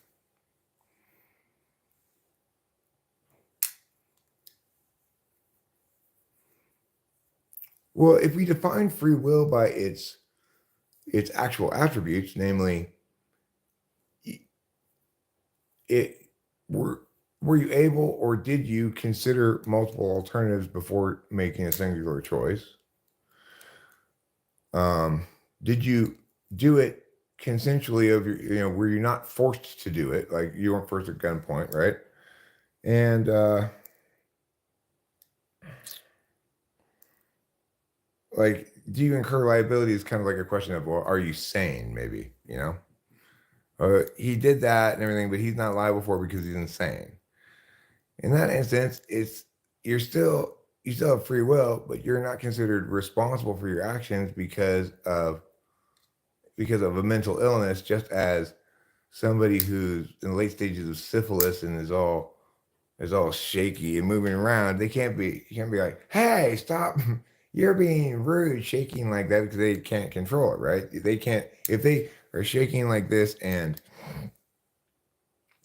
Well, if we define free will by its actual attributes, namely, were you able or did you consider multiple alternatives before making a singular choice? Did you do it consensually were you not forced to do it? Like you weren't forced at gunpoint, right? And do you incur liability is kind of like a question of, well, are you sane? Maybe, he did that and everything, but he's not liable for it because he's insane. In that instance, you still have free will, but you're not considered responsible for your actions because of a mental illness, just as somebody who's in the late stages of syphilis and is all shaky and moving around, you can't be like, hey, stop, you're being rude, shaking like that, because they can't control it, right? They can't, if they are shaking like this and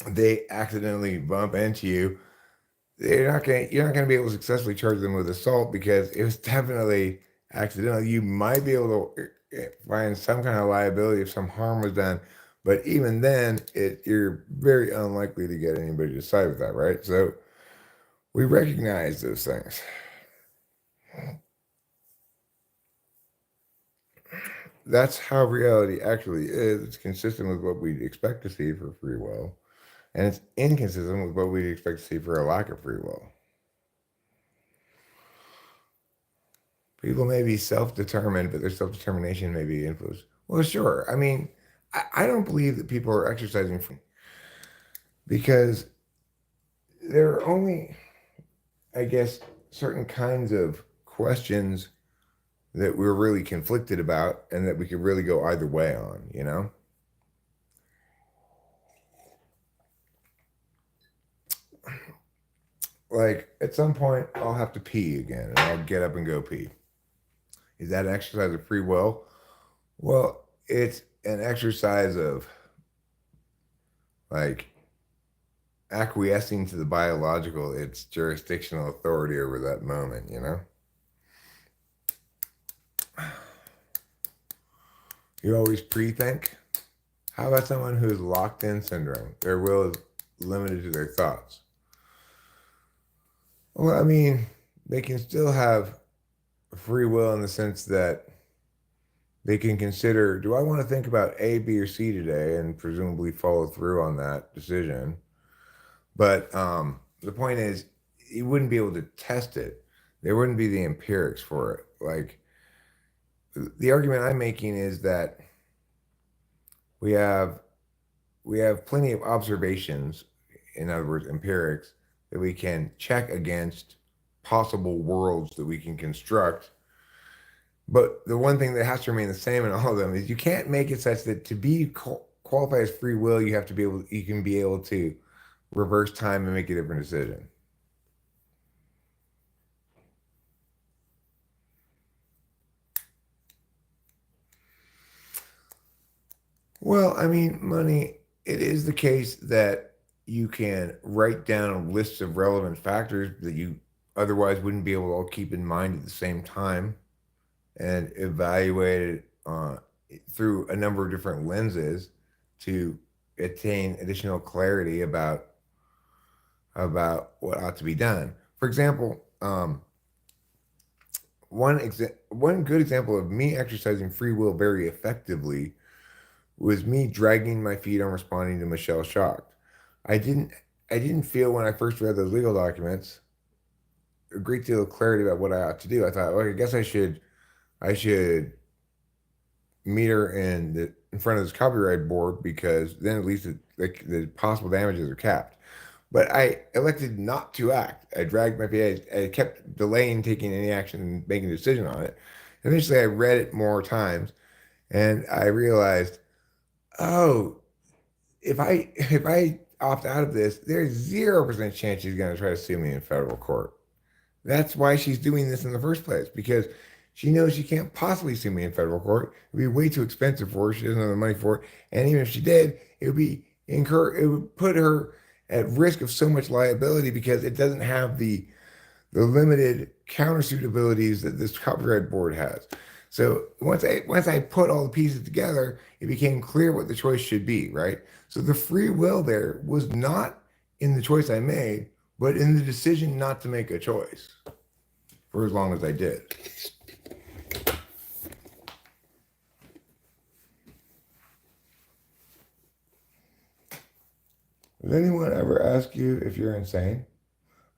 they accidentally bump into you, you're not gonna be able to successfully charge them with assault because it was definitely accidental. You might be able to find some kind of liability if some harm was done, but even then, you're very unlikely to get anybody to side with that, right? So we recognize those things. That's how reality actually is. It's consistent with what we'd expect to see for free will, and it's inconsistent with what we'd expect to see for a lack of free will. People may be self-determined, but their self-determination may be influenced. Well, sure. I mean, I don't believe that people are exercising free because there are only, I guess, certain kinds of questions that we're really conflicted about and that we could really go either way on, you know? Like, at some point, I'll have to pee again and I'll get up and go pee. Is that an exercise of free will? Well, it's an exercise of, like, acquiescing to the biological, its jurisdictional authority over that moment, you know? You always pre-think? How about someone who's locked in syndrome? Their will is limited to their thoughts. Well, I mean, they can still have free will in the sense that they can consider, do I want to think about A, B, or C today, and presumably follow through on that decision. But the point is, you wouldn't be able to test it. There wouldn't be the empirics for it. Like, the argument I'm making is that we have plenty of observations, in other words, empirics, that we can check against possible worlds that we can construct. But the one thing that has to remain the same in all of them is you can't make it such that to be qualified as free will, you can be able to reverse time and make a different decision. Well, I mean, money, it is the case that you can write down lists of relevant factors that you otherwise wouldn't be able to all keep in mind at the same time and evaluate it through a number of different lenses to attain additional clarity about what ought to be done. For example, one good example of me exercising free will very effectively was me dragging my feet on responding to Michelle Shocked. I didn't feel when I first read those legal documents a great deal of clarity about what I ought to do. I thought, well, I guess I should meet her in front of this copyright board because then at least the possible damages are capped. But I elected not to act. I dragged my feet. I kept delaying taking any action and making a decision on it. Eventually, I read it more times, and I realized, oh, if I opt out of this, there's 0% chance she's going to try to sue me in federal court. That's why she's doing this in the first place, because she knows she can't possibly sue me in federal court. It'd be way too expensive for her. She doesn't have the money for it. And even if she did, it would put her at risk of so much liability because it doesn't have the limited countersuit abilities that this copyright board has. So once I put all the pieces together, it became clear what the choice should be, right? So the free will there was not in the choice I made, but in the decision not to make a choice for as long as I did. Does anyone ever ask you if you're insane?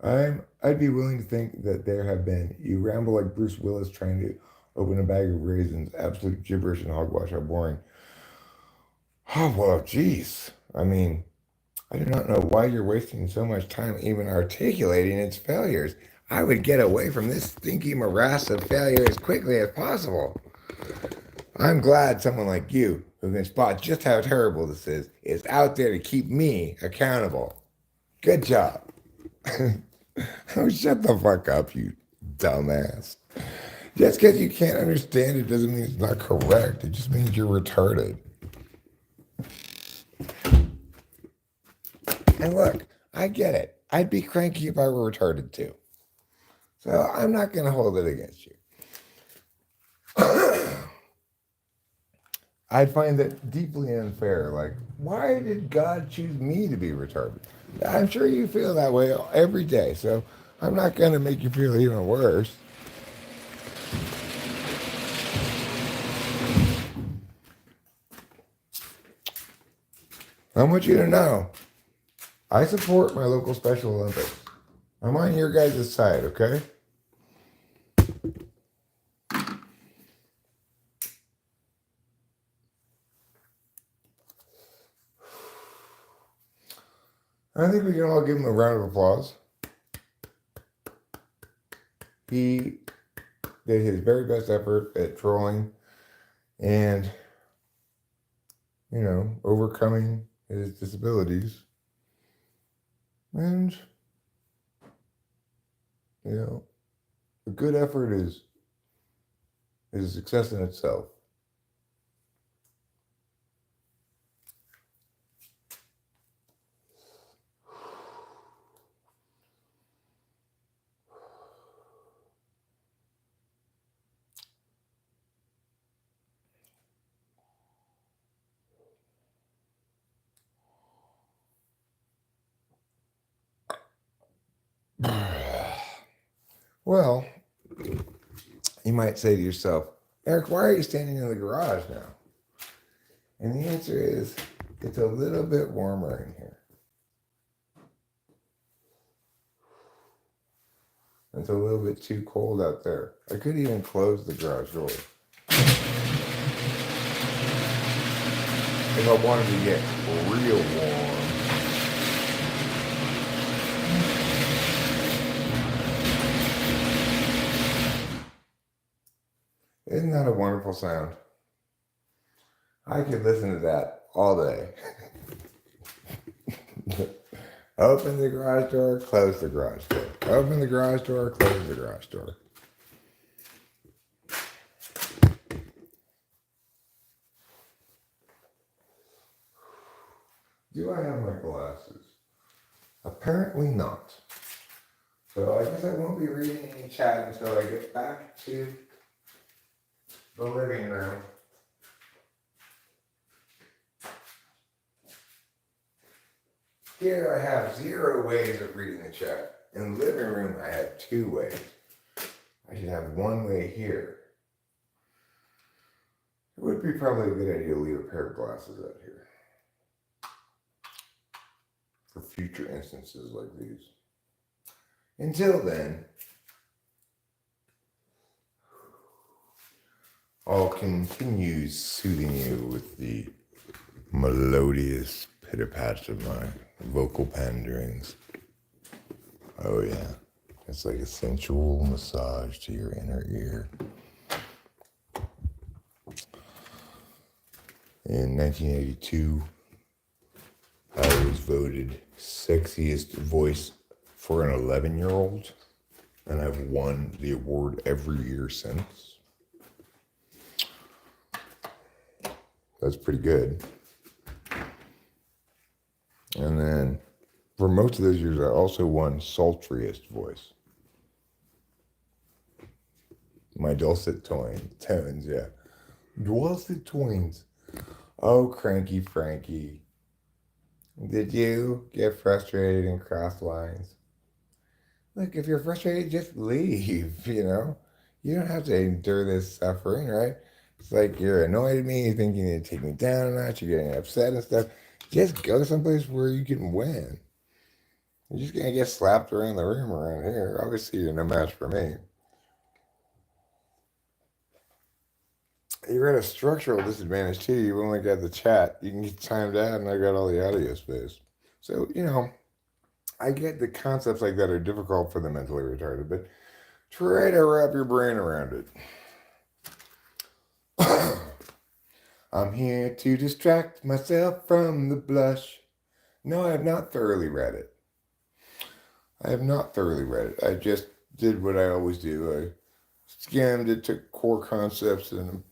I'd be willing to think that there have been. You ramble like Bruce Willis trying to open a bag of raisins. Absolute gibberish and hogwash. How boring. Oh, well, geez. I mean, I do not know why you're wasting so much time even articulating its failures. I would get away from this stinky morass of failure as quickly as possible. I'm glad someone like you, who can spot just how terrible this is out there to keep me accountable. Good job. Oh, shut the fuck up, you dumbass. Just because you can't understand it doesn't mean it's not correct. It just means you're retarded. And look, I get it. I'd be cranky if I were retarded too. So I'm not going to hold it against you. I'd find that deeply unfair. Like, why did God choose me to be retarded? I'm sure you feel that way every day, so I'm not going to make you feel even worse. I want you to know, I support my local Special Olympics. I'm on your guys' side, okay? I think we can all give him a round of applause. He did his very best effort at trolling and, overcoming his disabilities. And, a good effort is a success in itself. Well, you might say to yourself, Eric, why are you standing in the garage now? And the answer is, it's a little bit warmer in here. It's a little bit too cold out there. I could even close the garage door. If I wanted to get real warm. Isn't that a wonderful sound? I could listen to that all day. Open the garage door, close the garage door. Open the garage door, close the garage door. Do I have my glasses? Apparently not. So I guess I won't be reading any chat until I get back to the living room. Here I have 0 ways of reading the chat. In the living room, I have 2 ways. I should have 1 way here. It would be probably a good idea to leave a pair of glasses out here for future instances like these. Until then, I'll continue soothing you with the melodious pitter-pat of my vocal panderings. Oh yeah, it's like a sensual massage to your inner ear. In 1982, I was voted sexiest voice for an 11-year-old, and I've won the award every year since. That's pretty good. And then for most of those years, I also won sultriest voice. My dulcet tones, yeah. Dulcet tones. Oh, cranky Frankie. Did you get frustrated and cross lines? Look, if you're frustrated, just leave, You don't have to endure this suffering, right? It's like you're annoyed at me, you think you need to take me down a notch, you're getting upset and stuff. Just go someplace where you can win. You're just going to get slapped around the room around here. Obviously, you're no match for me. You're at a structural disadvantage, too. You've only got the chat. You can get timed out, and I got all the audio space. So, I get the concepts like that are difficult for the mentally retarded, but try to wrap your brain around it. I'm here to distract myself from the blush. No, I have not thoroughly read it. I just did what I always do. I skimmed it, took core concepts, and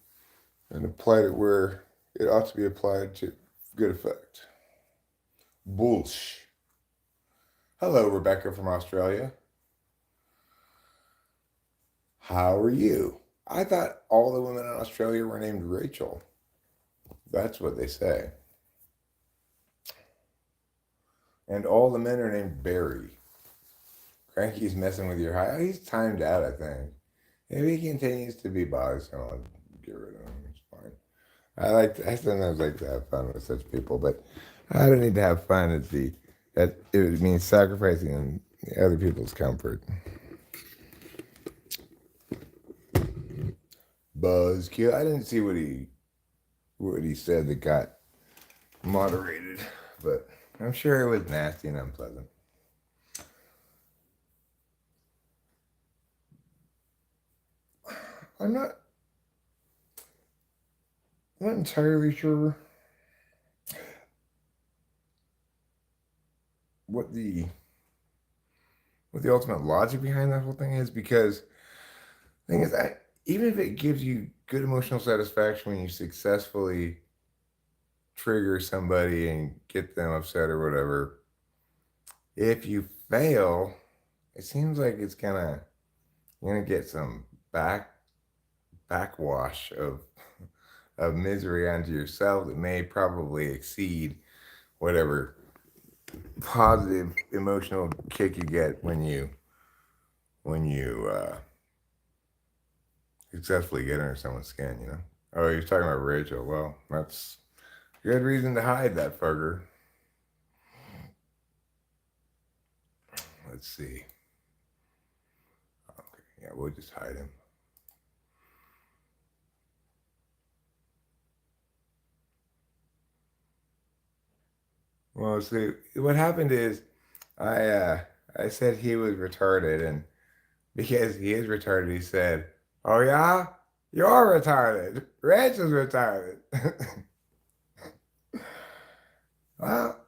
applied it where it ought to be applied to good effect. Bullsh. Hello, Rebecca from Australia. How are you? I thought all the women in Australia were named Rachel. That's what they say. And all the men are named Barry. Cranky's messing with your high. He's timed out, I think. If he continues to be bothersome, I'll get rid of him. It's fine. I sometimes like to have fun with such people, but I don't need to have fun that it means sacrificing other people's comfort. Buzzkill. I didn't see what he said that got moderated, but I'm sure it was nasty and unpleasant. I'm not entirely sure what the ultimate logic behind that whole thing is, because the thing is, even if it gives you good emotional satisfaction when you successfully trigger somebody and get them upset or whatever, if you fail, it seems like it's you're gonna get some backwash of misery onto yourself that may probably exceed whatever positive emotional kick you get when you successfully get under someone's skin, you know. Oh, you're talking about Rachel. Well, that's good reason to hide that fucker. Let's see. Okay, yeah, we'll just hide him. Well, see, what happened is I said he was retarded, and because he is retarded, he said, "Oh yeah, you're retarded. Rachel's retarded." Well,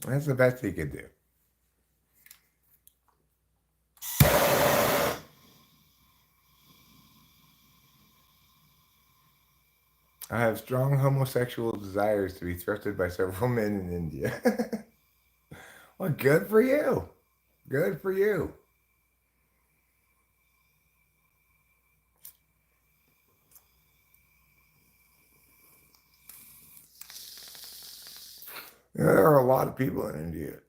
that's the best he could do. I have strong homosexual desires to be thrusted by several men in India. Well, good for you. Good for you. You know, there are a lot of people in India.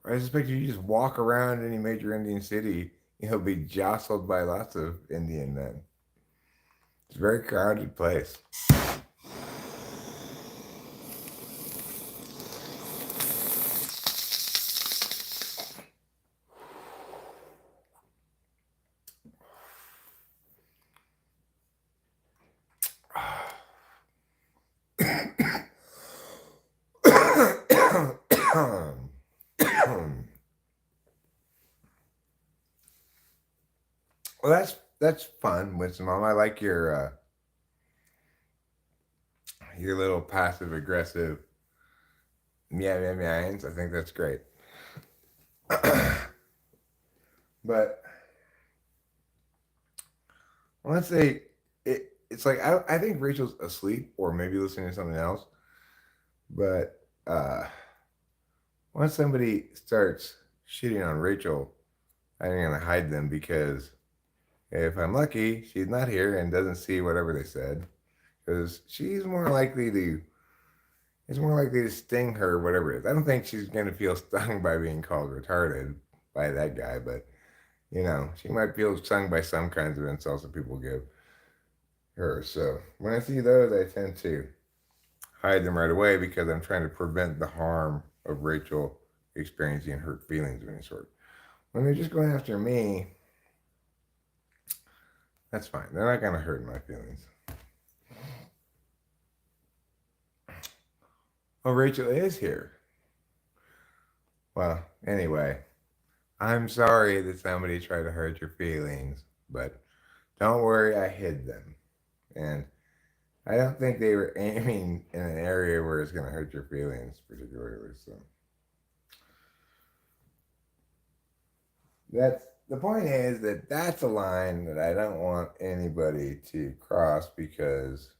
I suspect if you just walk around any major Indian city, you'll be jostled by lots of Indian men. It's a very crowded place. Well, that's fun, Wisdom Mom. I like your little passive aggressive meows. I think that's great. But let's say it's like I think Rachel's asleep or maybe listening to something else. But once somebody starts shitting on Rachel, I'm gonna hide them, because if I'm lucky, she's not here and doesn't see whatever they said, because she's more likely to. It's more likely to sting her, whatever it is. I don't think she's gonna feel stung by being called retarded by that guy, but you know, she might feel stung by some kinds of insults that people give her. So when I see those, I tend to hide them right away, because I'm trying to prevent the harm of Rachel experiencing hurt feelings of any sort. When they're just going after me, that's fine. They're not going to hurt my feelings. Oh, Rachel is here. Well, anyway, I'm sorry that somebody tried to hurt your feelings, but don't worry, I hid them. And I don't think they were aiming in an area where it's going to hurt your feelings particularly. So that's the point, is that that's a line that I don't want anybody to cross, because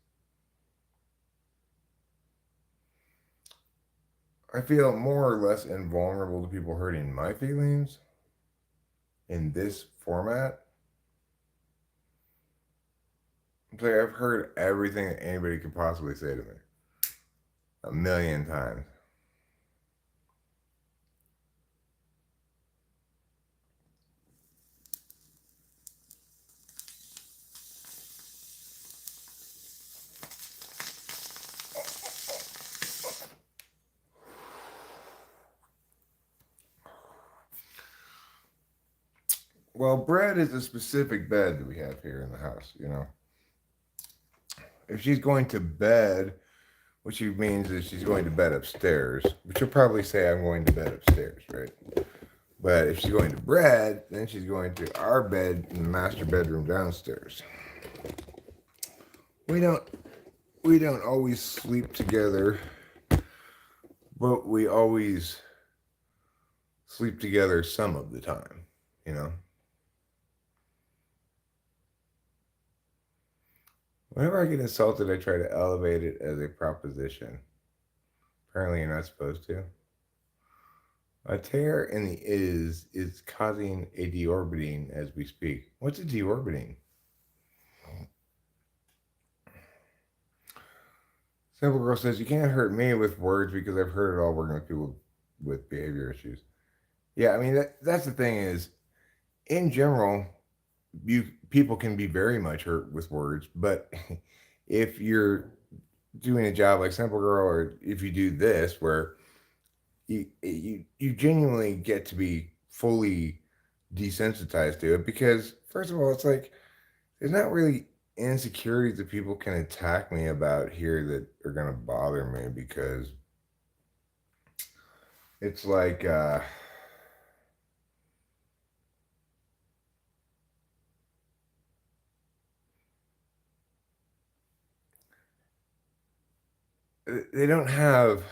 I feel more or less invulnerable to people hurting my feelings in this format. It's like I've heard everything that anybody could possibly say to me a million times. Well, bread is a specific bed that we have here in the house, you know. If she's going to bed which means that she's going to bed upstairs. But she'll probably say, I'm going to bed upstairs, right? But if she's going to bed, then she's going to our bed in the master bedroom downstairs. We don't always sleep together, but we always sleep together some of the time, you know? Whenever I get insulted, I try to elevate it as a proposition. Apparently, you're not supposed to. A tear in the is causing a deorbiting as we speak. What's a deorbiting? Simple Girl says, you can't hurt me with words because I've heard it all working with people with behavior issues. Yeah, I mean, that's the thing is, in general, people can be very much hurt with words, but if you're doing a job like Simple Girl, or if you do this, where you genuinely get to be fully desensitized to it, because first of all, it's like there's not really insecurities that people can attack me about here that are going to bother me, because it's like they don't have,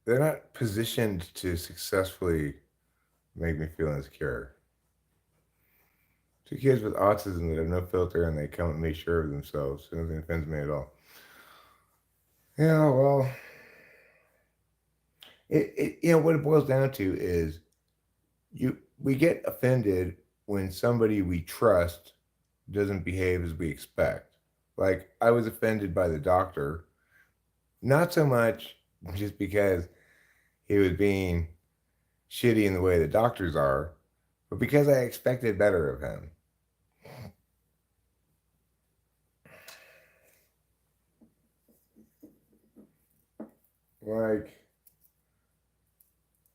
they're not positioned to successfully make me feel insecure. Two kids with autism that have no filter and they come and make sure of themselves. So nothing offends me at all. Yeah, well, what it boils down to is we get offended when somebody we trust doesn't behave as we expect. Like, I was offended by the doctor, not so much just because he was being shitty in the way the doctors are, but because I expected better of him. Like,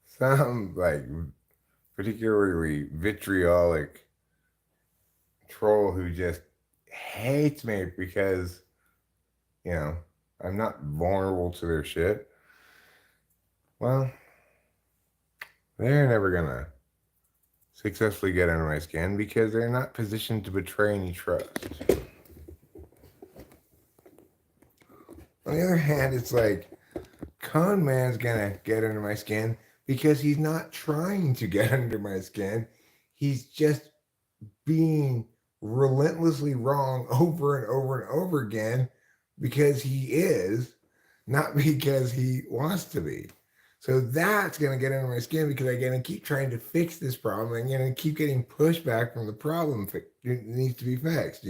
some, like, particularly vitriolic troll who just hates me because, I'm not vulnerable to their shit. Well, they're never gonna successfully get under my skin because they're not positioned to betray any trust. On the other hand, it's like, Con Man's gonna get under my skin because he's not trying to get under my skin. He's just being relentlessly wrong over and over and over again because he is, not because he wants to be. So that's going to get under my skin because I'm going to keep trying to fix this problem. I'm going to keep getting pushback from the problem that needs to be fixed,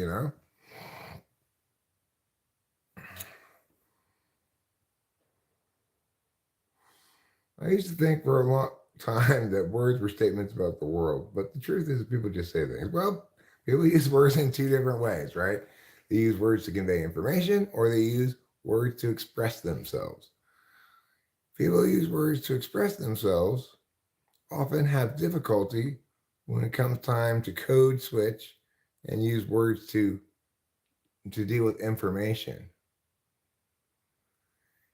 I used to think for a long time that words were statements about the world, but the truth is people just say things. Well, people use words in two different ways, right? They use words to convey information, or they use words to express themselves. People who use words to express themselves often have difficulty when it comes time to code switch and use words to deal with information.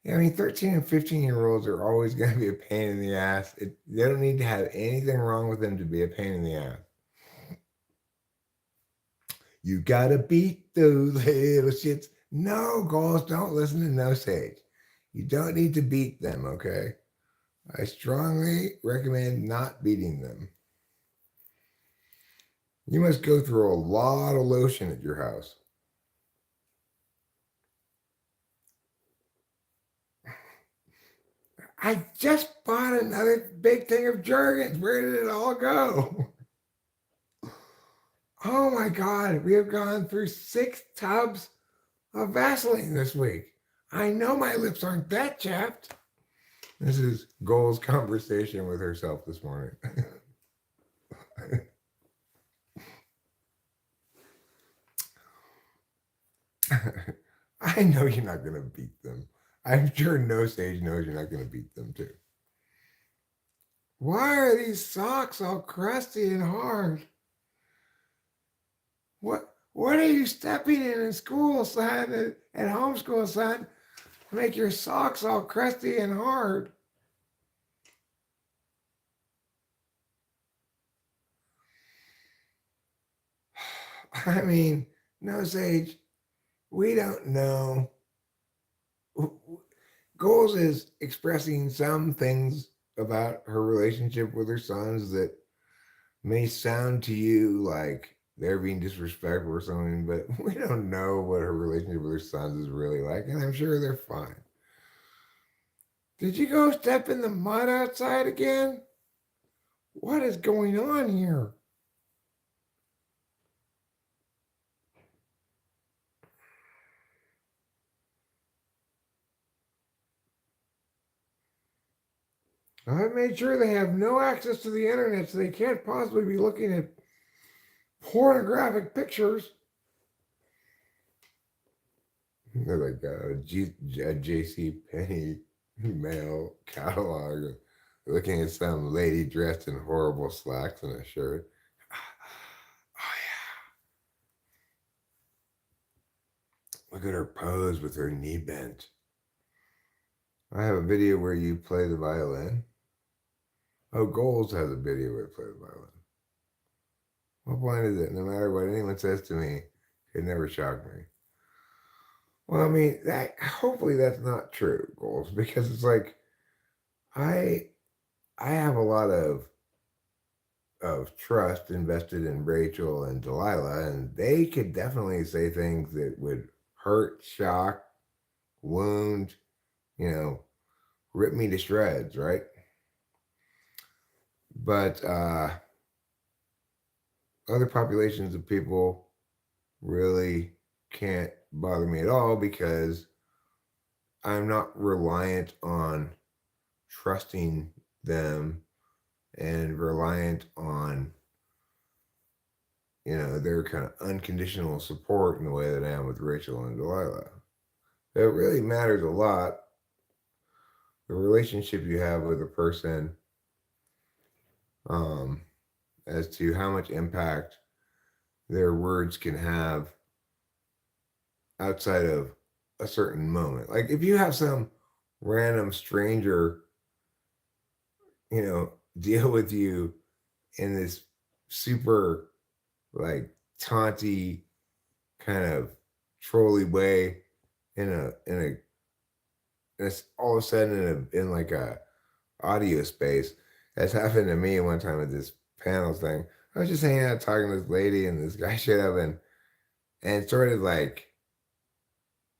I mean, 13 and 15-year-olds are always going to be a pain in the ass. They don't need to have anything wrong with them to be a pain in the ass. You got to beat those little shits. No, girls, don't listen to No Sage. You don't need to beat them, okay? I strongly recommend not beating them. You must go through a lot of lotion at your house. I just bought another big thing of Jergens. Where did it all go? Oh my God, we have gone through 6 tubs of Vaseline this week. I know my lips aren't that chapped. This is Goal's conversation with herself this morning. I know you're not going to beat them. I'm sure No Sage knows you're not going to beat them too. Why are these socks all crusty and hard? What are you stepping in school, son? At homeschool, son? Make your socks all crusty and hard. I mean, no, Sage, we don't know. Goals is expressing some things about her relationship with her sons that may sound to you like they're being disrespectful or something, but we don't know what her relationship with her sons is really like, and I'm sure they're fine. Did you go step in the mud outside again? What is going on here? I made sure they have no access to the internet, so they can't possibly be looking at pornographic pictures. They're like a J.C. Penney male catalog, looking at some lady dressed in horrible slacks and a shirt. Oh yeah! Look at her pose with her knee bent. I have a video where you play the violin. Oh, Goals has a video where you play the violin. What point is it? No matter what anyone says to me, it never shocked me. Well, I mean, that hopefully that's not true, Goals, because it's like I have a lot of trust invested in Rachel and Delilah, and they could definitely say things that would hurt, shock, wound, rip me to shreds, right? But other populations of people really can't bother me at all because I'm not reliant on trusting them and reliant on their kind of unconditional support in the way that I am with Rachel and Delilah. It really matters a lot, the relationship you have with a person, as to how much impact their words can have outside of a certain moment. Like if you have some random stranger, deal with you in this super like taunty kind of trolly way it's all of a sudden in like a audio space. That's happened to me one time at this panel thing. I was just hanging out talking to this lady and this guy showed up and started like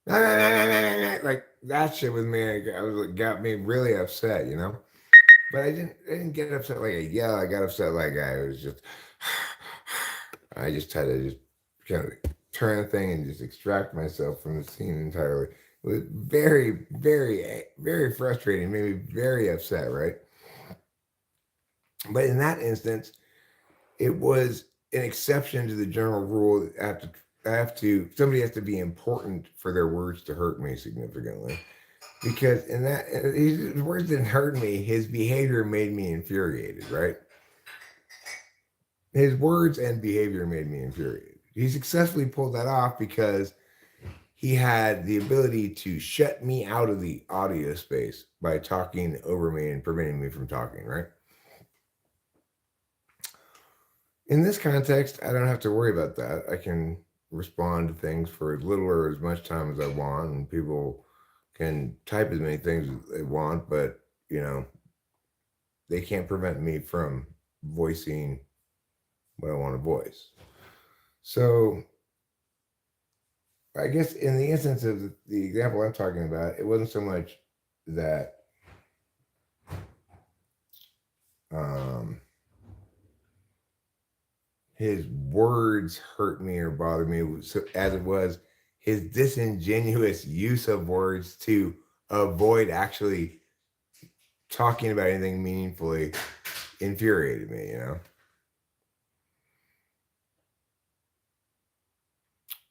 like that shit with me. I was like, got me really upset, But I didn't get upset like a yell. I got upset like I was just I just had to just kind of turn the thing and just extract myself from the scene entirely. It was very, very, very frustrating, made me very upset, right? But in that instance, it was an exception to the general rule that somebody has to be important for their words to hurt me significantly. Because in that, his words didn't hurt me, his behavior made me infuriated, right? His words and behavior made me infuriated. He successfully pulled that off because he had the ability to shut me out of the audio space by talking over me and preventing me from talking, right? In this context, I don't have to worry about that. I can respond to things for as little or as much time as I want, and people can type as many things as they want, but, they can't prevent me from voicing what I want to voice. So I guess in the instance of the example I'm talking about, it wasn't so much that his words hurt me or bothered me, as it was his disingenuous use of words to avoid actually talking about anything meaningfully infuriated me,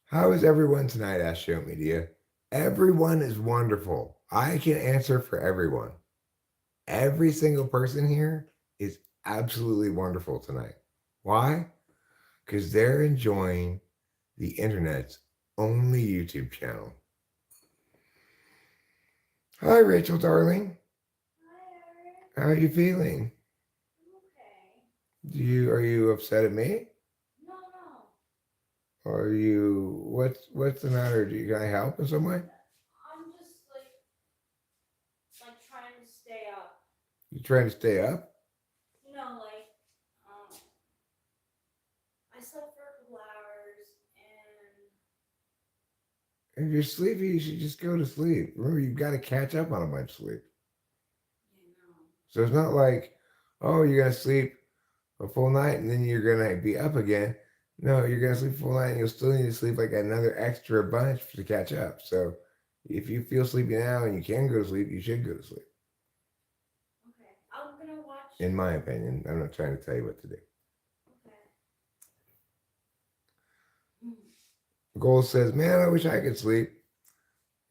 How is everyone tonight, asked Show Media? Everyone is wonderful. I can answer for everyone. Every single person here is absolutely wonderful tonight. Why? Because they're enjoying the internet's only YouTube channel. Hi, Rachel, darling. Hi, Eric. How are you feeling? Okay. Are you upset at me? No. Or are you what's the matter? Can I help in some way? I'm just like trying to stay up. You trying to stay up? I slept for a couple hours If you're sleepy, you should just go to sleep. Remember, you've got to catch up on a bunch of sleep. So it's not like, oh, you're gonna sleep a full night and then you're gonna be up again. No, you're gonna sleep a full night and you'll still need to sleep like another extra bunch to catch up. So if you feel sleepy now and you can go to sleep, you should go to sleep. Okay. I'm gonna watch. In my opinion, I'm not trying to tell you what to do. Okay. Gold says, man, I wish I could sleep.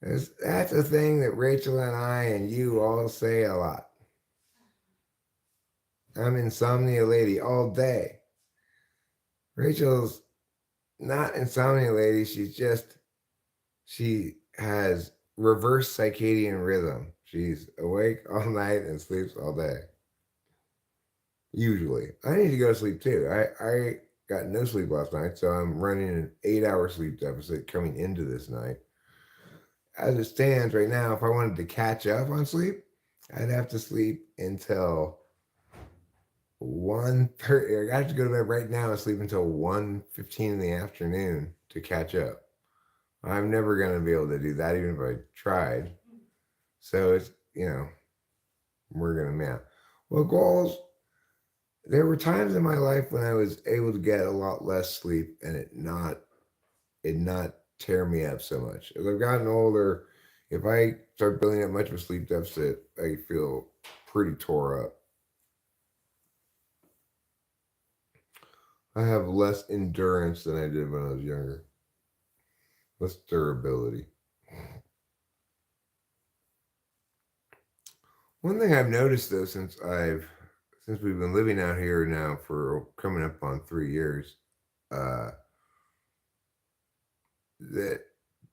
That's a thing that Rachel and I and you all say a lot. I'm insomnia lady all day. Rachel's not insomnia lady. She has reverse circadian rhythm. She's awake all night and sleeps all day. Usually. I need to go to sleep too. I got no sleep last night, so I'm running an 8-hour sleep deficit coming into this night. As it stands right now, if I wanted to catch up on sleep, I'd have to sleep until 1:30. I have to go to bed right now and sleep until 1:15 in the afternoon to catch up. I'm never going to be able to do that, even if I tried. So it's, we're going to man. Well, goals, there were times in my life when I was able to get a lot less sleep and it not tear me up so much. As I've gotten older, if I start building up much of a sleep deficit, I feel pretty tore up. I have less endurance than I did when I was younger. Less durability. One thing I've noticed though, since we've been living out here now for coming up on 3 years, that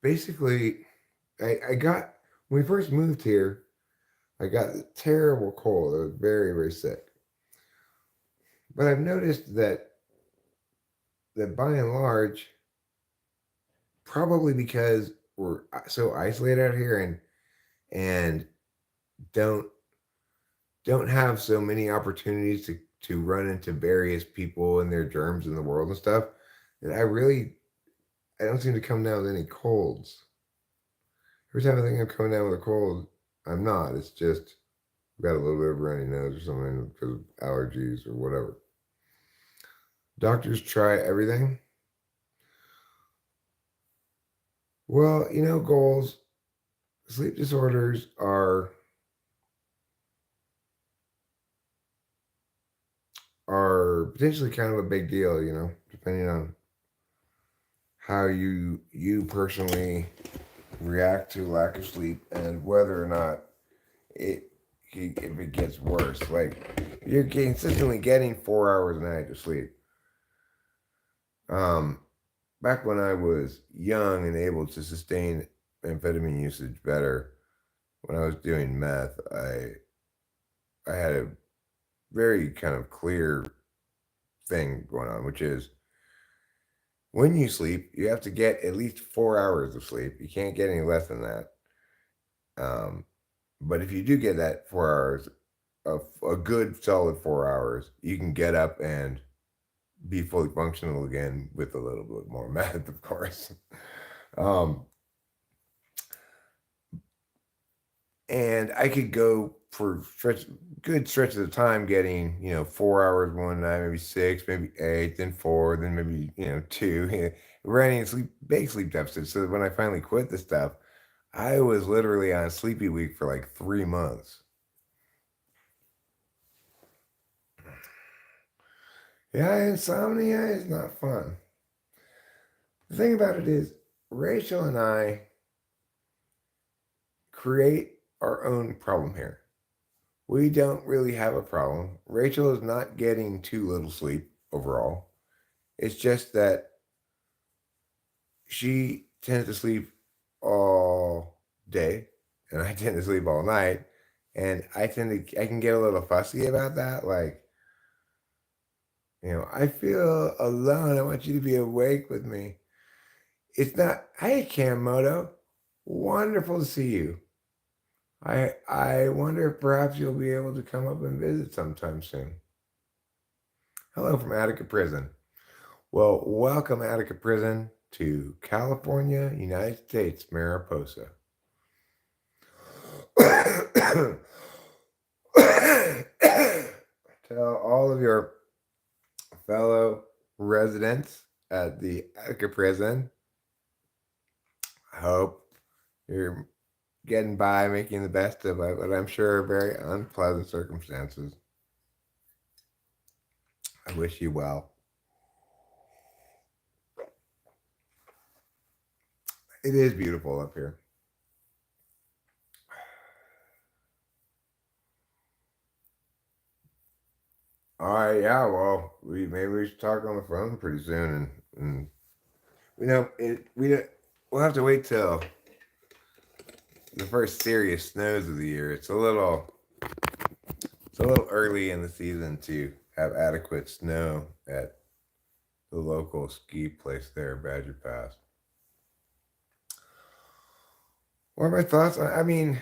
basically I got, when we first moved here, I got a terrible cold. I was very, very sick. But I've noticed that by and large, probably because we're so isolated out here and don't have so many opportunities to run into various people and their germs in the world and stuff, that I don't seem to come down with any colds. Every time I think I'm coming down with a cold, I'm not. It's just I've got a little bit of a runny nose or something because of allergies or whatever. Doctors try everything. Well, goals, sleep disorders are potentially kind of a big deal, depending on how you personally react to lack of sleep and whether or not if it gets worse. Like you're consistently getting 4 hours a night of sleep. Back when I was young and able to sustain amphetamine usage better, when I was doing meth, I had a very kind of clear thing going on, which is when you sleep, you have to get at least 4 hours of sleep. You can't get any less than that. But if you do get that 4 hours, a good solid 4 hours, you can get up and be fully functional again with a little bit more meth, of course. And I could go for good stretches of time getting, 4 hours one night, maybe 6, maybe 8, then 4, then maybe, 2, running big sleep deficits. So when I finally quit the stuff, I was literally on sleepy week for like 3 months. Yeah, insomnia is not fun. The thing about it is, Rachel and I create our own problem here. We don't really have a problem. Rachel is not getting too little sleep overall. It's just that she tends to sleep all day and I tend to sleep all night, and I can get a little fussy about that. Like, I feel alone. I want you to be awake with me. It's not, hey, Kamoto, wonderful to see you. I wonder if perhaps you'll be able to come up and visit sometime soon. Hello from Attica Prison. Well, welcome, Attica Prison, to California, United States, Mariposa. Tell all of your fellow residents at the Attica Prison, I hope you're getting by, making the best of it, but I'm sure very unpleasant circumstances. I wish you well. It is beautiful up here. All right, yeah, well, maybe we should talk on the phone pretty soon, and we'll have to wait till the first serious snows of the year. It's a little early in the season to have adequate snow at the local ski place there, Badger Pass. What are my thoughts? I mean,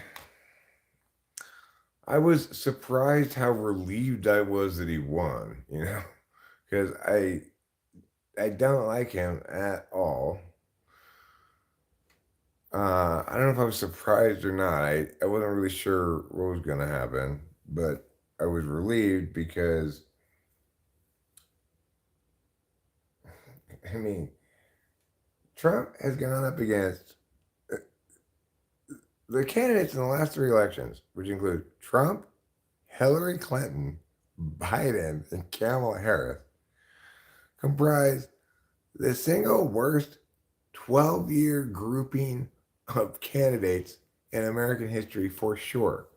I was surprised how relieved I was that he won, because I don't like him at all. I don't know if I was surprised or not. I wasn't really sure what was going to happen, but I was relieved because, I mean, Trump has gone up against the candidates in the last 3 elections, which include Trump, Hillary Clinton, Biden, and Kamala Harris, comprise the single worst 12-year grouping of candidates in American history for sure.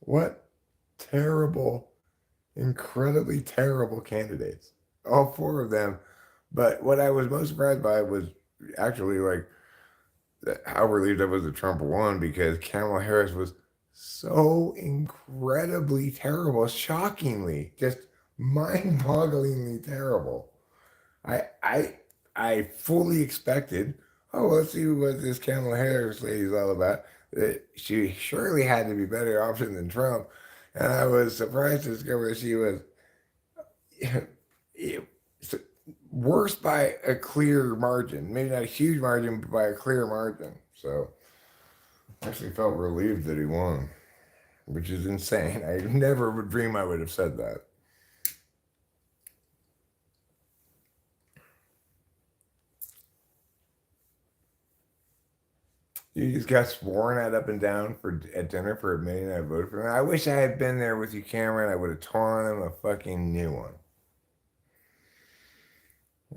What terrible, incredibly terrible candidates. All 4 of them. But what I was most surprised by was actually like how relieved I was that Trump won, because Kamala Harris was so incredibly terrible, shockingly, just mind-bogglingly terrible. I fully expected, let's see what this Kamala Harris lady's all about. She surely had to be better option than Trump, and I was surprised to discover that she was worse by a clear margin. Maybe not a huge margin, but by a clear margin. So I actually felt relieved that he won, which is insane. I never would dream I would have said that. You just got sworn at up and down at dinner for admitting I voted for him. I wish I had been there with you, Cameron. I would have torn him a fucking new one.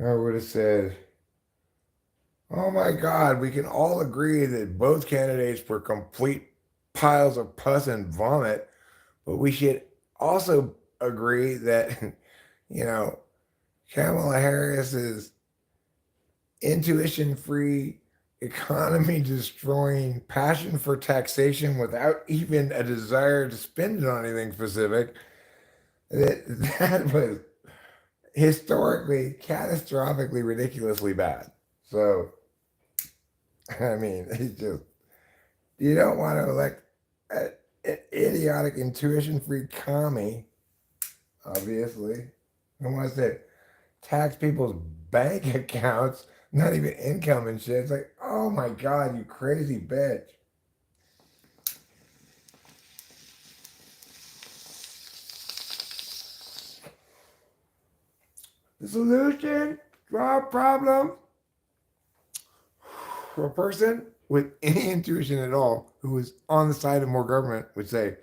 I would have said, oh my God, we can all agree that both candidates were complete piles of pus and vomit, but we should also agree that, Kamala Harris's intuition-free, economy-destroying passion for taxation without even a desire to spend it on anything specific, that was historically, catastrophically, ridiculously bad. So, I mean, it's just, you don't want to elect an idiotic, intuition-free commie, obviously. I want to say, tax people's bank accounts, not even income and shit. It's like, oh my God, you crazy bitch. The solution to our problem for a person with any intuition at all who is on the side of more government would say,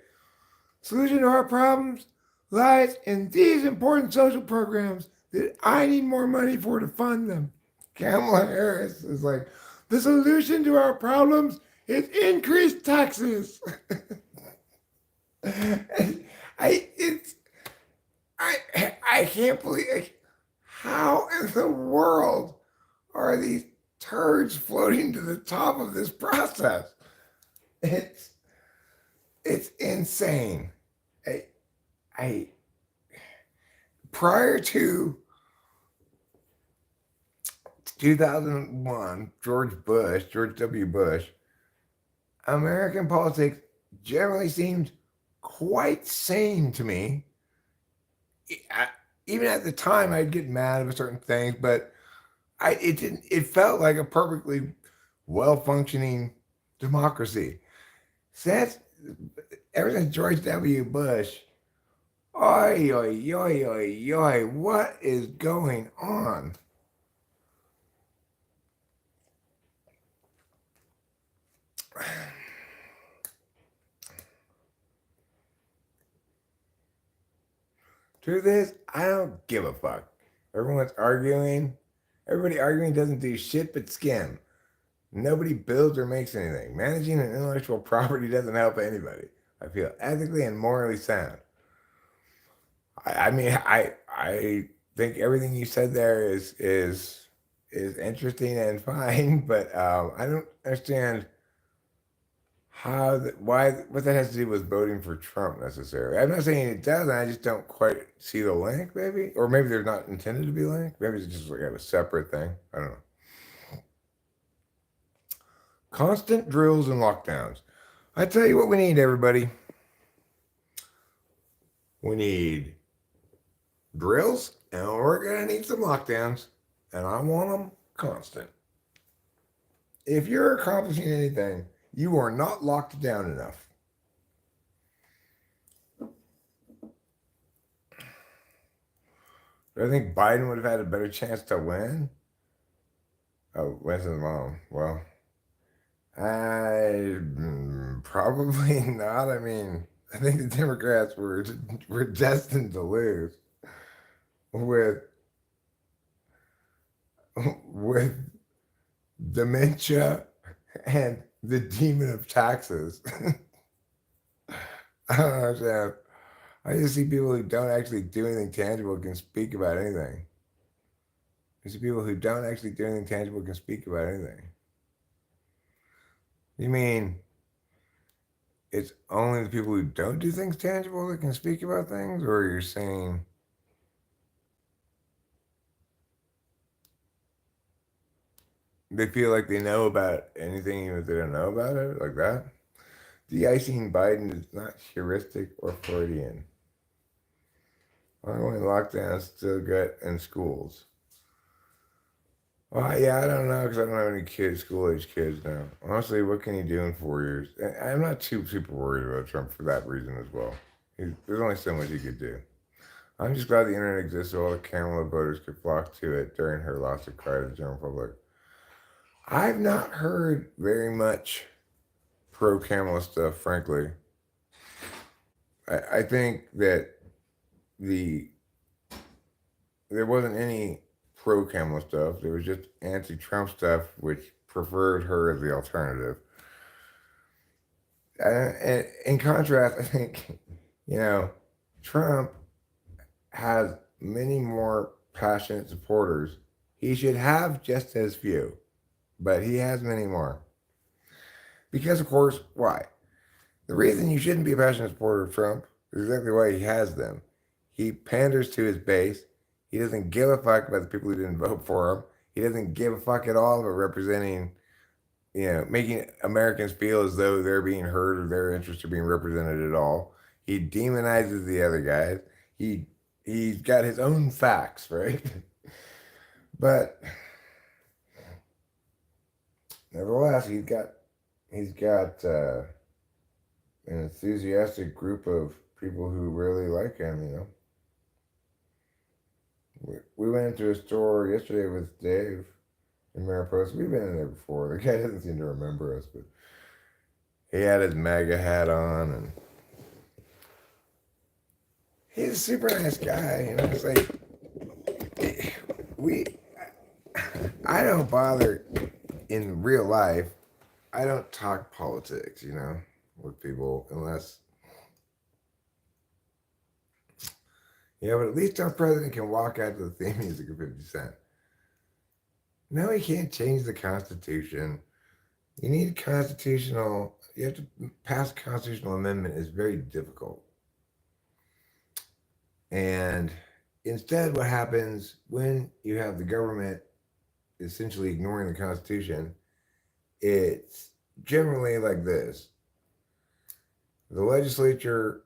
solution to our problems lies in these important social programs that I need more money for to fund them. Kamala Harris is like, the solution to our problems is increased taxes. I can't believe, how in the world are these turds floating to the top of this process. It's insane. I prior to 2001, George W. Bush, American politics generally seemed quite sane to me. Even at the time, I'd get mad about certain things, but it felt like a perfectly well-functioning democracy. Ever since George W. Bush, oi, oi, oi, oi, oi, what is going on? Truth is, I don't give a fuck. Everybody arguing doesn't do shit but skim. Nobody builds or makes anything. Managing an intellectual property doesn't help anybody. I feel ethically and morally sound. I think everything you said there is interesting and fine, but I don't understand what that has to do with voting for Trump necessarily. I'm not saying it doesn't. I just don't quite see the link, maybe, or maybe they're not intended to be linked. Maybe it's just like a separate thing. I don't know. Constant drills and lockdowns. I tell you what we need, everybody. We need drills, and we're gonna need some lockdowns, and I want them constant. If you're accomplishing anything, you are not locked down enough. Do I think Biden would have had a better chance to win? Oh, Winston's mom. Well, probably not. I mean, I think the Democrats were destined to lose with dementia and the demon of taxes. I don't understand. I just see people who don't actually do anything tangible can speak about anything. I see people who don't actually do anything tangible can speak about anything. You mean it's only the people who don't do things tangible that can speak about things? Or you're saying they feel like they know about anything even if they don't know about it? Like that? De-icing Biden is not heuristic or Freudian. Ongoing lockdowns still good in schools. Well, yeah, I don't know because I don't have any kids, school-age kids now. Honestly, what can he do in 4 years? And I'm not super worried about Trump for that reason as well. There's only so much he could do. I'm just glad the internet exists so all the Kamala voters could flock to it during her lawsuit cry to the general public. I've not heard very much pro-Kamala stuff, frankly. I think that there wasn't any pro-Kamala stuff. There was just anti-Trump stuff, which preferred her as the alternative. And in contrast, I think, Trump has many more passionate supporters. He should have just as few, but he has many more. Because, of course, why? The reason you shouldn't be a passionate supporter of Trump is exactly why he has them. He panders to his base. He doesn't give a fuck about the people who didn't vote for him. He doesn't give a fuck at all about representing, making Americans feel as though they're being heard or their interests are being represented at all. He demonizes the other guys. He's got his own facts, right? But nevertheless, he's got an enthusiastic group of people who really like him, We went into a store yesterday with Dave in Mariposa. We've been in there before. The guy doesn't seem to remember us, but he had his MAGA hat on, and he's a super nice guy. It's like I don't bother in real life. I don't talk politics, with people unless. But at least our president can walk out to the theme music of 50 Cent. No, he can't change the Constitution. You need constitutional. You have to pass a constitutional amendment. Is very difficult. And instead, what happens when you have the government essentially ignoring the Constitution? It's generally like this: the legislature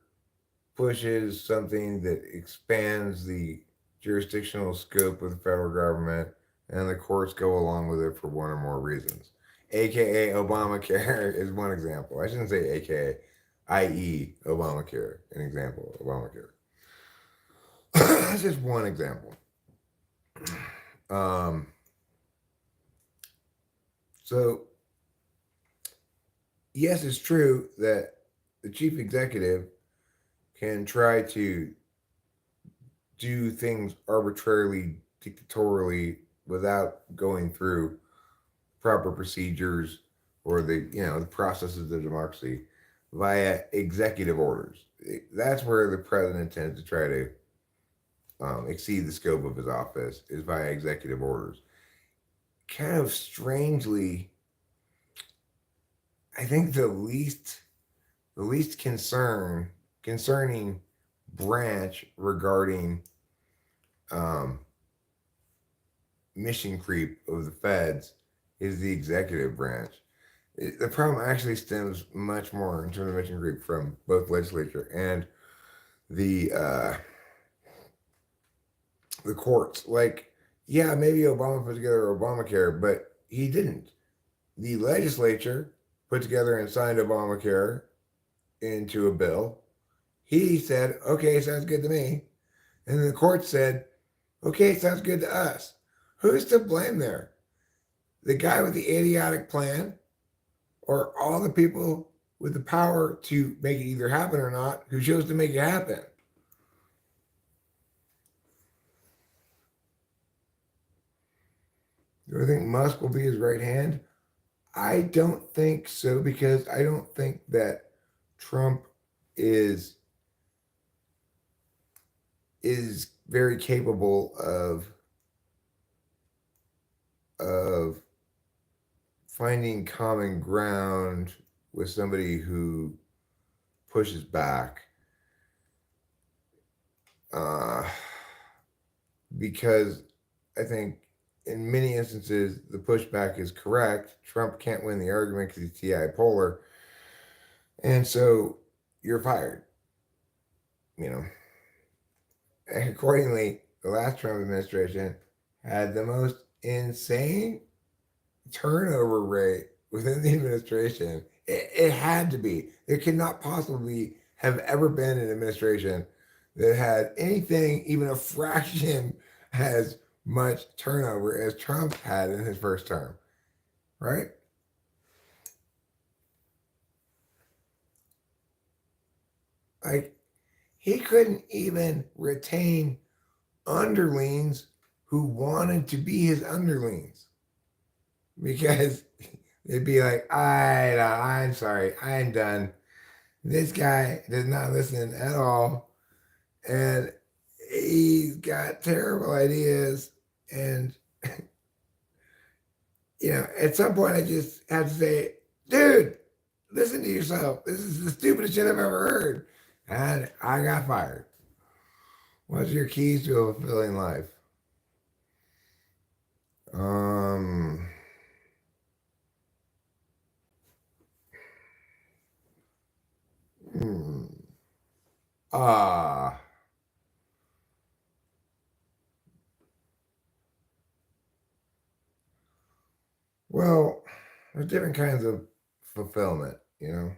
pushes something that expands the jurisdictional scope of the federal government, and the courts go along with it for one or more reasons. AKA Obamacare is one example. I shouldn't say AKA, i.e., Obamacare, an example of Obamacare. That's just one example. Um, so, yes, it's true that the chief executive can try to do things arbitrarily, dictatorially, without going through proper procedures or the processes of democracy via executive orders. That's where the president tends to try to exceed the scope of his office, is via executive orders. Kind of strangely, I think the least concerning branch regarding um, mission creep of the feds is the executive branch. The problem actually stems much more in terms of mission creep from both legislature and the courts. Like, yeah, maybe Obama put together Obamacare, but he didn't. The legislature put together and signed Obamacare into a bill. He said, okay, sounds good to me. And then the court said, okay, sounds good to us. Who's to blame there? The guy with the idiotic plan, or all the people with the power to make it either happen or not who chose to make it happen? Do I think Musk will be his right hand? I don't think so, because I don't think that Trump is very capable of finding common ground with somebody who pushes back. Because I think in many instances the pushback is correct. Trump can't win the argument because he's TI polar. And so you're fired. And accordingly, the last Trump administration had the most insane turnover rate within the administration. It had to be. There could not possibly have ever been an administration that had anything, even a fraction, as much turnover as Trump had in his first term, right? Like, he couldn't even retain underlings who wanted to be his underlings, because they'd be like, I'm sorry, I'm done. This guy does not listen at all, and he's got terrible ideas. And at some point I just have to say, dude, listen to yourself. This is the stupidest shit I've ever heard. And I got fired. What's your keys to a fulfilling life? Hmm. Ah. Well, there's different kinds of fulfillment, There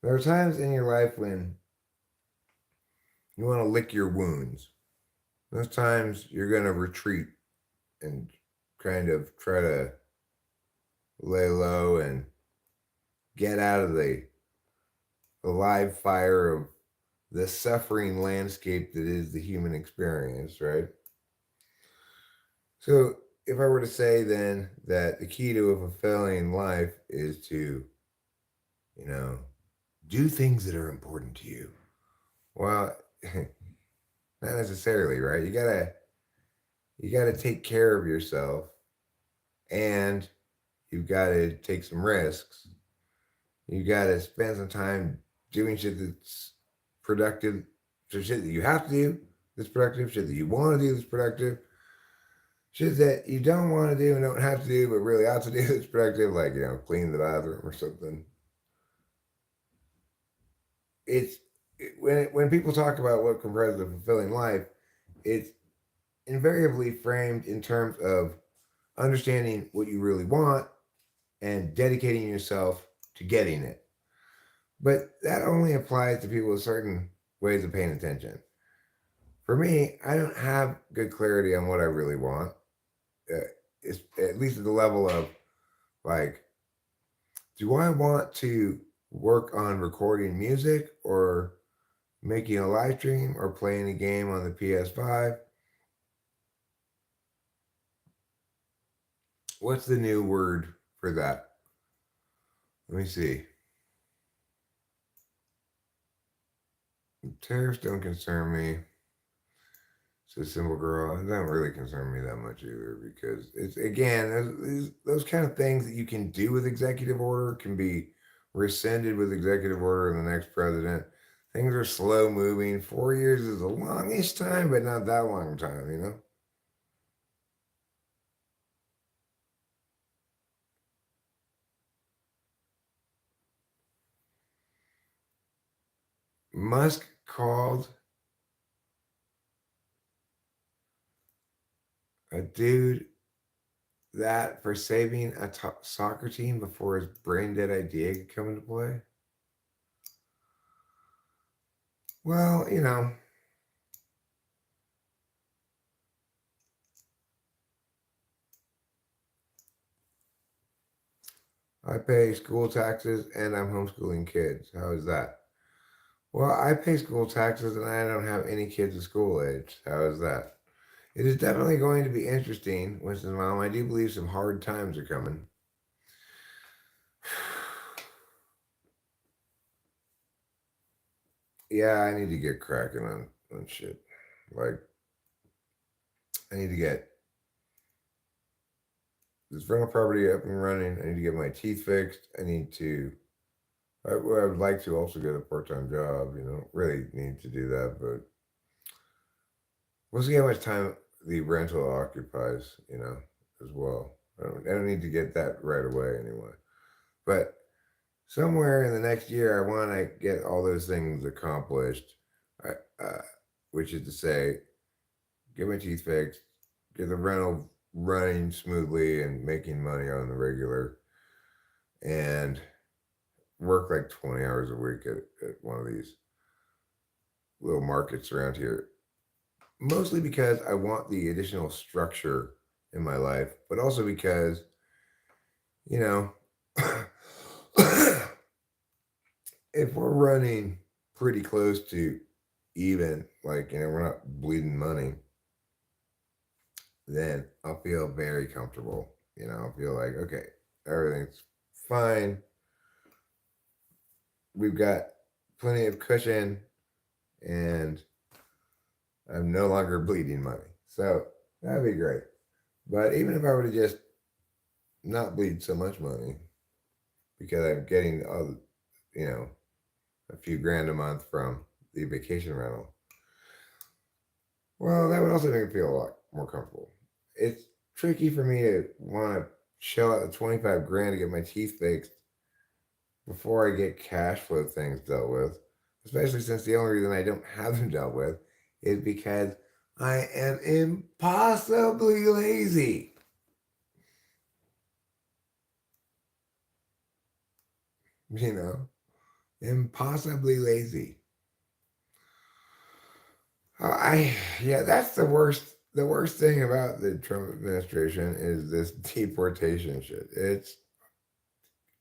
are times in your life when you want to lick your wounds. Those times you're going to retreat and kind of try to lay low and get out of the live fire of the suffering landscape that is the human experience, right? So if I were to say then that the key to a fulfilling life is to, do things that are important to you. Well, not necessarily, right? You gotta you got to take care of yourself, and you've got to take some risks. You got to spend some time doing shit that's productive, so shit that you have to do that's productive, shit that you want to do that's productive, shit that you don't want to do and don't have to do but really ought to do that's productive, like, clean the bathroom or something. It's when people talk about what comprises a fulfilling life, it's invariably framed in terms of understanding what you really want and dedicating yourself to getting it. But that only applies to people with certain ways of paying attention. For me, I don't have good clarity on what I really want. It's at least at the level of, like, do I want to work on recording music or making a live stream or playing a game on the PS5? What's the new word for that? Let me see. Tariffs don't concern me. Says Simple Girl. It doesn't really concern me that much either, because it's, again, those kind of things that you can do with executive order can be rescinded with executive order in the next president. Things are slow moving. 4 years is a longish time, but not that long time. Musk called a dude that for saving a soccer team before his brain dead idea could come into play. Well, I pay school taxes and I'm homeschooling kids. How is that? Well, I pay school taxes and I don't have any kids of school age. How is that? It is definitely going to be interesting, Winston Mom. I do believe some hard times are coming. Yeah, I need to get cracking on shit. Like, I need to get this rental property up and running. I need to get my teeth fixed. I would like to also get a part-time job, really need to do that, but we'll see how much time the rental occupies, as well. I don't need to get that right away anyway. But somewhere in the next year, I want to get all those things accomplished, uh, which is to say, get my teeth fixed, get the rental running smoothly and making money on the regular, and work like 20 hours a week at one of these little markets around here. Mostly because I want the additional structure in my life, but also because, you know, if we're running pretty close to even, like, we're not bleeding money, then I'll feel very comfortable. I'll feel like, okay, everything's fine. We've got plenty of cushion and I'm no longer bleeding money. So that'd be great. But even if I were to just not bleed so much money because I'm getting a few grand a month from the vacation rental, well, that would also make me feel a lot more comfortable. It's tricky for me to want to shell out the 25 grand to get my teeth fixed before I get cash flow things dealt with, especially since the only reason I don't have them dealt with is because I am impossibly lazy. Impossibly lazy. That's the worst. The worst thing about the Trump administration is this deportation shit. It's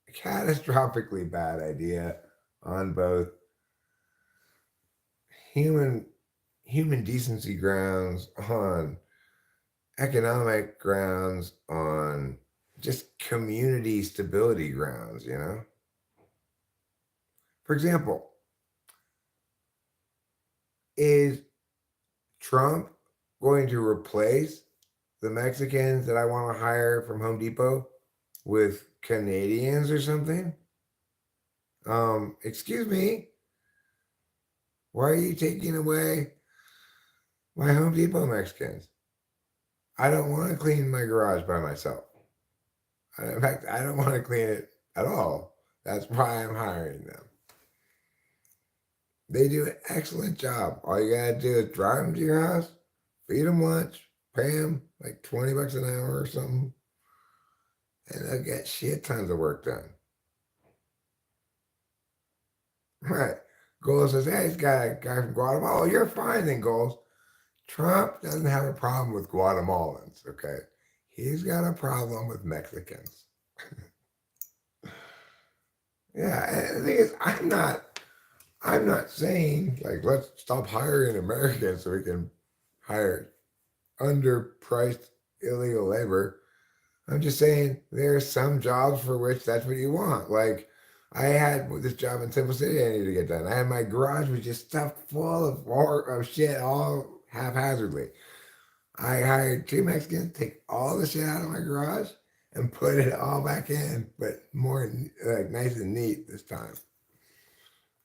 a catastrophically bad idea on both human decency grounds, on economic grounds, on just community stability grounds. For example, is Trump going to replace the Mexicans that I want to hire from Home Depot with Canadians or something? Excuse me, why are you taking away my Home Depot Mexicans? I don't want to clean my garage by myself. In fact, I don't want to clean it at all. That's why I'm hiring them. They do an excellent job. All you gotta do is drive them to your house, feed them lunch, pay them like $20 an hour or something, and they'll get shit tons of work done. Right. Gold says, hey, he's got a guy from Guatemala. Oh, you're fine then, Gold. Trump doesn't have a problem with Guatemalans, okay? He's got a problem with Mexicans. Yeah, and the thing is, I'm not saying like let's stop hiring Americans so we can hire underpriced illegal labor. I'm just saying there are some jobs for which that's what you want. Like I had this job in Temple City I needed to get done. I had my garage was just stuffed full of shit all haphazardly. I hired 2 Mexicans to take all the shit out of my garage and put it all back in, but more like nice and neat this time.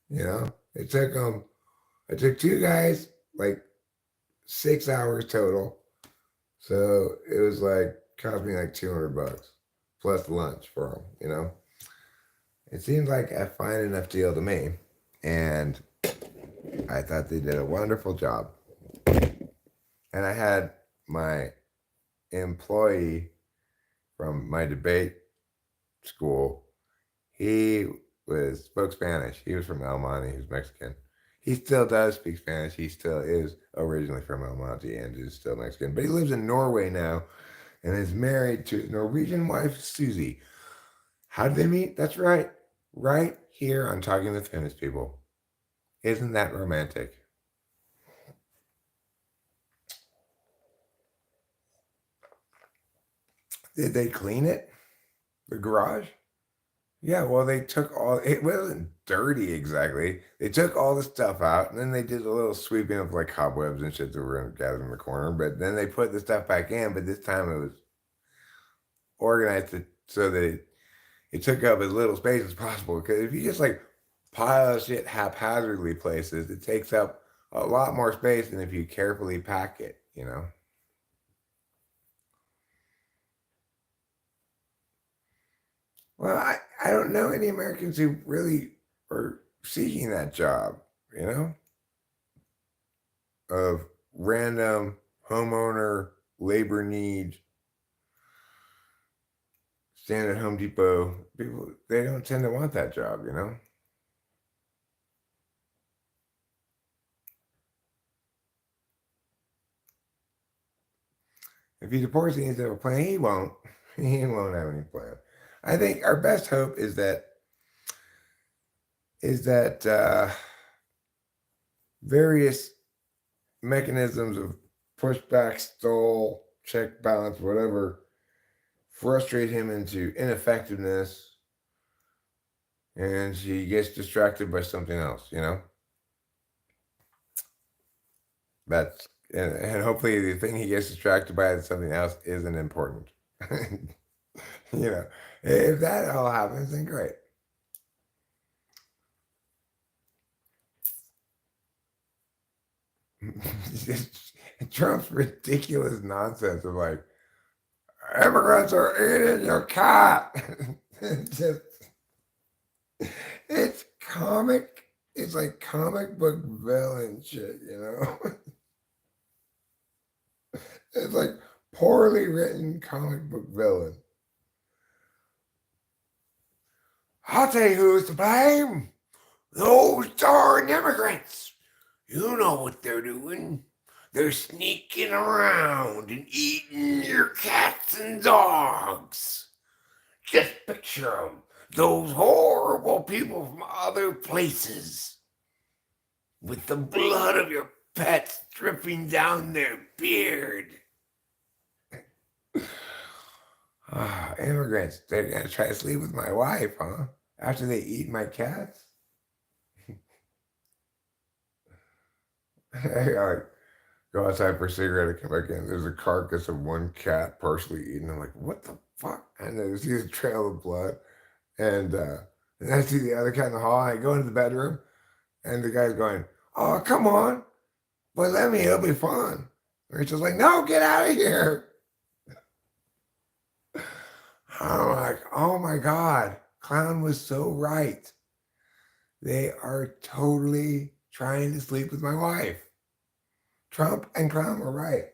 You know, it took 2 guys like 6 hours total. So it was like cost me like $200 plus lunch for them, you know. It seemed like a fine enough deal to me. And I thought they did a wonderful job. And I had my employee from my debate school. He spoke Spanish. He was from El Monte. He was Mexican. He still does speak Spanish. He still is originally from El Monte and is still Mexican. But he lives in Norway now and is married to his Norwegian wife, Susie. How did they meet? That's right. Right here on Talking with Famous People. Isn't that romantic? Did they clean it? The garage? Yeah, well, they took it wasn't dirty exactly. They took all the stuff out and then they did a little sweeping of like cobwebs and shit that were gathered in the corner. But then they put the stuff back in, but this time it was organized so that it took up as little space as possible. Because if you just like pile shit haphazardly places, it takes up a lot more space than if you carefully pack it, you know? Well, I don't know any Americans who really are seeking that job, you know, of random homeowner labor need, stand at Home Depot. People, they don't tend to want that job, you know. If he deports and he have a plan, he won't. He won't have any plan. I think our best hope is that various mechanisms of pushback, stall, check, balance, whatever, frustrate him into ineffectiveness, and he gets distracted by something else, you know? And hopefully the thing he gets distracted by is something else isn't important. You know, if that all happens, then great. Trump's ridiculous nonsense of like, immigrants are eating your cat. It's comic. It's like comic book villain shit, you know? It's like poorly written comic book villain. I'll tell you who's to blame. Those darn immigrants. You know what they're doing. They're sneaking around and eating your cats and dogs. Just picture them. Those horrible people from other places. With the blood of your pets dripping down their beard. Immigrants, they're going to try to sleep with my wife, huh? After they eat my cats? Like, Go outside for a cigarette. I come back in. There's a carcass of one cat partially eaten. I'm like, what the fuck? And I see a trail of blood. And I see the other cat in the hall. I go into the bedroom, and the guy's going, "Oh, come on, but let me. It'll be fun." Rachel's like, "No, get out of here." I'm like, oh my God, Clown was so right. They are totally trying to sleep with my wife. Trump and Clown were right.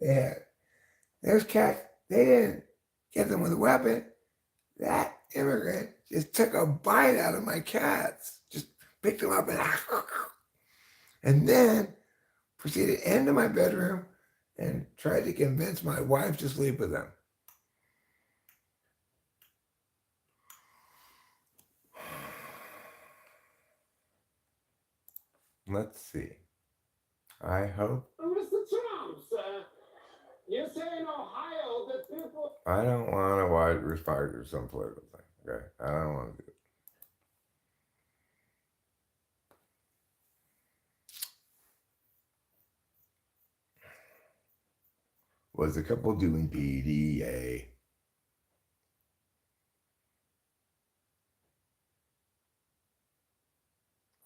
Yeah, there's cats. They didn't get them with a weapon. That immigrant just took a bite out of my cats. Just picked them up and then proceeded into my bedroom and tried to convince my wife to sleep with them. Let's see. I hope. Mr. Trump, sir, you say in Ohio that people. I don't want to watch respond to some political thing. Okay, I don't want to do it. Was the couple doing PDA?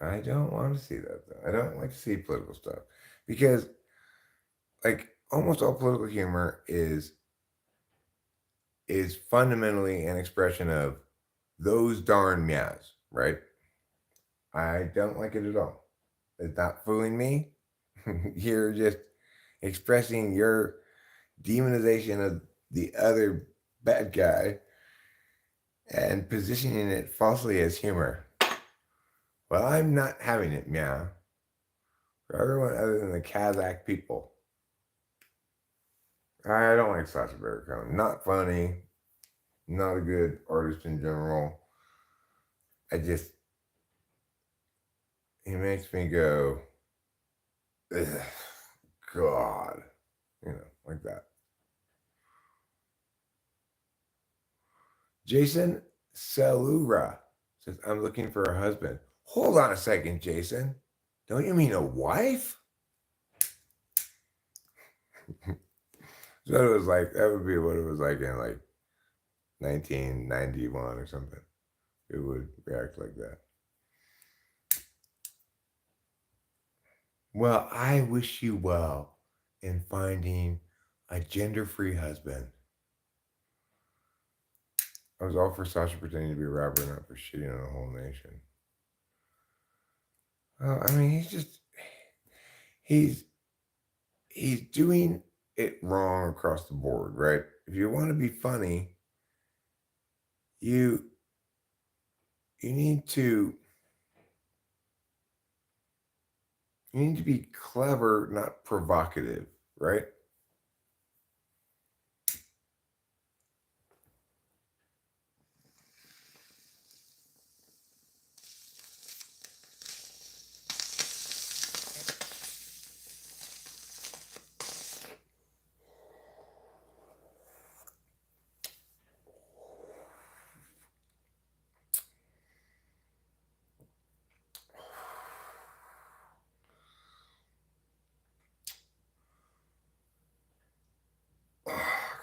I don't want to see that though. I don't like to see political stuff because, like, almost all political humor is fundamentally an expression of those darn meows, right? I don't like it at all. It's not fooling me. You're just expressing your demonization of the other bad guy and positioning it falsely as humor. Well, I'm not having it, meow. For everyone other than the Kazakh people. I don't like Sacha Baron Cohen. Not funny. Not a good artist in general. He makes me go, ugh, God. You know, like that. Jason Salura says, I'm looking for a husband. Hold on a second, Jason. Don't you mean a wife? So it was like, that would be what it was like in like 1991 or something. It would react like that. Well, I wish you well in finding a gender-free husband. I was all for Sasha pretending to be a rapper, not for shitting on a whole nation. Well, I mean, he's doing it wrong across the board, right? If you want to be funny, you need to be clever, not provocative, right?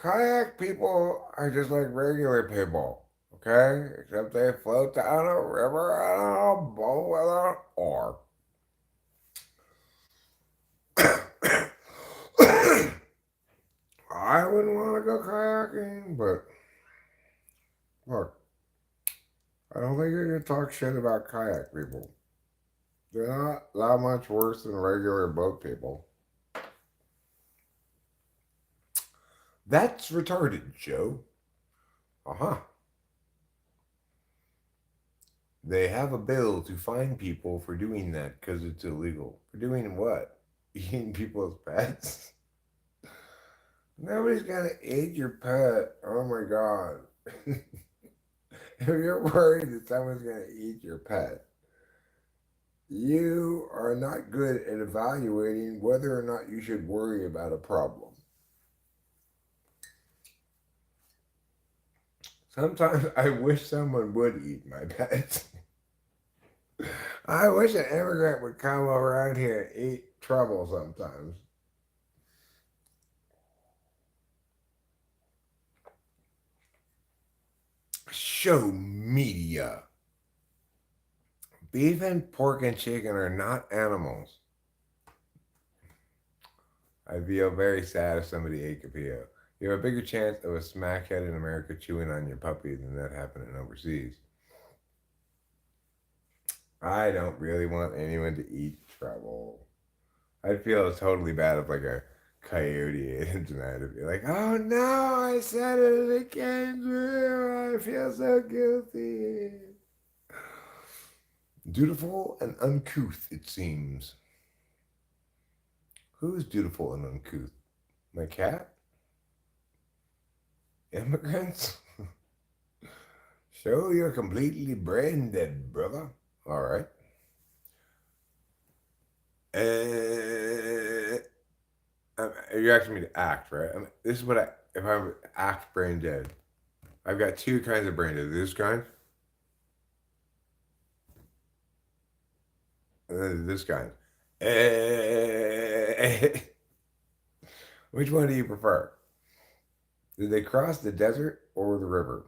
Kayak people are just like regular people, okay? Except they float down a river on a boat with an oar. I wouldn't want to go kayaking, but look, I don't think you can talk shit about kayak people. They're not that much worse than regular boat people. That's retarded, Joe. Uh-huh. They have a bill to fine people for doing that because it's illegal. For doing what? Eating people's pets? Nobody's gonna eat your pet. Oh my God. If you're worried that someone's gonna eat your pet, you are not good at evaluating whether or not you should worry about a problem. Sometimes I wish someone would eat my pets. I wish an immigrant would come around here and eat trouble sometimes. Show media. Beef and pork and chicken are not animals. I feel very sad if somebody ate Capillo. You have a bigger chance of a smackhead in America chewing on your puppy than that happening overseas. I don't really want anyone to eat trouble. I'd feel totally bad if like a coyote ate it tonight. I'd be like, oh no, I said it again. I feel so guilty. Dutiful and uncouth, it seems. Who is dutiful and uncouth? My cat? Immigrants? Show you're completely brain dead, brother. All right. You're asking me to act, right? This is what if I'm act brain dead. I've got two kinds of brain dead. This kind, and then this kind. Which one do you prefer? Did they cross the desert or the river?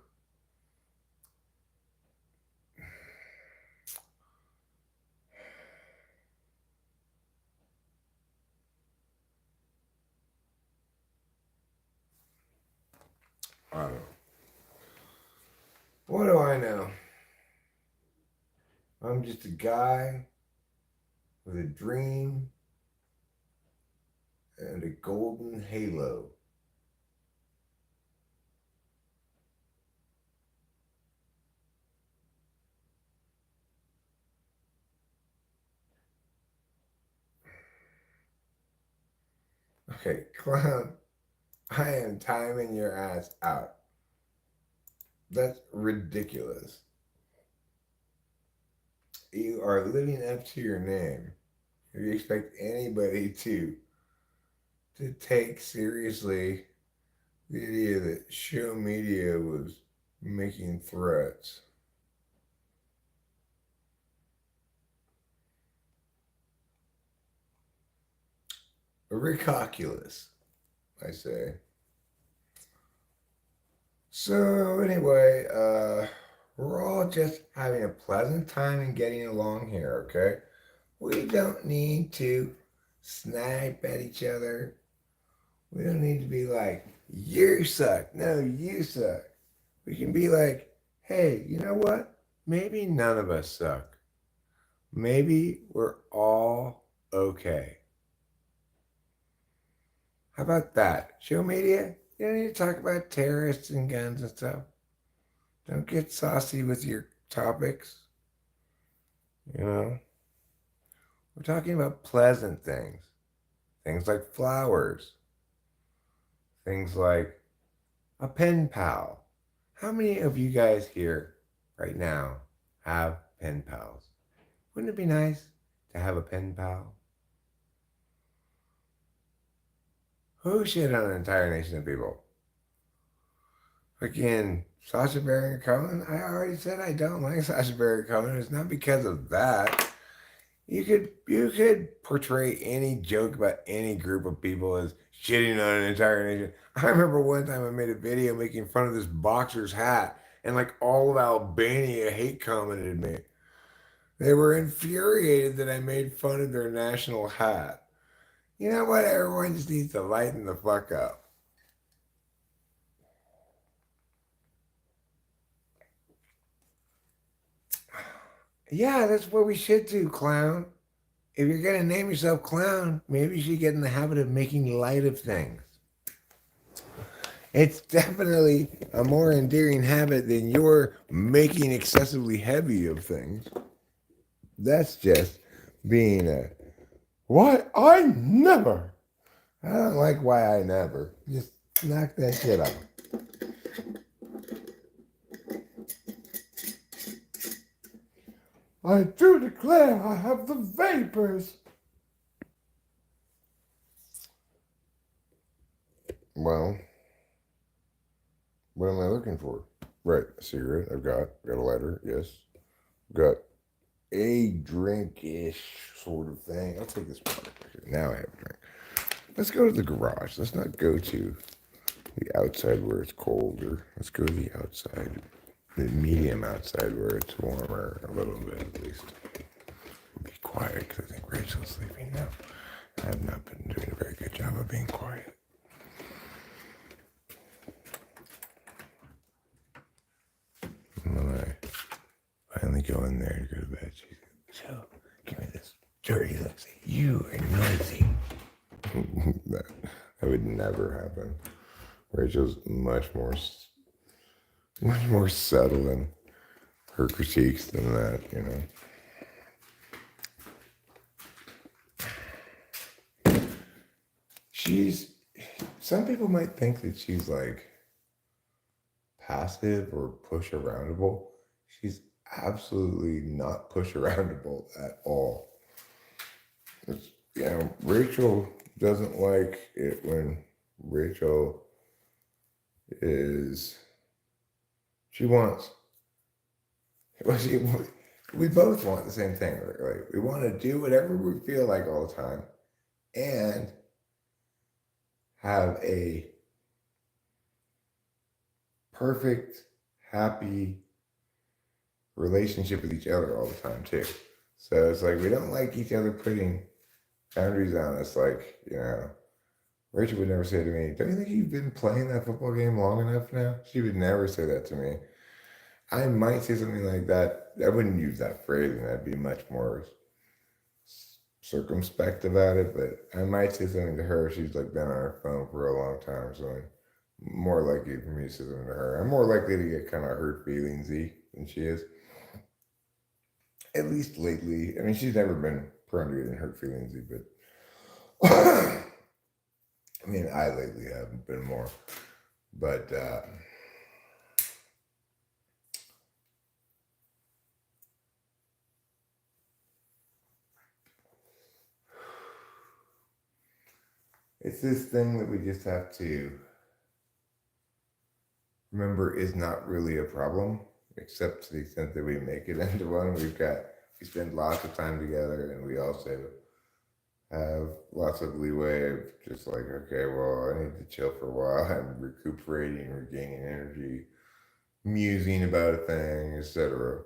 I don't know. What do I know? I'm just a guy with a dream and a golden halo. Okay, clown, I am timing your ass out. That's ridiculous. You are living up to your name. If you expect anybody to take seriously the idea that show media was making threats. Ridiculous, I say. So anyway, we're all just having a pleasant time and getting along here, okay? We don't need to snipe at each other. We don't need to be like, you suck. No, you suck. We can be like, hey, you know what? Maybe none of us suck. Maybe we're all okay. How about that? Show media? You don't need to talk about terrorists and guns and stuff. Don't get saucy with your topics. You know? We're talking about pleasant things. Things like flowers. Things like a pen pal. How many of you guys here right now have pen pals? Wouldn't it be nice to have a pen pal? Who shit on an entire nation of people? Again, Sacha Baron Cohen? I already said I don't like Sacha Baron Cohen. It's not because of that. You could portray any joke about any group of people as shitting on an entire nation. I remember one time I made a video making fun of this boxer's hat, and like all of Albania hate commented me. They were infuriated that I made fun of their national hat. You know what? Everyone just needs to lighten the fuck up. Yeah, that's what we should do, clown. If you're going to name yourself clown, maybe you should get in the habit of making light of things. It's definitely a more endearing habit than your making excessively heavy of things. That's just being a, why I never. I don't like why I never. Just knock that shit off. I do declare I have the vapors. Well, what am I looking for? Right, a cigarette. I've got a lighter. Yes, got a drinkish sort of thing. I'll take this water. Now I have a drink. Let's go to the garage. Let's not go to the outside where it's colder. Let's go to the outside. medium outside where it's warmer a little bit at least. Be quiet because I think Rachel's sleeping now. I have not been doing a very good job of being quiet. When I finally go in there to go to bed, she's like, so give me this dirty look. Say, you are noisy. that would never happen. Rachel's much more subtle in her critiques than that, you know. Some people might think that she's like passive or push aroundable. She's absolutely not push aroundable at all. Rachel doesn't like it when Rachel we both want the same thing. Like we want to do whatever we feel like all the time and have a perfect, happy relationship with each other all the time too. So it's like we don't like each other putting boundaries on us. Like, you know, Rachel would never say to me, don't you think you've been playing that football game long enough now? She would never say that to me. I might say something like that. I wouldn't use that phrase, and I'd be much more circumspect about it, but I might say something to her. She's like been on her phone for a long time, so I'm more likely for me to say something to her. I'm more likely to get kind of hurt feelingsy than she is. At least lately. I mean, she's never been prone to getting hurt feelingsy, but I mean, I lately have been more. But it's this thing that we just have to remember is not really a problem, except to the extent that we make it into one. We spend lots of time together, and we also have lots of leeway of just like, okay, well, I need to chill for a while. I'm recuperating, regaining energy, musing about a thing, etc.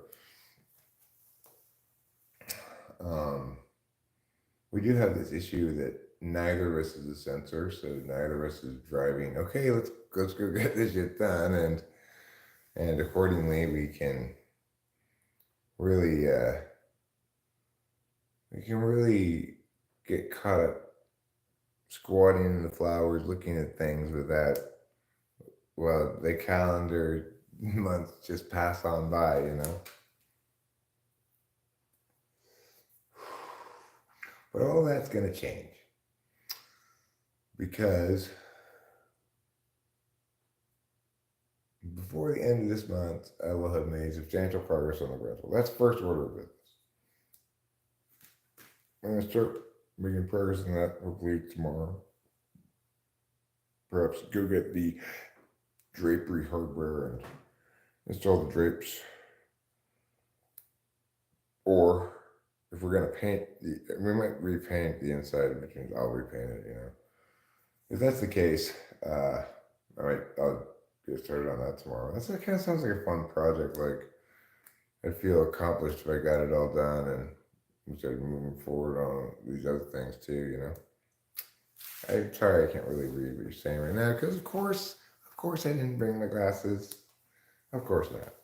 We do have this issue that neither of us is a censor, so neither of us is driving, okay, let's go get this shit done, and accordingly we can really get caught up squatting in the flowers looking at things with that, well, the calendar months just pass on by, you know. But all that's going to change because before the end of this month, I will have made substantial progress on the rental. That's first order of business. I'm going to start making progress on that hopefully tomorrow. Perhaps go get the drapery hardware and install the drapes. Or if we're going to paint, we might repaint the inside, which means I'll repaint it, you know. If that's the case, I'll get started on that tomorrow. That kind of sounds like a fun project. Like, I'd feel accomplished if I got it all done and we started moving forward on these other things too, you know. I'm sorry I can't really read what you're saying right now, because of course I didn't bring my glasses. Of course not.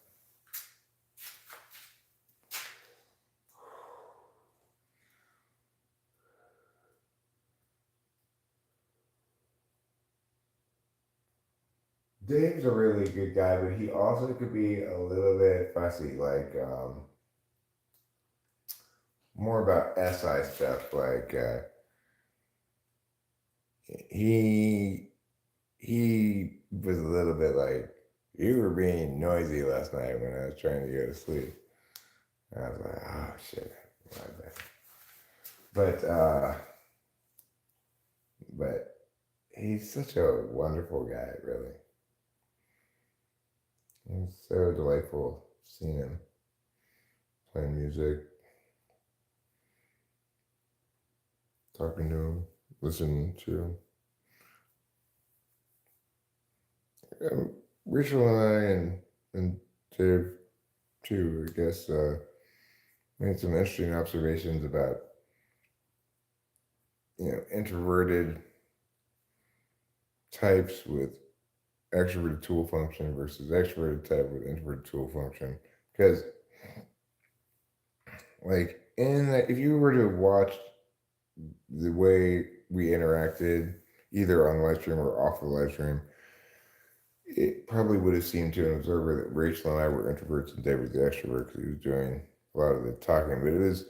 Dave's a really good guy, but he also could be a little bit fussy, like more about SI stuff. Like he was a little bit like, you were being noisy last night when I was trying to go to sleep. And I was like, oh shit, my bad. But he's such a wonderful guy, really. It's so delightful seeing him playing music, talking to him, listening to him. Rachel and I and too, I guess. Made some interesting observations about, introverted types with extroverted tool function versus extroverted type with introverted tool function. Because, like, if you were to watch the way we interacted, either on the live stream or off the live stream, it probably would have seemed to an observer that Rachel and I were introverts and Dave was the extrovert because he was doing a lot of the talking. But it was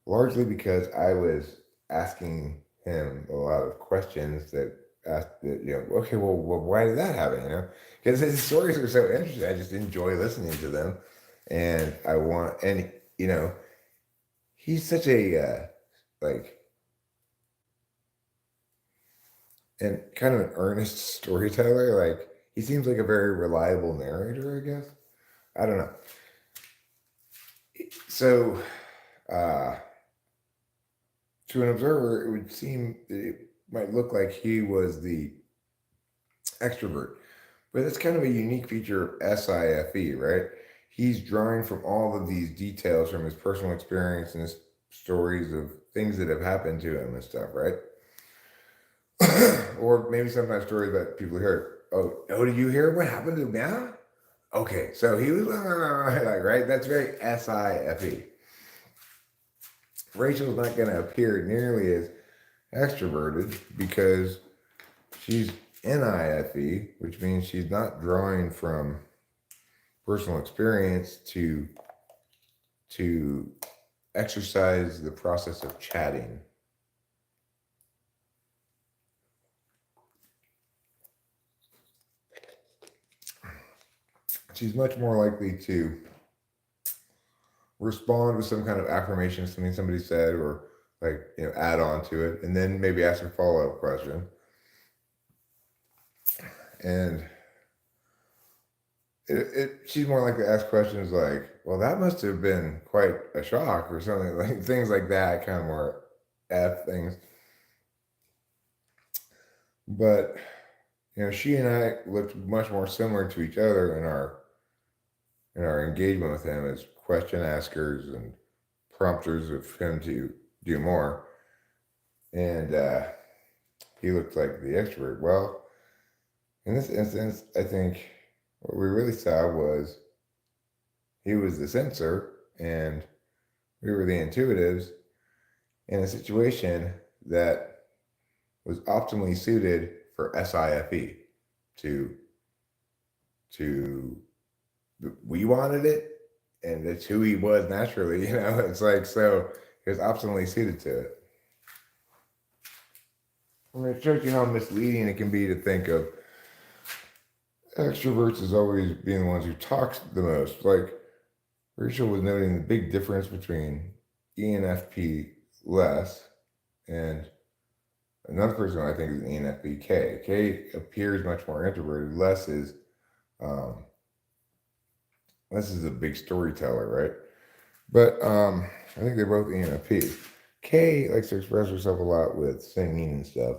largely because I was asking him a lot of questions that asked that, okay, well, why did that happen? Because his stories are so interesting. I just enjoy listening to them, and he's such a and kind of an earnest storyteller. Like, he seems like a very reliable narrator, I guess. I don't know. So, to an observer, it would seem that it might look like he was the extrovert, but it's kind of a unique feature of SIFE, right? He's drawing from all of these details from his personal experience and his stories of things that have happened to him and stuff, right? Or maybe sometimes stories about people who heard, oh, did you hear what happened to him now? Okay, so he was like, right? That's very SIFE. Rachel's not going to appear nearly as extroverted because she's NIFE, which means she's not drawing from personal experience to exercise the process of chatting. She's much more likely to respond with some kind of affirmation, something somebody said, or add on to it, and then maybe ask a follow-up question. And she's more likely to ask questions like, well, that must have been quite a shock, or something, like things like that, kind of more F things. But she and I looked much more similar to each other in our engagement with him as question askers and prompters of him to do more. And he looked like the extrovert. Well, in this instance, I think what we really saw was he was the censor and we were the intuitives in a situation that was optimally suited for SIFE we wanted it, and it's who he was naturally, it's like, so he was optimally suited to it. I mean, it shows you how misleading it can be to think of extroverts as always being the ones who talk the most. Like, Rachel was noting the big difference between ENFP less and another person I think is an ENFP K. K appears much more introverted. Less is a big storyteller, right? But I think they're both ENFP. K likes to express herself a lot with singing and stuff.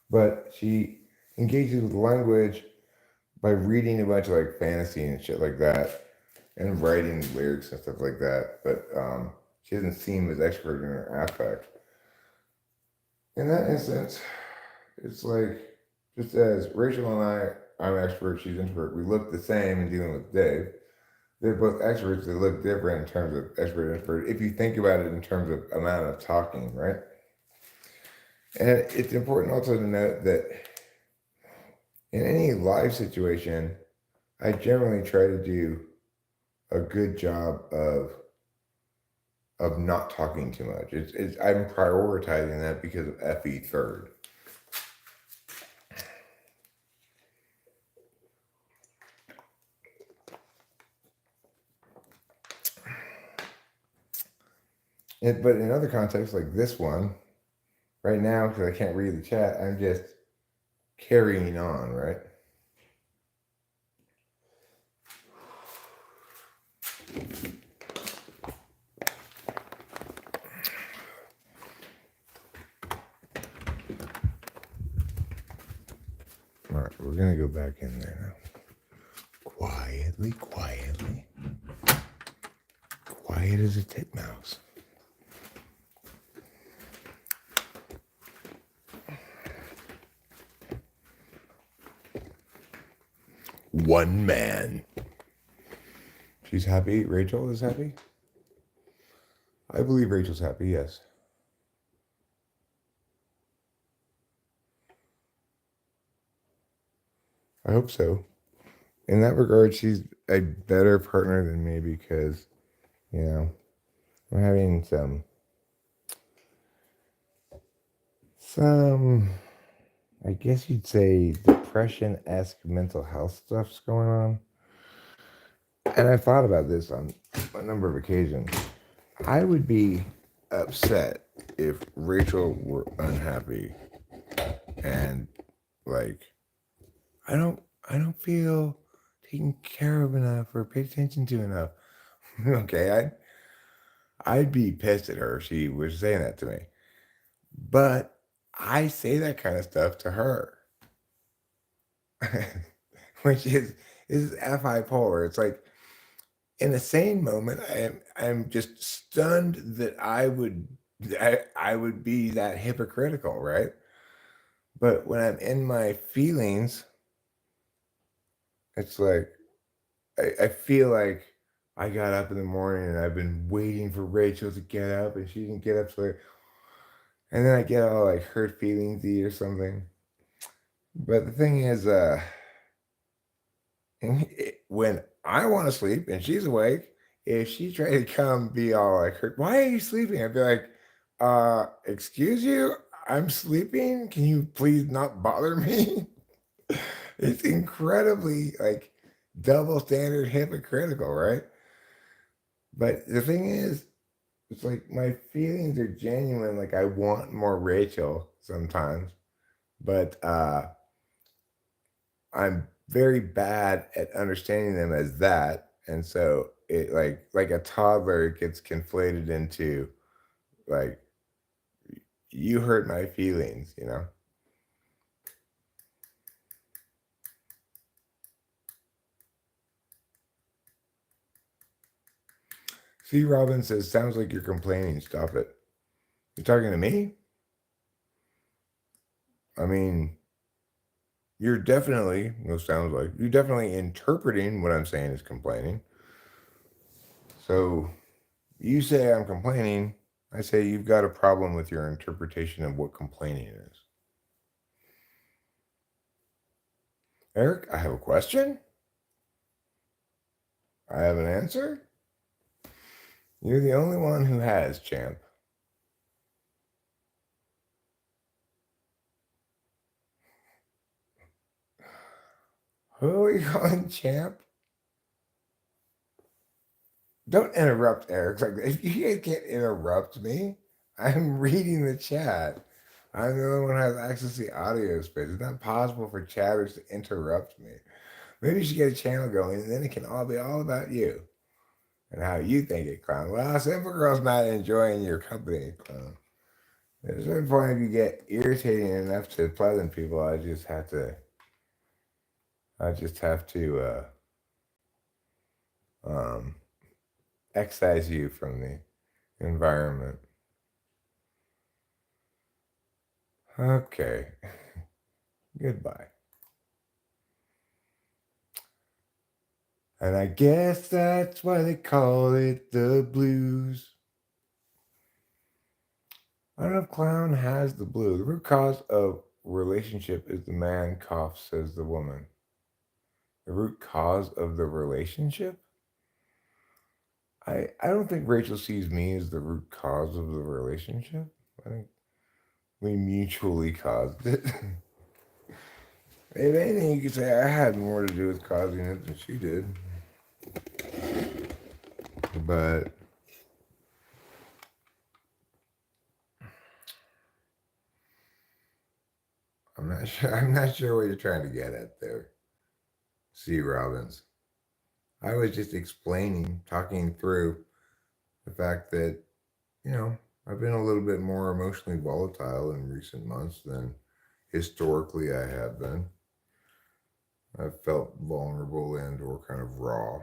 But she engages with language by reading a bunch of fantasy and shit like that, and writing lyrics and stuff like that. But she doesn't seem as expert in her affect. In that instance, it's like, just as Rachel and I'm expert, she's introvert, we look the same in dealing with Dave. They're both experts that look different in terms of expert and introvert, if you think about it in terms of amount of talking, right? And it's important also to note that in any live situation, I generally try to do a good job of not talking too much. I'm prioritizing that because of FE third. But in other contexts like this one, right now, because I can't read the chat, I'm just carrying on, right? right, we're gonna go back in there now. Quietly. Quiet as a titmouse. One man. She's happy. Rachel is happy? I believe Rachel's happy, yes. I hope so. In that regard, she's a better partner than me because, you know, I'm having some, I guess you'd say, depression-esque mental health stuff's going on. And I thought about this on a number of occasions. I would be upset if Rachel were unhappy and like I don't feel taken care of enough or paid attention to enough. Okay, I'd be pissed at her if she was saying that to me. But I say that kind of stuff to her. Which is FI polar. It's like in the same moment, I'm just stunned that I would be that hypocritical, right? But when I'm in my feelings, it's like I feel like I got up in the morning and I've been waiting for Rachel to get up and she didn't get up, so and then I get all like hurt feelingsy or something. But the thing is, when I want to sleep and she's awake, if she tried to come be all like hurt, why are you sleeping? I'd be like, excuse you, I'm sleeping. Can you please not bother me? It's incredibly like double standard hypocritical, right? But the thing is, it's like my feelings are genuine. Like I want more Rachel sometimes, but I'm very bad at understanding them as that. And so it like a toddler gets conflated into like you hurt my feelings, you know? C. Robin says, sounds like you're complaining. Stop it. You're talking to me? I mean, you're definitely, well, sounds like, you're definitely interpreting what I'm saying as complaining. So you say I'm complaining. I say you've got a problem with your interpretation of what complaining is. Eric, I have a question. I have an answer. You're the only one who has, champ. Who are you calling champ? Don't interrupt Eric. Like if you guys can't interrupt me, I'm reading the chat. I'm the only one who has access to the audio space. It's not possible for chatters to interrupt me. Maybe you should get a channel going, and then it can all be all about you and how you think it, clown. Well, Simple Girl's not enjoying your company, clown. At a certain point, if you get irritating enough to pleasant people, I just have to excise you from the environment. Okay. Goodbye. And I guess that's why they call it the blues. I don't know if clown has the blues. The root cause of relationship is the man coughs, says the woman. The root cause of the relationship? I don't think Rachel sees me as the root cause of the relationship. I think we mutually caused it. If anything, you could say I had more to do with causing it than she did. But I'm not sure what you're trying to get at there, C. Robbins. I was just talking through the fact that, you know, I've been a little bit more emotionally volatile in recent months than historically I have been. I've felt vulnerable and or kind of raw.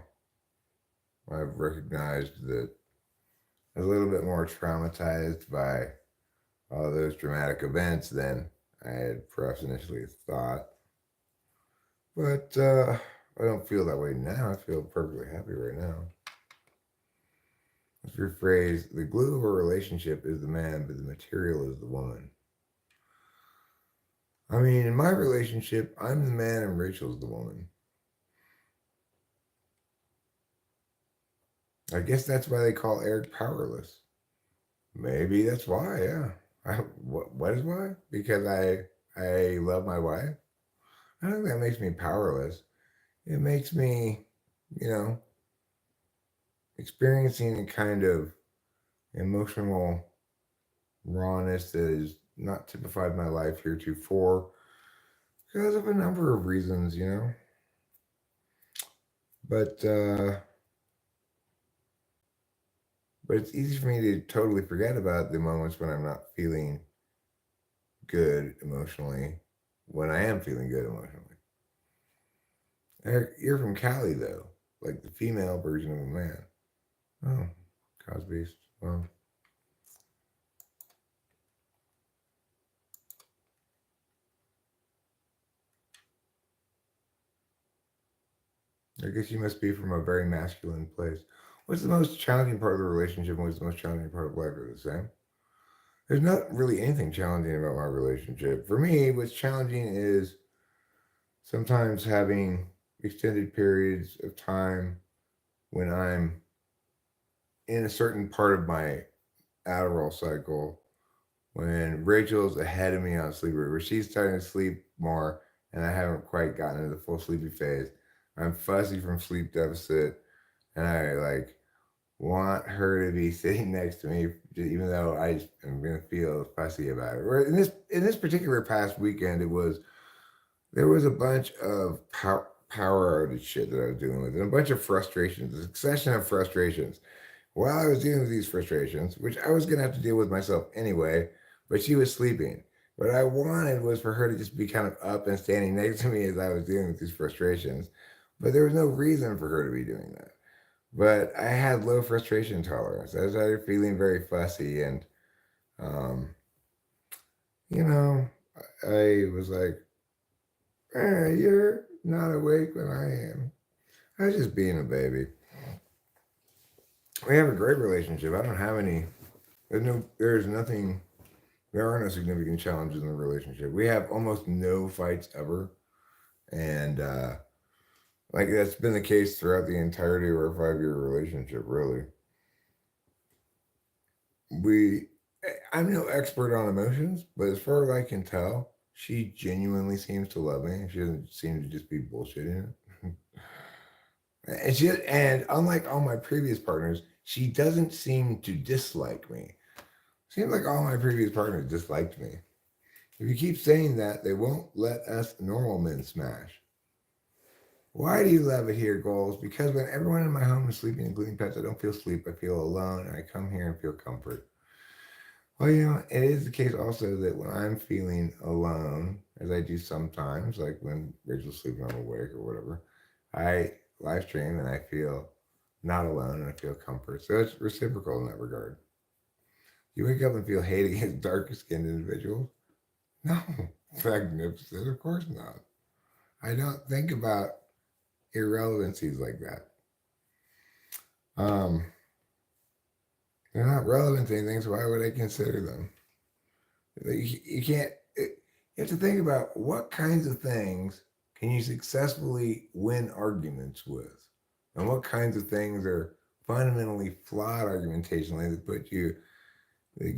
I've recognized that I was a little bit more traumatized by all those dramatic events than I had perhaps initially thought. But I don't feel that way now. I feel perfectly happy right now. Let's rephrase, the glue of a relationship is the man, but the material is the woman. I mean, in my relationship, I'm the man and Rachel's the woman. I guess that's why they call Eric powerless. Maybe that's why, yeah. What is why? Because I love my wife. I don't think that makes me powerless. It makes me, you know, experiencing a kind of emotional rawness that is not typified in my life heretofore because of a number of reasons, you know. But it's easy for me to totally forget about the moments when I'm not feeling good emotionally, when I am feeling good emotionally. You're from Cali, though, like the female version of a man. Oh, Cosby's. Well, I guess you must be from a very masculine place. What's the most challenging part of the relationship and what's the most challenging part of life are the same? There's not really anything challenging about my relationship. For me, what's challenging is sometimes having extended periods of time when I'm in a certain part of my Adderall cycle, when Rachel's ahead of me on sleep, where she's starting to sleep more and I haven't quite gotten into the full sleepy phase. I'm fuzzy from sleep deficit and I like want her to be sitting next to me, even though I am gonna feel fussy about it. Or in this particular past weekend, there was a bunch of power outage shit that I was dealing with, and a bunch of frustrations, a succession of frustrations. While I was dealing with these frustrations, which I was gonna have to deal with myself anyway, but she was sleeping. What I wanted was for her to just be kind of up and standing next to me as I was dealing with these frustrations, but there was no reason for her to be doing that. But I had low frustration tolerance. I started feeling very fussy, and um, you know, I was like, "You're not awake when I am." I was just being a baby. We have a great relationship. I don't have any. There's nothing. There are no significant challenges in the relationship. We have almost no fights ever, and like that's been the case throughout the entirety of our 5-year relationship. Really, we I'm no expert on emotions, but as far as I can tell, she genuinely seems to love me. She doesn't seem to just be bullshitting it. And unlike all my previous partners, she doesn't seem to dislike me. Seems like all my previous partners disliked me. If you keep saying that, they won't let us normal men smash. Why do you love it here, goals? Because when everyone in my home is sleeping, including pets, I don't feel sleep. I feel alone, and I come here and feel comfort. Well, you know, it is the case also that when I'm feeling alone, as I do sometimes, like when Rachel's sleeping, I'm awake or whatever, I live stream and I feel not alone and I feel comfort. So it's reciprocal in that regard. You wake up and feel hate against darker skinned individuals? No, magnificent, of course not. I don't think about irrelevancies like that. They're not relevant to anything, so why would I consider them? You can't. You have to think about what kinds of things can you successfully win arguments with, and what kinds of things are fundamentally flawed argumentationally that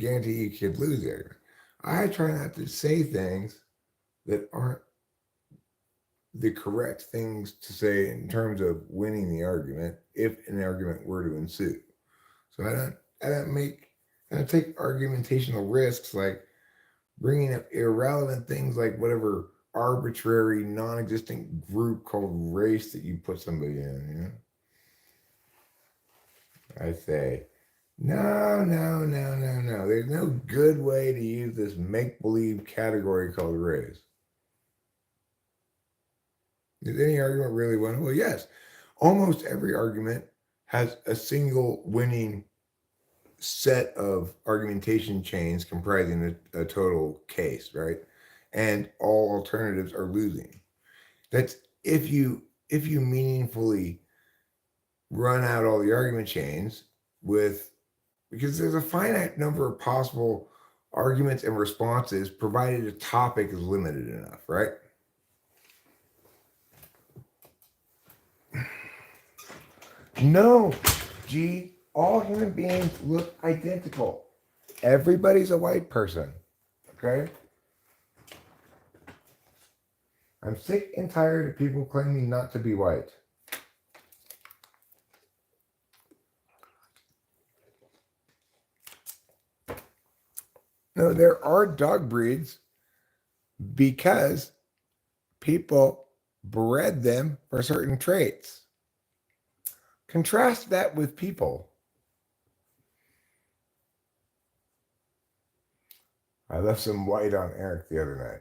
guarantee you could lose there. I try not to say things that aren't the correct things to say in terms of winning the argument if an argument were to ensue. So I don't take argumentational risks like bringing up irrelevant things like whatever arbitrary non-existent group called race that you put somebody in, you know? I say, no. There's no good way to use this make-believe category called race. Is any argument really won? Well, yes. Almost every argument has a single winning set of argumentation chains comprising a total case, right? And all alternatives are losing. That's if you meaningfully run out all the argument chains with, because there's a finite number of possible arguments and responses provided a topic is limited enough, right? No, G, all human beings look identical. Everybody's a white person, okay? I'm sick and tired of people claiming not to be white. No, there are dog breeds because people bred them for certain traits. Contrast that with people. I left some white on Eric the other night.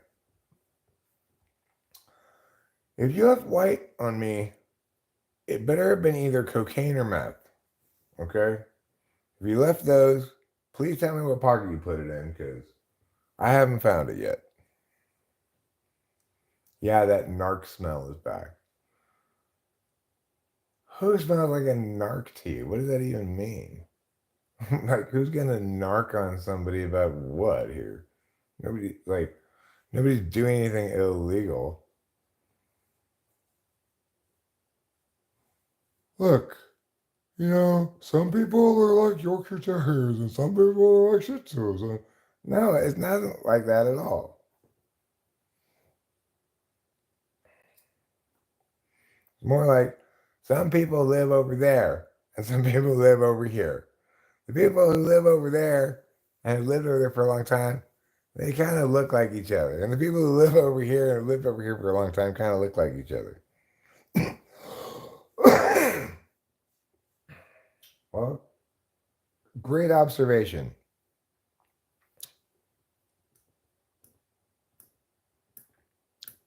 If you left white on me, it better have been either cocaine or meth. Okay? If you left those, please tell me what pocket you put it in, because I haven't found it yet. Yeah, that narc smell is back. Who smells like a narc to you? What does that even mean? Like, who's gonna narc on somebody about what here? Nobody's doing anything illegal. Look, some people are like Yorkshire Terriers and some people are like Shih Tzus. No, it's not like that at all. It's more like some people live over there and some people live over here. The people who live over there and have lived over there for a long time, they kind of look like each other. And the people who live over here and have lived over here for a long time kind of look like each other. Well, great observation.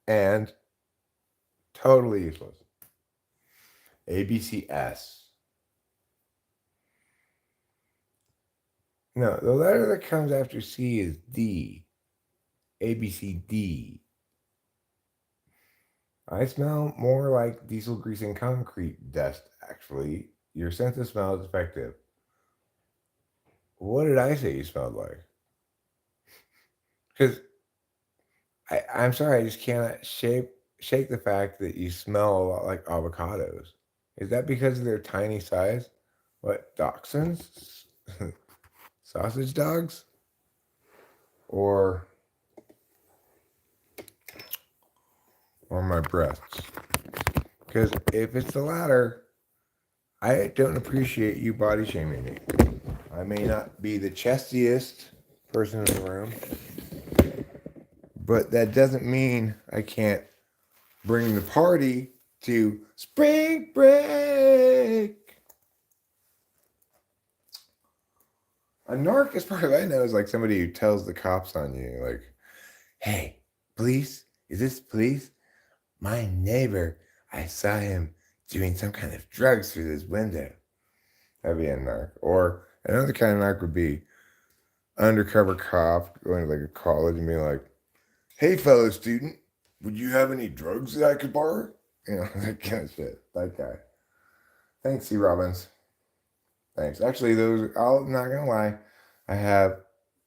And totally useless. ABCS. No, the letter that comes after C is D. ABCD. I smell more like diesel grease and concrete dust, actually. Your sense of smell is effective. What did I say you smelled like? Because I'm sorry, I just cannot shake the fact that you smell a lot like avocados. Is that because of their tiny size? What, dachshunds? Sausage dogs? Or my breasts? Because if it's the latter, I don't appreciate you body shaming me. I may not be the chestiest person in the room, but that doesn't mean I can't bring the party to spring break. A narc, as far as I know, is like somebody who tells the cops on you, like, hey, police, is this police? My neighbor, I saw him doing some kind of drugs through this window. That'd be a narc. Or another kind of narc would be undercover cop going to like a college and being like, hey, fellow student, would you have any drugs that I could borrow? That kind of shit. That guy. Thanks, C. Robbins. Thanks. Actually, I'm not going to lie, I have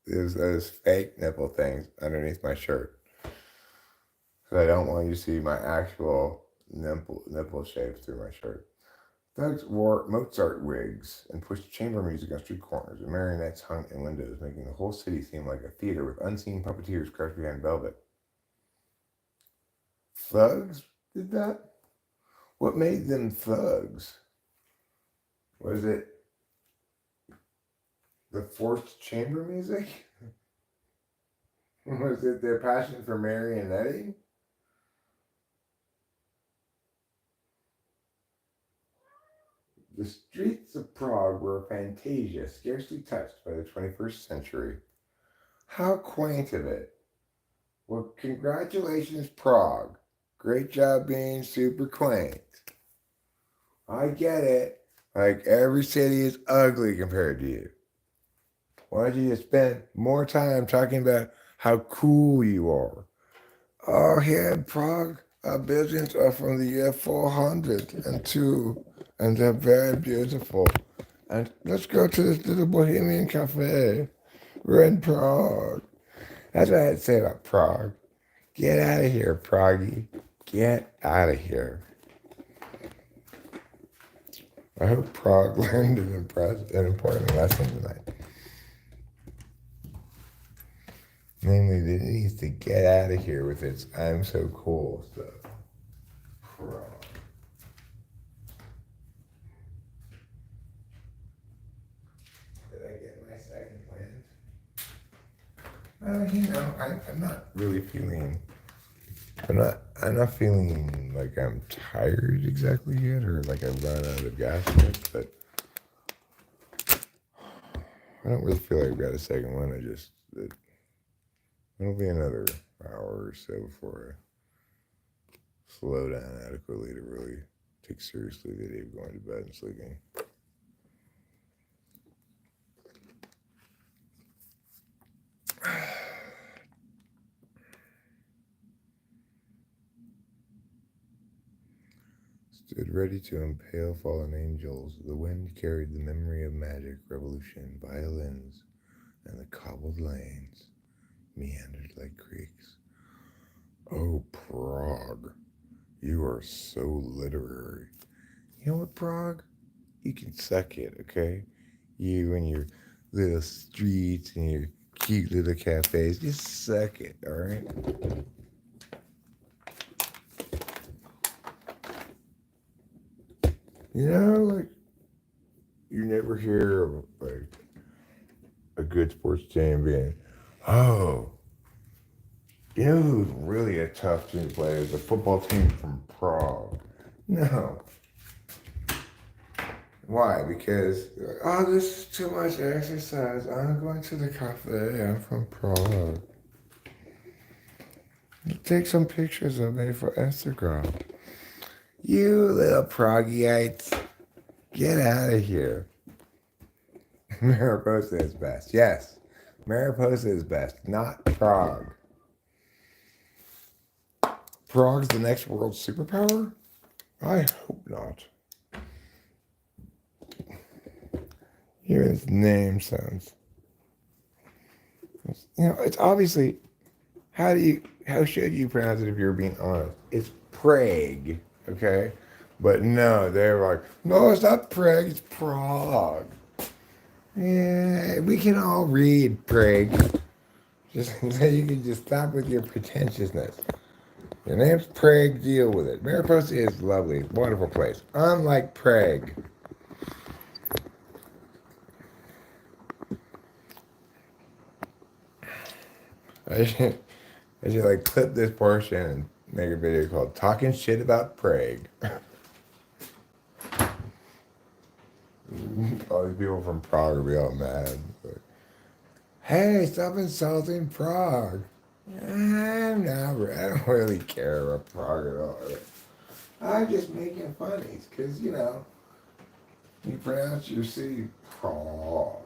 those fake nipple things underneath my shirt. So I don't want you to see my actual nipple shape through my shirt. Thugs wore Mozart wigs and pushed chamber music on street corners, and marionettes hung in windows, making the whole city seem like a theater with unseen puppeteers crouched behind velvet. Thugs did that? What made them thugs? Was it the forced chamber music? Was it their passion for marionetting? The streets of Prague were a fantasia scarcely touched by the 21st century. How quaint of it. Well, congratulations, Prague. Great job being super quaint. I get it. Like, every city is ugly compared to you. Why don't you just spend more time talking about how cool you are? Oh, here in Prague, our buildings are from the year 402, and they're very beautiful. And let's go to this little bohemian cafe. We're in Prague. That's what I'd say about Prague. Get out of here, Prague. Get out of here. I hope Prague learned an important lesson tonight. Namely, that it needs to get out of here with its I'm so cool stuff. Prague. Did I get my second win? I'm not really feeling. I'm not feeling like I'm tired exactly yet, or like I've run out of gas yet. But I don't really feel like I've got a second one. It'll be another hour or so before I slow down adequately to really take seriously the idea of going to bed and sleeping. Stood ready to impale fallen angels. The wind carried the memory of magic, revolution, violins, and the cobbled lanes meandered like creeks. Oh, Prague, you are so literary. You know what, Prague? You can suck it, okay? You and your little streets and your cute little cafes, just suck it, all right? You know, like, you never hear of, like, a good sports team being, oh, you know who's really a tough team to play is a football team from Prague. No. Why? Because, oh, this is too much exercise. I'm going to the cafe. I'm from Prague. Take some pictures of me for Instagram. You little Pragueites, get out of here. Mariposa is best. Yes, Mariposa is best, not Prague. Prague's the next world superpower? I hope not. Even its name sounds. You know, it's obviously. How should you pronounce it if you're being honest? It's Prague, okay? But no, they're like, no, it's not Prague, it's Prague. Yeah, we can all read Prague. Just so you can just stop with your pretentiousness. Your name's Prague, deal with it. Mariposa is lovely, wonderful place. Unlike Prague. I should like clip this portion and make a video called Talking Shit About Prague. All these people from Prague will be all mad. But, hey, stop insulting Prague. I don't really care about Prague at all. I'm just making funnies because, you know, you pronounce your city Prague.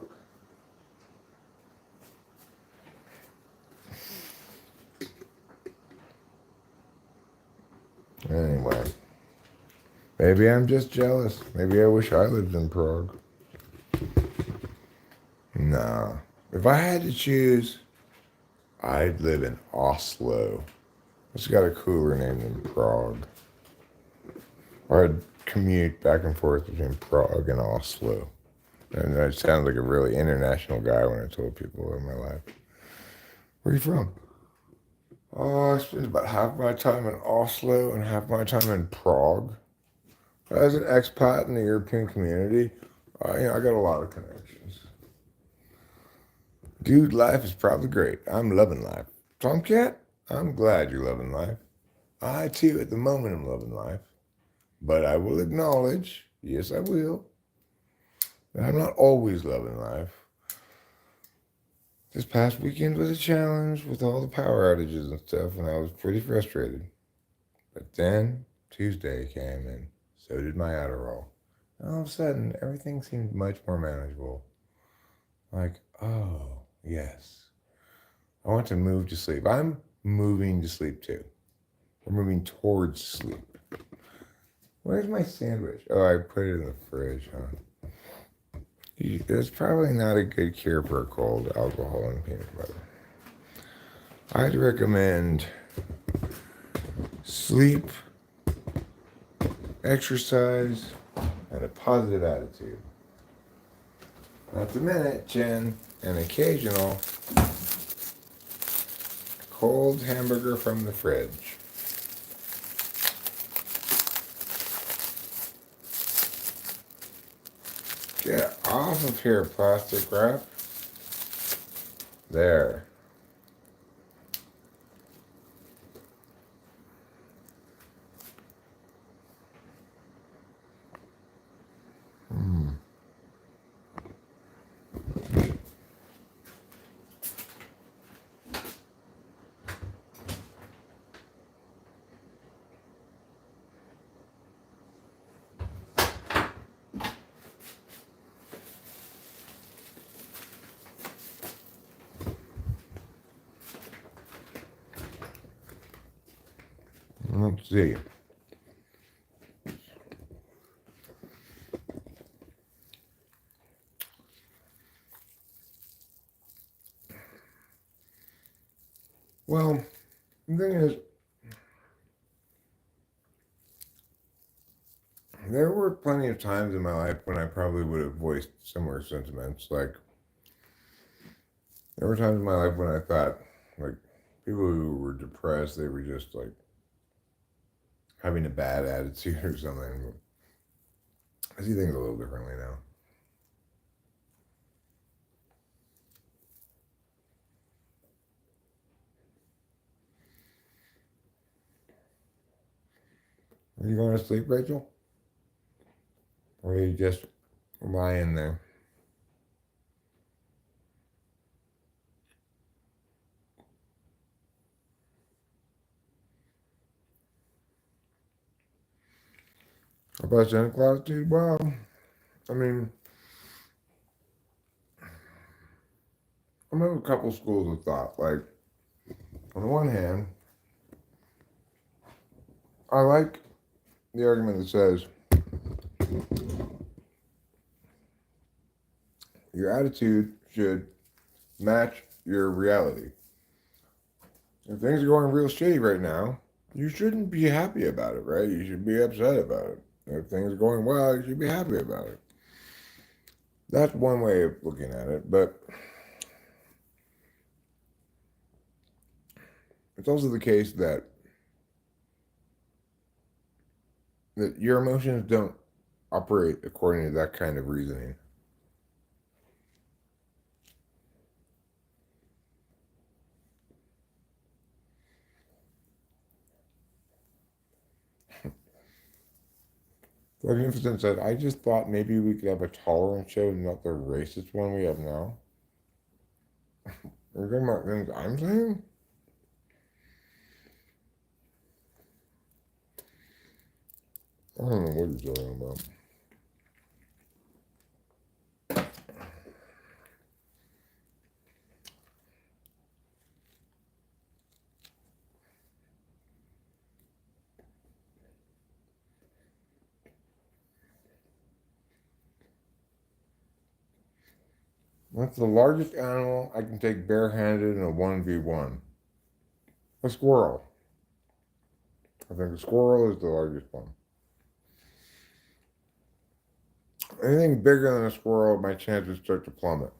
Anyway, maybe I'm just jealous. Maybe I wish I lived in Prague. Nah. If I had to choose, I'd live in Oslo. It's got a cooler name than Prague. Or I'd commute back and forth between Prague and Oslo. And I sound like a really international guy when I told people in my life. Where are you from? Oh, I spent about half my time in Oslo and half my time in Prague. As an expat in the European community, I got a lot of connections. Dude, life is probably great. I'm loving life. Tomcat, I'm glad you're loving life. I, too, at the moment, am loving life. But I will acknowledge, yes, I will, that I'm not always loving life. This past weekend was a challenge with all the power outages and stuff, and I was pretty frustrated. But then Tuesday came, and so did my Adderall. And all of a sudden, everything seemed much more manageable. Like, oh, yes. I want to move to sleep. I'm moving to sleep too. I'm moving towards sleep. Where's my sandwich? Oh, I put it in the fridge, huh? It's probably not a good cure for a cold, alcohol and peanut butter. I'd recommend sleep, exercise, and a positive attitude. Not to mention an occasional cold hamburger from the fridge. Get off of here, plastic wrap. There. Let's see. Well, the thing is, there were plenty of times in my life when I probably would have voiced similar sentiments. Like, there were times in my life when I thought, like, people who were depressed, they were just, like, having a bad attitude or something. I see things a little differently now. Are you going to sleep, Rachel? Or are you just lying there? About Santa Claus, dude? Well, I mean, I'm of a couple schools of thought. Like, on the one hand, I like the argument that says your attitude should match your reality. If things are going real shitty right now, you shouldn't be happy about it, right? You should be upset about it. If things are going well, you should be happy about it. That's one way of looking at it, but it's also the case that your emotions don't operate according to that kind of reasoning. Like, for instance, said, I just thought maybe we could have a tolerance show and not the racist one we have now. Are you talking about things I'm saying? I don't know what you're talking about. What's the largest animal I can take barehanded in a 1v1? A squirrel. I think a squirrel is the largest one. Anything bigger than a squirrel, my chances start to plummet.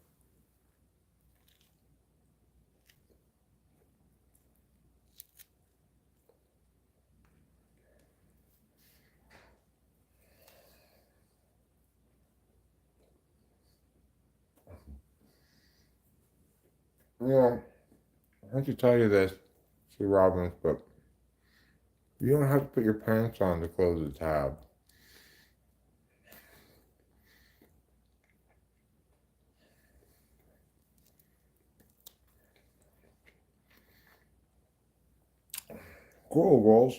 You know, I hate to tell you this, Sue Robbins, but you don't have to put your pants on to close the tab. Cool, Rolls.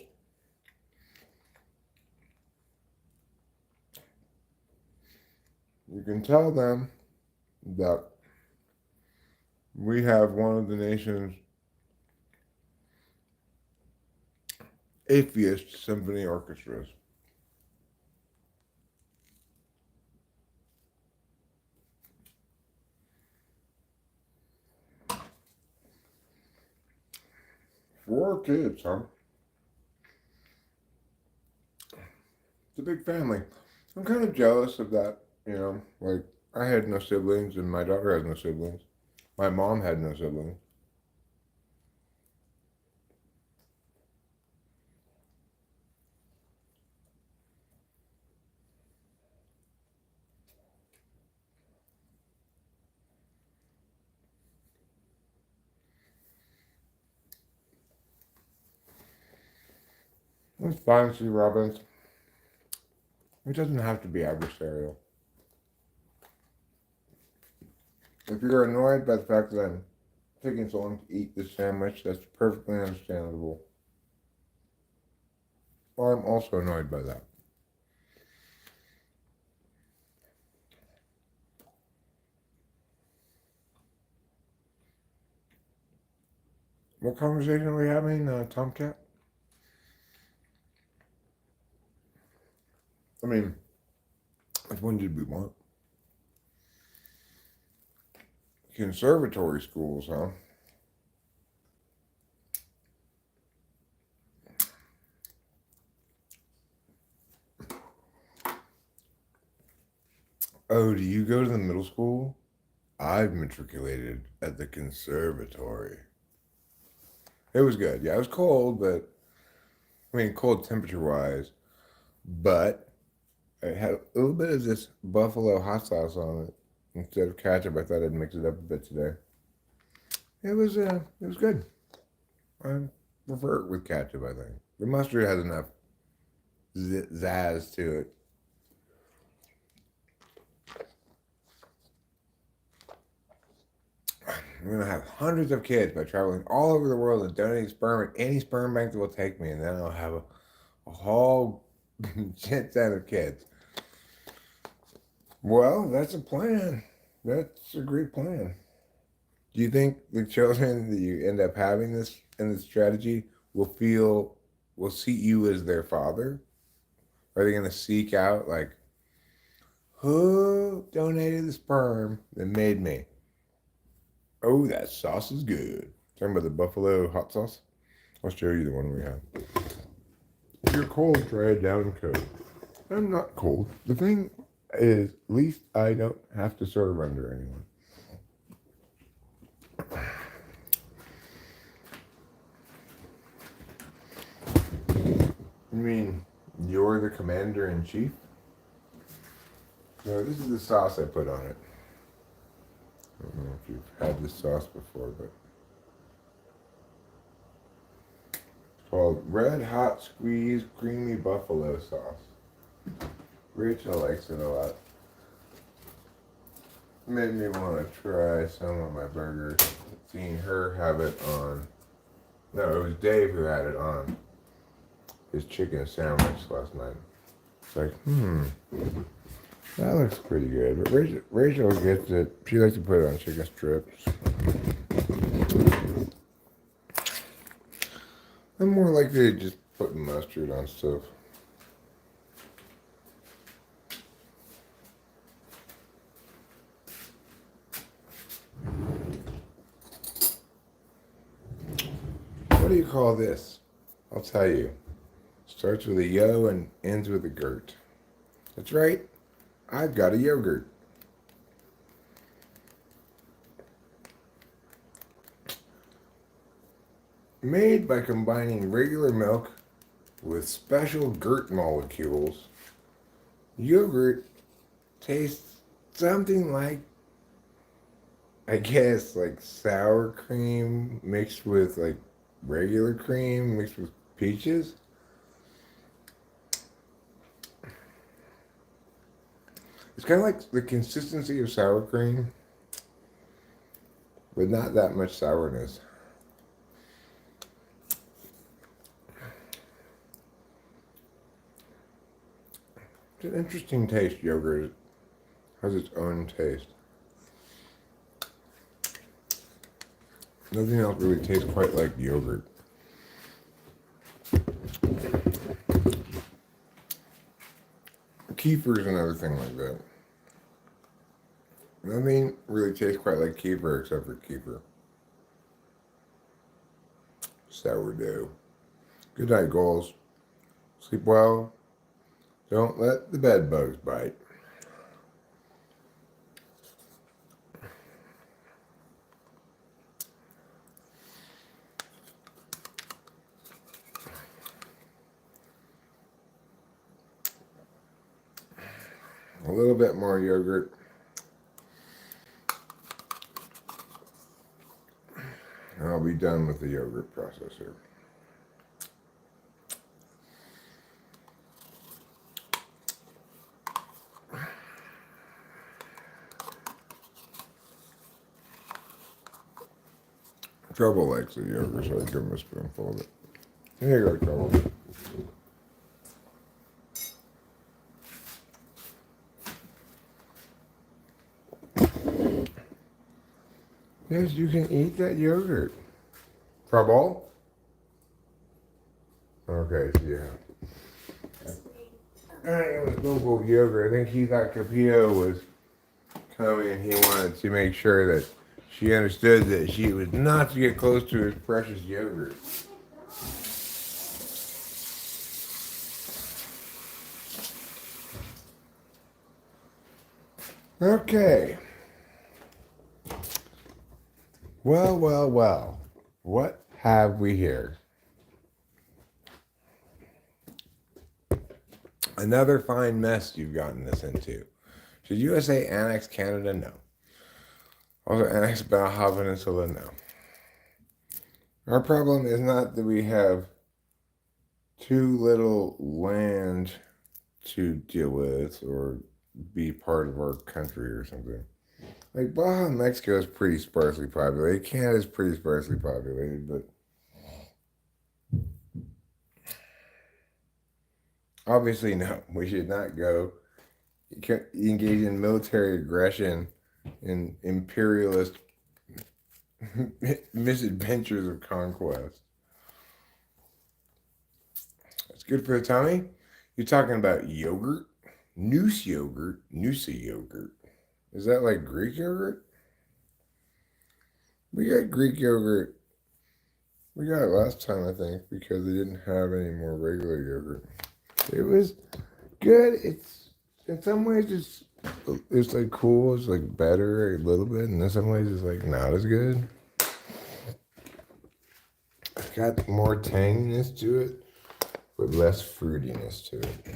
You can tell them that we have one of the nation's atheist symphony orchestras. Four kids, huh? It's a big family. I'm kind of jealous of that, you know. Like, I had no siblings, and my daughter has no siblings. My mom had no siblings. It's fine, C. Robbins. It doesn't have to be adversarial. If you're annoyed by the fact that I'm taking so long to eat this sandwich, that's perfectly understandable. Well, I'm also annoyed by that. What conversation are we having, Tomcat? I mean, which one did we want? Conservatory schools, huh? Oh, do you go to the middle school? I've matriculated at the conservatory. It was good. Yeah, it was cold, but I mean, cold temperature wise, but it had a little bit of this buffalo hot sauce on it instead of ketchup. I thought I'd mix it up a bit today. It was good. I prefer it with ketchup. I think the mustard has enough zazz to it. I'm gonna have hundreds of kids by traveling all over the world and donating sperm at any sperm bank that will take me, and then I'll have a whole shit ton of kids. Well, that's a plan. That's a great plan. Do you think the children that you end up having this in this strategy will see you as their father? Are they gonna seek out like who donated the sperm that made me? Oh, that sauce is good. Talking about the buffalo hot sauce? I'll show you the one we have. If you're cold, try a down coat. I'm not cold. The thing is, at least I don't have to serve under anyone. You mean you're the commander-in-chief? No, this is the sauce I put on it. I don't know if you've had this sauce before, but it's called Red Hot Squeeze Creamy Buffalo Sauce. Rachel likes it a lot. Made me want to try some of my burgers. Seeing her have it on. No, it was Dave who had it on his chicken sandwich last night. It's like, that looks pretty good. But Rachel gets it. She likes to put it on chicken strips. I'm more likely to just put mustard on stuff. What do you call this? I'll tell you. Starts with a yo and ends with a gurt. That's right. I've got a yogurt. Made by combining regular milk with special gurt molecules, yogurt tastes something like, I guess, like sour cream mixed with like regular cream mixed with peaches. It's kind of like the consistency of sour cream, but not that much sourness. It's an interesting taste, yogurt has its own taste. Nothing else really tastes quite like yogurt. Kefir is another thing like that. Nothing really tastes quite like kefir except for kefir. Sourdough. Good night, goals. Sleep well. Don't let the bed bugs bite. A little bit more yogurt. And I'll be done with the yogurt processor. Trouble likes the yogurt, so I give him a spoonful of it. Here you go, Trouble. Yes, you can eat that yogurt. Trouble? Okay, so yeah. Alright, it was a spoonful of yogurt. I think he thought Capito was coming and he wanted to make sure that she understood that she was not to get close to his precious yogurt. Okay. Well. What have we here? Another fine mess you've gotten us into. Should USA annex Canada? No. Also annex Baja Peninsula? No. Our problem is not that we have too little land to deal with or be part of our country or something. Like Baja, Mexico is pretty sparsely populated. Canada is pretty sparsely populated, but obviously no. We should not go engage in military aggression and imperialist misadventures of conquest. It's good for the tummy. You're talking about yogurt? Noosa yogurt. Is that like Greek yogurt? We got Greek yogurt. We got it last time, I think, because they didn't have any more regular yogurt. It was good. It's in some ways it's like cool. It's like better a little bit, and in some ways it's like not as good. It's got more tanginess to it, but less fruitiness to it.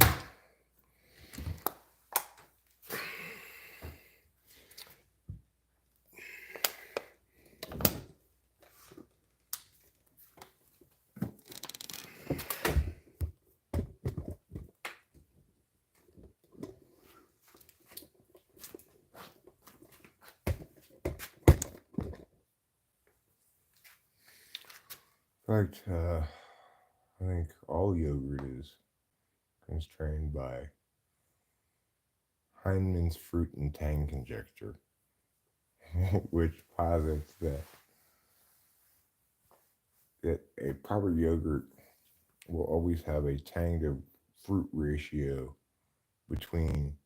In fact, I think all yogurt is constrained by Heinemann's fruit and tang conjecture, which posits that a proper yogurt will always have a tang to fruit ratio between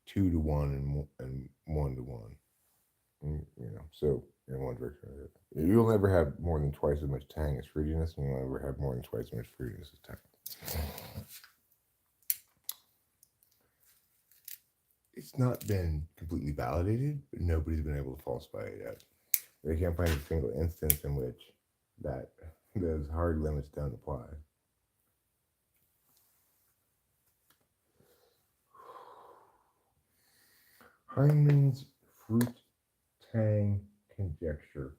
2 to 1 and 1 to 1. So in one direction. You'll never have more than twice as much tang as fruitiness, and you'll never have more than twice as much fruitiness as tang. It's not been completely validated, but nobody's been able to falsify it yet. They can't find a single instance in which those hard limits don't apply. Heinemann's fruit tang conjecture.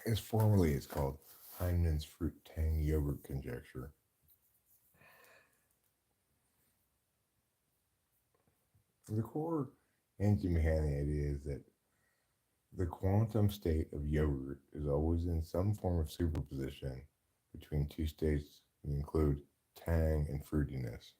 As formally, it's called Heinemann's fruit tang yogurt conjecture. The core engine behind the idea is that the quantum state of yogurt is always in some form of superposition between two states include tang and fruitiness.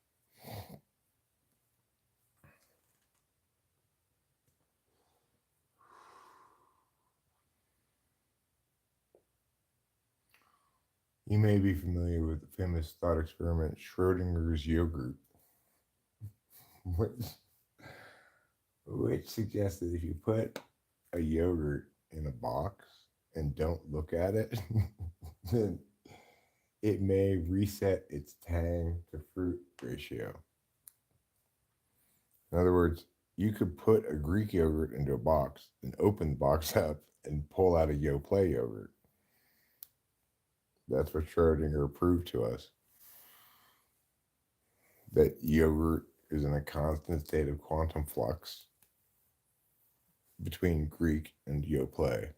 You may be familiar with the famous thought experiment Schrodinger's yogurt, which suggests that if you put a yogurt in a box and don't look at it, then it may reset its tang to fruit ratio. In other words, you could put a Greek yogurt into a box and open the box up and pull out a Yoplait yogurt. That's what Schrodinger proved to us. That yogurt is in a constant state of quantum flux between Greek and Yoplait.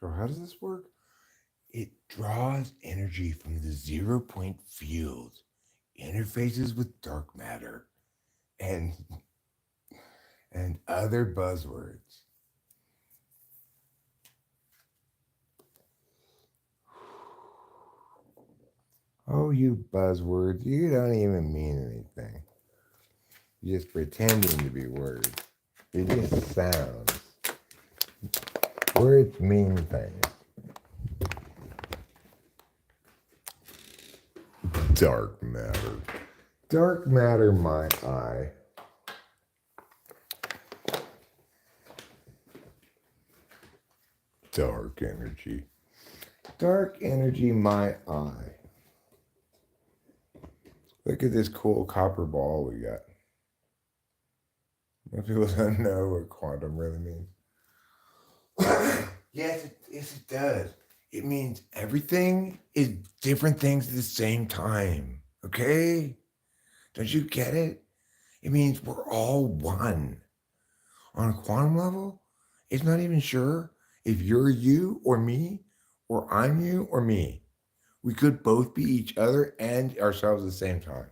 So how does this work? It draws energy from the 0-point field, interfaces with dark matter, and other buzzwords. Oh, you buzzwords, you don't even mean anything. You're just pretending to be words. They're just sounds. Words mean things. Dark matter. Dark matter, my eye. Dark energy. Dark energy, my eye. Look at this cool copper ball we got. Most people don't know what quantum really means. Yes, it does. It means everything is different things at the same time. Okay? Don't you get it? It means we're all one. On a quantum level, it's not even sure if you're you or me, or I'm you or me. We could both be each other and ourselves at the same time.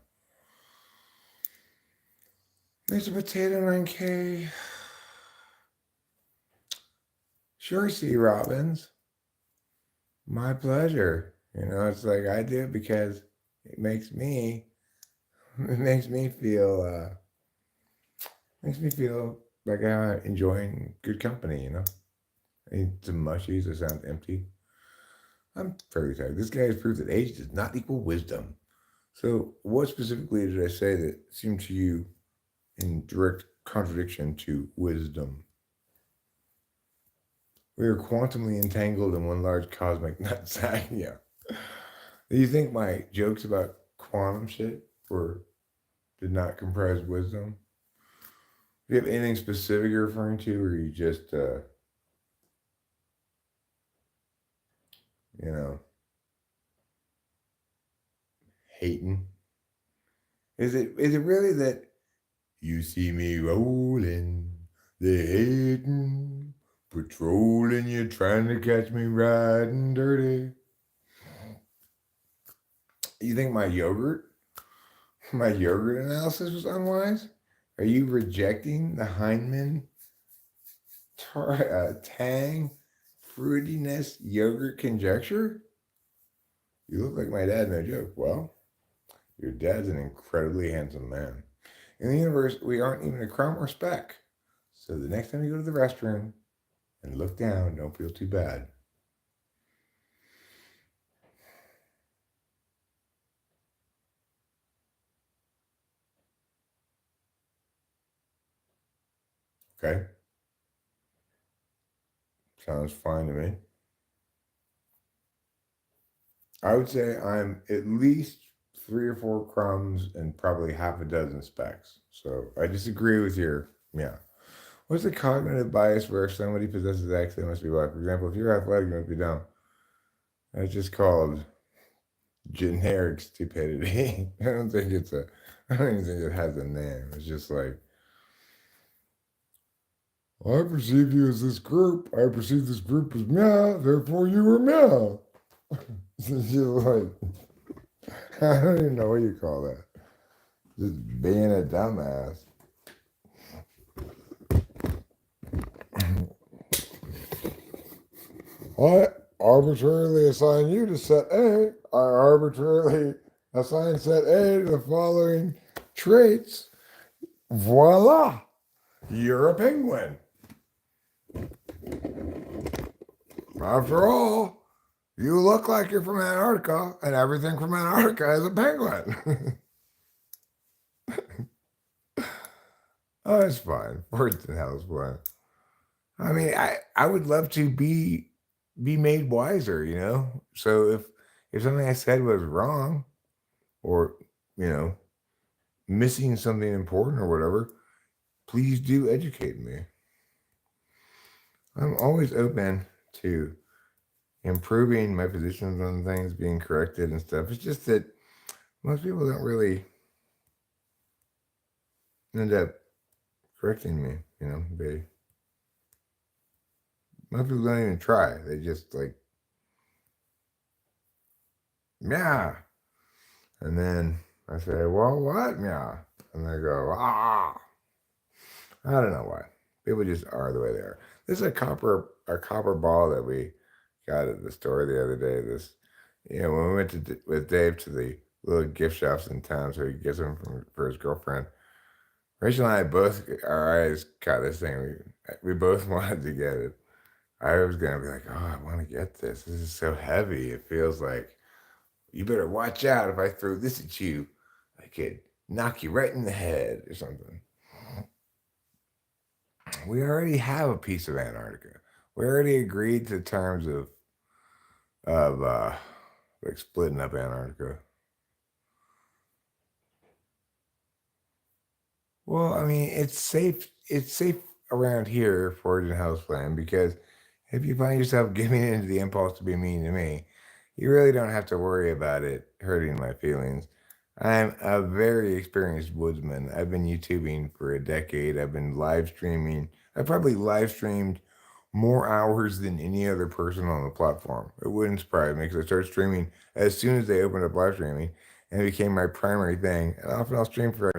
Mr. Potato 9K. Sure, C. Robbins. My pleasure. You know, it's like I do it because it makes me feel like I'm enjoying good company, you know. I need some mushies that sound empty. I'm fairly tired. This guy has proved that age does not equal wisdom. So what specifically did I say that seemed to you in direct contradiction to wisdom? We are quantumly entangled in one large cosmic nutsack. Yeah. Do you think my jokes about quantum shit did not comprise wisdom? Do you have anything specific you're referring to, or are you just hating? Is it really that you see me rolling, the hating, patrolling, you're trying to catch me riding dirty? You think my yogurt analysis was unwise? Are you rejecting the Heinemann tang fruitiness yogurt conjecture? You look like my dad, no joke. Well, your dad's an incredibly handsome man. In the universe, we aren't even a crumb or speck. So the next time you go to the restroom and look down, don't feel too bad. Okay? Sounds fine to me. I would say I'm at least 3 or 4 crumbs and probably half a dozen specks. So I disagree with yeah. What's the cognitive bias where if somebody possesses X, they must be Y? For example, if you're athletic, you must be dumb. That's just called generic stupidity. I don't even think it has a name. It's just like, I perceive you as this group. I perceive this group as meow, therefore you are meow. It's just like, I don't even know what you call that. Just being a dumbass. I arbitrarily assign you to set A. I arbitrarily assign set A to the following traits. Voila! You're a penguin. After all, you look like you're from Antarctica, and everything from Antarctica is a penguin. Oh, it's fine. Words in hell is fine. I mean, I would love to be made wiser, you know? So if something I said was wrong or, you know, missing something important or whatever, please do educate me. I'm always open to improving my positions on things, being corrected and stuff. It's just that most people don't really end up correcting me, you know. Most people don't even try. They just like, yeah. And then I say, well, what? Yeah. And they go, ah. I don't know why. People just are the way they are. This is a copper ball that we got at the store the other day. This, you know, when we went with Dave to the little gift shops in town, so he gets them for his girlfriend. Rachel and I both, our eyes caught this thing. We both wanted to get it. I was gonna be like, oh, I want to get this. This is so heavy. It feels like you better watch out. If I throw this at you, I could knock you right in the head or something. We already have a piece of Antarctica. We already agreed to terms of like splitting up Antarctica. Well, I mean, it's safe. It's safe around here for Origin Houseplan because if you find yourself giving into the impulse to be mean to me, you really don't have to worry about it hurting my feelings. I'm a very experienced woodsman. I've been YouTubing for a decade. I've been live streaming. I probably live streamed more hours than any other person on the platform. It wouldn't surprise me because I started streaming as soon as they opened up live streaming, and it became my primary thing. And often I'll stream for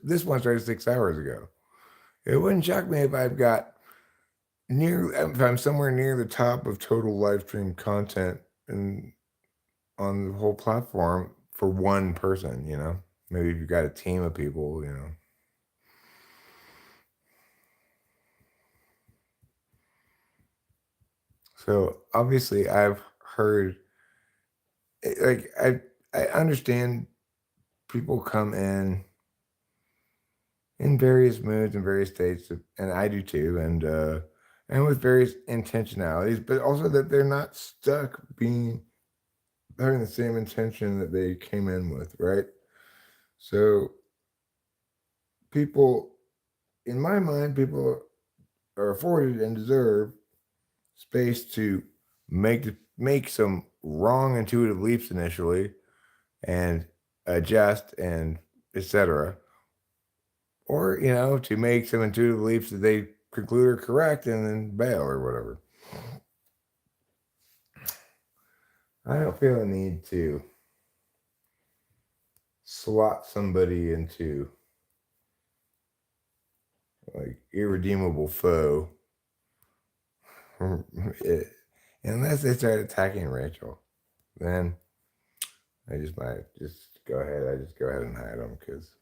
this one started 6 hours ago. It wouldn't shock me if if I'm somewhere near the top of total live stream content and on the whole platform for one person, you know. Maybe if you've got a team of people, you know. So obviously I've heard like I understand people come in various moods and various states, and I do too, and with various intentionalities, but also that they're not stuck having the same intention that they came in with, right? So people, in my mind, people are afforded and deserve space to make some wrong intuitive leaps initially and adjust and etc. Or, you know, to make some intuitive leaps that they conclude are correct and then bail or whatever. I don't feel a need to slot somebody into like irredeemable foe unless they start attacking Rachel. Then I might just go ahead and hide them because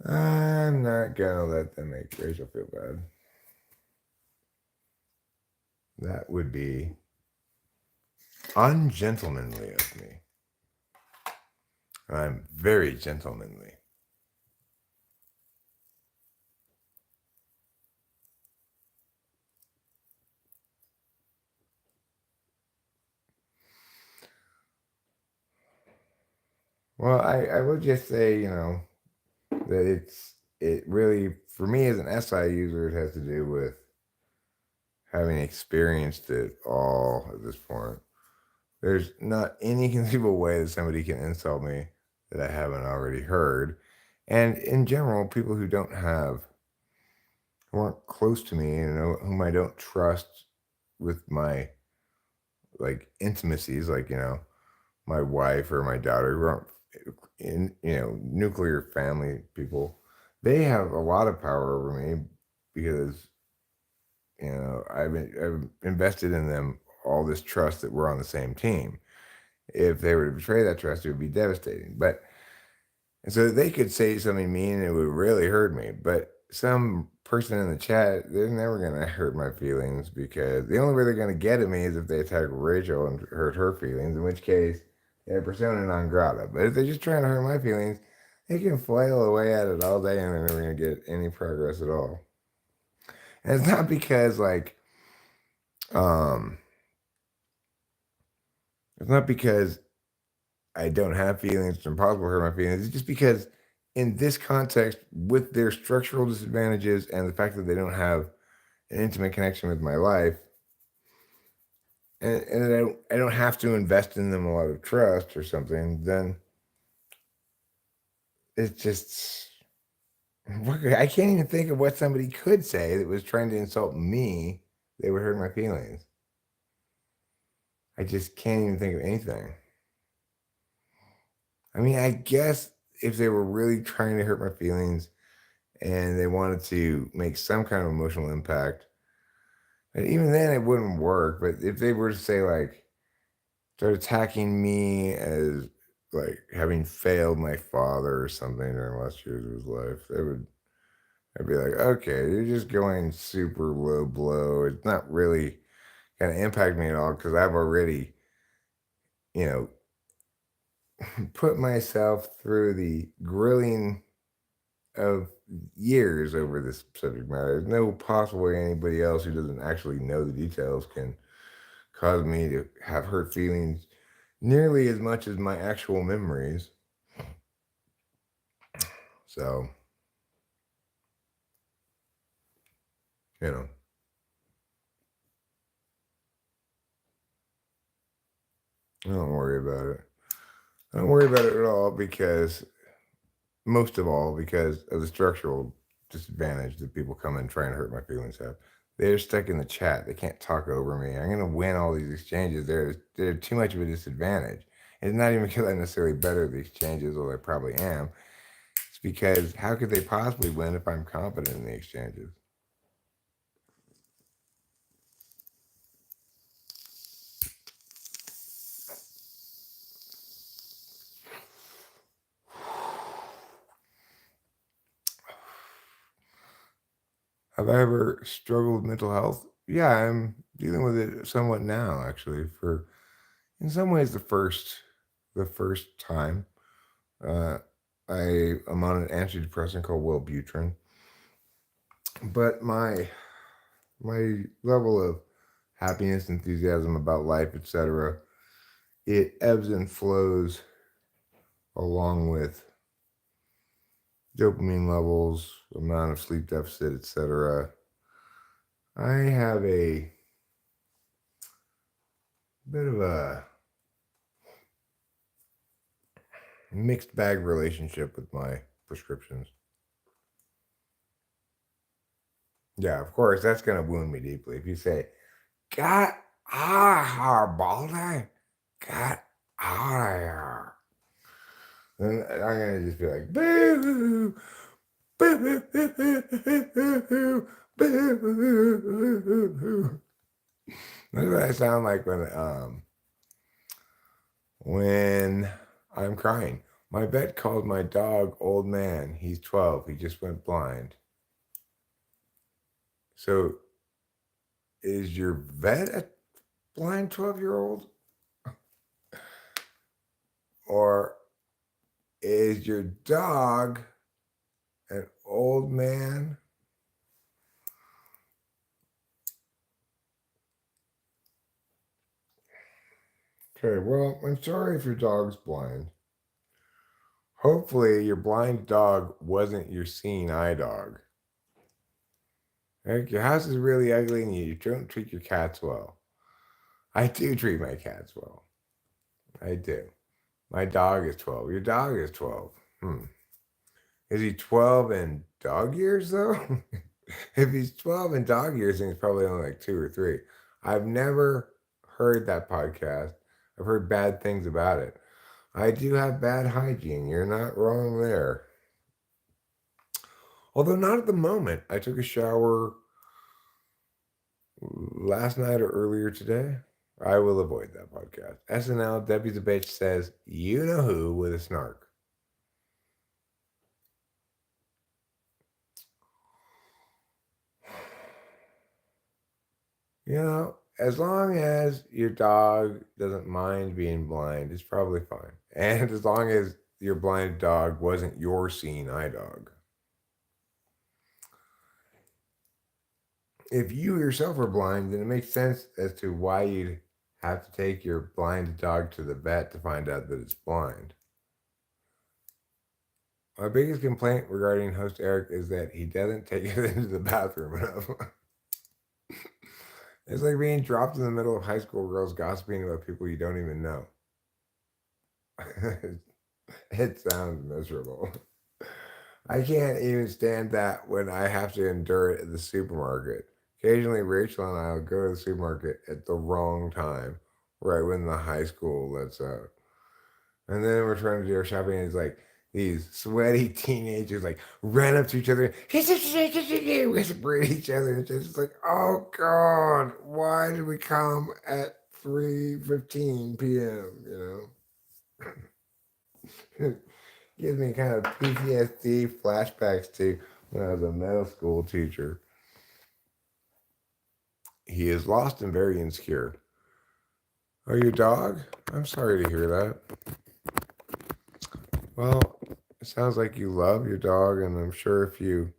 I'm not gonna let them make Rachel feel bad. That would be ungentlemanly of me. I'm very gentlemanly. Well, I would just say, you know, that it really, for me as an SI user, it has to do with having experienced it all at this point. There's not any conceivable way that somebody can insult me that I haven't already heard. And in general, people who aren't close to me, you know, whom I don't trust with my like intimacies, like, you know, my wife or my daughter, who aren't in nuclear family people, they have a lot of power over me because I've invested in them all this trust that we're on the same team. If they were to betray that trust, it would be devastating. But and so they could say something mean and it would really hurt me. But some person in the chat, they're never gonna hurt my feelings because the only way they're gonna get at me is if they attack Rachel and hurt her feelings, in which case they're persona non grata. But if they're just trying to hurt my feelings, they can flail away at it all day and they're never gonna get any progress at all. And it's not because um it's not because I don't have feelings, it's impossible to hurt my feelings. It's just because in this context, with their structural disadvantages and the fact that they don't have an intimate connection with my life, and I don't have to invest in them a lot of trust or something, then it's just I can't even think of what somebody could say that was trying to insult me. They would hurt my feelings. I just can't even think of anything. I mean, I guess if they were really trying to hurt my feelings and they wanted to make some kind of emotional impact, and even then it wouldn't work. But if they were to say like start attacking me as like having failed my father or something during the last years of his life, I'd be like, okay, you're just going super low blow. It's not really gonna impact me at all because I've already, you know, put myself through the grilling of years over this subject matter. There's no possible way anybody else who doesn't actually know the details can cause me to have hurt feelings nearly as much as my actual memories. So, you know, I don't worry about it. I don't worry about it at all because, most of all, because of the structural disadvantage that people come and try and hurt my feelings have. They're stuck in the chat. They can't talk over me. I'm gonna win all these exchanges. They're too much of a disadvantage. It's not even because I'm necessarily better at the exchanges, although I probably am. It's because how could they possibly win if I'm competent in the exchanges? Have I ever struggled with mental health? Yeah, I'm dealing with it somewhat now, actually. For in some ways, the first time, uh, I am on an antidepressant called Wellbutrin, but my level of happiness, enthusiasm about life, etc., it ebbs and flows along with dopamine levels, amount of sleep deficit, etc. I have a bit of a mixed bag relationship with my prescriptions. Yeah, of course, that's going to wound me deeply. If you say, "Get out of here, Baldy! Get out of here!" then I'm going to just be like, "Boo! Boo! Boo! Boo!" That's what I sound like when I'm crying. My vet called my dog old man. He's 12. He just went blind. So is your vet a blind 12-year-old? Or is your dog an old man? Okay, well, I'm sorry if your dog's blind. Hopefully, your blind dog wasn't your seeing eye dog. Like, your house is really ugly and you don't treat your cats well. I do treat my cats well. I do. My dog is 12. Your dog is 12. Is he 12 in dog years, though? If he's 12 in dog years, then he's probably only like 2 or 3. I've never heard that podcast. I've heard bad things about it. I do have bad hygiene. You're not wrong there. Although not at the moment. I took a shower last night or earlier today. I will avoid that podcast. SNL, Debbie the Bitch says, you know who with a snark. You know, as long as your dog doesn't mind being blind, it's probably fine. And as long as your blind dog wasn't your seeing eye dog. If you yourself are blind, then it makes sense as to why you'd have to take your blind dog to the vet to find out that it's blind. My biggest complaint regarding host Eric is that he doesn't take it into the bathroom enough. It's like being dropped in the middle of high school girls gossiping about people you don't even know. It sounds miserable. I can't even stand that when I have to endure it at the supermarket. Occasionally, Rachel and I will go to the supermarket at the wrong time, right when the high school lets out. And then we're trying to do our shopping, and it's like these sweaty teenagers like run up to each other, whisper at each other. It's just like, oh God, why did we come at 3:15 p.m., you know? Gives me kind of PTSD flashbacks to when I was a middle school teacher. He is lost and very insecure. Oh, your dog? I'm sorry to hear that. Well, it sounds like you love your dog, and I'm sure if you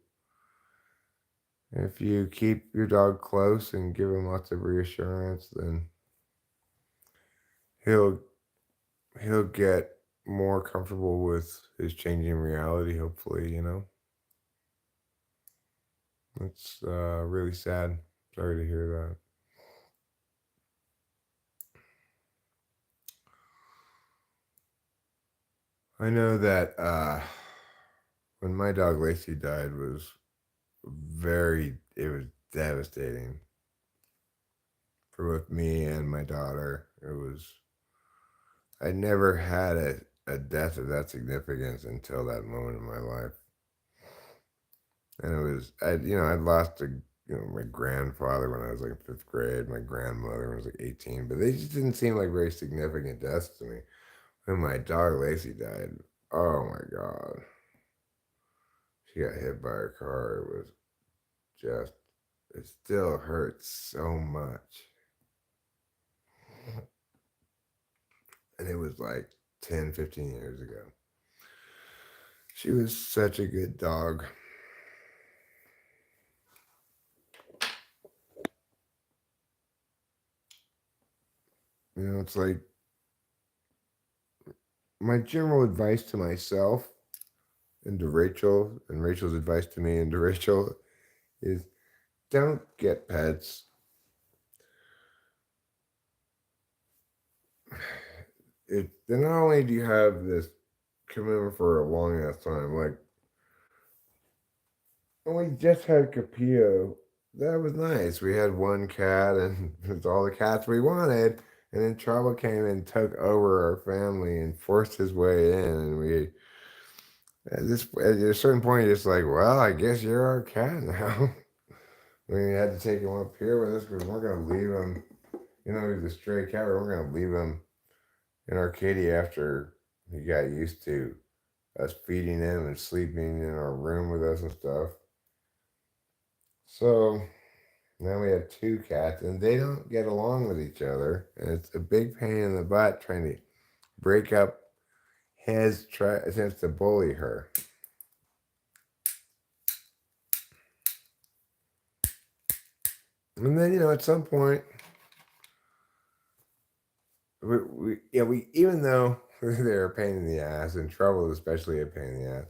keep your dog close and give him lots of reassurance, then he'll get more comfortable with his changing reality, hopefully, you know. It's really sad. Sorry to hear that. I know that when my dog Lacey died was it was devastating for both me and my daughter. I never had a death of that significance until that moment in my life. And I'd lost my grandfather when I was like in fifth grade, my grandmother when I was like 18, but they just didn't seem like very significant deaths to me. When my dog Lacey died, oh my God. She got hit by a car. It still hurts so much. And it was like 10, 15 years ago. She was such a good dog. You know, it's like my general advice to myself and to Rachel, and Rachel's advice to me and to Rachel is don't get pets. Then not only do you have this commitment for a long ass time, like when we just had Capillo, that was nice. We had one cat and it was all the cats we wanted. And then trouble came and took over our family and forced his way in. And at a certain point, you're just like, well, I guess you're our cat now. We had to take him up here with us because we're going to leave him. You know, he's a stray cat. We're going to leave him in Arcadia after he got used to us feeding him and sleeping in our room with us and stuff. So now we have two cats, and they don't get along with each other. And it's a big pain in the butt trying to break up his attempts to bully her. And then, at some point, we even though they're a pain in the ass, and trouble is especially a pain in the ass,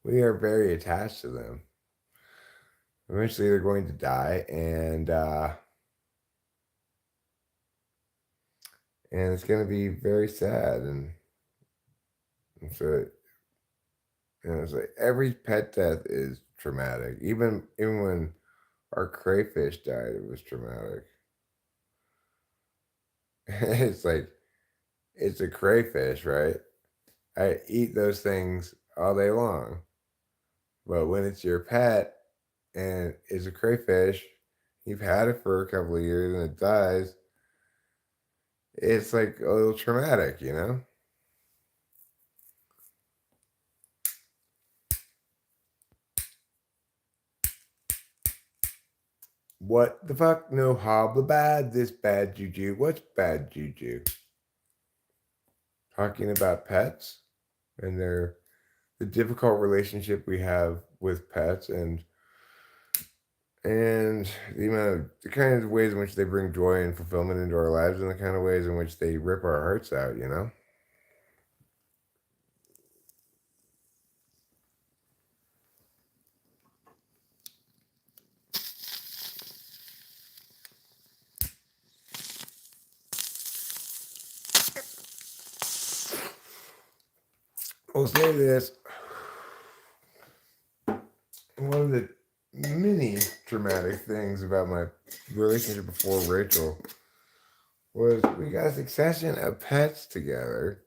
we are very attached to them. Eventually, they're going to die, and it's going to be very sad. And so, it's like every pet death is traumatic. Even when our crayfish died, it was traumatic. It's like, it's a crayfish, right? I eat those things all day long. But when it's your pet and it's a crayfish, you've had it for a couple of years and it dies, it's like a little traumatic, you know? What the fuck? No hobble bad, this bad juju. What's bad juju? Talking about pets and the difficult relationship we have with pets and the kind of ways in which they bring joy and fulfillment into our lives and the kind of ways in which they rip our hearts out, you know? I'll say this. One of the many traumatic things about my relationship before Rachel was we got a succession of pets together.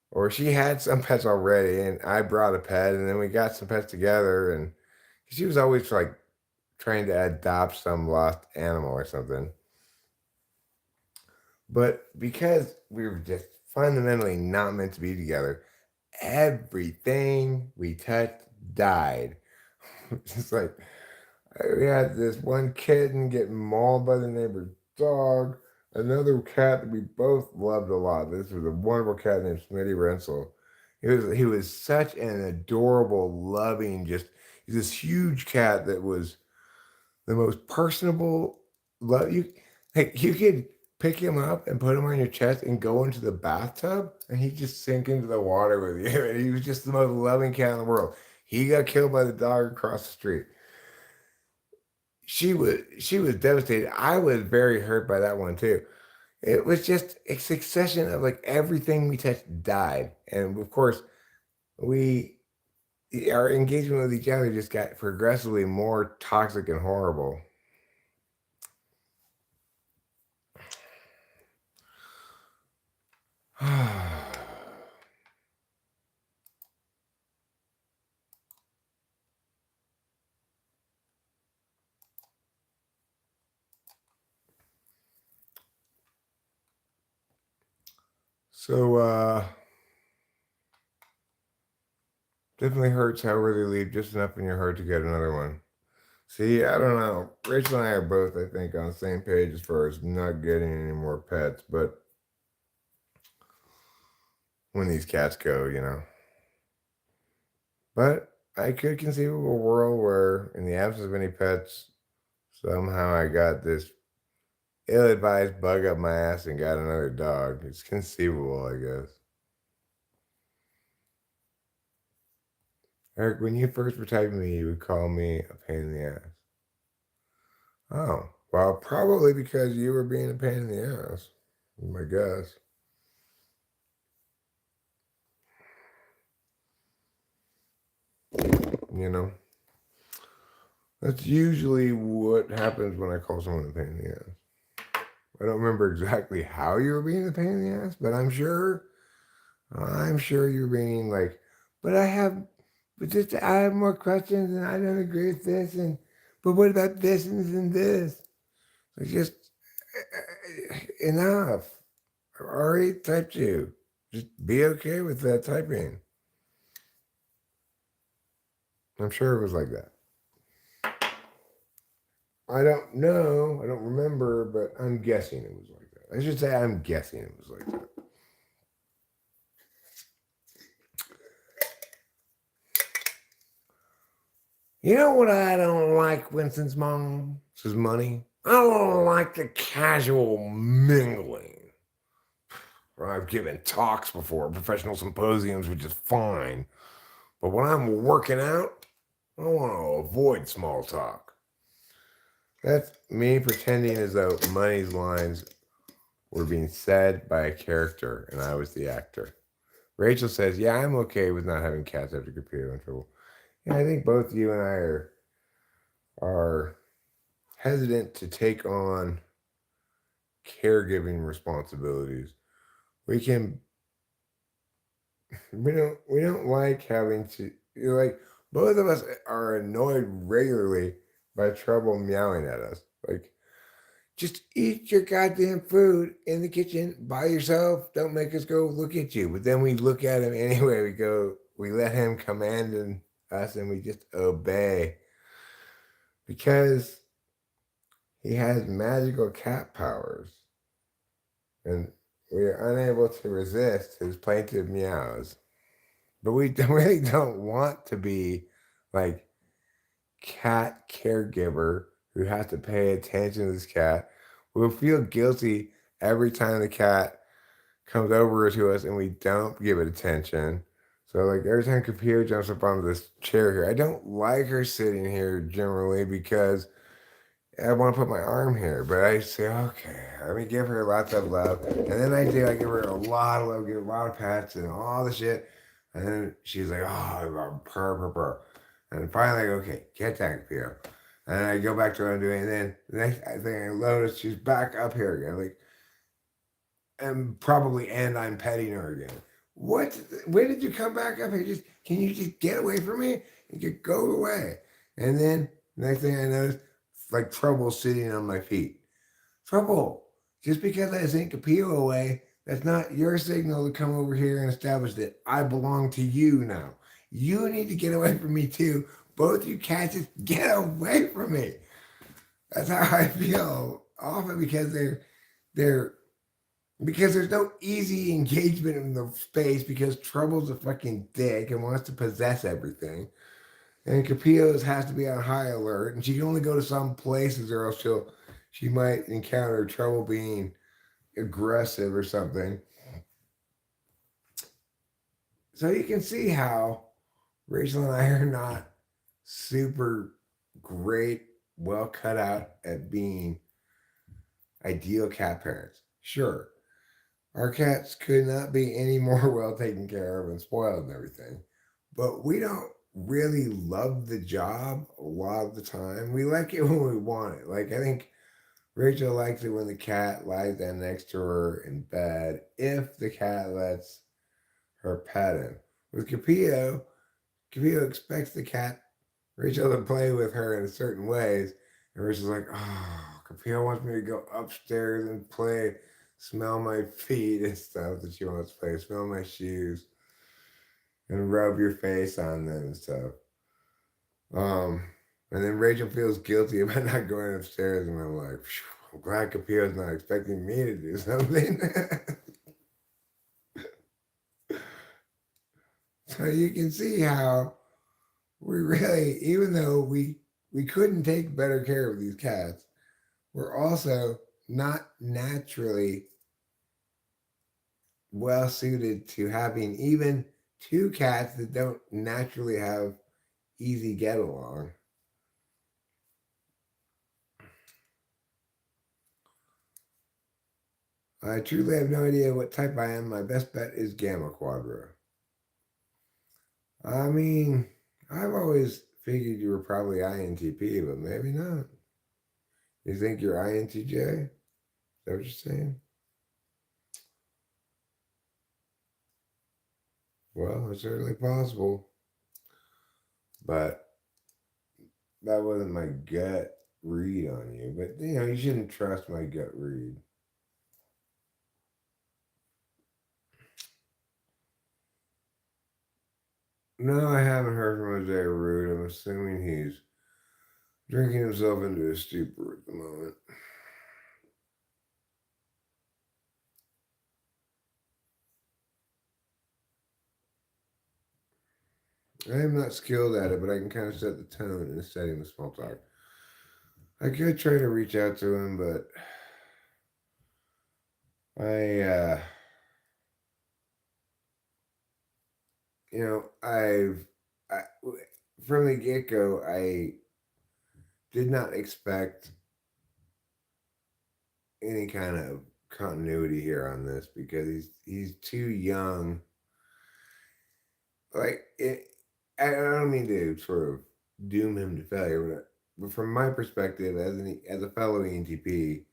Or she had some pets already, and I brought a pet, and then we got some pets together, and she was always like trying to adopt some lost animal or something. But because we were just fundamentally not meant to be together, everything we touched died. Just like we had this one kitten getting mauled by the neighbor's dog, another cat that we both loved a lot. This was a wonderful cat named Smitty Rensel. He was such an adorable, loving, he's this huge cat that was the most personable. Love you, like you could pick him up and put him on your chest and go into the bathtub, and he'd just sink into the water with you. And he was just the most loving cat in the world. He got killed by the dog across the street. She was devastated. I was very hurt by that one too. It was just a succession of like everything we touched died, and of course, we our engagement with each other just got progressively more toxic and horrible. So definitely hurts however they leave just enough in your heart to get another one. See, I don't know. Rachel and I are both, I think, on the same page as far as not getting any more pets, but when these cats go, you know. But I could conceive of a world where, in the absence of any pets, somehow I got this ill-advised bug up my ass and got another dog. It's conceivable, I guess. Eric, when you first were typing me, you would call me a pain in the ass. Oh, well, probably because you were being a pain in the ass, I guess. You know, that's usually what happens when I call someone a pain in the ass. I don't remember exactly how you were being a pain in the ass, but I'm sure you're being like, but I have more questions and I don't agree with this but what about this and this? It's just enough. I already typed you. Just be okay with that typing. I'm sure it was like that. I don't know. I don't remember, but I'm guessing it was like that. I should say I'm guessing it was like that. You know what I don't like, Winston's mom? Says Money. I don't like the casual mingling. I've given talks before, professional symposiums, which is fine. But when I'm working out, I want to avoid small talk. That's me pretending as though Money's lines were being said by a character and I was the actor. Rachel says, yeah, I'm okay with not having cats after computer in trouble. Yeah, I think both you and I are hesitant to take on caregiving responsibilities. We can we don't like having to, like, both of us are annoyed regularly by trouble meowing at us. Like, just eat your goddamn food in the kitchen by yourself. Don't make us go look at you. But then we look at him anyway. We let him command us and we just obey because he has magical cat powers. And we are unable to resist his plaintive meows. But we really don't want to be like cat caregiver who has to pay attention to this cat. We'll feel guilty every time the cat comes over to us and we don't give it attention. So like every time Kapia jumps up onto this chair here, I don't like her sitting here generally because I want to put my arm here, but I say, okay, let me give her lots of love. And then I give her a lot of love, give her a lot of pats and all the shit. And then she's like, oh, purr, purr, purr. And finally, okay, get that, Kapia. And I go back to what I'm doing. And then the next thing I notice, she's back up here again. Like, and I'm petting her again. What? When did you come back up here? Can you just get away from me and just go away? And then next thing I notice, like trouble sitting on my feet. Trouble. Just because I sent Capillo away, that's not your signal to come over here and establish that I belong to you now. You need to get away from me too. Both you cats, just get away from me. That's how I feel often because because there's no easy engagement in the space because Trouble's a fucking dick and wants to possess everything. And Capillo's has to be on high alert, and she can only go to some places or else she might encounter trouble being aggressive or something. So you can see how Rachel and I are not super great, well cut out at being ideal cat parents. Sure, our cats could not be any more well taken care of and spoiled and everything, but we don't really love the job a lot of the time. We like it when we want it. Like I think Rachel likes it when the cat lies down next to her in bed if the cat lets her pet him. With Capillo expects the cat Rachel to play with her in certain ways, and Rachel's like, oh, Capillo wants me to go upstairs and play, smell my feet and stuff that she wants to play, smell my shoes and rub your face on them and stuff. And then Rachel feels guilty about not going upstairs, and I'm like, I'm glad Capillo's not expecting me to do something. So you can see how we really, even though we couldn't take better care of these cats, we're also not naturally well suited to having even two cats that don't naturally have easy get along. I truly have no idea what type I am. My best bet is Gamma Quadra. I mean, I've always figured you were probably INTP, but maybe not. You think you're INTJ? Is that what you're saying? Well, it's certainly possible. But that wasn't my gut read on you. But, you shouldn't trust my gut read. No, I haven't heard from Jose Rude. I'm assuming he's drinking himself into a stupor at the moment. I am not skilled at it, but I can kind of set the tone in setting the small talk. I could try to reach out to him, but from the get-go, I did not expect any kind of continuity here on this because he's too young. Like I don't mean to sort of doom him to failure, but from my perspective as a fellow ENTP,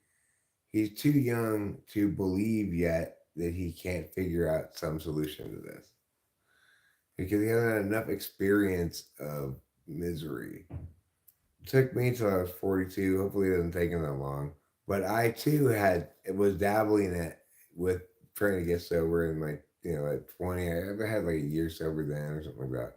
he's too young to believe yet that he can't figure out some solution to this. because he hasn't had enough experience of misery. It took me till I was 42. Hopefully, it doesn't take him that long. But I too was dabbling it with trying to get sober in my at 20. I had like a year sober then or something like that.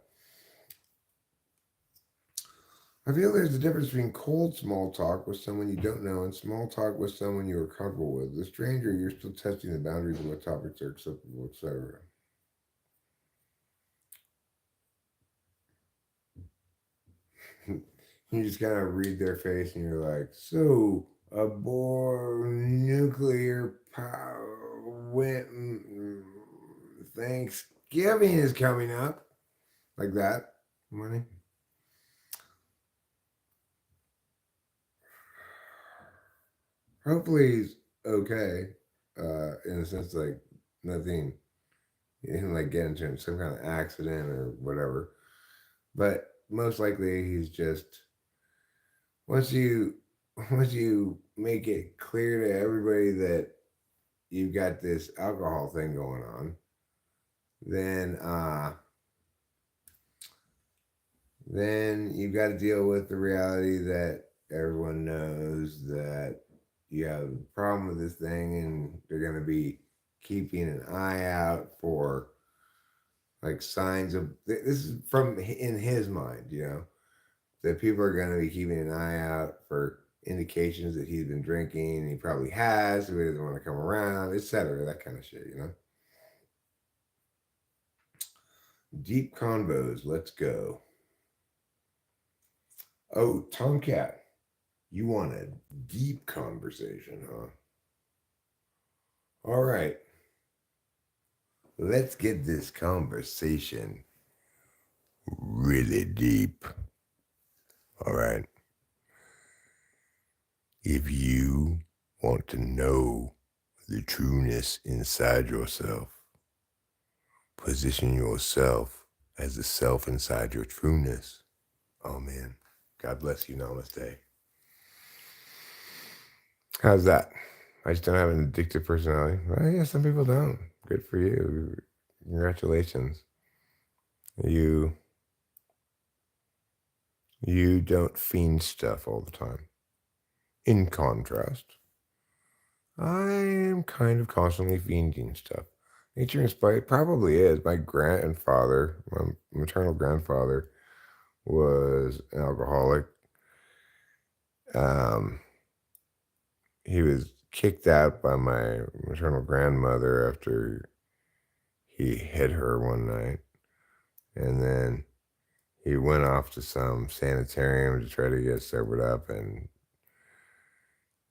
I feel there's a difference between cold small talk with someone you don't know and small talk with someone you are comfortable with. The stranger, you're still testing the boundaries of what topics are acceptable, etc. You just kind of read their face and you're like, so nuclear power Thanksgiving is coming up. Like that. Money. Hopefully he's okay. In a sense, like nothing, he didn't like get into some kind of accident or whatever. But most likely he's just once you make it clear to everybody that you've got this alcohol thing going on, then you've got to deal with the reality that everyone knows that you have a problem with this thing and they're going to be keeping an eye out for like signs of this is from in his mind, that people are going to be keeping an eye out for indications that he's been drinking and he probably has, so he doesn't want to come around, etc. That kind of shit. Deep convos, let's go. Oh, Tomcat, you want a deep conversation, huh? All right. Let's get this conversation really deep. All right. If you want to know the trueness inside yourself, position yourself as the self inside your trueness. Amen. God bless you. Namaste. How's that? I just don't have an addictive personality. Well, yeah, some people don't. Good for you. Congratulations. You don't fiend stuff all the time. In contrast, I am kind of constantly fiending stuff. Nature inspired probably is. My grandfather, my maternal grandfather, was an alcoholic. He was kicked out by my maternal grandmother after he hit her one night. And then he went off to some sanitarium to try to get sobered up. And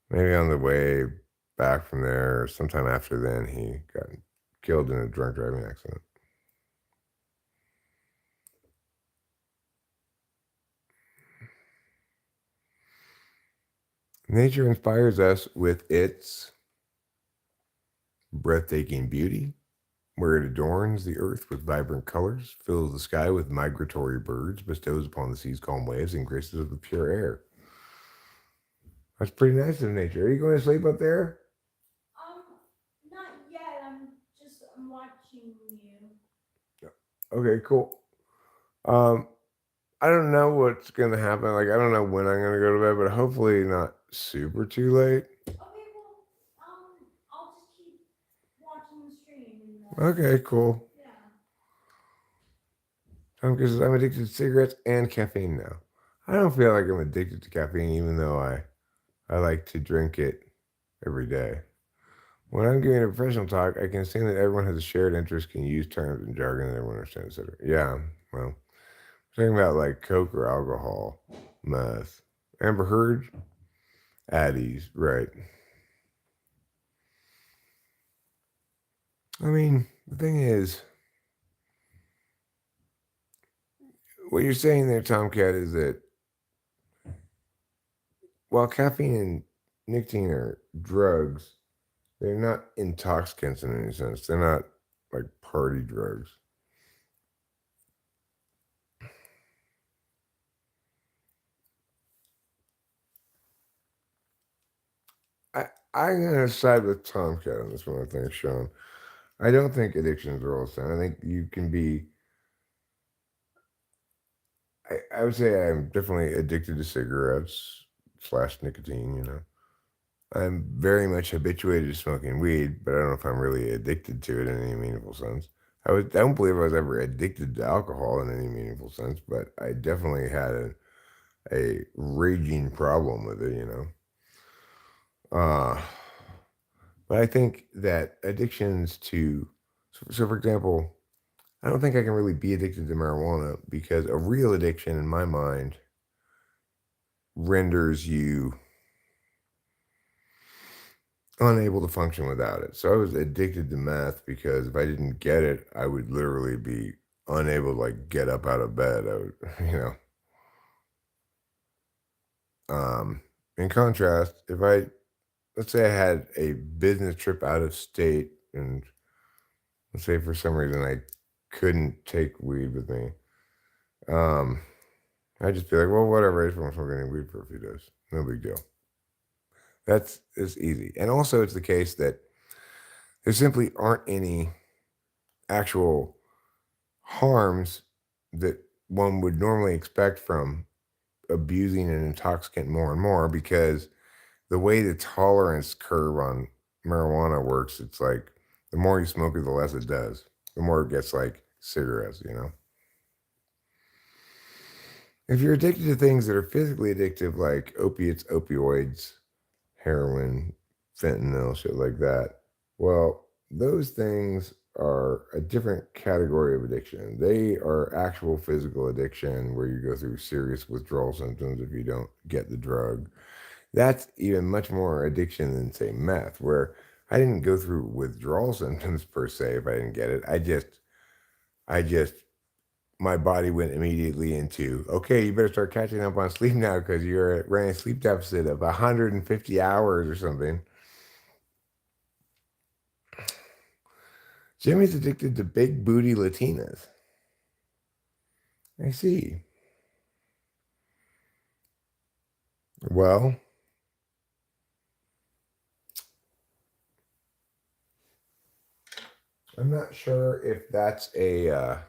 maybe on the way back from there, or sometime after then, he got killed in a drunk driving accident. Nature inspires us with its breathtaking beauty, where it adorns the earth with vibrant colors, fills the sky with migratory birds, bestows upon the seas calm waves, and graces it with pure air. That's pretty nice of nature. Are you going to sleep up there? Not yet. I'm watching you. Okay, cool. I don't know what's gonna happen. Like, I don't know when I'm gonna go to bed, but hopefully not super too late. Okay, well, I'll just keep watching the stream. Okay, cool. Yeah. Because I'm addicted to cigarettes and caffeine now. I don't feel like I'm addicted to caffeine, even though I like to drink it every day. When I'm giving a professional talk, I can assume that everyone has a shared interest, can use terms and jargon that everyone understands, etc. Yeah, well, talking about like Coke or alcohol, meth, Amber Heard, Addies, right? I mean, the thing is, what you're saying there, Tomcat, is that while caffeine and nicotine are drugs, they're not intoxicants in any sense. They're not like party drugs. I'm going to side with Tomcat on this one, I think, Sean. I don't think addictions are all the same. I think you can be I would say I'm definitely addicted to cigarettes / nicotine, you know. I'm very much habituated to smoking weed, but I don't know if I'm really addicted to it in any meaningful sense. I don't believe I was ever addicted to alcohol in any meaningful sense, but I definitely had a raging problem with it, you know. Uh, but I think that addictions to, so for example, I don't think I can really be addicted to marijuana because a real addiction in my mind renders you unable to function without it. So I was addicted to meth because if I didn't get it, I would literally be unable to like get up out of bed. I would, you know. In contrast, if I let's say I had a business trip out of state and let's say for some reason I couldn't take weed with me, um, I'd just be like, well, whatever, I just won't smoke any weed for a few days. No big deal. It's easy. And also it's the case that there simply aren't any actual harms that one would normally expect from abusing an intoxicant more and more because the way the tolerance curve on marijuana works, it's like the more you smoke it, the less it does. The more it gets like cigarettes, you know. If you're addicted to things that are physically addictive, like opiates, opioids, heroin, fentanyl, shit like that, well, those things are a different category of addiction. They are actual physical addiction where you go through serious withdrawal symptoms if you don't get the drug. That's even much more addiction than, say, meth, where I didn't go through withdrawal symptoms per se if I didn't get it. I just, my body went immediately into, okay, you better start catching up on sleep now because you're running a sleep deficit of 150 hours or something. Jimmy's addicted to big booty Latinas. I see. Well, I'm not sure if that's if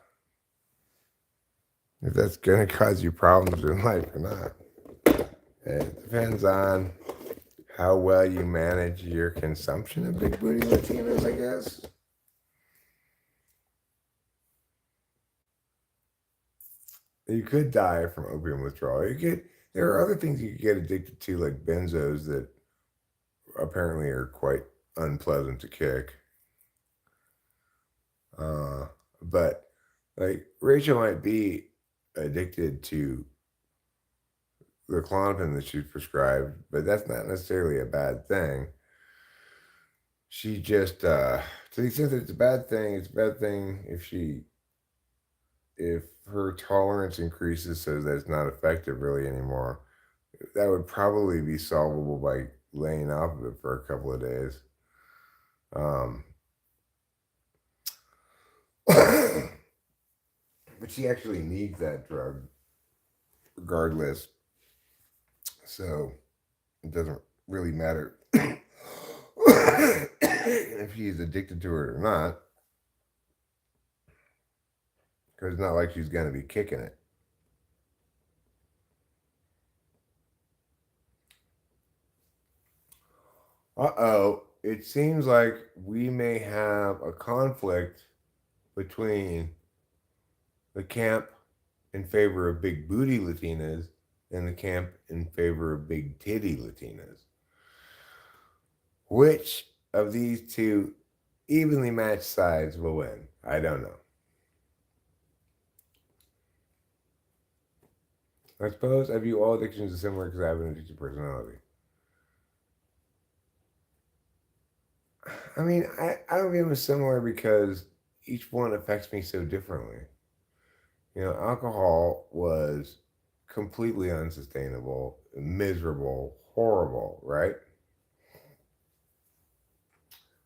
that's gonna cause you problems in life or not. It depends on how well you manage your consumption of big booty Latinas, I guess. You could die from opium withdrawal. There are other things you could get addicted to, like benzos, that apparently are quite unpleasant to kick. But like Rachel might be addicted to the Klonopin that she's prescribed, but that's not necessarily a bad thing. She just, to the extent that it's a bad thing, it's a bad thing if her tolerance increases so that it's not effective really anymore. That would probably be solvable by laying off of it for a couple of days. But she actually needs that drug regardless. So it doesn't really matter if she's addicted to it or not. Because it's not like she's going to be kicking it. Uh-oh. It seems like we may have a conflict between the camp in favor of big booty Latinas and the camp in favor of big titty Latinas. Which of these two evenly matched sides will win? I don't know. I suppose I view all addictions as similar because I have an addictive personality. I mean, I don't view them as similar because each one affects me so differently. You know, alcohol was completely unsustainable, miserable, horrible, right?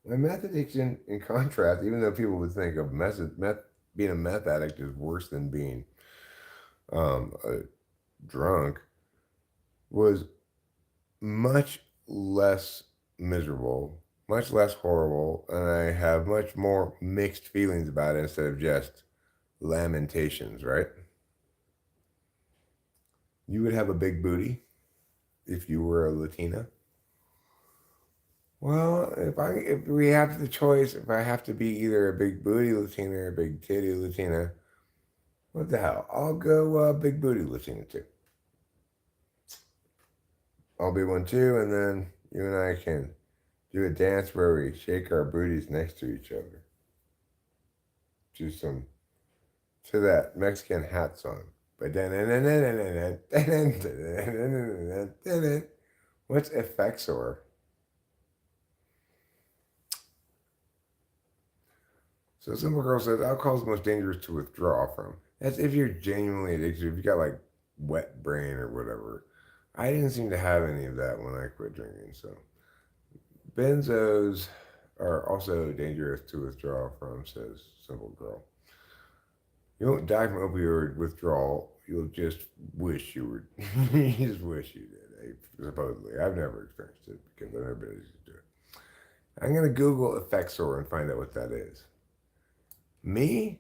My meth addiction, in contrast, even though people would think of meth being a meth addict is worse than being a drunk, was much less miserable, much less horrible, and I have much more mixed feelings about it instead of just lamentations, right? You would have a big booty if you were a Latina. Well, if we have the choice, if I have to be either a big booty Latina or a big titty Latina, what the hell? I'll go big booty Latina too. I'll be one too, and then you and I can do a dance where we shake our booties next to each other. To that Mexican hat song. What's Effexor? So Simple Girl says alcohol is the most dangerous to withdraw from. That's if you're genuinely addicted. If you got like wet brain or whatever. I didn't seem to have any of that when I quit drinking. So benzos are also dangerous to withdraw from, says Simple Girl. You won't die from opioid withdrawal. You'll just wish you were. You just wish you did. Supposedly, I've never experienced it because I've never been able to do it. I'm gonna Google Effexor and find out what that is. Me?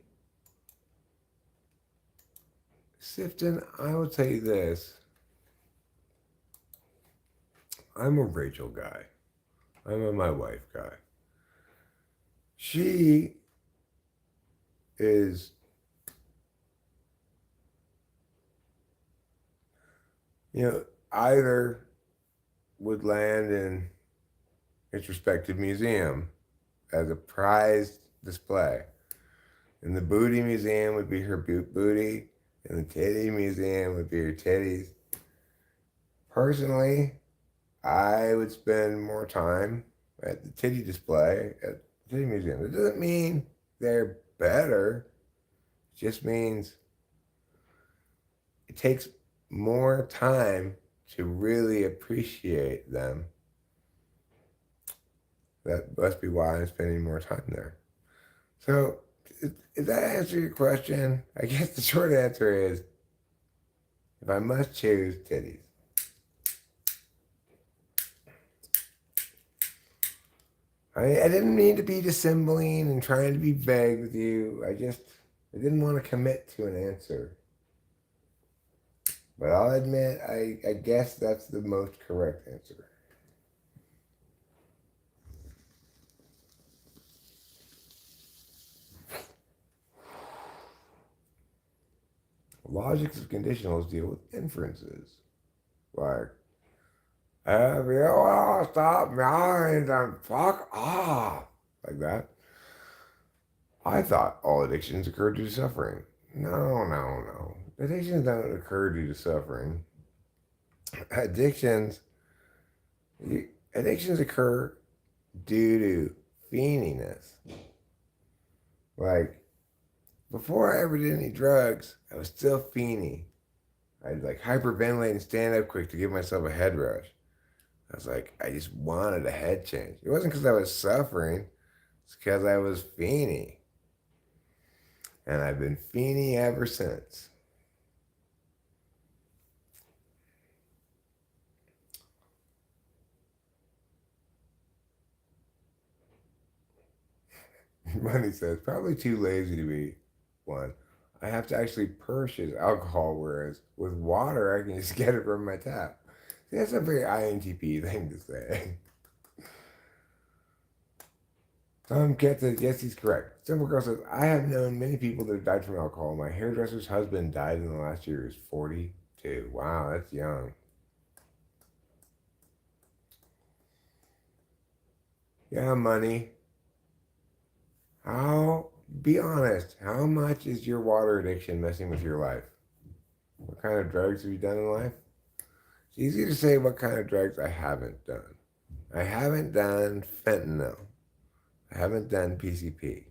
Sifton, I will tell you this. I'm a Rachel guy. I'm a my wife guy. She is, either would land in its respective museum as a prized display. And the booty museum would be her booty, and the titty museum would be her titties. Personally, I would spend more time at the titty display at the titty museum. It doesn't mean they're better. It just means it takes more time to really appreciate them. That must be why I'm spending more time there. So, does that answer your question? I guess the short answer is, if I must choose, titties. I didn't mean to be dissembling and trying to be vague with you. I didn't want to commit to an answer. But I'll admit, I guess that's the most correct answer. Logics of conditionals deal with inferences. Like, have you all stopped meowing and fuck off? Like that. I thought all addictions occur due to suffering. No. Addictions don't occur due to suffering. Addictions occur due to fiendiness. Like, before I ever did any drugs, I was still fiendy. I'd like hyperventilate and stand up quick to give myself a head rush. I was like, I just wanted a head change. It wasn't because I was suffering. It's because I was fiendy. And I've been fiendy ever since. Money says, probably too lazy to be one. I have to actually purchase alcohol, whereas with water, I can just get it from my tap. See, that's a very INTP thing to say. Tom Ketsa, yes, he's correct. Simple Girl says, I have known many people that have died from alcohol. My hairdresser's husband died in the last year. He was 42. Wow, that's young. Yeah, money. Be honest, how much is your water addiction messing with your life? What kind of drugs have you done in life? It's easy to say what kind of drugs I haven't done. I haven't done fentanyl. I haven't done PCP.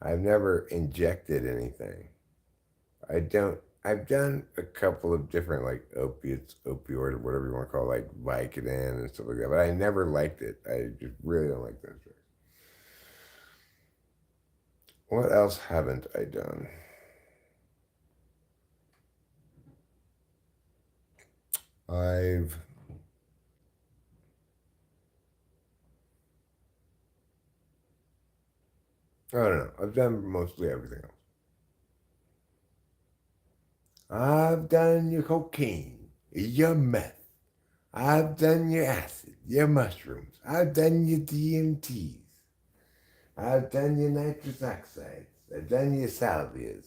I've never injected anything. I've done a couple of different like opiates, opioid, or whatever you want to call it, like Vicodin and stuff like that, but I never liked it. I just really don't like those drugs. What else haven't I done? I don't know. I've done mostly everything else. I've done your cocaine, your meth. I've done your acid, your mushrooms. I've done your DMTs. I've done your nitrous oxides. I've done your salvias.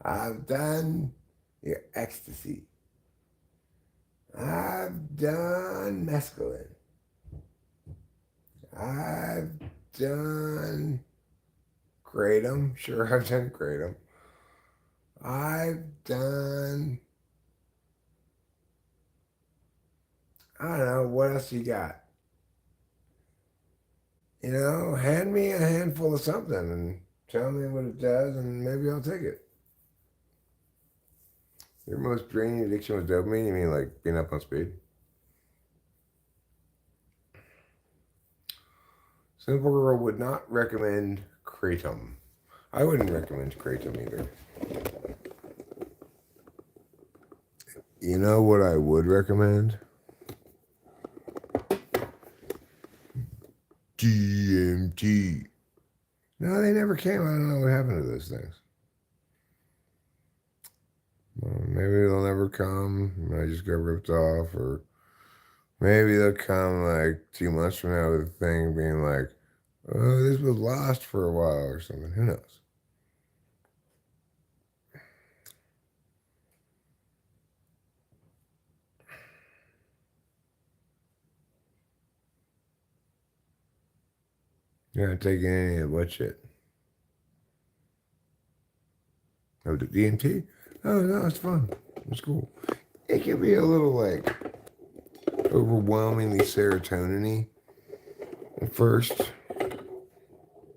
I've done your ecstasy. I've done mescaline. I've done kratom. Sure, I've done kratom. I've done, I don't know, what else you got? You know, hand me a handful of something and tell me what it does, and maybe I'll take it. Your most draining addiction was dopamine? You mean like being up on speed? Simple Girl would not recommend kratom. I wouldn't recommend kratom either. You know what I would recommend? DMT. No, they never came. I don't know what happened to those things. Well, maybe they'll never come. I just got ripped off, or maybe they'll come like 2 months from now with a thing being like, oh, this was lost for a while or something. Who knows? You're not taking any of what shit? Oh, the DMT? Oh, no, it's fun. It's cool. It can be a little like overwhelmingly serotonin-y at first,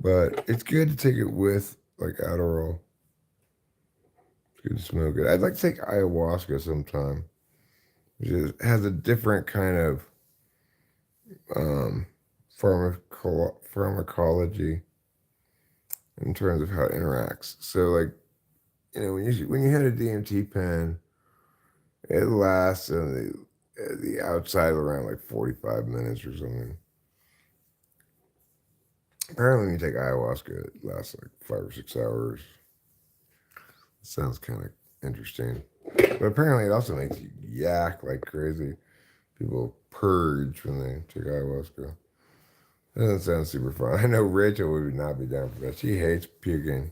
but it's good to take it with like Adderall. It's good to smoke it. I'd like to take ayahuasca sometime, which has a different kind of pharmacology in terms of how it interacts. So, like, you know, when you hit a DMT pen, it lasts on the outside around like 45 minutes or something. Apparently, when you take ayahuasca, it lasts like 5 or 6 hours. Sounds kind of interesting. But apparently, it also makes you yak like crazy. People purge when they take ayahuasca. That doesn't sound super fun. I know Rachel would not be down for that. She hates puking.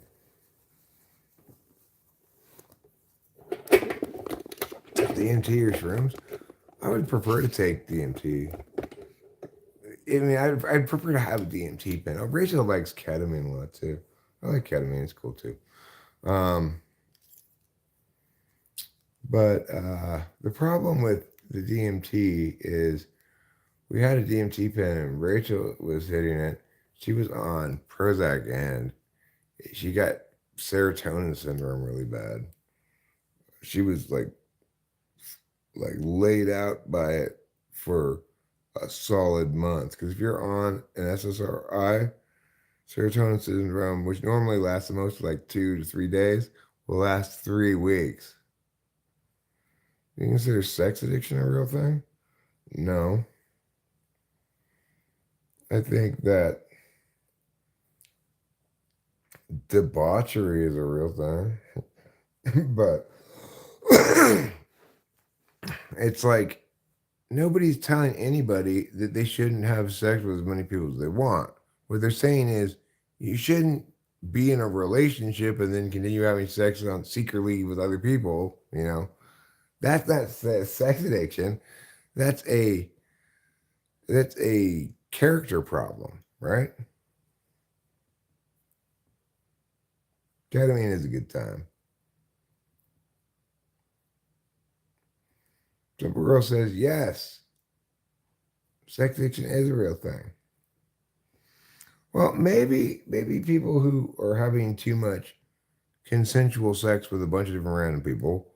DMT or shrooms? I would prefer to take DMT. I mean, I'd prefer to have a DMT pen. Oh, Rachel likes ketamine a lot too. I like ketamine; it's cool too. But the problem with the DMT is we had a DMT pen and Rachel was hitting it. She was on Prozac and she got serotonin syndrome really bad. She was like laid out by it for a solid month. Because if you're on an SSRI, serotonin syndrome, which normally lasts the most like 2 to 3 days, will last 3 weeks. You consider sex addiction a real thing? No. I think that debauchery is a real thing. But it's like nobody's telling anybody that they shouldn't have sex with as many people as they want. What they're saying is you shouldn't be in a relationship and then continue having sex on secretly with other people, you know. That's not sex addiction. That's a character problem, right? Ketamine is a good time. Simple Girl says yes. Sex addiction is a real thing. Well, maybe people who are having too much consensual sex with a bunch of different random people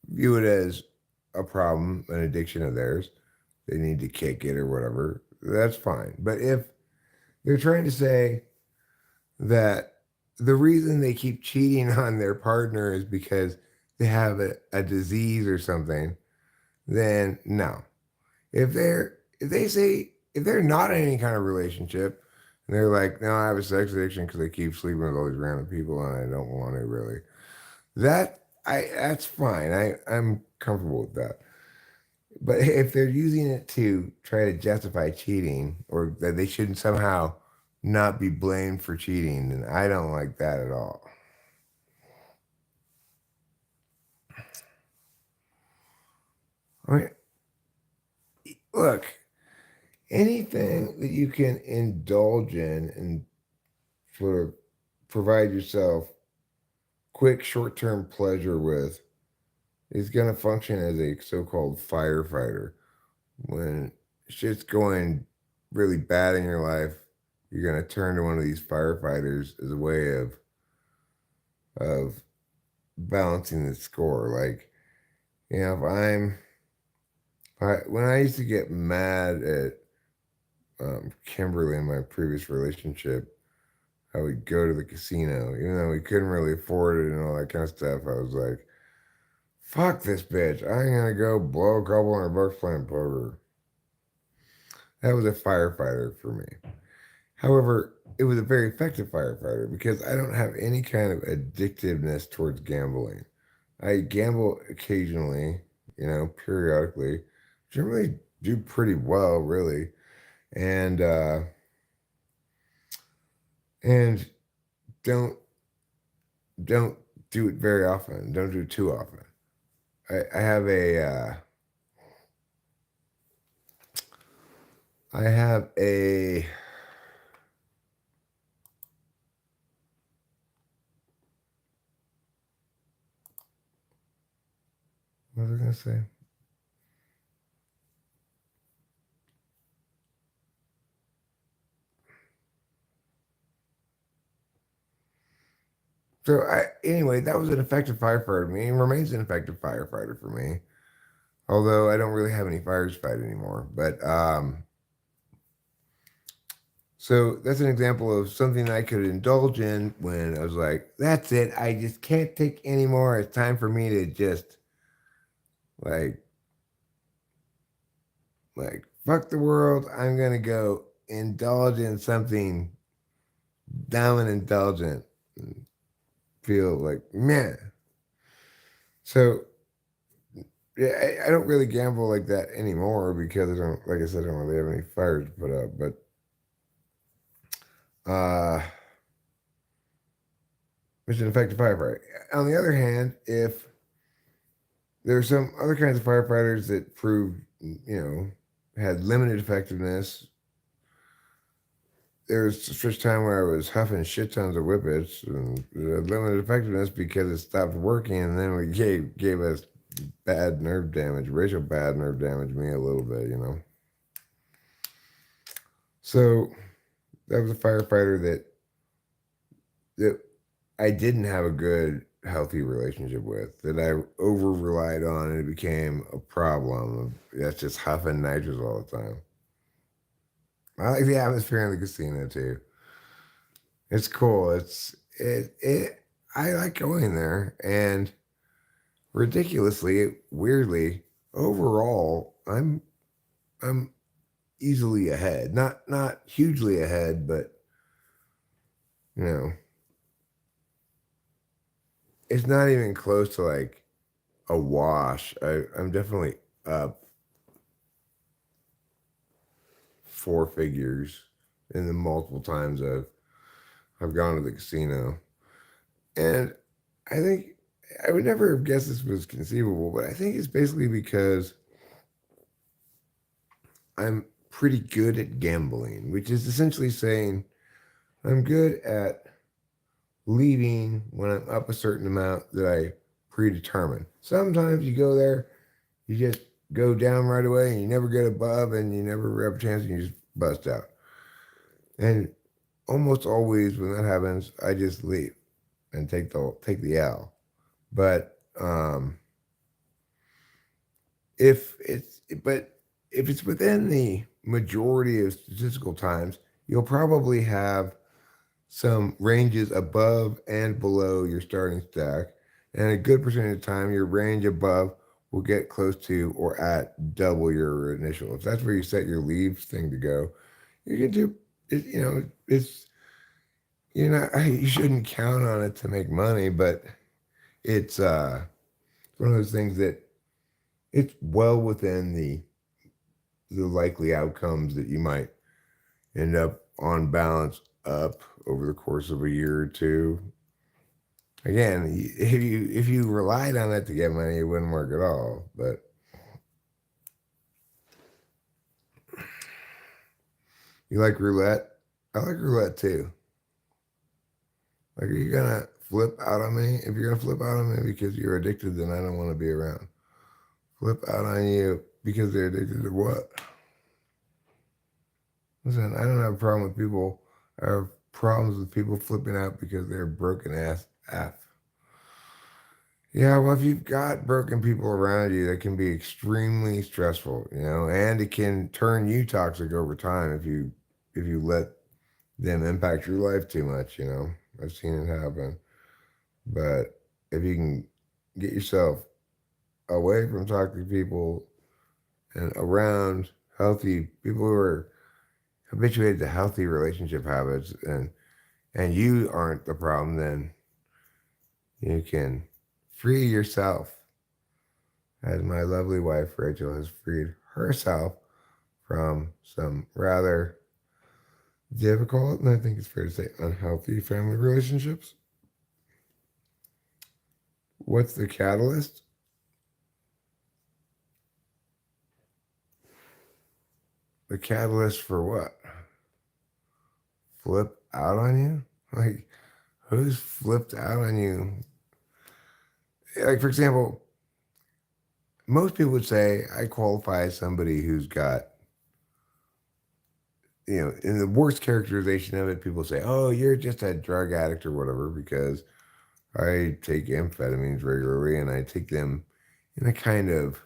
view it as a problem, an addiction of theirs. They need to kick it or whatever. That's fine. But if they're trying to say that the reason they keep cheating on their partner is because they have a disease or something, then no. If they're not in any kind of relationship, And they're like, no, I have a sex addiction because I keep sleeping with all these random people and I don't want to really. That's fine. I'm comfortable with that. But if they're using it to try to justify cheating or that they shouldn't somehow not be blamed for cheating, then I don't like that at all. I mean, look, anything that you can indulge in and sort of provide yourself quick short-term pleasure with is going to function as a so-called firefighter. When shit's going really bad in your life, you're going to turn to one of these firefighters as a way of balancing the score. Like, you know, when I used to get mad at Kimberly in my previous relationship, I would go to the casino, even though we couldn't really afford it and all that kind of stuff. I was like, fuck this bitch. I'm gonna go blow a couple $100 playing poker. That was a firefighter for me. However, it was a very effective firefighter because I don't have any kind of addictiveness towards gambling. I gamble occasionally, you know, periodically. Generally do pretty well, really. And and don't don't do it very often. Don't do it too often. I have I have a what was I gonna say? So anyway, that was an effective firefighter for me and remains an effective firefighter for me. Although I don't really have any fires to fight anymore. But so that's an example of something I could indulge in when I was like, that's it. I just can't take anymore. It's time for me to just like fuck the world. I'm gonna go indulge in something dumb and indulgent. And feel like man. So yeah, I don't really gamble like that anymore because I don't, like I said, I don't really have any fires to put up. But it's an effective firefighter. On the other hand, if there's some other kinds of firefighters that proved, you know, had limited effectiveness. There was a stretch time where I was huffing shit tons of whippets and it had limited effectiveness because it stopped working, and then we gave us bad nerve damage, racial bad nerve damage me a little bit, you know. So that was a firefighter that I didn't have a good, healthy relationship with, that I over relied on, and it became a problem. That's just huffing nitrous all the time. I like the atmosphere in the casino too. It's cool. I like going there, and ridiculously, weirdly, overall, I'm easily ahead. Not hugely ahead, but you know, it's not even close to like a wash. I'm definitely up 4 figures in the multiple times I've gone to the casino. And I think I would never have guessed this was conceivable, but I think it's basically because I'm pretty good at gambling, which is essentially saying I'm good at leaving when I'm up a certain amount that I predetermine. Sometimes you go there, you just go down right away and you never get above and you never have a chance and you just bust out. And almost always when that happens, I just leave and take the L. But if it's within the majority of statistical times, you'll probably have some ranges above and below your starting stack. And a good percentage of the time, your range above will get close to or at double your initial. If that's where you set your leave thing to go, you it's you shouldn't count on it to make money, but it's one of those things that it's well within the likely outcomes that you might end up on balance up over the course of a year or two. Again, if you relied on it to get money, it wouldn't work at all. But you like roulette? I like roulette too. Like, are you gonna flip out on me? If you're gonna flip out on me because you're addicted, then I don't want to be around. Flip out on you because they're addicted to what? Listen, I don't have a problem with people. I have problems with people flipping out because they're broken ass F. Yeah, well, if you've got broken people around you, that can be extremely stressful, and it can turn you toxic over time if you let them impact your life too much. I've seen it happen. But if you can get yourself away from toxic people and around healthy people who are habituated to healthy relationship habits, and you aren't the problem, then you can free yourself, as my lovely wife Rachel has freed herself from some rather difficult, and I think it's fair to say unhealthy family relationships. What's the catalyst? The catalyst for what? Flip out on you? Like, who's flipped out on you? Like, for example, most people would say I qualify as somebody who's got, in the worst characterization of it, people say, oh, you're just a drug addict or whatever, because I take amphetamines regularly and I take them in a kind of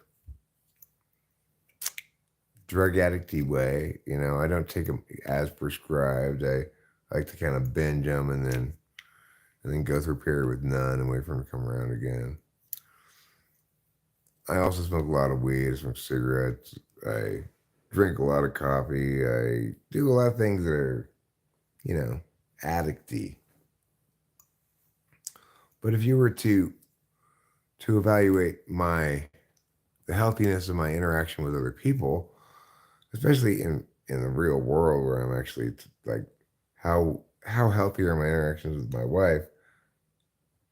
drug addicty way. I don't take them as prescribed. I like to kind of binge them and then go through a period with none and wait for them to come around again. I also smoke a lot of weed. I smoke cigarettes. I drink a lot of coffee. I do a lot of things that are, addicty. But if you were to evaluate the healthiness of my interaction with other people, especially in the real world where I'm actually like, how healthy are my interactions with my wife?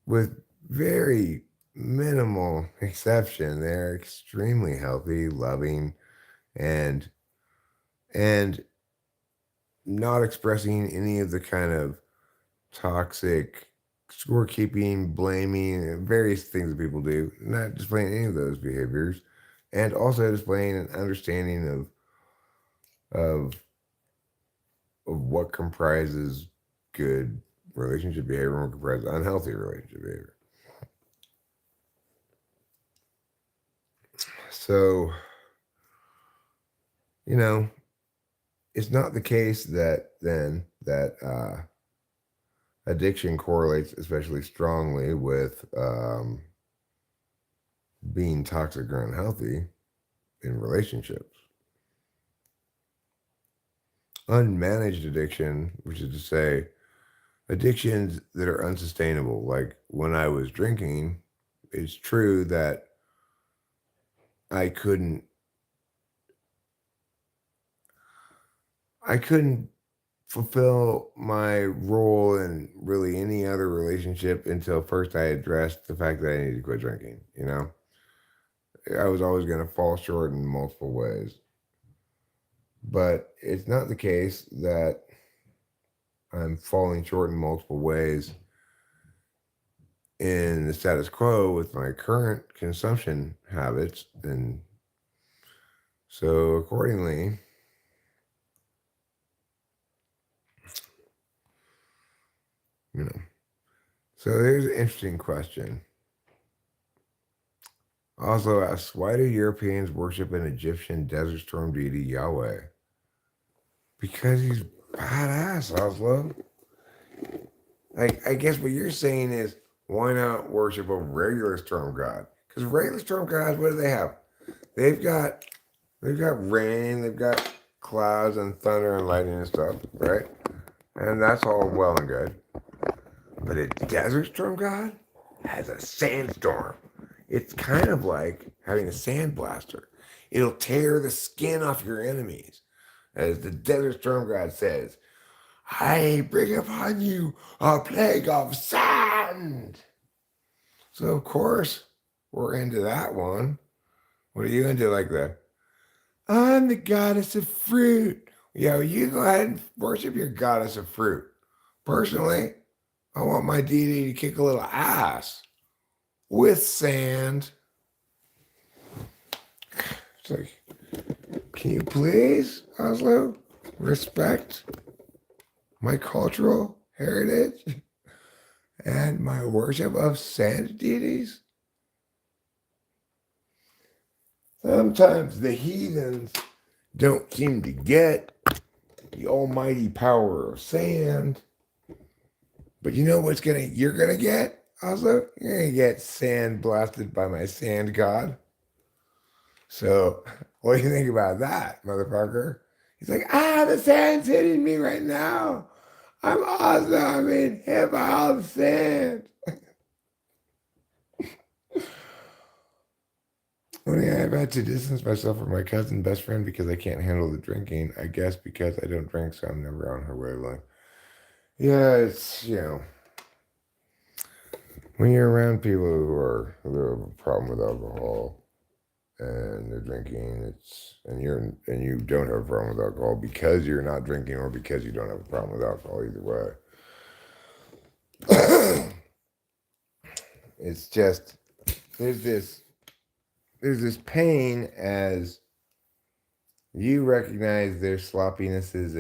With very minimal exception, they're extremely healthy, loving, and not expressing any of the kind of toxic scorekeeping, blaming, various things that people do, not displaying any of those behaviors, and also displaying an understanding of what comprises good relationship behavior and what comprises unhealthy relationship behavior. So, it's not the case that addiction correlates especially strongly with being toxic or unhealthy in relationships. Unmanaged addiction, which is to say addictions that are unsustainable, like when I was drinking, it's true that I couldn't fulfill my role in really any other relationship until first I addressed the fact that I needed to quit drinking. I was always going to fall short in multiple ways. But it's not the case that I'm falling short in multiple ways in the status quo with my current consumption habits. And so accordingly, so here's an interesting question. Also asks, why do Europeans worship an Egyptian desert storm deity Yahweh? Because he's badass, Oslo. I guess what you're saying is, why not worship a regular storm god? Because regular storm gods, what do they have? They've got rain, they've got clouds and thunder and lightning and stuff, right? And that's all well and good. But a desert storm god has a sandstorm. It's kind of like having a sandblaster. It'll tear the skin off your enemies. As the desert storm god says, I bring upon you a plague of sand. So, of course, we're into that one. What are you into like that? I'm the goddess of fruit. Yeah, well, you go ahead and worship your goddess of fruit. Personally, I want my deity to kick a little ass with sand. It's like, can you please, Oslo, respect my cultural heritage and my worship of sand deities? Sometimes the heathens don't seem to get the almighty power of sand. But you know what's you're gonna get, Oslo? You're gonna get sand blasted by my sand god. So what do you think about that, motherfucker? He's like, the sand's hitting me right now. I'm Oslo, I'm in hit by all the sand. Only I've had to distance myself from my cousin best friend because I can't handle the drinking. I guess because I don't drink, so I'm never on her wavelength. Yeah, it's, when you're around people who have a problem with alcohol and they're drinking, and you don't have a problem with alcohol because you're not drinking or because you don't have a problem with alcohol, either way. It's just there's this pain as you recognize their sloppinesses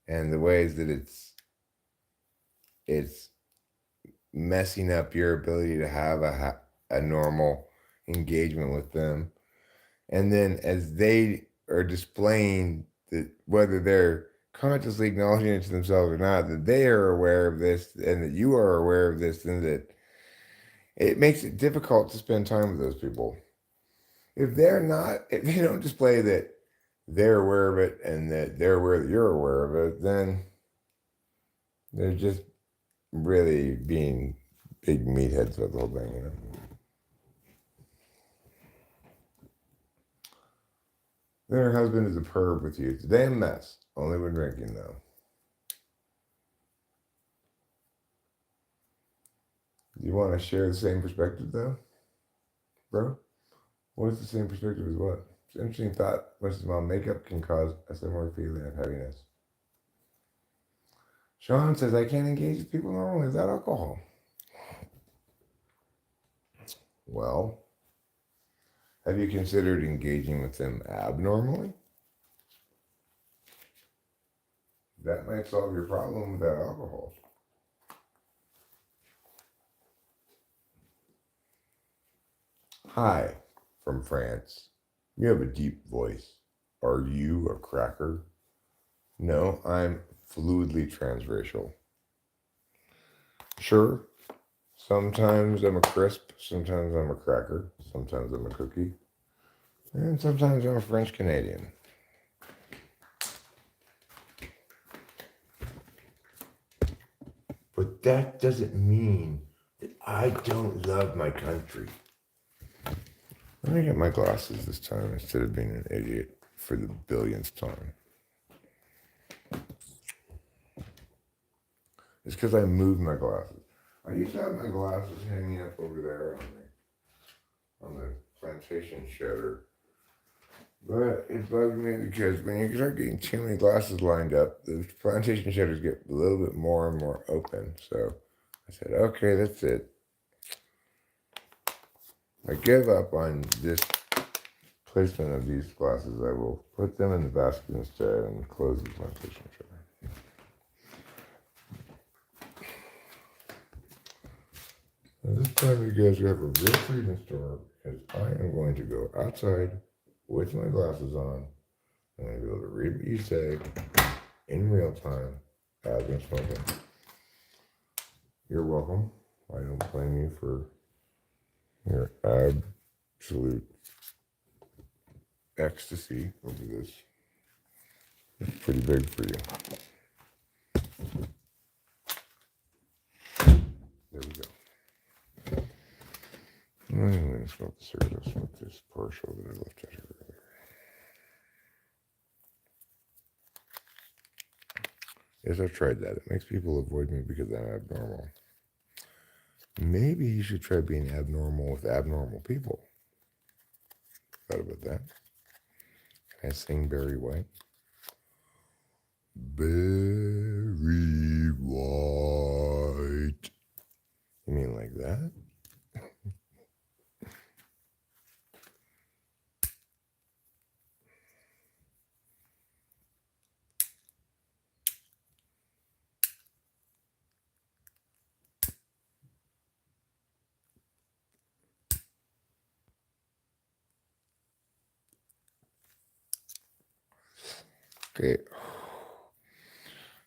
and the ways that it's messing up your ability to have a normal engagement with them. And then as they are displaying that, whether they're consciously acknowledging it to themselves or not, that they are aware of this and that you are aware of this, and that it makes it difficult to spend time with those people. If they don't display that they're aware of it and that they're aware that you're aware of it, then they're just really being big meatheads about the whole thing, Then her husband is a perv with you. It's a damn mess. Only when drinking, though. You want to share the same perspective, though? Bro? What is the same perspective as what? It's an interesting thought. Mrs. Mom, makeup can cause a similar feeling of heaviness. Sean says, I can't engage with people normally without alcohol. Well, have you considered engaging with them abnormally? That might solve your problem without alcohol. Hi, from France. You have a deep voice. Are you a cracker? No, I'm fluidly transracial. Sure, sometimes I'm a crisp, sometimes I'm a cracker, sometimes I'm a cookie, and sometimes I'm a French Canadian. But that doesn't mean that I don't love my country. Let me get my glasses this time instead of being an idiot for the billionth time. It's because I moved my glasses. I used to have my glasses hanging up over there on the plantation shutter. But it bugged me because when you start getting too many glasses lined up, the plantation shutters get a little bit more and more open. So I said, okay, that's it. I give up on this placement of these glasses. I will put them in the basket instead and close the plantation shutter. Now this time you guys have a real freedom store because I am going to go outside with my glasses on. I'm going to be able to read what you say in real time as I'm smoking. You're welcome. I don't blame you for your absolute ecstasy over this. That's pretty big for you. There we go. I'm going to smoke the cigarette. I'll smoke this partial that I left out here earlier. Yes, I've tried that. It makes people avoid me because I'm abnormal. Maybe you should try being abnormal with abnormal people. Thought about that. Can I sing Barry White? Barry White. You mean like that? Okay.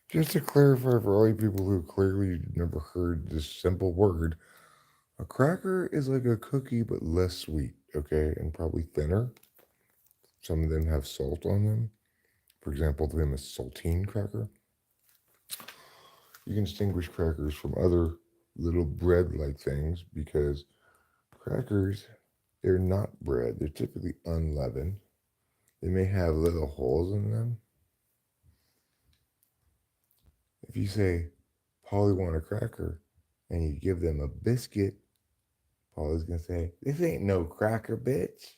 Just to clarify for all you people who clearly never heard this simple word, a cracker is like a cookie but less sweet, okay, and probably thinner. Some of them have salt on them. For example, the famous saltine cracker. You can distinguish crackers from other little bread-like things because crackers, they're not bread. They're typically unleavened. They may have little holes in them. If you say, Polly want a cracker, and you give them a biscuit, Polly's going to say, this ain't no cracker, bitch.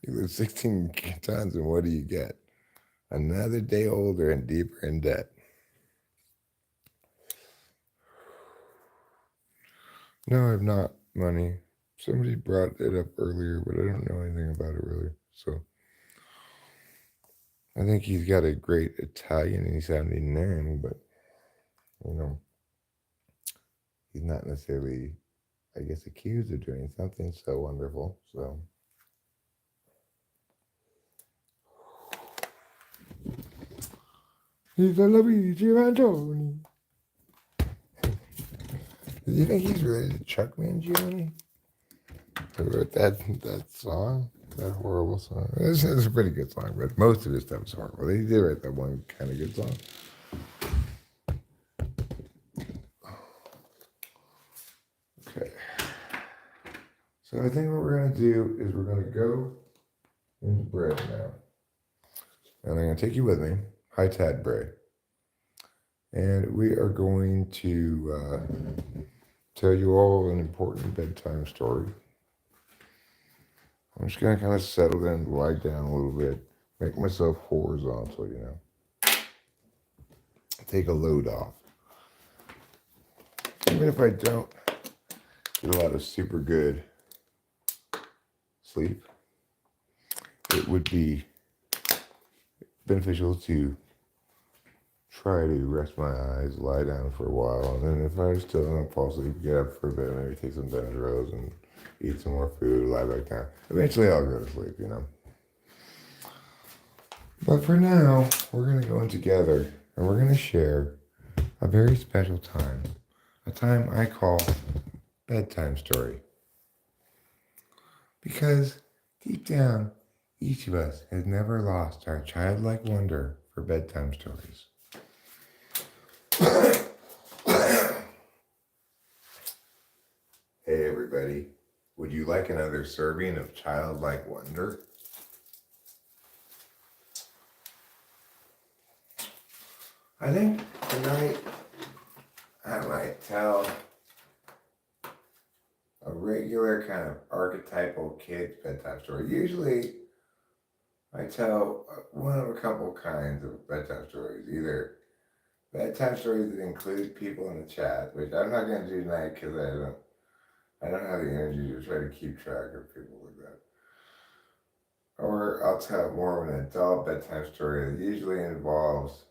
You live 16 times, and what do you get? Another day older and deeper in debt. No, I have not money. Somebody brought it up earlier, but I don't know anything about it really. So I think he's got a great Italian and sounding name, but he's not necessarily, I guess, accused of doing something so wonderful. So he's a Luigi Mangione. Do you think he's related to Chuck Mangione? Who wrote that song? That horrible song. It's a pretty good song, but most of his stuff is horrible. He did write that one kind of good song. Okay. So I think what we're going to do is we're going to go into bread now. And I'm going to take you with me. Hi, Tad Bray. And we are going to tell you all an important bedtime story. I'm just going to kind of settle in, lie down a little bit, make myself horizontal, Take a load off. Even if I don't get a lot of super good sleep, it would be beneficial to try to rest my eyes, lie down for a while, and then if I still don't fall asleep, get up for a bit, maybe take some Benadryls and eat some more food, lie back down. Eventually I'll go to sleep, But for now, we're going to go in together and we're going to share a very special time. A time I call bedtime story. Because deep down, each of us has never lost our childlike wonder for bedtime stories. Hey everybody, would you like another serving of childlike wonder? I think tonight I might tell a regular kind of archetypal kid's bedtime story. Usually I tell one of a couple kinds of bedtime stories. Either bedtime stories that include people in the chat, which I'm not going to do tonight because I don't have the energy to try to keep track of people like that. Or I'll tell more of an adult bedtime story that usually involves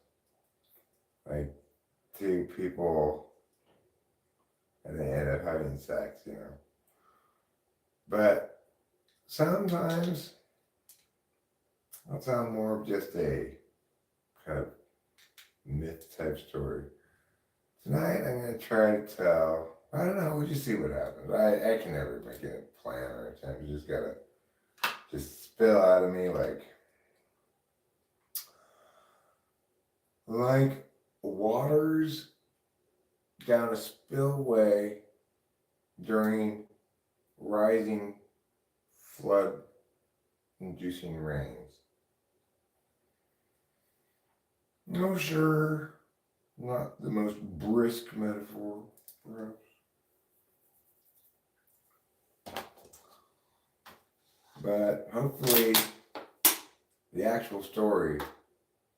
like two people and they end up having sex, But sometimes I'll tell more of just a kind of myth type story. Tonight I'm going to try to tell, I don't know, we'll just see what happens. I can never make a plan or anything. You just got to just spill out of me like like waters down a spillway during rising flood inducing rains. No, sure, not the most brisk metaphor, perhaps. But hopefully the actual story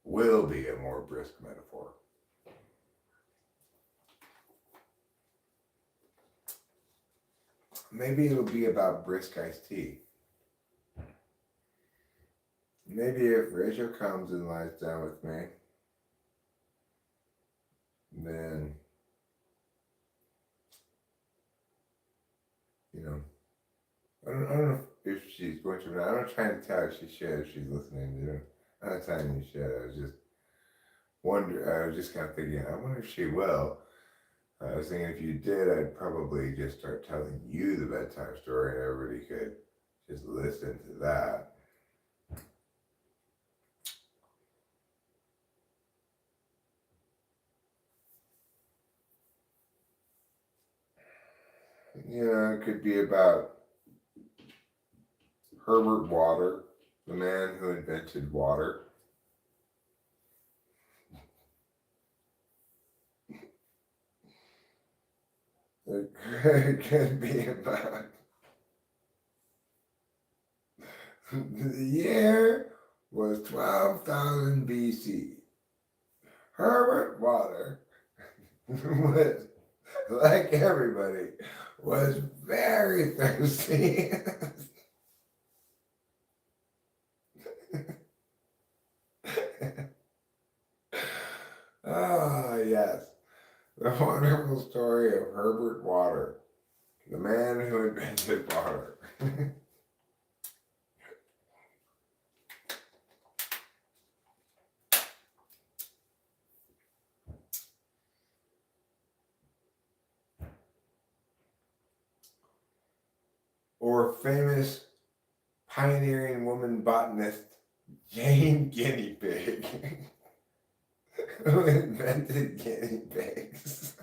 will be a more brisk metaphor. Maybe it'll be about brisk iced tea. Maybe if Rachel comes and lies down with me, then, you know, I don't know if she's going to, I'm not trying to tell her she should if she's listening, you know. I'm not telling you she should, I was just kind of thinking, I wonder if she will. I was thinking if you did, I'd probably just start telling you the bedtime story and everybody could just listen to that. You know, it could be about Herbert Water, the man who invented water. It could be about the year was 12,000 BC. Herbert Water was, like everybody, was very thirsty. Ah, yes. The wonderful story of Herbert Water, the man who invented water. Or famous pioneering woman botanist Jane Guinea Pig, who invented guinea pigs.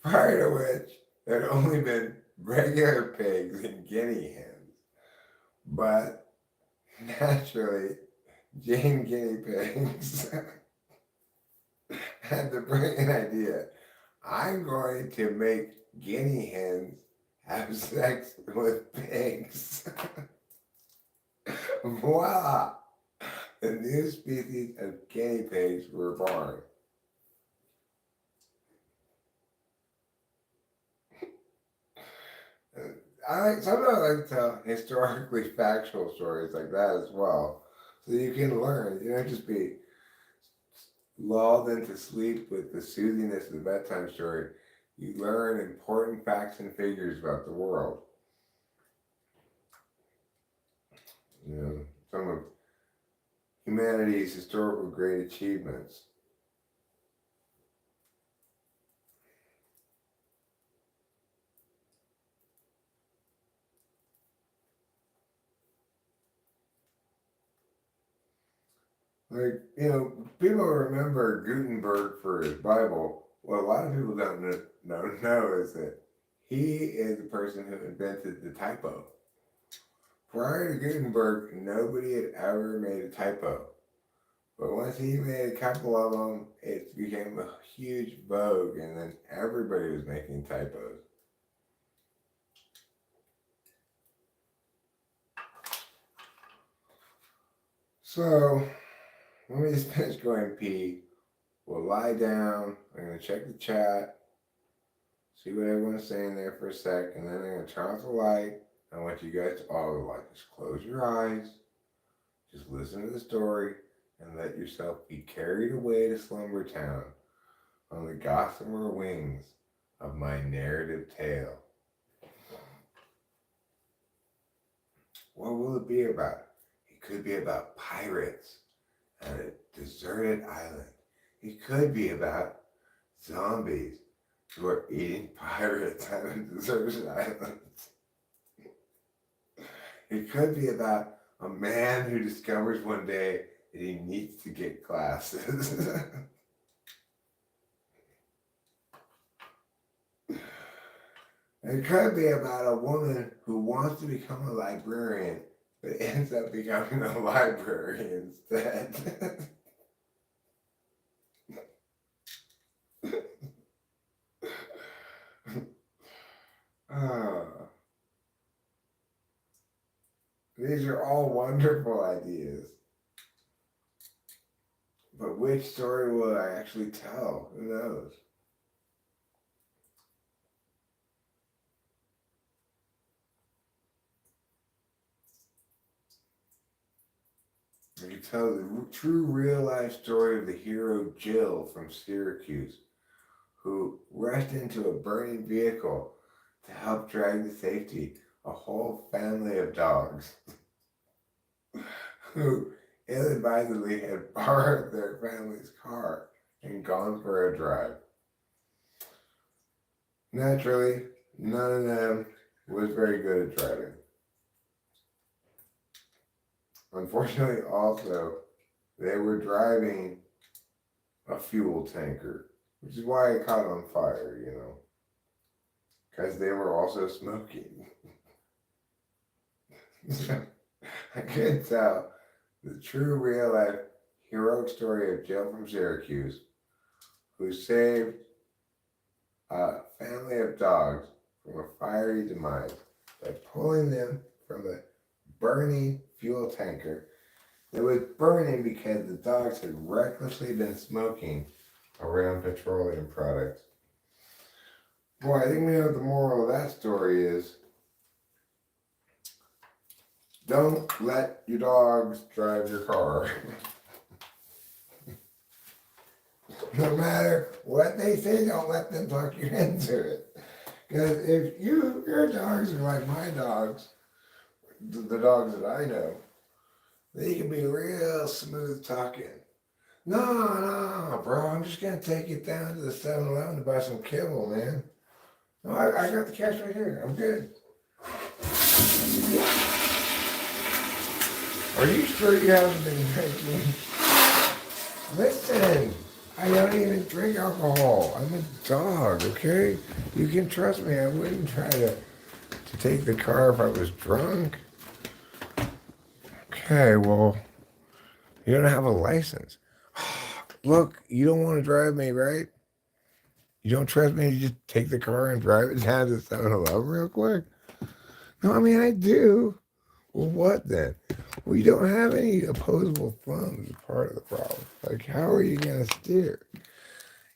Prior to which, there had only been regular pigs and guinea hens. But naturally, Jane Guinea Pigs had the brilliant idea, I'm going to make guinea hens have sex with pigs. Voila! The new species of guinea pigs were born. Sometimes I like to tell historically factual stories like that as well, so you can learn. You don't just be lulled into sleep with the soothiness of the bedtime story. You learn important facts and figures about the world. You know, some of humanity's historical great achievements. Like, you know, people remember Gutenberg for his Bible. What a lot of people don't know is that he is the person who invented the typo. Prior to Gutenberg, nobody had ever made a typo. But once he made a couple of them, it became a huge vogue, and then everybody was making typos. So, let me just finish going pee. We'll lie down. I'm going to check the chat, see what everyone's saying there for a sec, and then I'm going to turn off the light. I want you guys to all just close your eyes, just listen to the story, and let yourself be carried away to Slumber Town on the gossamer wings of my narrative tale. What will it be about? It could be about pirates on a deserted island. It could be about zombies who are eating pirates on a deserted island. It could be about a man who discovers one day that he needs to get glasses. It could be about a woman who wants to become a librarian, but ends up becoming a library instead. Ah, these are all wonderful ideas. But which story will I actually tell? Who knows? I can tell the true real life story of the hero Jill from Syracuse, who rushed into a burning vehicle to help drag to safety a whole family of dogs who ill-advisedly had borrowed their family's car and gone for a drive. Naturally, none of them was very good at driving. Unfortunately, also, they were driving a fuel tanker, which is why it caught on fire, you know, because they were also smoking. I couldn't tell the true real life heroic story of Jill from Syracuse, who saved a family of dogs from a fiery demise by pulling them from a burning fuel tanker that was burning because the dogs had recklessly been smoking around petroleum products. Boy, I think we know what the moral of that story is. Don't let your dogs drive your car. No matter what they say, don't let them talk you into it. Because if your dogs are like my dogs, the dogs that I know, they can be real smooth talking. No, bro, I'm just going to take you down to the 7-Eleven to buy some kibble, man. No, I got the cash right here. I'm good. Are you sure you haven't been drinking? Listen, I don't even drink alcohol. I'm a dog, okay? You can trust me. I wouldn't try to take the car if I was drunk. Okay, well, you don't have a license. Look, you don't want to drive me, right? You don't trust me to just take the car and drive it down to 7-Eleven real quick? No, I mean, I do. Well, what then? Well, you don't have any opposable thumbs as part of the problem. Like, how are you going to steer?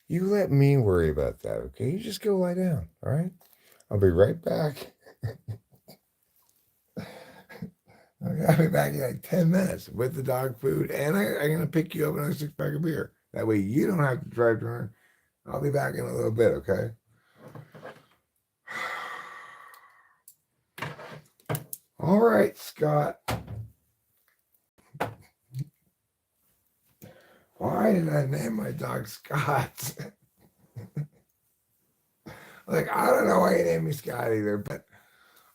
You let me worry about that, okay? You just go lie down, all right? I'll be right back. I'll be back in like 10 minutes with the dog food, and I'm going to pick you up another 6-pack of beer. That way you don't have to drive drunk. I'll be back in a little bit, okay? All right, Scott. Why did I name my dog Scott? Like, I don't know why you named me Scott either, but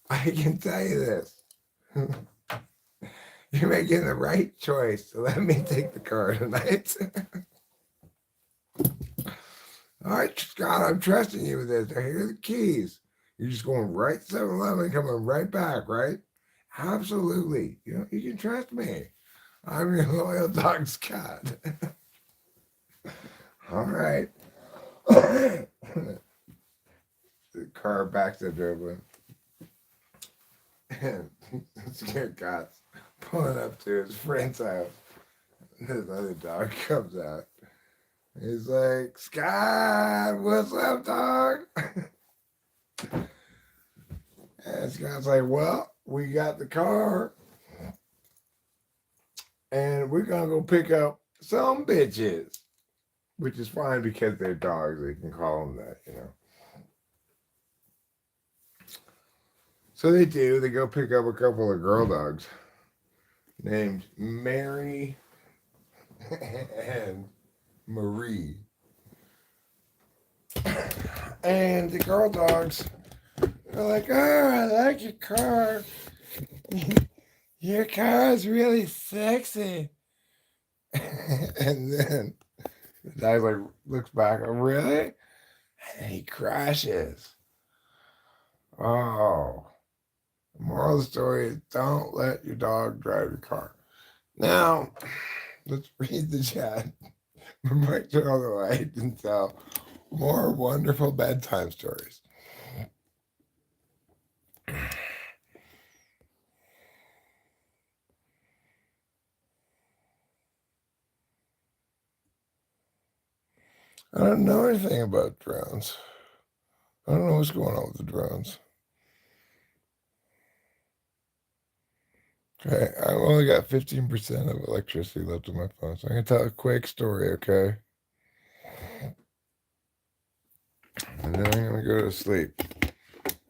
I can tell you this. You're making the right choice, so let me take the car tonight. All right, Scott, I'm trusting you with this. Now, here are the keys. You're just going right 7-Eleven and coming right back, right? Absolutely. You know, you can trust me. I'm your loyal dog, Scott. All right. The car backs up driveway. And scared Scott's pulling up to his friend's house. This other dog comes out. He's like, Scott, what's up, dog? And Scott's like, well, we got the car. And we're going to go pick up some bitches. Which is fine because they're dogs. They can call them that, you know. So they do. They go pick up a couple of girl dogs named Mary and Marie. And the girl dogs are like, oh, I like your car. your car is really sexy. And then the guy like looks back, oh, really? And he crashes. Oh, the moral of the story is don't let your dog drive your car. Now, let's read the chat. We might turn on the light and tell more wonderful bedtime stories. I don't know anything about drones. I don't know what's going on with the drones. Okay, I've only got 15% of electricity left on my phone, so I'm going to tell a quick story, okay? And then I'm going to go to sleep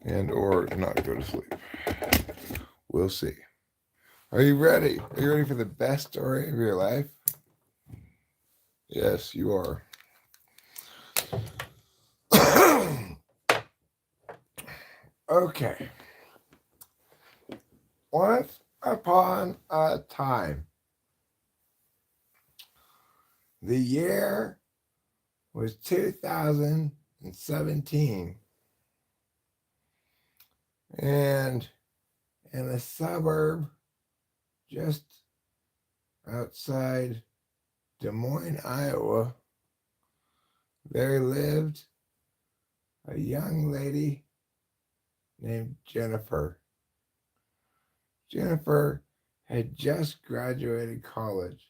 and or not go to sleep. We'll see. Are you ready? Are you ready for the best story of your life? Yes, you are. Okay. Once upon a time, the year was 2017, and in a suburb just outside Des Moines, Iowa, there lived a young lady named Jennifer. Jennifer had just graduated college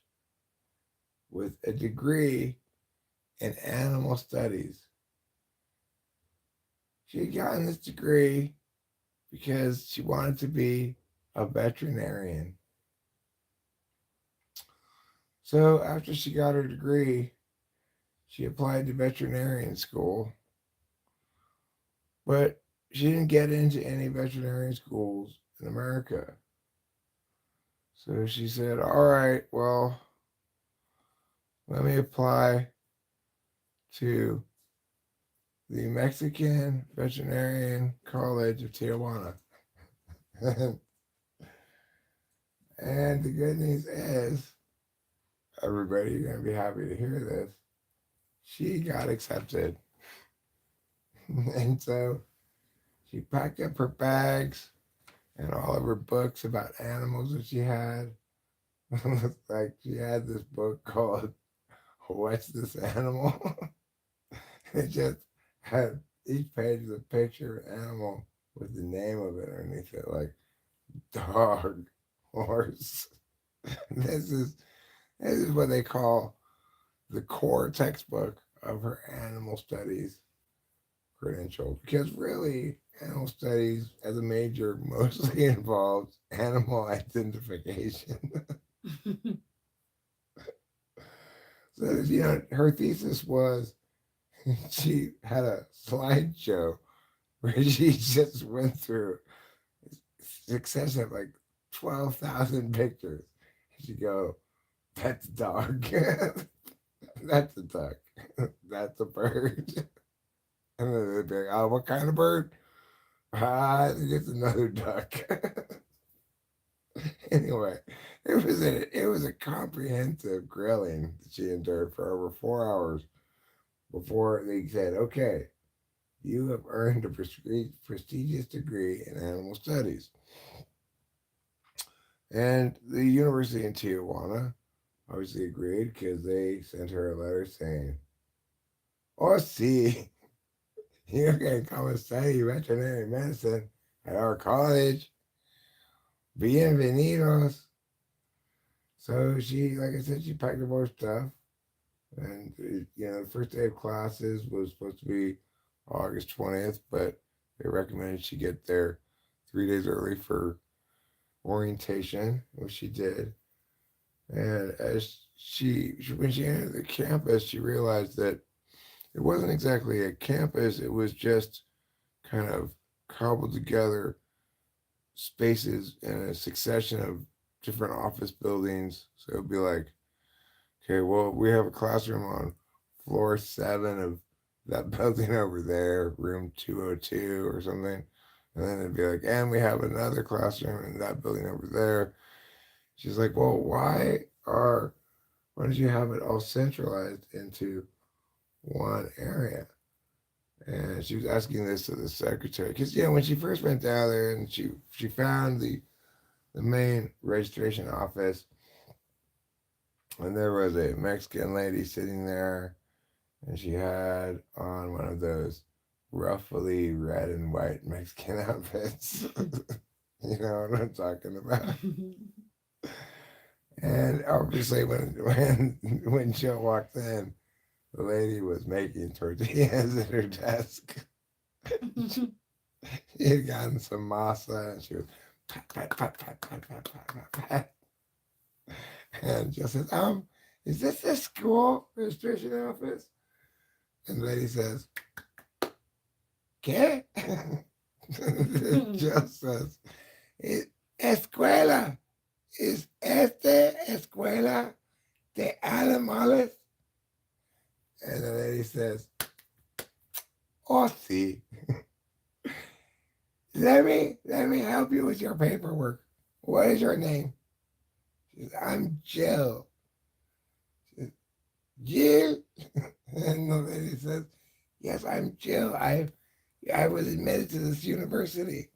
with a degree in animal studies. She had gotten this degree because she wanted to be a veterinarian. So after she got her degree, she applied to veterinarian school, but she didn't get into any veterinarian schools in America. So she said, all right, well, let me apply to the Mexican Veterinarian College of Tijuana. And the good news is, everybody, you're going to be happy to hear this, she got accepted. And so she packed up her bags and all of her books about animals that she had. Like she had this book called What's This Animal? It just had each page was a picture of an animal with the name of it underneath it, like dog, horse. This is what they call the core textbook of her animal studies credential, because really animal studies as a major mostly involves animal identification. So, you know, her thesis was she had a slideshow where she just went through a succession of like 12,000 pictures. She'd go, that's a dog. That's a duck. That's a bird. And then they'd be like, oh, what kind of bird? I think it's another duck. Anyway, it was a comprehensive grilling that she endured for over 4 hours before they said, okay, you have earned a prestigious degree in animal studies. And the university in Tijuana obviously agreed because they sent her a letter saying, oh, see, you can come and study veterinary medicine at our college. Bienvenidos. So she, like I said, she packed up her stuff. And, you know, the first day of classes was supposed to be August 20th, but they recommended she get there 3 days early for orientation, which she did. And as when she entered the campus, she realized that it wasn't exactly a campus. It was just kind of cobbled together spaces in a succession of different office buildings. So it'd be like, okay, well, we have a classroom on floor 7 of that building over there, room 202 or something. And then it'd be like, and we have another classroom in that building over there. She's like, well, why don't you have it all centralized into one area? And she was asking this to the secretary because when she first went down there and she found the main registration office, and there was a Mexican lady sitting there, and she had on one of those ruffly red and white Mexican outfits. You know what I'm talking about? And obviously, when Jill walked in, the lady was making tortillas at her desk. She had gotten some masa, and she was pat, pat, pat, pat, pat, pat, pat, pat, pat. And Jill says, is this the school registration office? And the lady says, ¿Qué? Jill says, escuela. ¿Es esta escuela de animales? And the lady says, oh, sí. Let me help you with your paperwork. What is your name? She says, I'm Jill. She says, Jill? And the lady says, yes, I'm Jill. I was admitted to this university.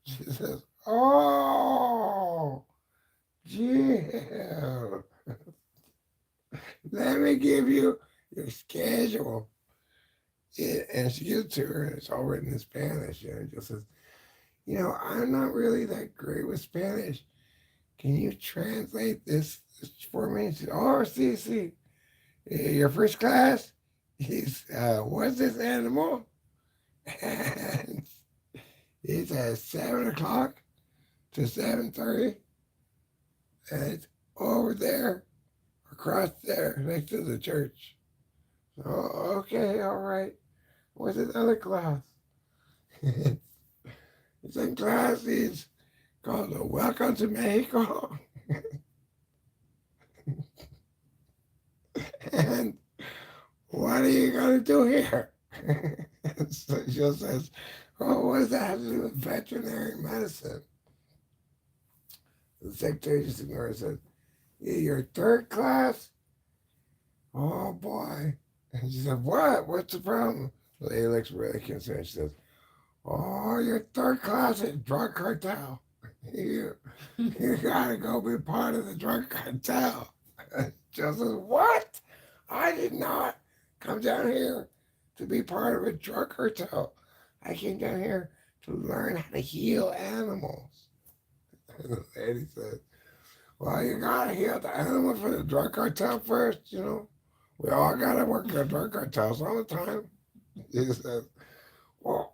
She says, oh, Jill. Let me give you your schedule. And she gives it to her, and it's all written in Spanish. And it just says, I'm not really that great with Spanish. Can you translate this for me? She said, oh, sí. Your first class is, what's this animal? And it's at 7 o'clock to 7:30. And it's over there, across there, next to the church. Oh, okay, all right. What's this other class? It's a class is called Welcome to Mexico. And what are you going to do here? So Jill says, oh, what does that have to do with veterinary medicine? The secretary just ignored it and said, your third class? Oh, boy. And she said, what? What's the problem? The lady looks really concerned. She says, oh, your third class is drug cartel. You gotta go be part of the drug cartel. Jill says, what? I did not come down here to be part of a drug cartel. I came down here to learn how to heal animals. And the lady said, well, you gotta heal the animal for the drug cartel first, We all gotta work at drug cartels all the time. He said, well,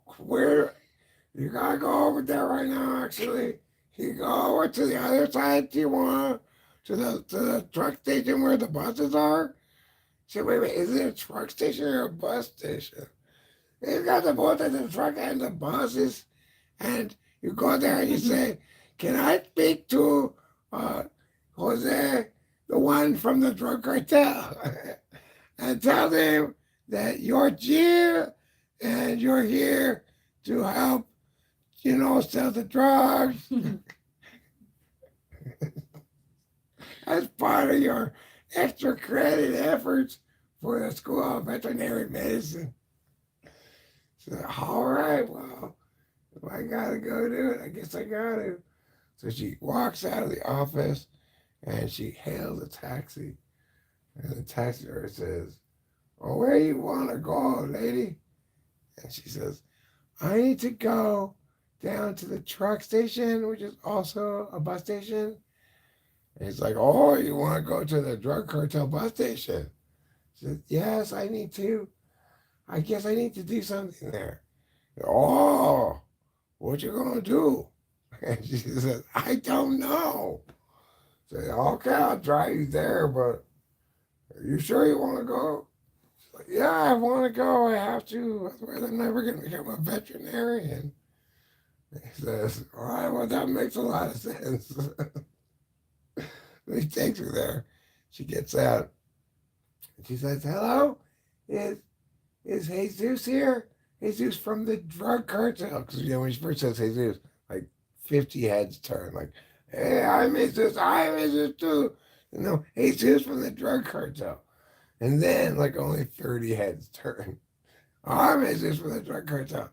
you gotta go over there right now, actually. You go over to the other side, Tijuana, to the truck station where the buses are. She said, wait, is it a truck station or a bus station? It's got the both of the truck and the buses. And you go there and you say, can I speak to Jose, the one from the drug cartel? And tell them that you're Jill and you're here to help, sell the drugs. As part of your extra credit efforts for the School of Veterinary Medicine. So, all right, well, if I gotta go do it, I guess I gotta. So she walks out of the office and she hails a taxi. And the taxi driver says, oh, where you want to go, lady? And she says, I need to go down to the truck station, which is also a bus station. And he's like, oh, you want to go to the drug cartel bus station? She says, yes, I need to. I guess I need to do something there. Oh, what you going to do? And she says, I don't know. I say, okay, I'll drive you there, but are you sure you want to go? She's like, yeah, I want to go. I have to. Otherwise, I'm never going to become a veterinarian. He says, all right, well, that makes a lot of sense. He takes her there. She gets out. And she says, hello? Is Jesus here? Jesus from the drug cartel. Because, when she first says Jesus, like 50 heads turn. Like, Hey, I'm Jesus too. No, Jesus from the drug cartel. And then, like, only 30 heads turn. I'm Jesus from the drug cartel.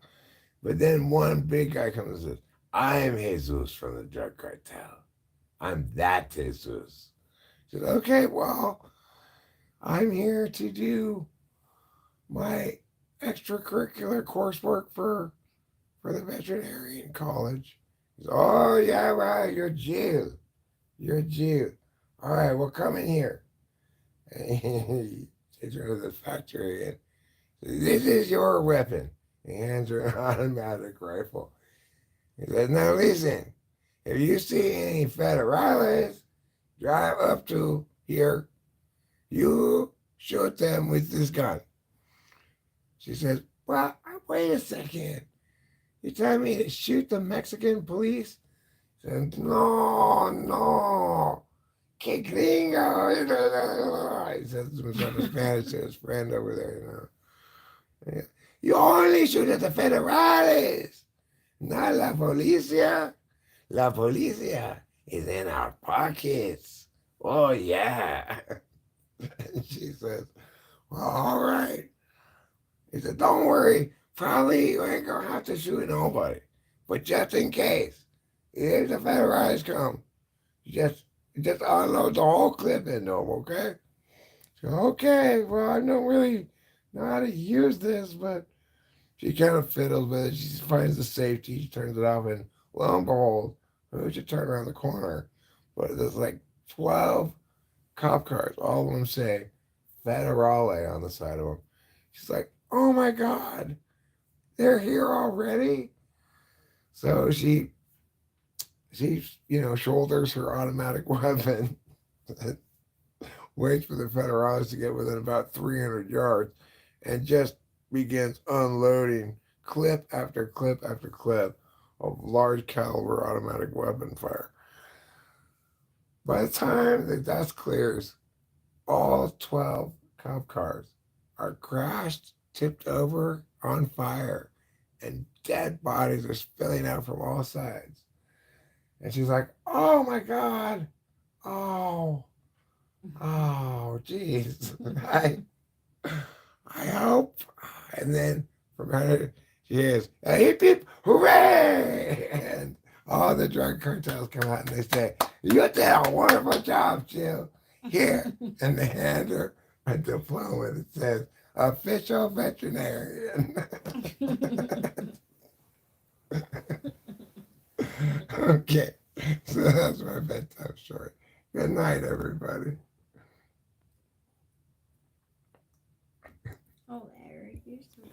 But then one big guy comes and says, I'm Jesus from the drug cartel. I'm that Jesus. He said, okay, well, I'm here to do my extracurricular coursework for the veterinarian college. He said, oh, yeah, well, you're a Jew. You're a Jew. All right, well, come in here. And he takes her to the factory and says, this is your weapon. He hands her an automatic rifle. He says, now listen, if you see any federales drive up to here, you shoot them with this gun. She says, well, wait a second. You telling me to shoot the Mexican police? He says, no, no. Que gringo. He says in Spanish to his friend over there, you know. You only shoot at the federales, not la policia. La policia is in our pockets. Oh, yeah. And she says, well, all right. He said, don't worry. Probably you ain't going to have to shoot nobody. But just in case, if the federales come, just unload the whole clip into them, okay? So, okay, well, I don't really know how to use this, but she kind of fiddles with it. She finds the safety, she turns it off, and lo and behold, we should turn around the corner. But there's like 12 cop cars, all of them say Federale on the side of them. She's like, oh my God, they're here already? So she shoulders her automatic weapon, waits for the federales to get within about 300 yards, and just begins unloading clip after clip after clip of large caliber automatic weapon fire. By the time the dust clears, all 12 cop cars are crashed, tipped over, on fire, and dead bodies are spilling out from all sides. And she's like, oh my God. Oh, geez. I hope. And then from her, she hears, hip hip, hooray! And all the drug cartels come out and they say, you did a wonderful job, Jill. Here. And they hand her a diploma that says, official veterinarian. Okay, so that's my bedtime story. Good night, everybody. Oh, Eric, you're so